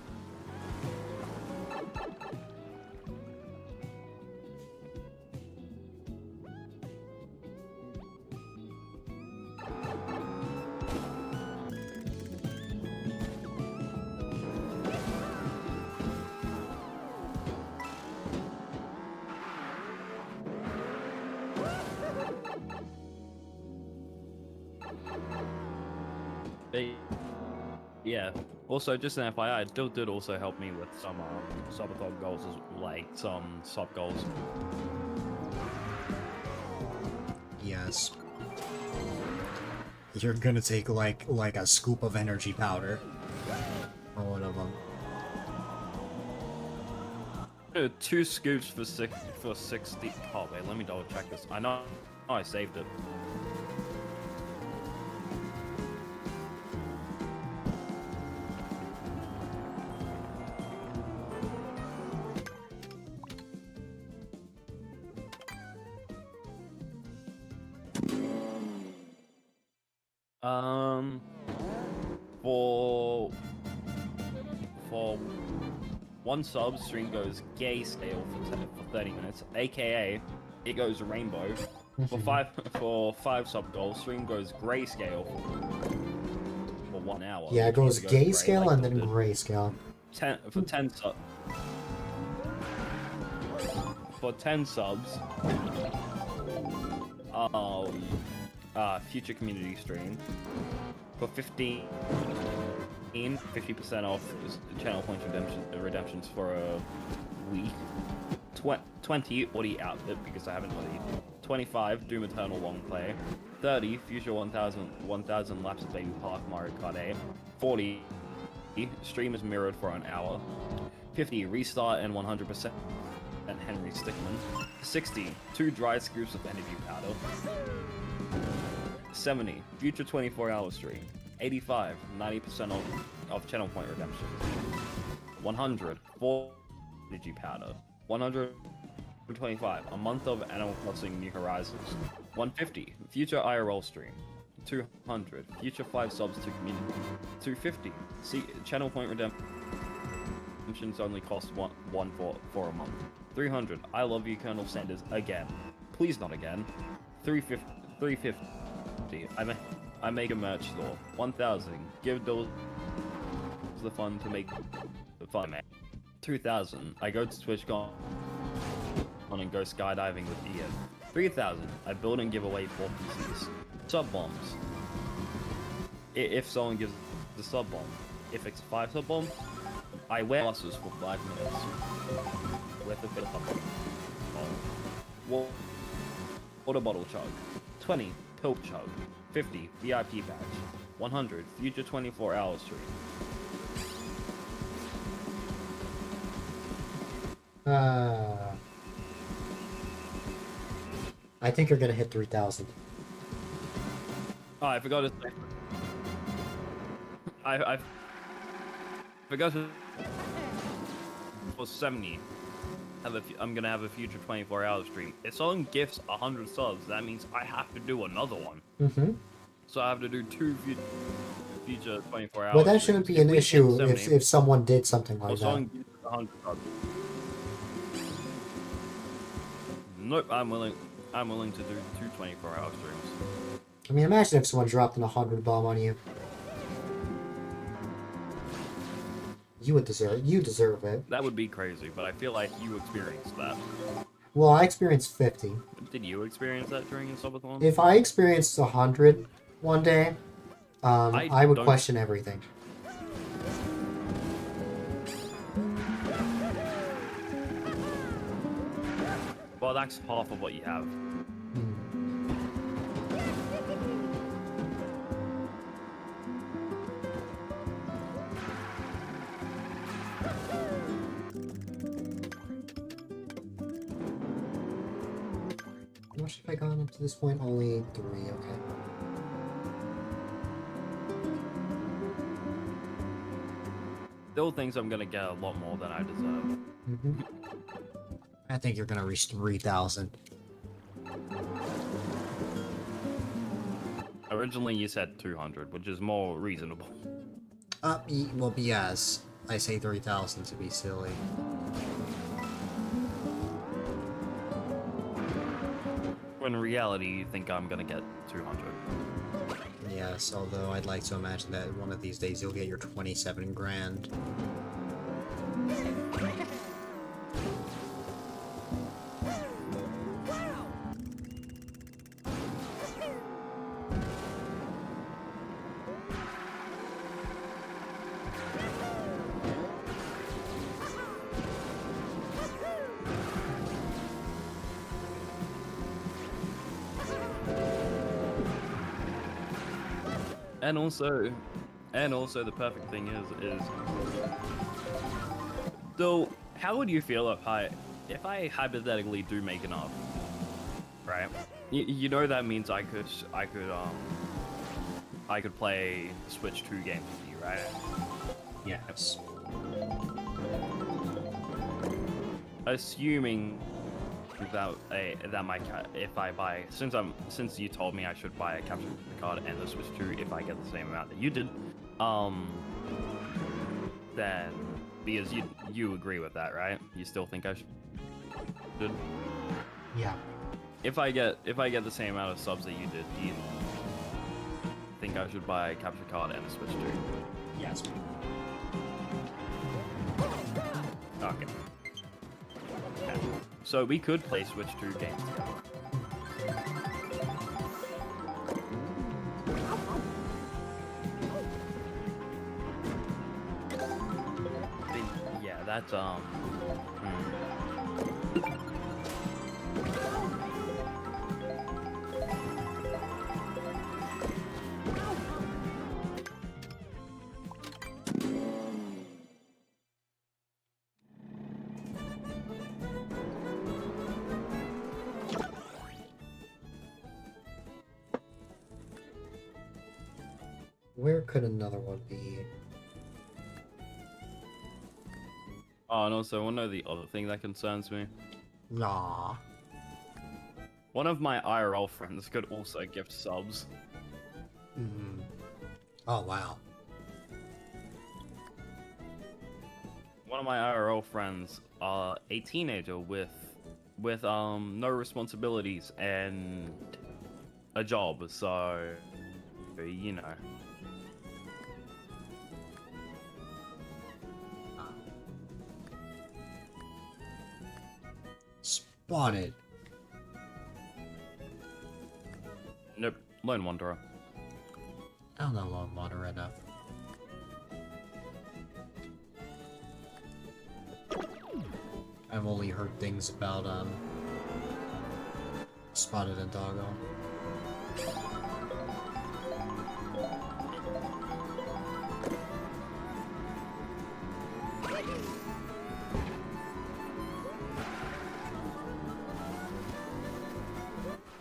But, yeah. Also, just an FYI, Dill did also help me with some subathon goals, like some sub goals. Yes. You're gonna take like a scoop of energy powder. Or one of them. 2 scoops for 60. Oh wait, let me double check this. I know I saved it. For 1 sub, stream goes gay scale for 30 minutes, aka it goes rainbow. For 5 sub goals, stream goes gray scale for 1 hour. Yeah, it which goes either gay gray, scale like and then Dill did. grayscale. For 10 subs. For 10 subs, future community stream. For 15, 50% off channel points redemptions for a week. 20 Audi outfit because I haven't Audi. 25 Doom Eternal long play. 30 Future 1000 laps of Baby Park Mario Kart 8. 40 stream is mirrored for an hour. 50 restart and 100% Henry Stickman. 60 2 dry scoops of energy powder. 70 future 24-hour stream. 85 90% of channel point redemption. 100 4 energy powder. 125 a month of Animal Crossing New Horizons. 150 future IRL stream. 200 future 5 subs to community. 250 see channel point redemptions only cost one for a month. 300 I love you Colonel Sanders again. Please not again. 350 I make a merch store. 1,000 give those the fun to make the fun man. 2,000 I go to TwitchCon and go skydiving with Ian. 3,000 I build and give away 4 PCs. Sub bombs. If someone gives the sub bomb. If it's 5 sub bomb, I wear glasses for 5 minutes. With a bit of water bottle chug. 20 pill chug. 50 VIP badge. 100 future 24-hour stream. I think you're gonna hit 3,000. Oh, I forgot to say. I forgot to. For 70. I'm gonna have a future 24-hour stream. If someone gifts 100 subs, that means I have to do another one. Mm-hmm. So I have to do 2 future 24 hours. Well, that shouldn't be an issue if someone did something like that. Someone gives 100 subs. Nope, I'm willing to do 2 24-hour streams. I mean, imagine if someone dropped an 100 bomb on you. You deserve it. That would be crazy, but I feel like you experienced that. Well, I experienced 50. Did you experience that during your subathon? If I experienced 100 one day, I would don't- question everything. Well, that's half of what you have. How much have I gone up to this point? Only 3, okay. Still thinks I'm gonna get a lot more than I deserve. Mm-hmm. I think you're gonna reach 3,000. Originally, you said 200, which is more reasonable. Well, yes. I say 3,000 to be silly. When in reality, you think I'm gonna get 200. Yes, although I'd like to imagine that one of these days you'll get your 27 grand. And also the perfect thing is so how would you feel if I hypothetically do make enough, right? You know that means I could play Switch 2 games with you, right? Yes. Assuming that my since you told me I should buy a capture card and the Switch 2 if I get the same amount that you did, then because you agree with that, right? You still think I should? Yeah. If I get the same amount of subs that you did, do you think I should buy a capture card and a Switch 2? Yes. Okay. So we could play Switch 2 games together. Yeah, that's Where could another one be? Oh, and also, want to know the other thing that concerns me? Nah. One of my IRL friends could also gift subs. Mm-hmm. Oh, wow. One of my IRL friends, a teenager with no responsibilities and a job, so you know. Spotted. Nope, Lone Wanderer. I don't know Lone Wanderer enough. I've only heard things about Spotted and Doggo.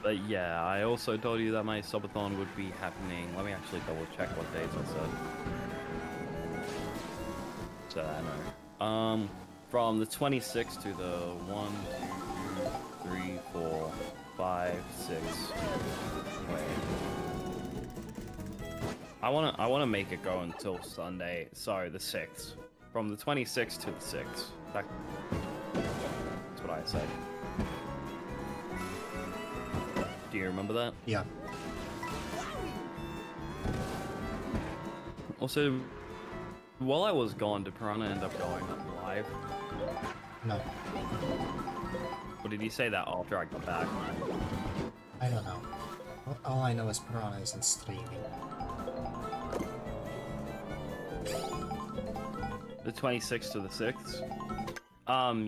But yeah, I also told you that my subathon would be happening. Let me actually double check what dates I said. So I know. From the 26th to the 1, 2, 3, 4, 5, 6. Wait. I wanna make it go until Sunday. Sorry, the 6th. From the 26th to the 6th. That's what I said. Do you remember that? Yeah. Also, while I was gone, did Piranha end up going up live? No. Or did he say that after I got back? I don't know. All I know is Piranha isn't streaming. The 26th to the 6th?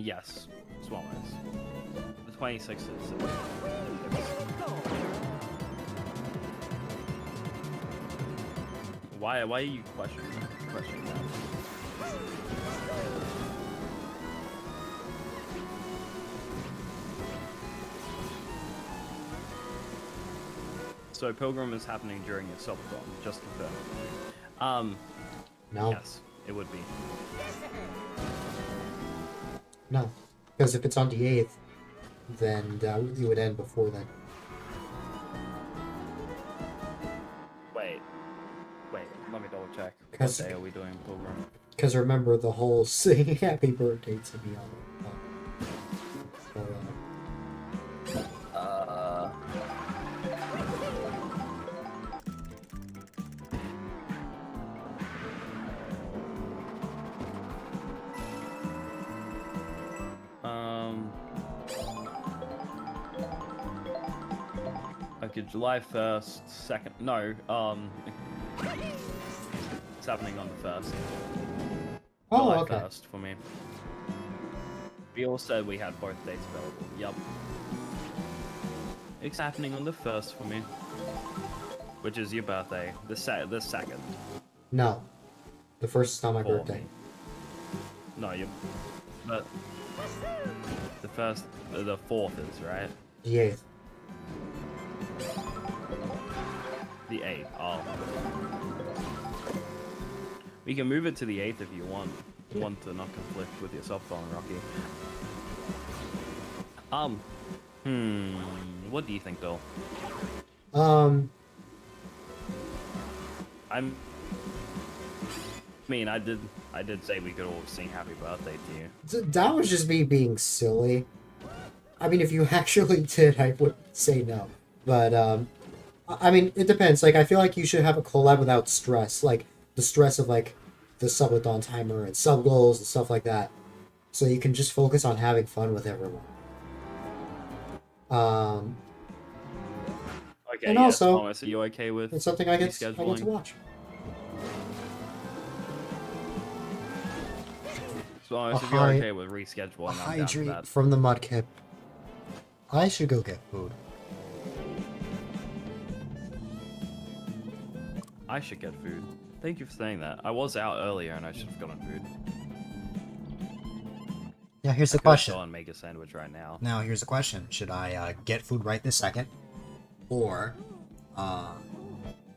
Yes. Small is. The 26th to the 6th. Why are you questioning that? So Pilgrim is happening during your subathon, just confirm. No. Yes, it would be. No. Because if it's on the 8th, then it would end before then. Wait, let me double check. What 'Cause- day are we doing Pilgrim? Because remember the whole singing happy birthday to me on Okay, July 1st, 2nd, no, it's happening on the 1st. Oh, July okay. 1st for me. We all said we had both dates available, yup. It's happening on the 1st for me. Which is your birthday, the 2nd. No. The first is not my For birthday. me. No, but the 1st, the 4th is, right? The 8th. The 8th, oh. We can move it to the 8th if you want. Want to not conflict with your softball, Rocky. What do you think, Bill? I mean, I did say we could all sing happy birthday to you. That was just me being silly. I mean, if you actually did, I would say no. But, I mean, it depends. Like, I feel like you should have a collab without stress. Like, the stress of, like, the subathon timer and sub goals and stuff like that. So you can just focus on having fun with everyone. Okay, And yes, also, Thomas, are you okay with it's something I get to rescheduling? watch. Thomas, if you're okay with rescheduling, I'm down for Hydrate that. from the mudkip. I should go get food. I should get food. Thank you for saying that. I was out earlier and I should have gotten food. Now here's the I could question. go and make a sandwich right now. Now here's the question. Should I get food right this second? Or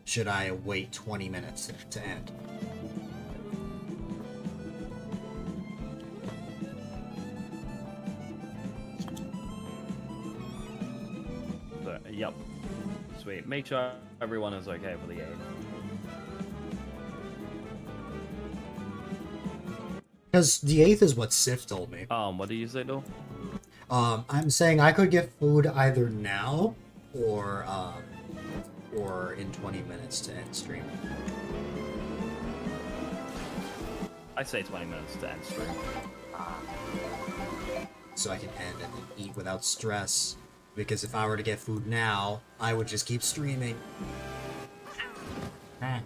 should I wait 20 minutes to end? So, yep. Sweet. Make sure everyone is okay for the 8th. Because the 8th is what Sif told me. What did you say, Bill? I'm saying I could get food either now or in 20 minutes to end stream. I say 20 minutes to end stream. So I can end and then eat without stress. Because if I were to get food now, I would just keep streaming. I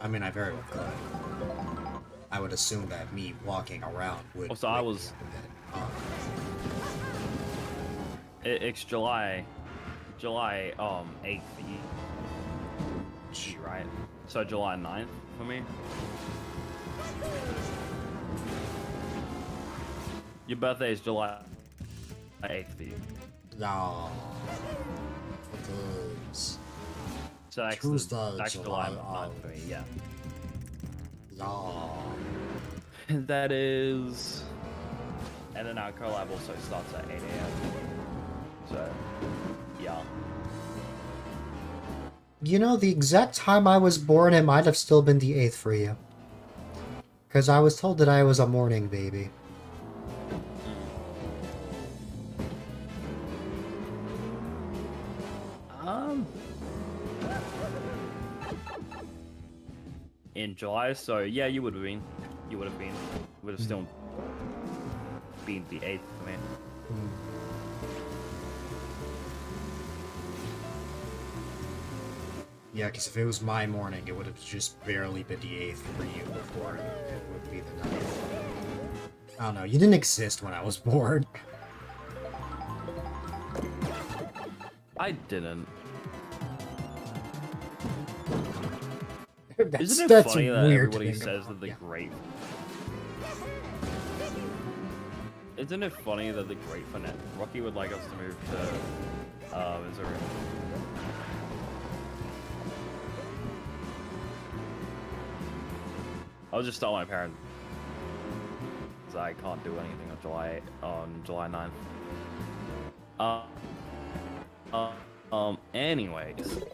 mean, I very well could. I would assume that me walking around would. Also, I was. It's July 8th for you, right? So July 9th for me. Your birthday is July 8th for you. No. It is. So that's, Tuesday, that's July July 9th for me, yeah. No. That is... And then our collab also starts at 8 AM. So, yeah. You know, the exact time I was born, it might have still been the 8th for you. Because I was told that I was a morning baby. In July, so yeah, you would have been. You would have been. Would have still been the 8th for me. Yeah, because if it was my morning, it would have just barely been the 8th for you before it would be the 9th. I don't know, you didn't exist when I was born. I didn't. That's, Isn't it that's funny that weird to everybody think says about. that the Yeah. great... Isn't it funny that the great finance... Rocky would like us to move to Missouri. I'll just tell my parents that I can't do anything on July 9th. Anyways,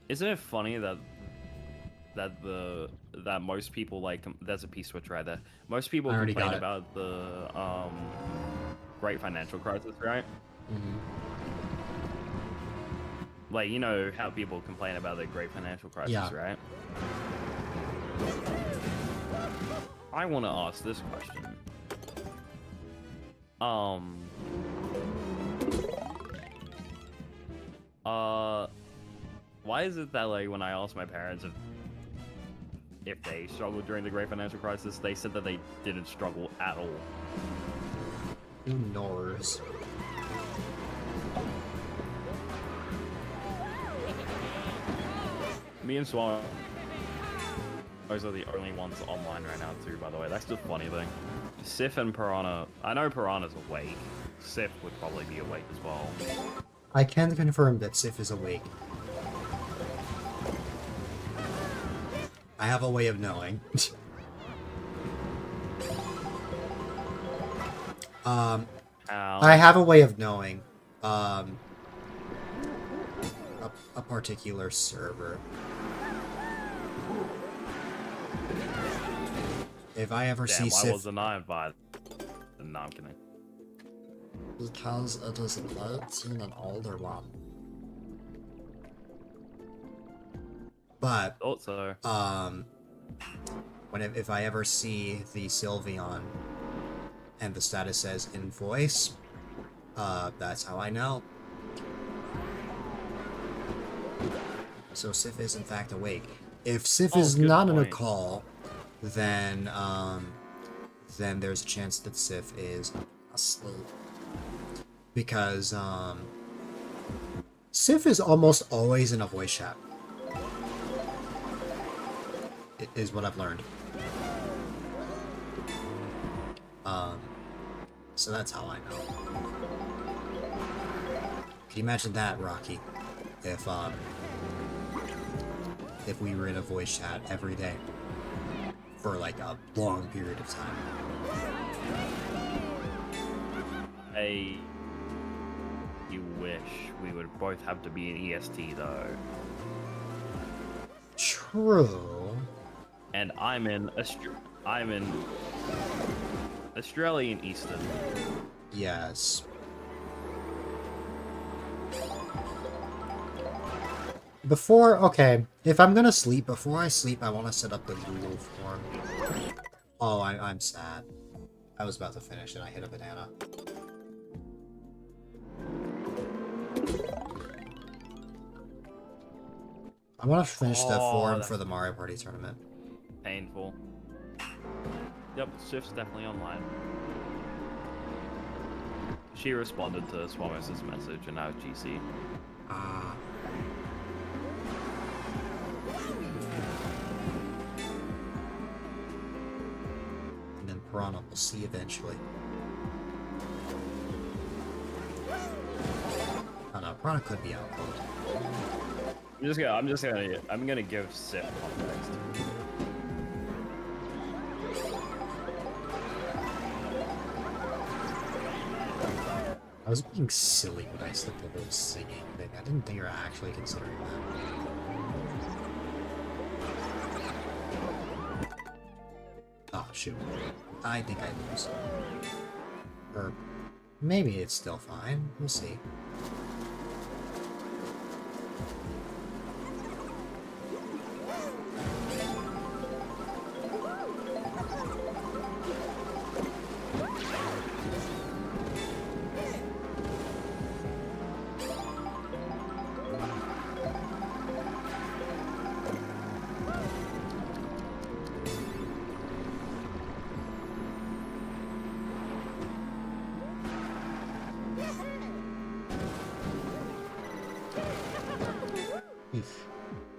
isn't it funny that most people like there's a P-switch right there. Most people I already complain got it. about the great financial crisis, right? Like, you know how people complain about the great financial crisis, Yeah. right? I want to ask this question. Why is it that, like, when I asked my parents if they struggled during the great financial crisis, they said that they didn't struggle at all? Who knows? Me and Swan, those are the only ones online right now too, by the way. That's the funny thing. Sif and Piranha, I know Piranha's awake. Sif would probably be awake as well. I can confirm that Sif is awake. I have a way of knowing. I have a way of knowing a particular server. If I ever see Damn, why Sif, wasn't I invited? No, I'm kidding. because it is an 18 and older one. But Thought so. if I ever see the Sylveon and the status says in voice, that's how I know. So Sif is in fact awake. If Sif Oh, is good not on a point. call, then there's a chance that Sif is asleep. Because Sif is almost always in a voice chat. It is what I've learned. So that's how I know. Can you imagine that, Rocky? If we were in a voice chat every day for like a long period of time. You wish we would both have to be in EST though. True. And I'm in Australian Eastern. Yes. If I'm gonna sleep, before I sleep, I want to set up the Google form. Oh, I'm sad. I was about to finish and I hit a banana. I want to finish the Oh, form that's- for the Mario Party tournament. Painful. Yep, Swift's definitely online. She responded to Swamos' message and now GC. Ah. And then Piranha will see eventually. Oh no, Piranha could be out cold. I'm gonna give Sif context. I was being silly when I said the whole singing thing. I didn't think you were actually considering that. Oh, shoot. I think I lose. Or maybe it's still fine. We'll see. Oof.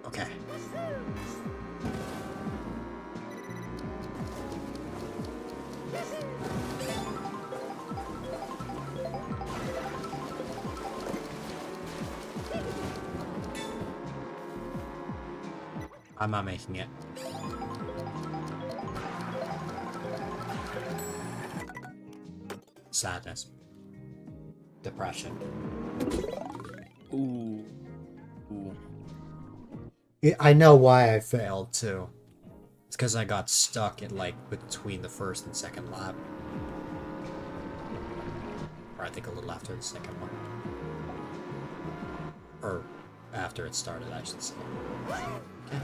Okay. I'm not making it. Sadness. Depression. Ooh. Ooh. I know why I failed too. It's because I got stuck at like between the first and second lap. Or I think a little after the second one. Or after it started, I should say. Okay.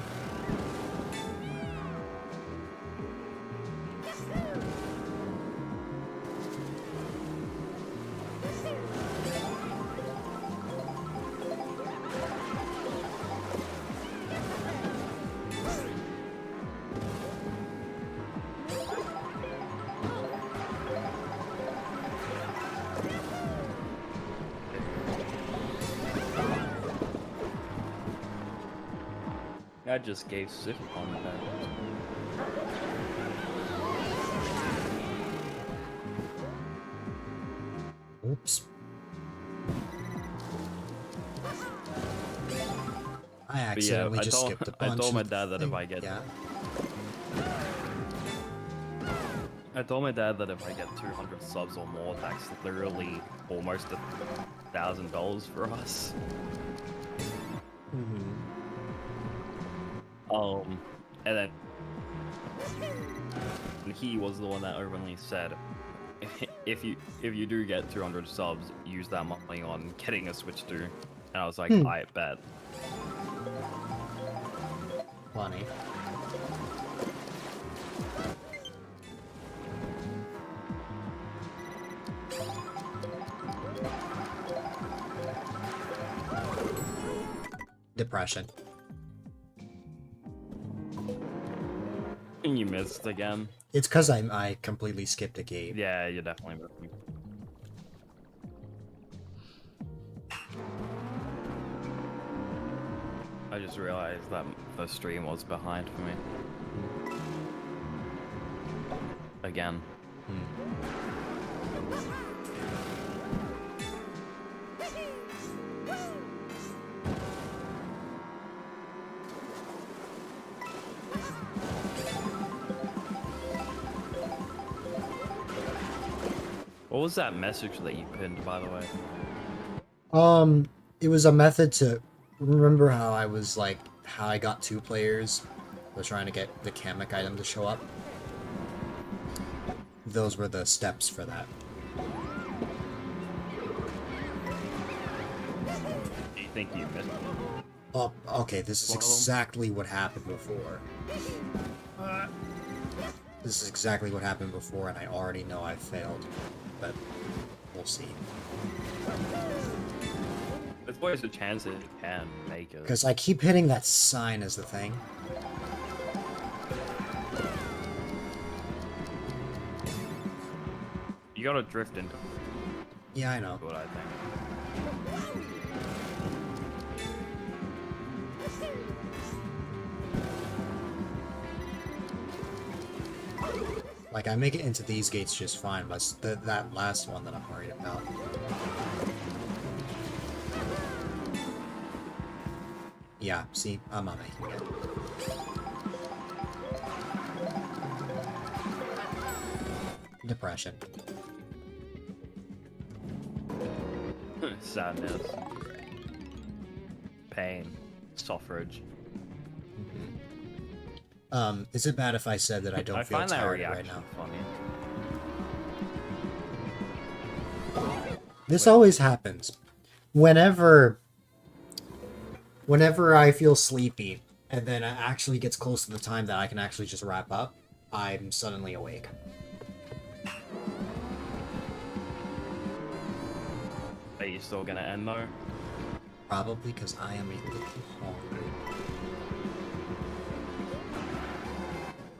I just gave Sif context. Oops. I accidentally just skipped a bunch. I told my of dad that if thing- I get Yeah. I told my dad that if I get 200 subs or more, that's literally almost $1,000 for us. Mm-hmm. And then he was the one that openly said, if you do get 200 subs, use that money on getting a Switch 2. And I was like, I bet. Funny. Depression. And you missed again. It's because I completely skipped a game. Yeah, you definitely missed. I just realized that the stream was behind for me. Again. What was that message that you pinned, by the way? It was a method to remember how I was like how I got 2 players. I was trying to get the Kamek item to show up. Those were the steps for that. Do you think you missed? Oh, okay, this is One of them? exactly what happened before. This is exactly what happened before, and I already know I failed. But we'll see. There's always a chance that you can make it. Because I keep hitting that sign as the thing. You gotta drift into Yeah, I know. what I think. Like, I make it into these gates just fine, but it's that last one that I'm worried about. Yeah, see, I'm not making it. Depression. Sadness. Pain. Suffrage. Is it bad if I said that I don't feel find that tired right reaction now? funny. This always happens. Whenever I feel sleepy, and then it actually gets close to the time that I can actually just wrap up, I'm suddenly awake. Are you still gonna end though? Probably because I am a little hungry.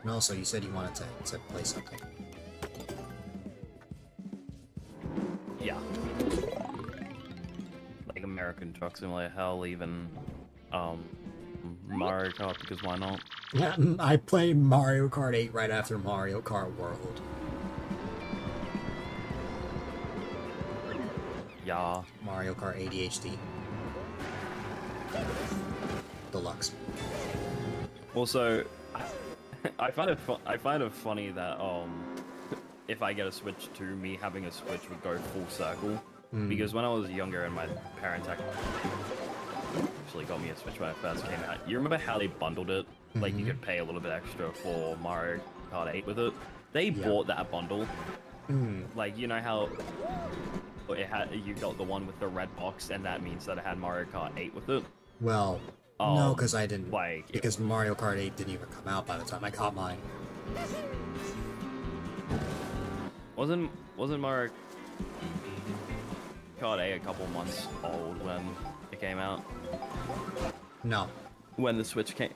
And also, you said you wanted to play something. Yeah. Like American Truck Simulator, hell, even Mario Kart, because why not? Yeah, I played Mario Kart 8 right after Mario Kart World. Yeah. Mario Kart ADHD. Deluxe. Also, I find it funny that if I get a Switch 2, me having a Switch would go full circle. Because when I was younger and my parents actually got me a Switch when it first came out, you remember how they bundled it? Like you could pay a little bit extra for Mario Kart 8 with it. They bought that bundle. Like, you know how you got the one with the red box, and that means that it had Mario Kart 8 with it? Well, no, because I didn't. Like, because Mario Kart 8 didn't even come out by the time I got mine. Wasn't Mario Kart 8 a couple months old when it came out? No. When the Switch came,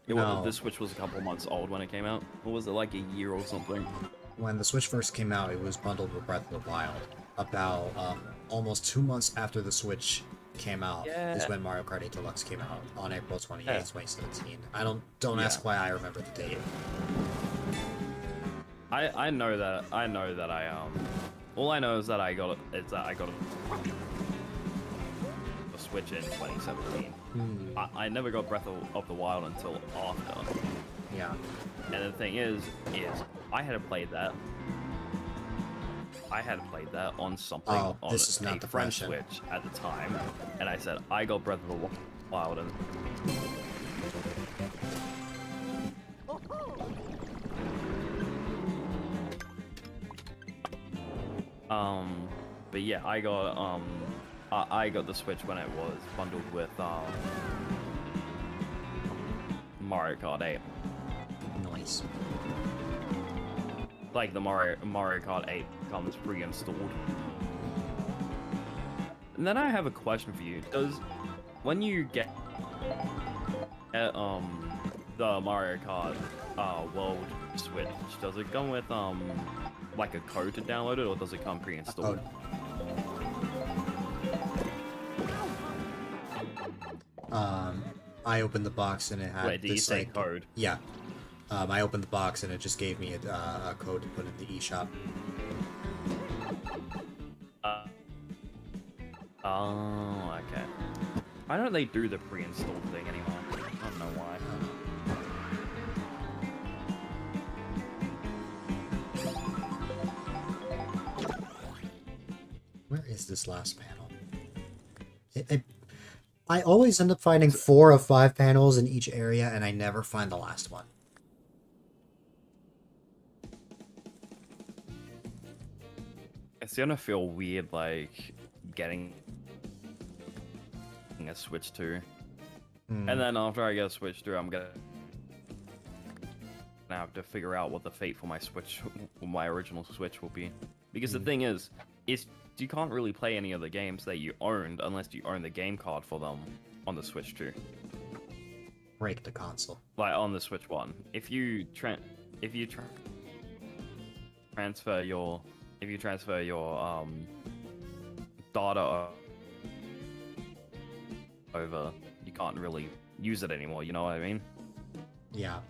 No. the Switch was a couple months old when it came out, or was it like a year or something? When the Switch first came out, it was bundled with Breath of the Wild. About almost 2 months after the Switch came out is when Mario Kart 8 Deluxe came out on April 28th, 2017. Don't ask why I remember the date. I know that all I know is that I got a Switch in 2017. I never got Breath of the Wild until after. Yeah. And the thing is I had played that on something on this is not a the French question. Switch at the time, and I said I got Breath of the Wild, and but yeah, I got the Switch when it was bundled with Mario Kart 8. Nice. Like the Mario Kart 8 comes pre-installed. And then I have a question for you. When you get the Mario Kart World Switch, does it come with like a code to download it, or does it come pre-installed? I opened the box and it had Wait, did you this say like code? yeah. I opened the box and it just gave me a code to put in the eShop. Oh, okay. Why don't they do the pre-installed thing anymore? I don't know why. Where is this last panel? I always end up finding 4 of 5 panels in each area, and I never find the last one. It's gonna feel weird, like, getting a Switch 2. And then after I get a Switch 2, I'm gonna have to figure out what the fate for my original Switch will be. Because the thing is you can't really play any of the games that you owned unless you own the game card for them on the Switch 2. Break the console. Like on the Switch 1. If you transfer your if you transfer your data over, you can't really use it anymore. You know what I mean? Yeah.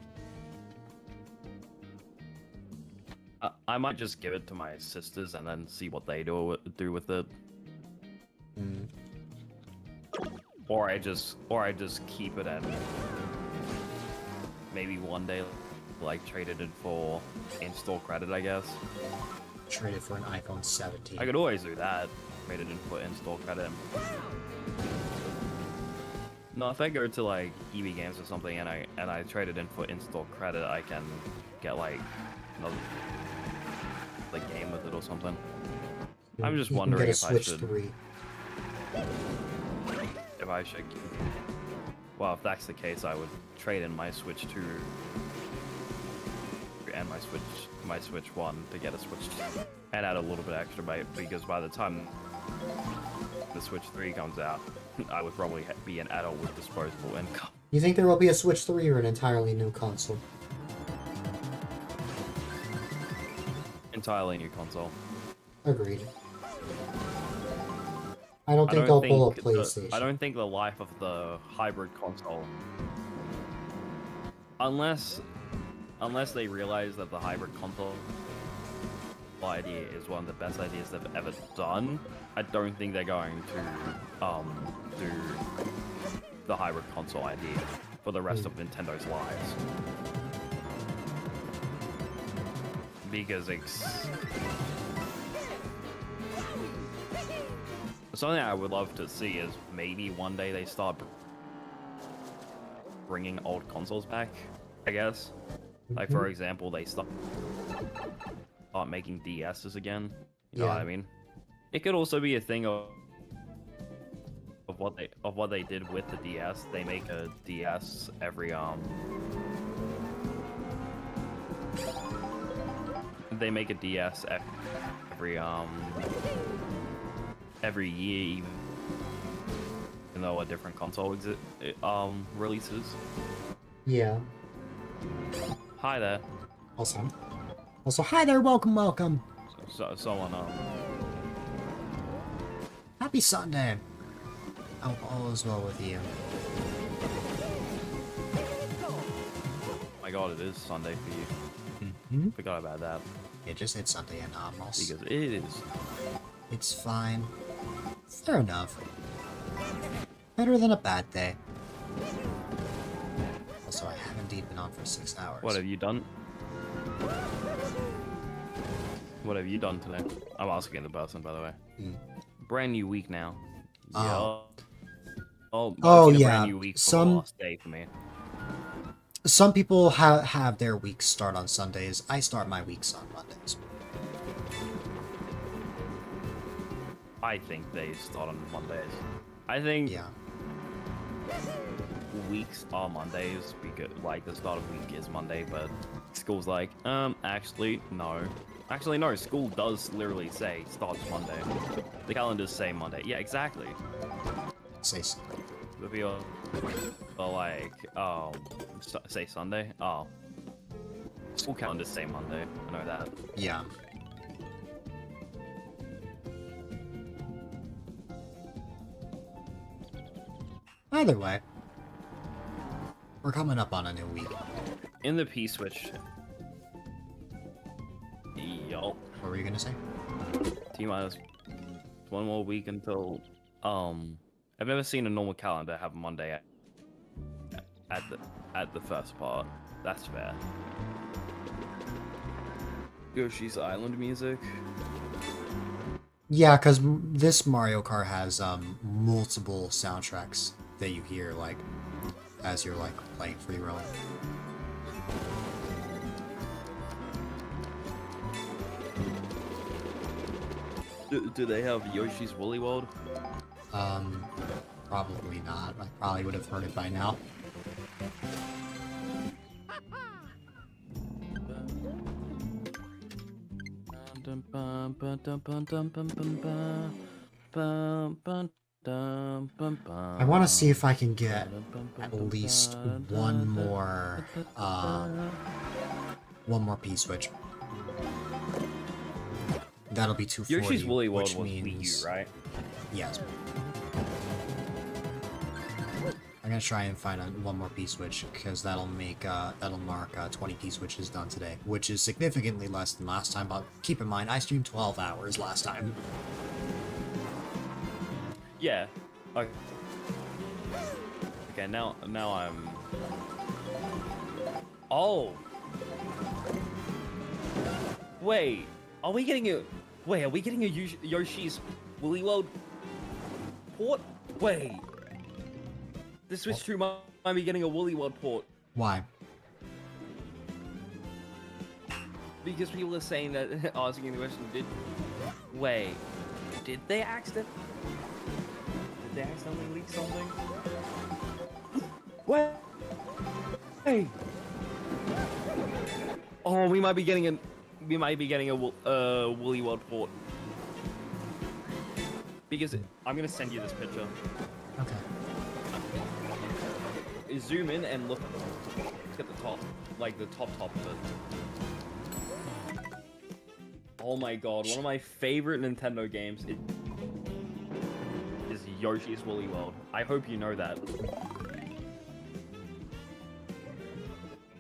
I might just give it to my sisters and then see what they do with it. Mm. Or I just keep it and maybe one day like trade it in for install credit, I guess. Trade it for an iPhone 17. I could always do that. Trade it in for install credit. No, if I go to like EB Games or something and I trade it in for install credit, I can get like another game with it or something. I'm just You can wondering get a if Switch I should 3. if I should. Well, if that's the case, I would trade in my Switch 2 and my Switch 1 to get a Switch 2 and add a little bit extra because by the time the Switch 3 comes out, I would probably be an adult with disposable income. You think there will be a Switch 3 or an entirely new console? Entirely new console. Agreed. I don't think they'll pull a the- PlayStation. I don't think the life of the hybrid console, unless they realize that the hybrid console idea is one of the best ideas they've ever done, I don't think they're going to do the hybrid console idea for the rest of Nintendo's lives. Because something I would love to see is maybe one day they start bringing old consoles back, I guess. Like, for example, they start making DSs again. You know what I mean? It could also be a thing of what they did with the DS. They make a DS every they make a DS every year, even though a different console releases. Yeah. Hi there. Also, hi there, welcome. Someone Happy Sunday. I hope all is well with you. my god, it is Sunday for you. Mm-hmm. Forgot about that. It just hit Sunday and almost. Because it is. It's fine. Fair enough. Better than a bad day. Also, I have indeed been on for 6 hours. What have you done? What have you done today? I'm asking the person, by the way. Brand new week now. Oh. Oh, Oh, it's been a yeah. brand new week for the last day for me. Some people have their weeks start on Sundays. I start my weeks on Mondays. I think they start on Mondays. I think Yeah. weeks are Mondays because, like, the start of week is Monday, but school's like, actually, no. Actually, no, school does literally say starts Monday. The calendars say Monday. Yeah, exactly. Say so. The people are like, say Sunday? Oh. School calendars say Monday. I know that. Yeah. Either way, we're coming up on a new week. In the P-Switch. Yup. What were you gonna say? T-minus one more week until, I've never seen a normal calendar have Monday at the first part. That's fair. Yoshi's Island music. Yeah, because this Mario Kart has multiple soundtracks that you hear like as you're like playing free roam. Do they have Yoshi's Woolly World? Probably not. I probably would have heard it by now. I want to see if I can get at least one more P-switch. That'll be 240. Yoshi's Woolly World which was means... Wii U, right? Yes. I'm gonna try and find one more P-switch, because that'll mark 20 P-switches done today, which is significantly less than last time, but keep in mind, I streamed 12 hours last time. Yeah. Okay. Okay, now I'm... Oh! Wait, are we getting a... Wait, are we getting a Yoshi's Woolly World port? Wait. The Switch 2 might be getting a Woolly World port. Why? Because people are saying that, asking the question, Wait, did they accidentally leak something? Wait! Hey! Oh, we might be getting a Woolly World port. Because I'm gonna send you this picture. Okay. Zoom in and look at the top, like the top of it. Oh my god, one of my favorite Nintendo games is Yoshi's Woolly World. I hope you know that.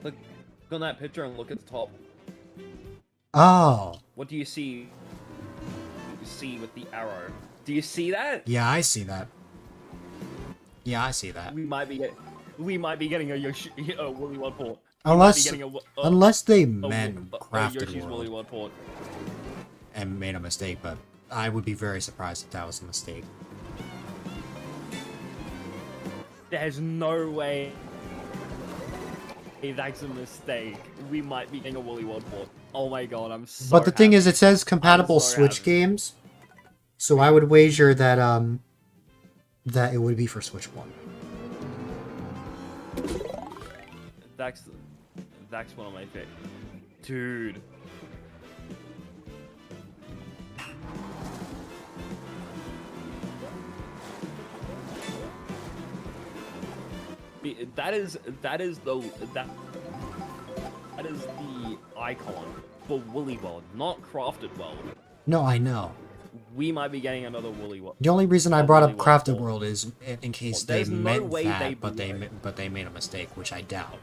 Look on that picture and look at the top. Oh! What do you see? You see with the arrow. Do you see that? Yeah, I see that. Yeah, I see that. We might be getting a Woolly World port. Unless they meant Crafted Yoshi's Woolly World World port. and made a mistake, but I would be very surprised if that was a mistake. There's no way that's a mistake. We might be getting a Woolly World port. Oh my god, I'm so But the thing is, happy. it says compatible so Switch happy. games, so I would wager that that it would be for Switch 1. That's one of my favorite. Dude. That is the icon for Woolly World, not Crafted World. No, I know. We might be getting another Woolly World. The only reason I Not brought up Woolly World, Crafted but- World is in case Well, they there's no meant way that, they but would. they made a mistake, which I doubt.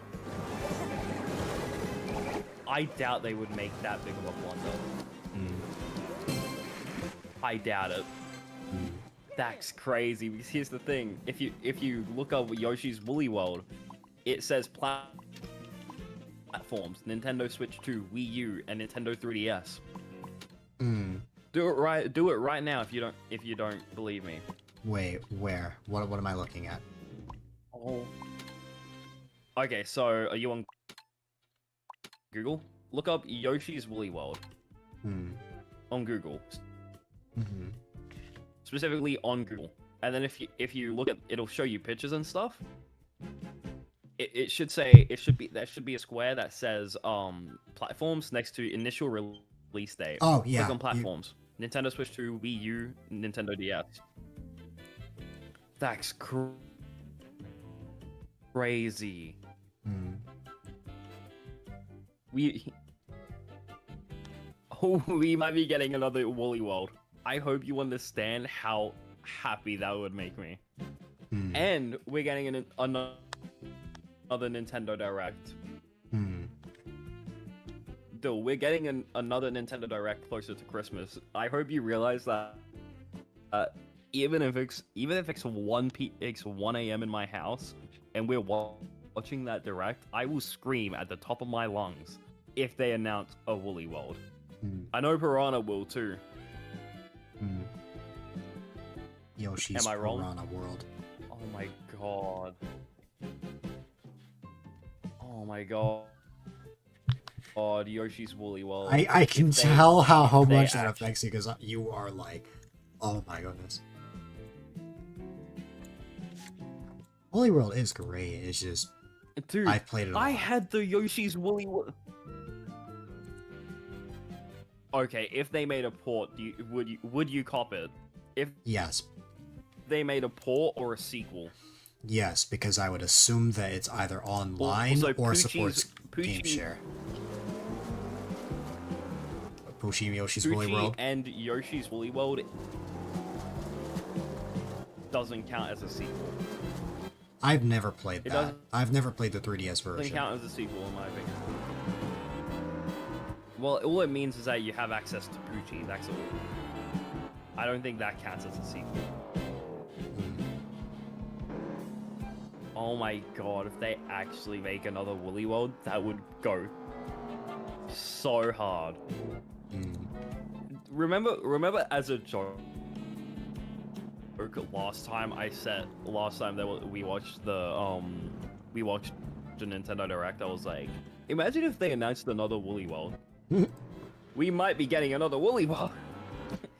I doubt they would make that big of a blunder. I doubt it. That's crazy. Because here's the thing: if you look up Yoshi's Woolly World, it says platforms: Nintendo Switch 2, Wii U, and Nintendo 3DS. Do it right now if you don't believe me. Wait, where? What am I looking at? Oh. Okay, so are you on Google? Look up Yoshi's Woolly World on Google. Specifically on Google. And then if you look at, it'll show you pictures and stuff. There should be a square that says platforms next to initial release date. Oh yeah. Click on platforms. Nintendo Switch 2, Wii U, Nintendo DS. That's crazy. We might be getting another Woolly World. I hope you understand how happy that would make me. And we're getting another Nintendo Direct. Dude, we're getting another Nintendo Direct closer to Christmas. I hope you realize that even if it's 1 a.m. in my house and we're watching that Direct, I will scream at the top of my lungs if they announce a Woolly World. I know Piranha will too. Yoshi's Am I wrong? Piranha World. Oh my god. Oh my god. God, Yoshi's Woolly World. I can If they- tell how if they much that actually- affects you, because you are like, oh my goodness. Woolly World is great. It's just Dude, I've played it a I lot. had the Yoshi's Woolly World. Okay, if they made a port, would you cop it? If Yes. they made a port or a sequel? Yes, because I would assume that it's either online Also, or Poochie's- supports Game Poochie- Share. Pushim Yoshi's Woolly Poochie World. and Yoshi's Woolly World doesn't count as a sequel. I've never played It that. doesn't- I've never played the 3DS Doesn't version. count as a sequel in my opinion. Well, all it means is that you have access to Poochie. That's all. I don't think that counts as a sequel. Oh my god, if they actually make another Woolly World, that would go so hard. Remember as a joke last time that we watched the Nintendo Direct, I was like, imagine if they announced another Woolly World. We might be getting another Woolly World.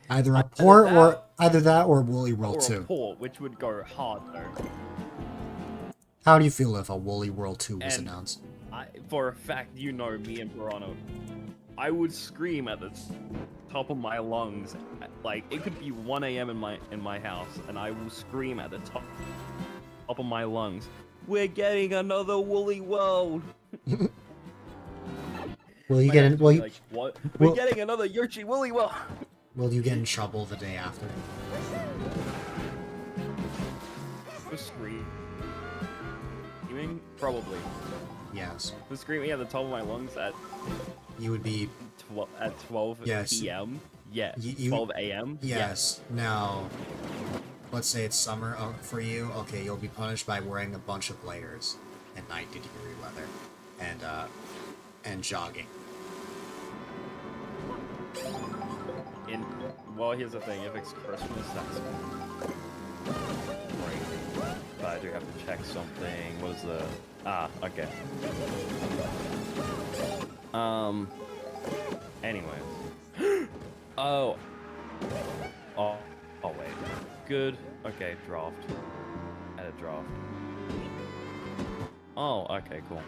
Either a port or either that or Woolly World Or a 2. port, which would go hard though. How do you feel if a Woolly World 2 was And- announced? For a fact, you know me and Piranha, I would scream at the top of my lungs. Like, it could be 1 a.m. in my house, and I will scream at the top of my lungs, "We're getting another Woolly World!" Will you My get dad in? would Will be you, like, "What? well- We're getting another Yoshi Woolly World!" will you get in trouble the day after? For screaming? Probably. Yes. For screaming at the top of my lungs at You would be. 12 Yes. p.m. Yeah, You- 12 a.m. Yes. Now, let's say it's summer for you. Okay, you'll be punished by wearing a bunch of layers at 90-degree weather, and jogging. Well, here's the thing. If it's Christmas, that's great. But I do have to check something. What is the... okay. Anyways. Oh, wait. Good. Okay, draft. Edit draft. Oh, okay, cool.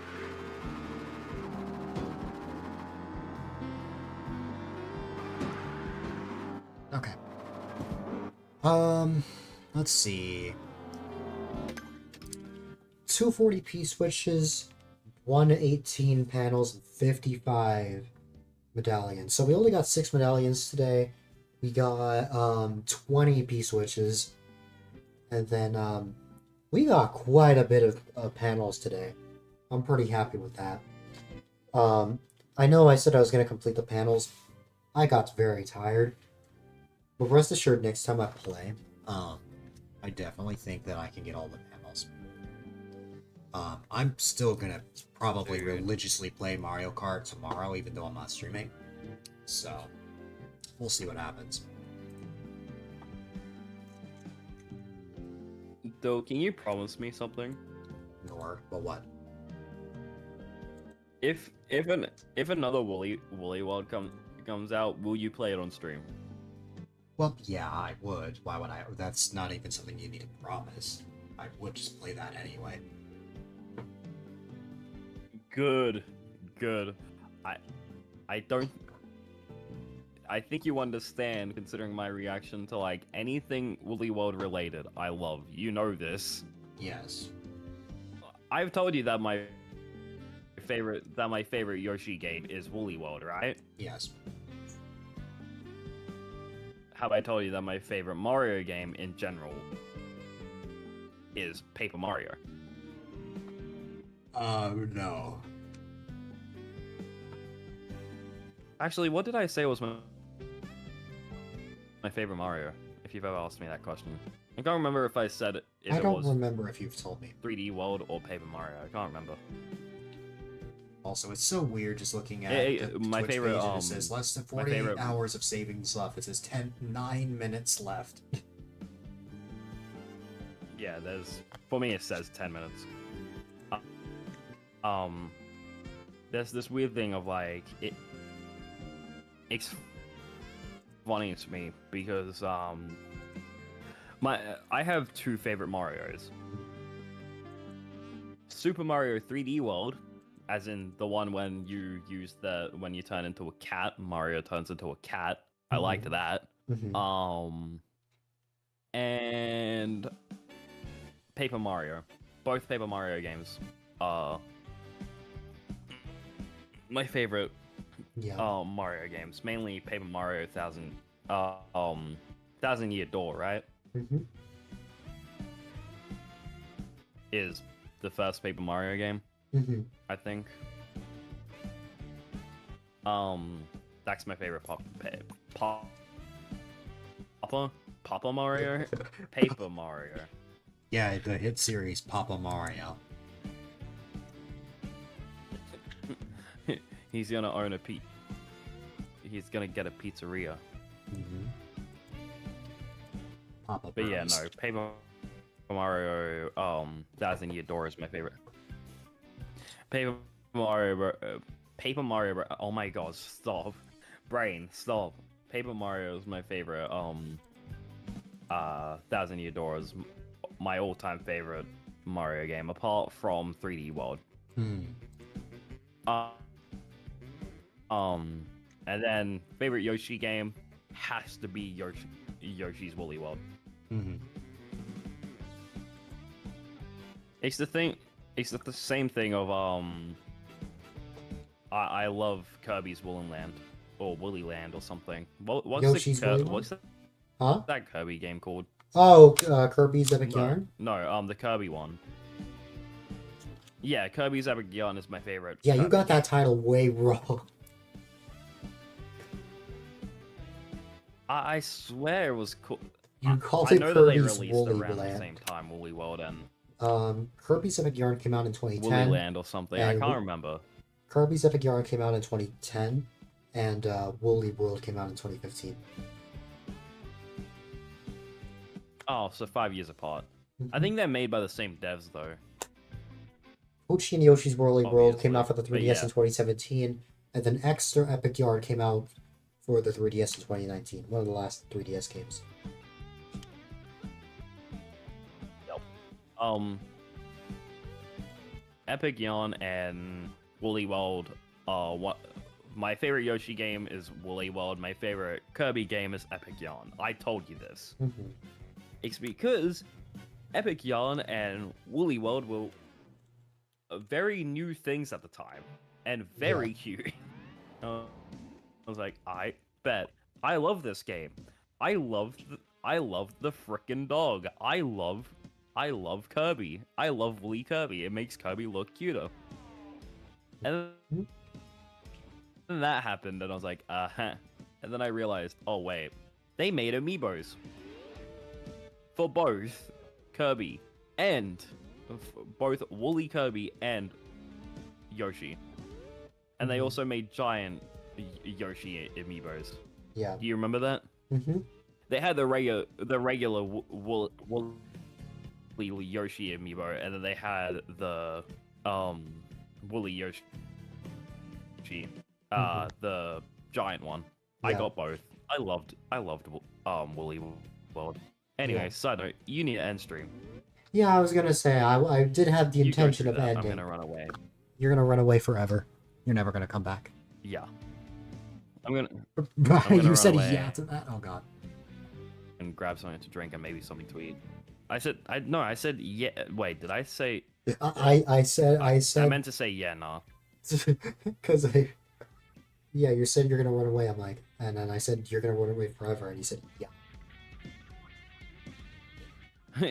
Okay. Let's see. 240p switches, 118 panels, and 55 medallions. So we only got 6 medallions today. We got 20p switches, and then we got quite a bit of panels today. I'm pretty happy with that. I know I said I was going to complete the panels. I got very tired. But rest assured, next time I play, I definitely think that I can get all the panels. I'm still gonna probably religiously play Mario Kart tomorrow, even though I'm not streaming. So, we'll see what happens. Though, can you promise me something? But what? If another Woolly World comes out, will you play it on stream? Well, yeah, I would. Why would I? That's not even something you need to promise. I would just play that anyway. Good. I think you understand, considering my reaction to like anything Woolly World related. I love. You know this. Yes. I've told you that my favorite Yoshi game is Woolly World, right? Yes. Have I told you that my favorite Mario game in general is Paper Mario? No. Actually, what did I say was my favorite Mario? If you've ever asked me that question, I can't remember if I said it. If I it don't was remember if you've told me. 3D World or Paper Mario. I can't remember. Also, it's so weird just looking at the my Twitch favorite, page and it says less than 48 favorite- hours of savings left. It says 9 minutes left. Yeah, for me it says 10 minutes. There's this weird thing of like it's funny to me because I have two favorite Marios. Super Mario 3D World, as in the one when you when you turn into a cat, Mario turns into a cat. I liked that. Mhm. And Paper Mario. Both Paper Mario games are my favorite Yeah. Mario games, mainly Paper Mario Thousand Year Door, right? Hmm. Is the first Paper Mario game, Hmm. I think. That's my favorite Papa Mario, Paper Mario. Yeah, the hit series Papa Mario. He's gonna own a He's gonna get a pizzeria. Hmm. Papa But yeah, Bros. no, Paper Mario, Thousand Year Door is my favorite. Paper Paper Mario. Oh my God, stop, brain, stop. Paper Mario is my favorite. Thousand Year Door is my all-time favorite Mario game, apart from 3D World. Hmm. Uh, and then favorite Yoshi game has to be Yoshi's Woolly World. Hmm. It's the thing. It's the same thing of I love Kirby's Woolen Land or Woolly Land or something. What's Yoshi's Woolly Land? what's Huh? that Kirby game called? Oh, Kirby's Epic No, Yarn? no, the Kirby one. Yeah, Kirby's Epic Yarn is my favorite. Yeah, you Kirby got game. that title way wrong. I swear it was cool. You called I it know that they Kirby's released Woolly around the Land. same time, Woolly World and Kirby's Epic Yarn came out in Woolly 2010. Land or something. I and can't remember. Kirby's Epic Yarn came out in 2010, and Woolly World came out in 2015. Oh, so 5 years apart. I Mhm. think they're made by the same devs though. Pochi and Yoshi's Woolly World came Obviously, out for the but 3DS yeah. in 2017, and then Extra Epic Yarn came out for the 3DS in 2019. One of the last 3DS games. Epic Yarn and Woolly World are what. My favorite Yoshi game is Woolly World. My favorite Kirby game is Epic Yarn. I told you this. Mhm. It's because Epic Yarn and Woolly World were very new things at the time and very cute. I was like, I bet I love this game. I love the frickin' dog. I love Kirby. I love Woolly Kirby. It makes Kirby look cuter. And then that happened, and I was like, uh-huh. And then I realized, oh wait, they made amiibos for both Kirby and both Woolly Kirby and Yoshi. And they also made giant Yoshi amiibos. Yeah. Do you remember that? Mm-hmm. They had the regular Woolly Yoshi amiibo, and then they had the Woolly Yoshi, the giant one. I Yeah. got both. I loved Woolly World. Anyway, Yeah. side note, you need to end stream. Yeah, I was gonna say, I did have the You go intention through of that, ending. I'm gonna run away. You're gonna run away forever. You're never gonna come back. Yeah. I'm gonna You run said away. yeah to that? Oh god. and grab something to drink and maybe something to eat. I said yeah. Wait, did I say? I said I meant to say yeah, nah. because yeah, you said you're gonna run away. I'm like, and then I said you're gonna run away forever, and you said yeah.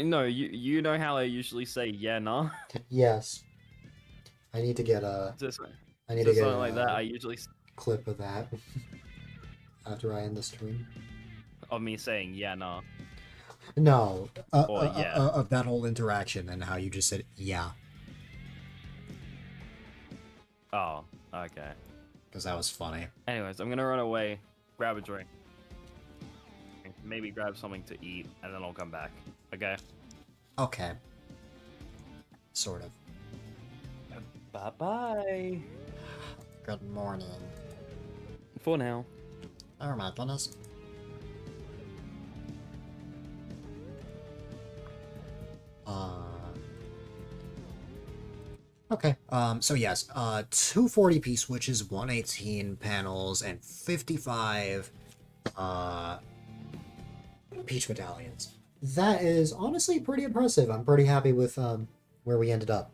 No, you know how I usually say yeah, nah. Yes. I need to get a. Just I need to get something a like that. I usually clip of that after I end the stream. of me saying yeah, nah. No, Or yeah. of that whole interaction and how you just said yeah, Oh, okay. because that was funny. Anyways, I'm gonna run away, grab a drink, maybe grab something to eat, and then I'll come back. Okay. Okay. Sort of. Bye bye. Good morning. For now. Oh my goodness. Okay. So yes, 240p switches, 118 panels, and 55 Peach medallions. That is honestly pretty impressive. I'm pretty happy with where we ended up.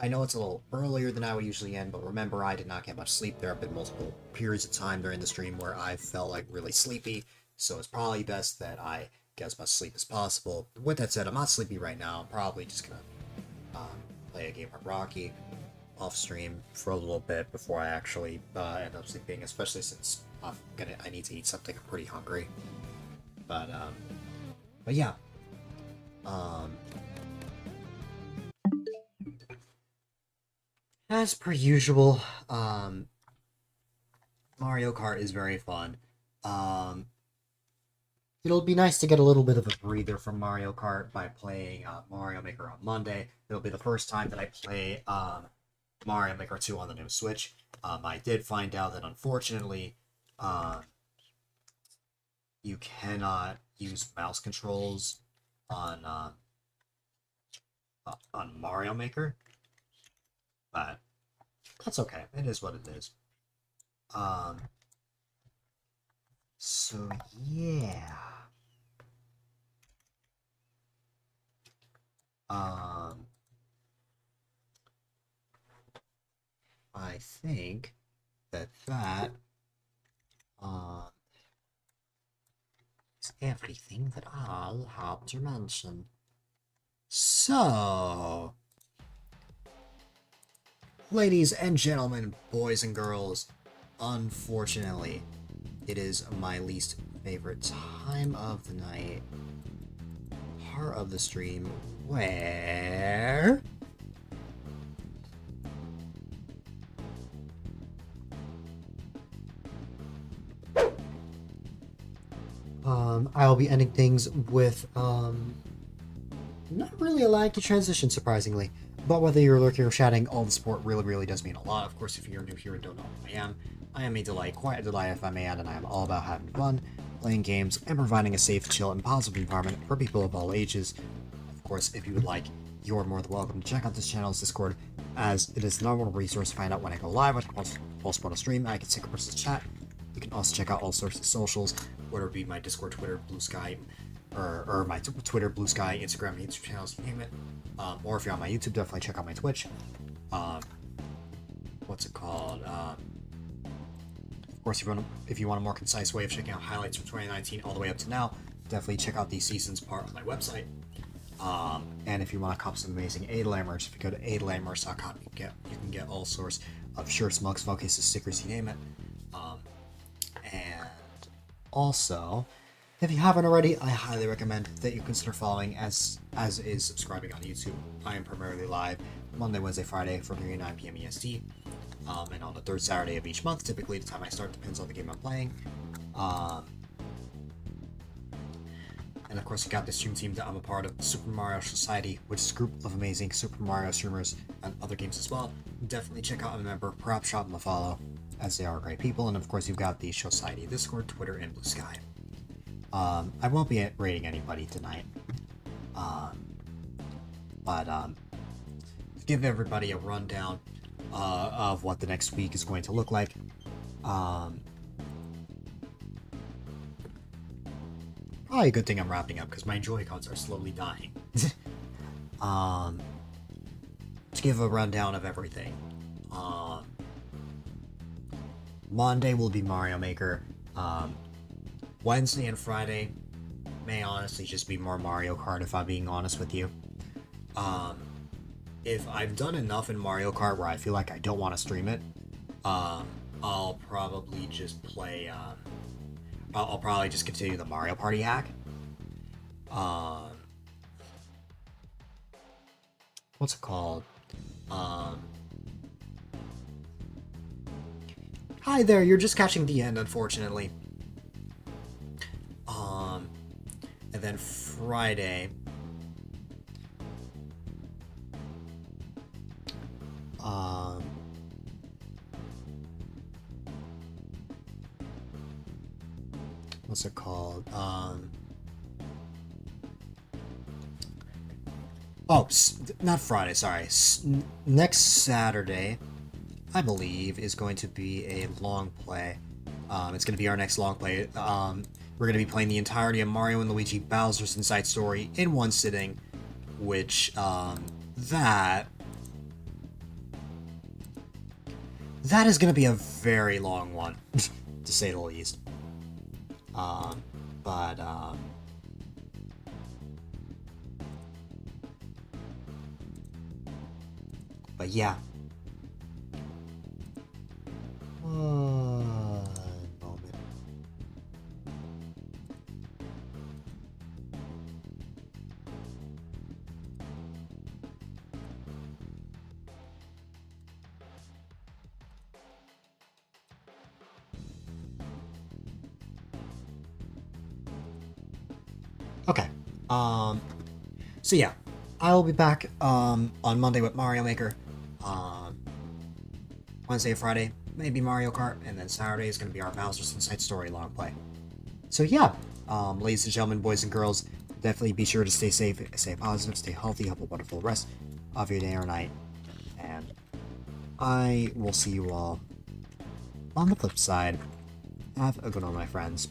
I know it's a little earlier than I would usually end, but remember, I did not get much sleep. There have been multiple periods of time during the stream where I felt like really sleepy, so it's probably best that I get as much sleep as possible. With that said, I'm not sleepy right now. I'm probably just gonna play a game of Rocky off stream for a little bit before I actually end up sleeping, especially since I need to eat something. I'm pretty hungry. But yeah. As per usual, Mario Kart is very fun. It'll be nice to get a little bit of a breather from Mario Kart by playing Mario Maker on Monday. It'll be the first time that I play Mario Maker 2 on the new Switch. I did find out that unfortunately, you cannot use mouse controls on Mario Maker, but that's okay. It is what it is. So yeah. I think that is everything that I have to mention. So, ladies and gentlemen, boys and girls, unfortunately, it is my least favorite time of the night, part of the stream, where I'll be ending things with not really a laggy transition, surprisingly. But whether you're lurking or chatting, all the support really does mean a lot. Of course, if you're new here and don't know who I am A-Dylite, quite A-Dylite if I may add, and I am all about having fun, playing games, and providing a safe, chill, and positive environment for people of all ages. Of course, if you would like, you're more than welcome to check out this channel's Discord, as it is the number one resource to find out when I go live, when I post on a stream, I can sync up versus chat. You can also check out all sorts of socials, whether it be my Discord, Twitter, Blue Sky, or my Twitter, Blue Sky, Instagram, YouTube channels, you name it. Or if you're on my YouTube, definitely check out my Twitch. What's it called? Of course, if you want a more concise way of checking out highlights from 2019 all the way up to now, definitely check out the seasons part on my website. And if you want to cop some amazing A-Dylite merch, if you go to A-DyLiteMerch.com, you can get all sorts of shirts, mugs, phone cases, stickers, you name it. And also, if you haven't already, I highly recommend that you consider following as is subscribing on YouTube. I am primarily live Monday, Wednesday, Friday from 3 to 9 p.m. EST. And on the third Saturday of each month, typically the time I start depends on the game I'm playing. And of course, you got the stream team that I'm a part of, Super Mario Society, which is a group of amazing Super Mario streamers and other games as well. Definitely check out a member, perhaps shop them a follow, as they are great people. And of course, you've got the Society Discord, Twitter, and Blue Sky. I won't be rating anybody tonight. But to give everybody a rundown of what the next week is going to look like. Probably a good thing I'm wrapping up because my Joy-Cons are slowly dying. To give a rundown of everything. Monday will be Mario Maker. Wednesday and Friday may honestly just be more Mario Kart, if I'm being honest with you. If I've done enough in Mario Kart where I feel like I don't want to stream it, I'll probably just play, I'll probably just continue the Mario Party hack. What's it called? Hi there, you're just catching the end, unfortunately. And then Friday, what's it called? Not Friday, sorry. Next Saturday, I believe, is going to be a long play. It's going to be our next long play. We're going to be playing the entirety of Mario and Luigi Bowser's Inside Story in one sitting, which, that That is going to be a very long one, to say the least. But yeah. One moment. Okay. So yeah, I will be back on Monday with Mario Maker. Wednesday and Friday, maybe Mario Kart, and then Saturday is going to be our Bowser's Inside Story long play. So yeah, ladies and gentlemen, boys and girls, definitely be sure to stay safe, stay positive, stay healthy, have a wonderful rest of your day or night, and I will see you all on the flip side. Have a good one, my friends.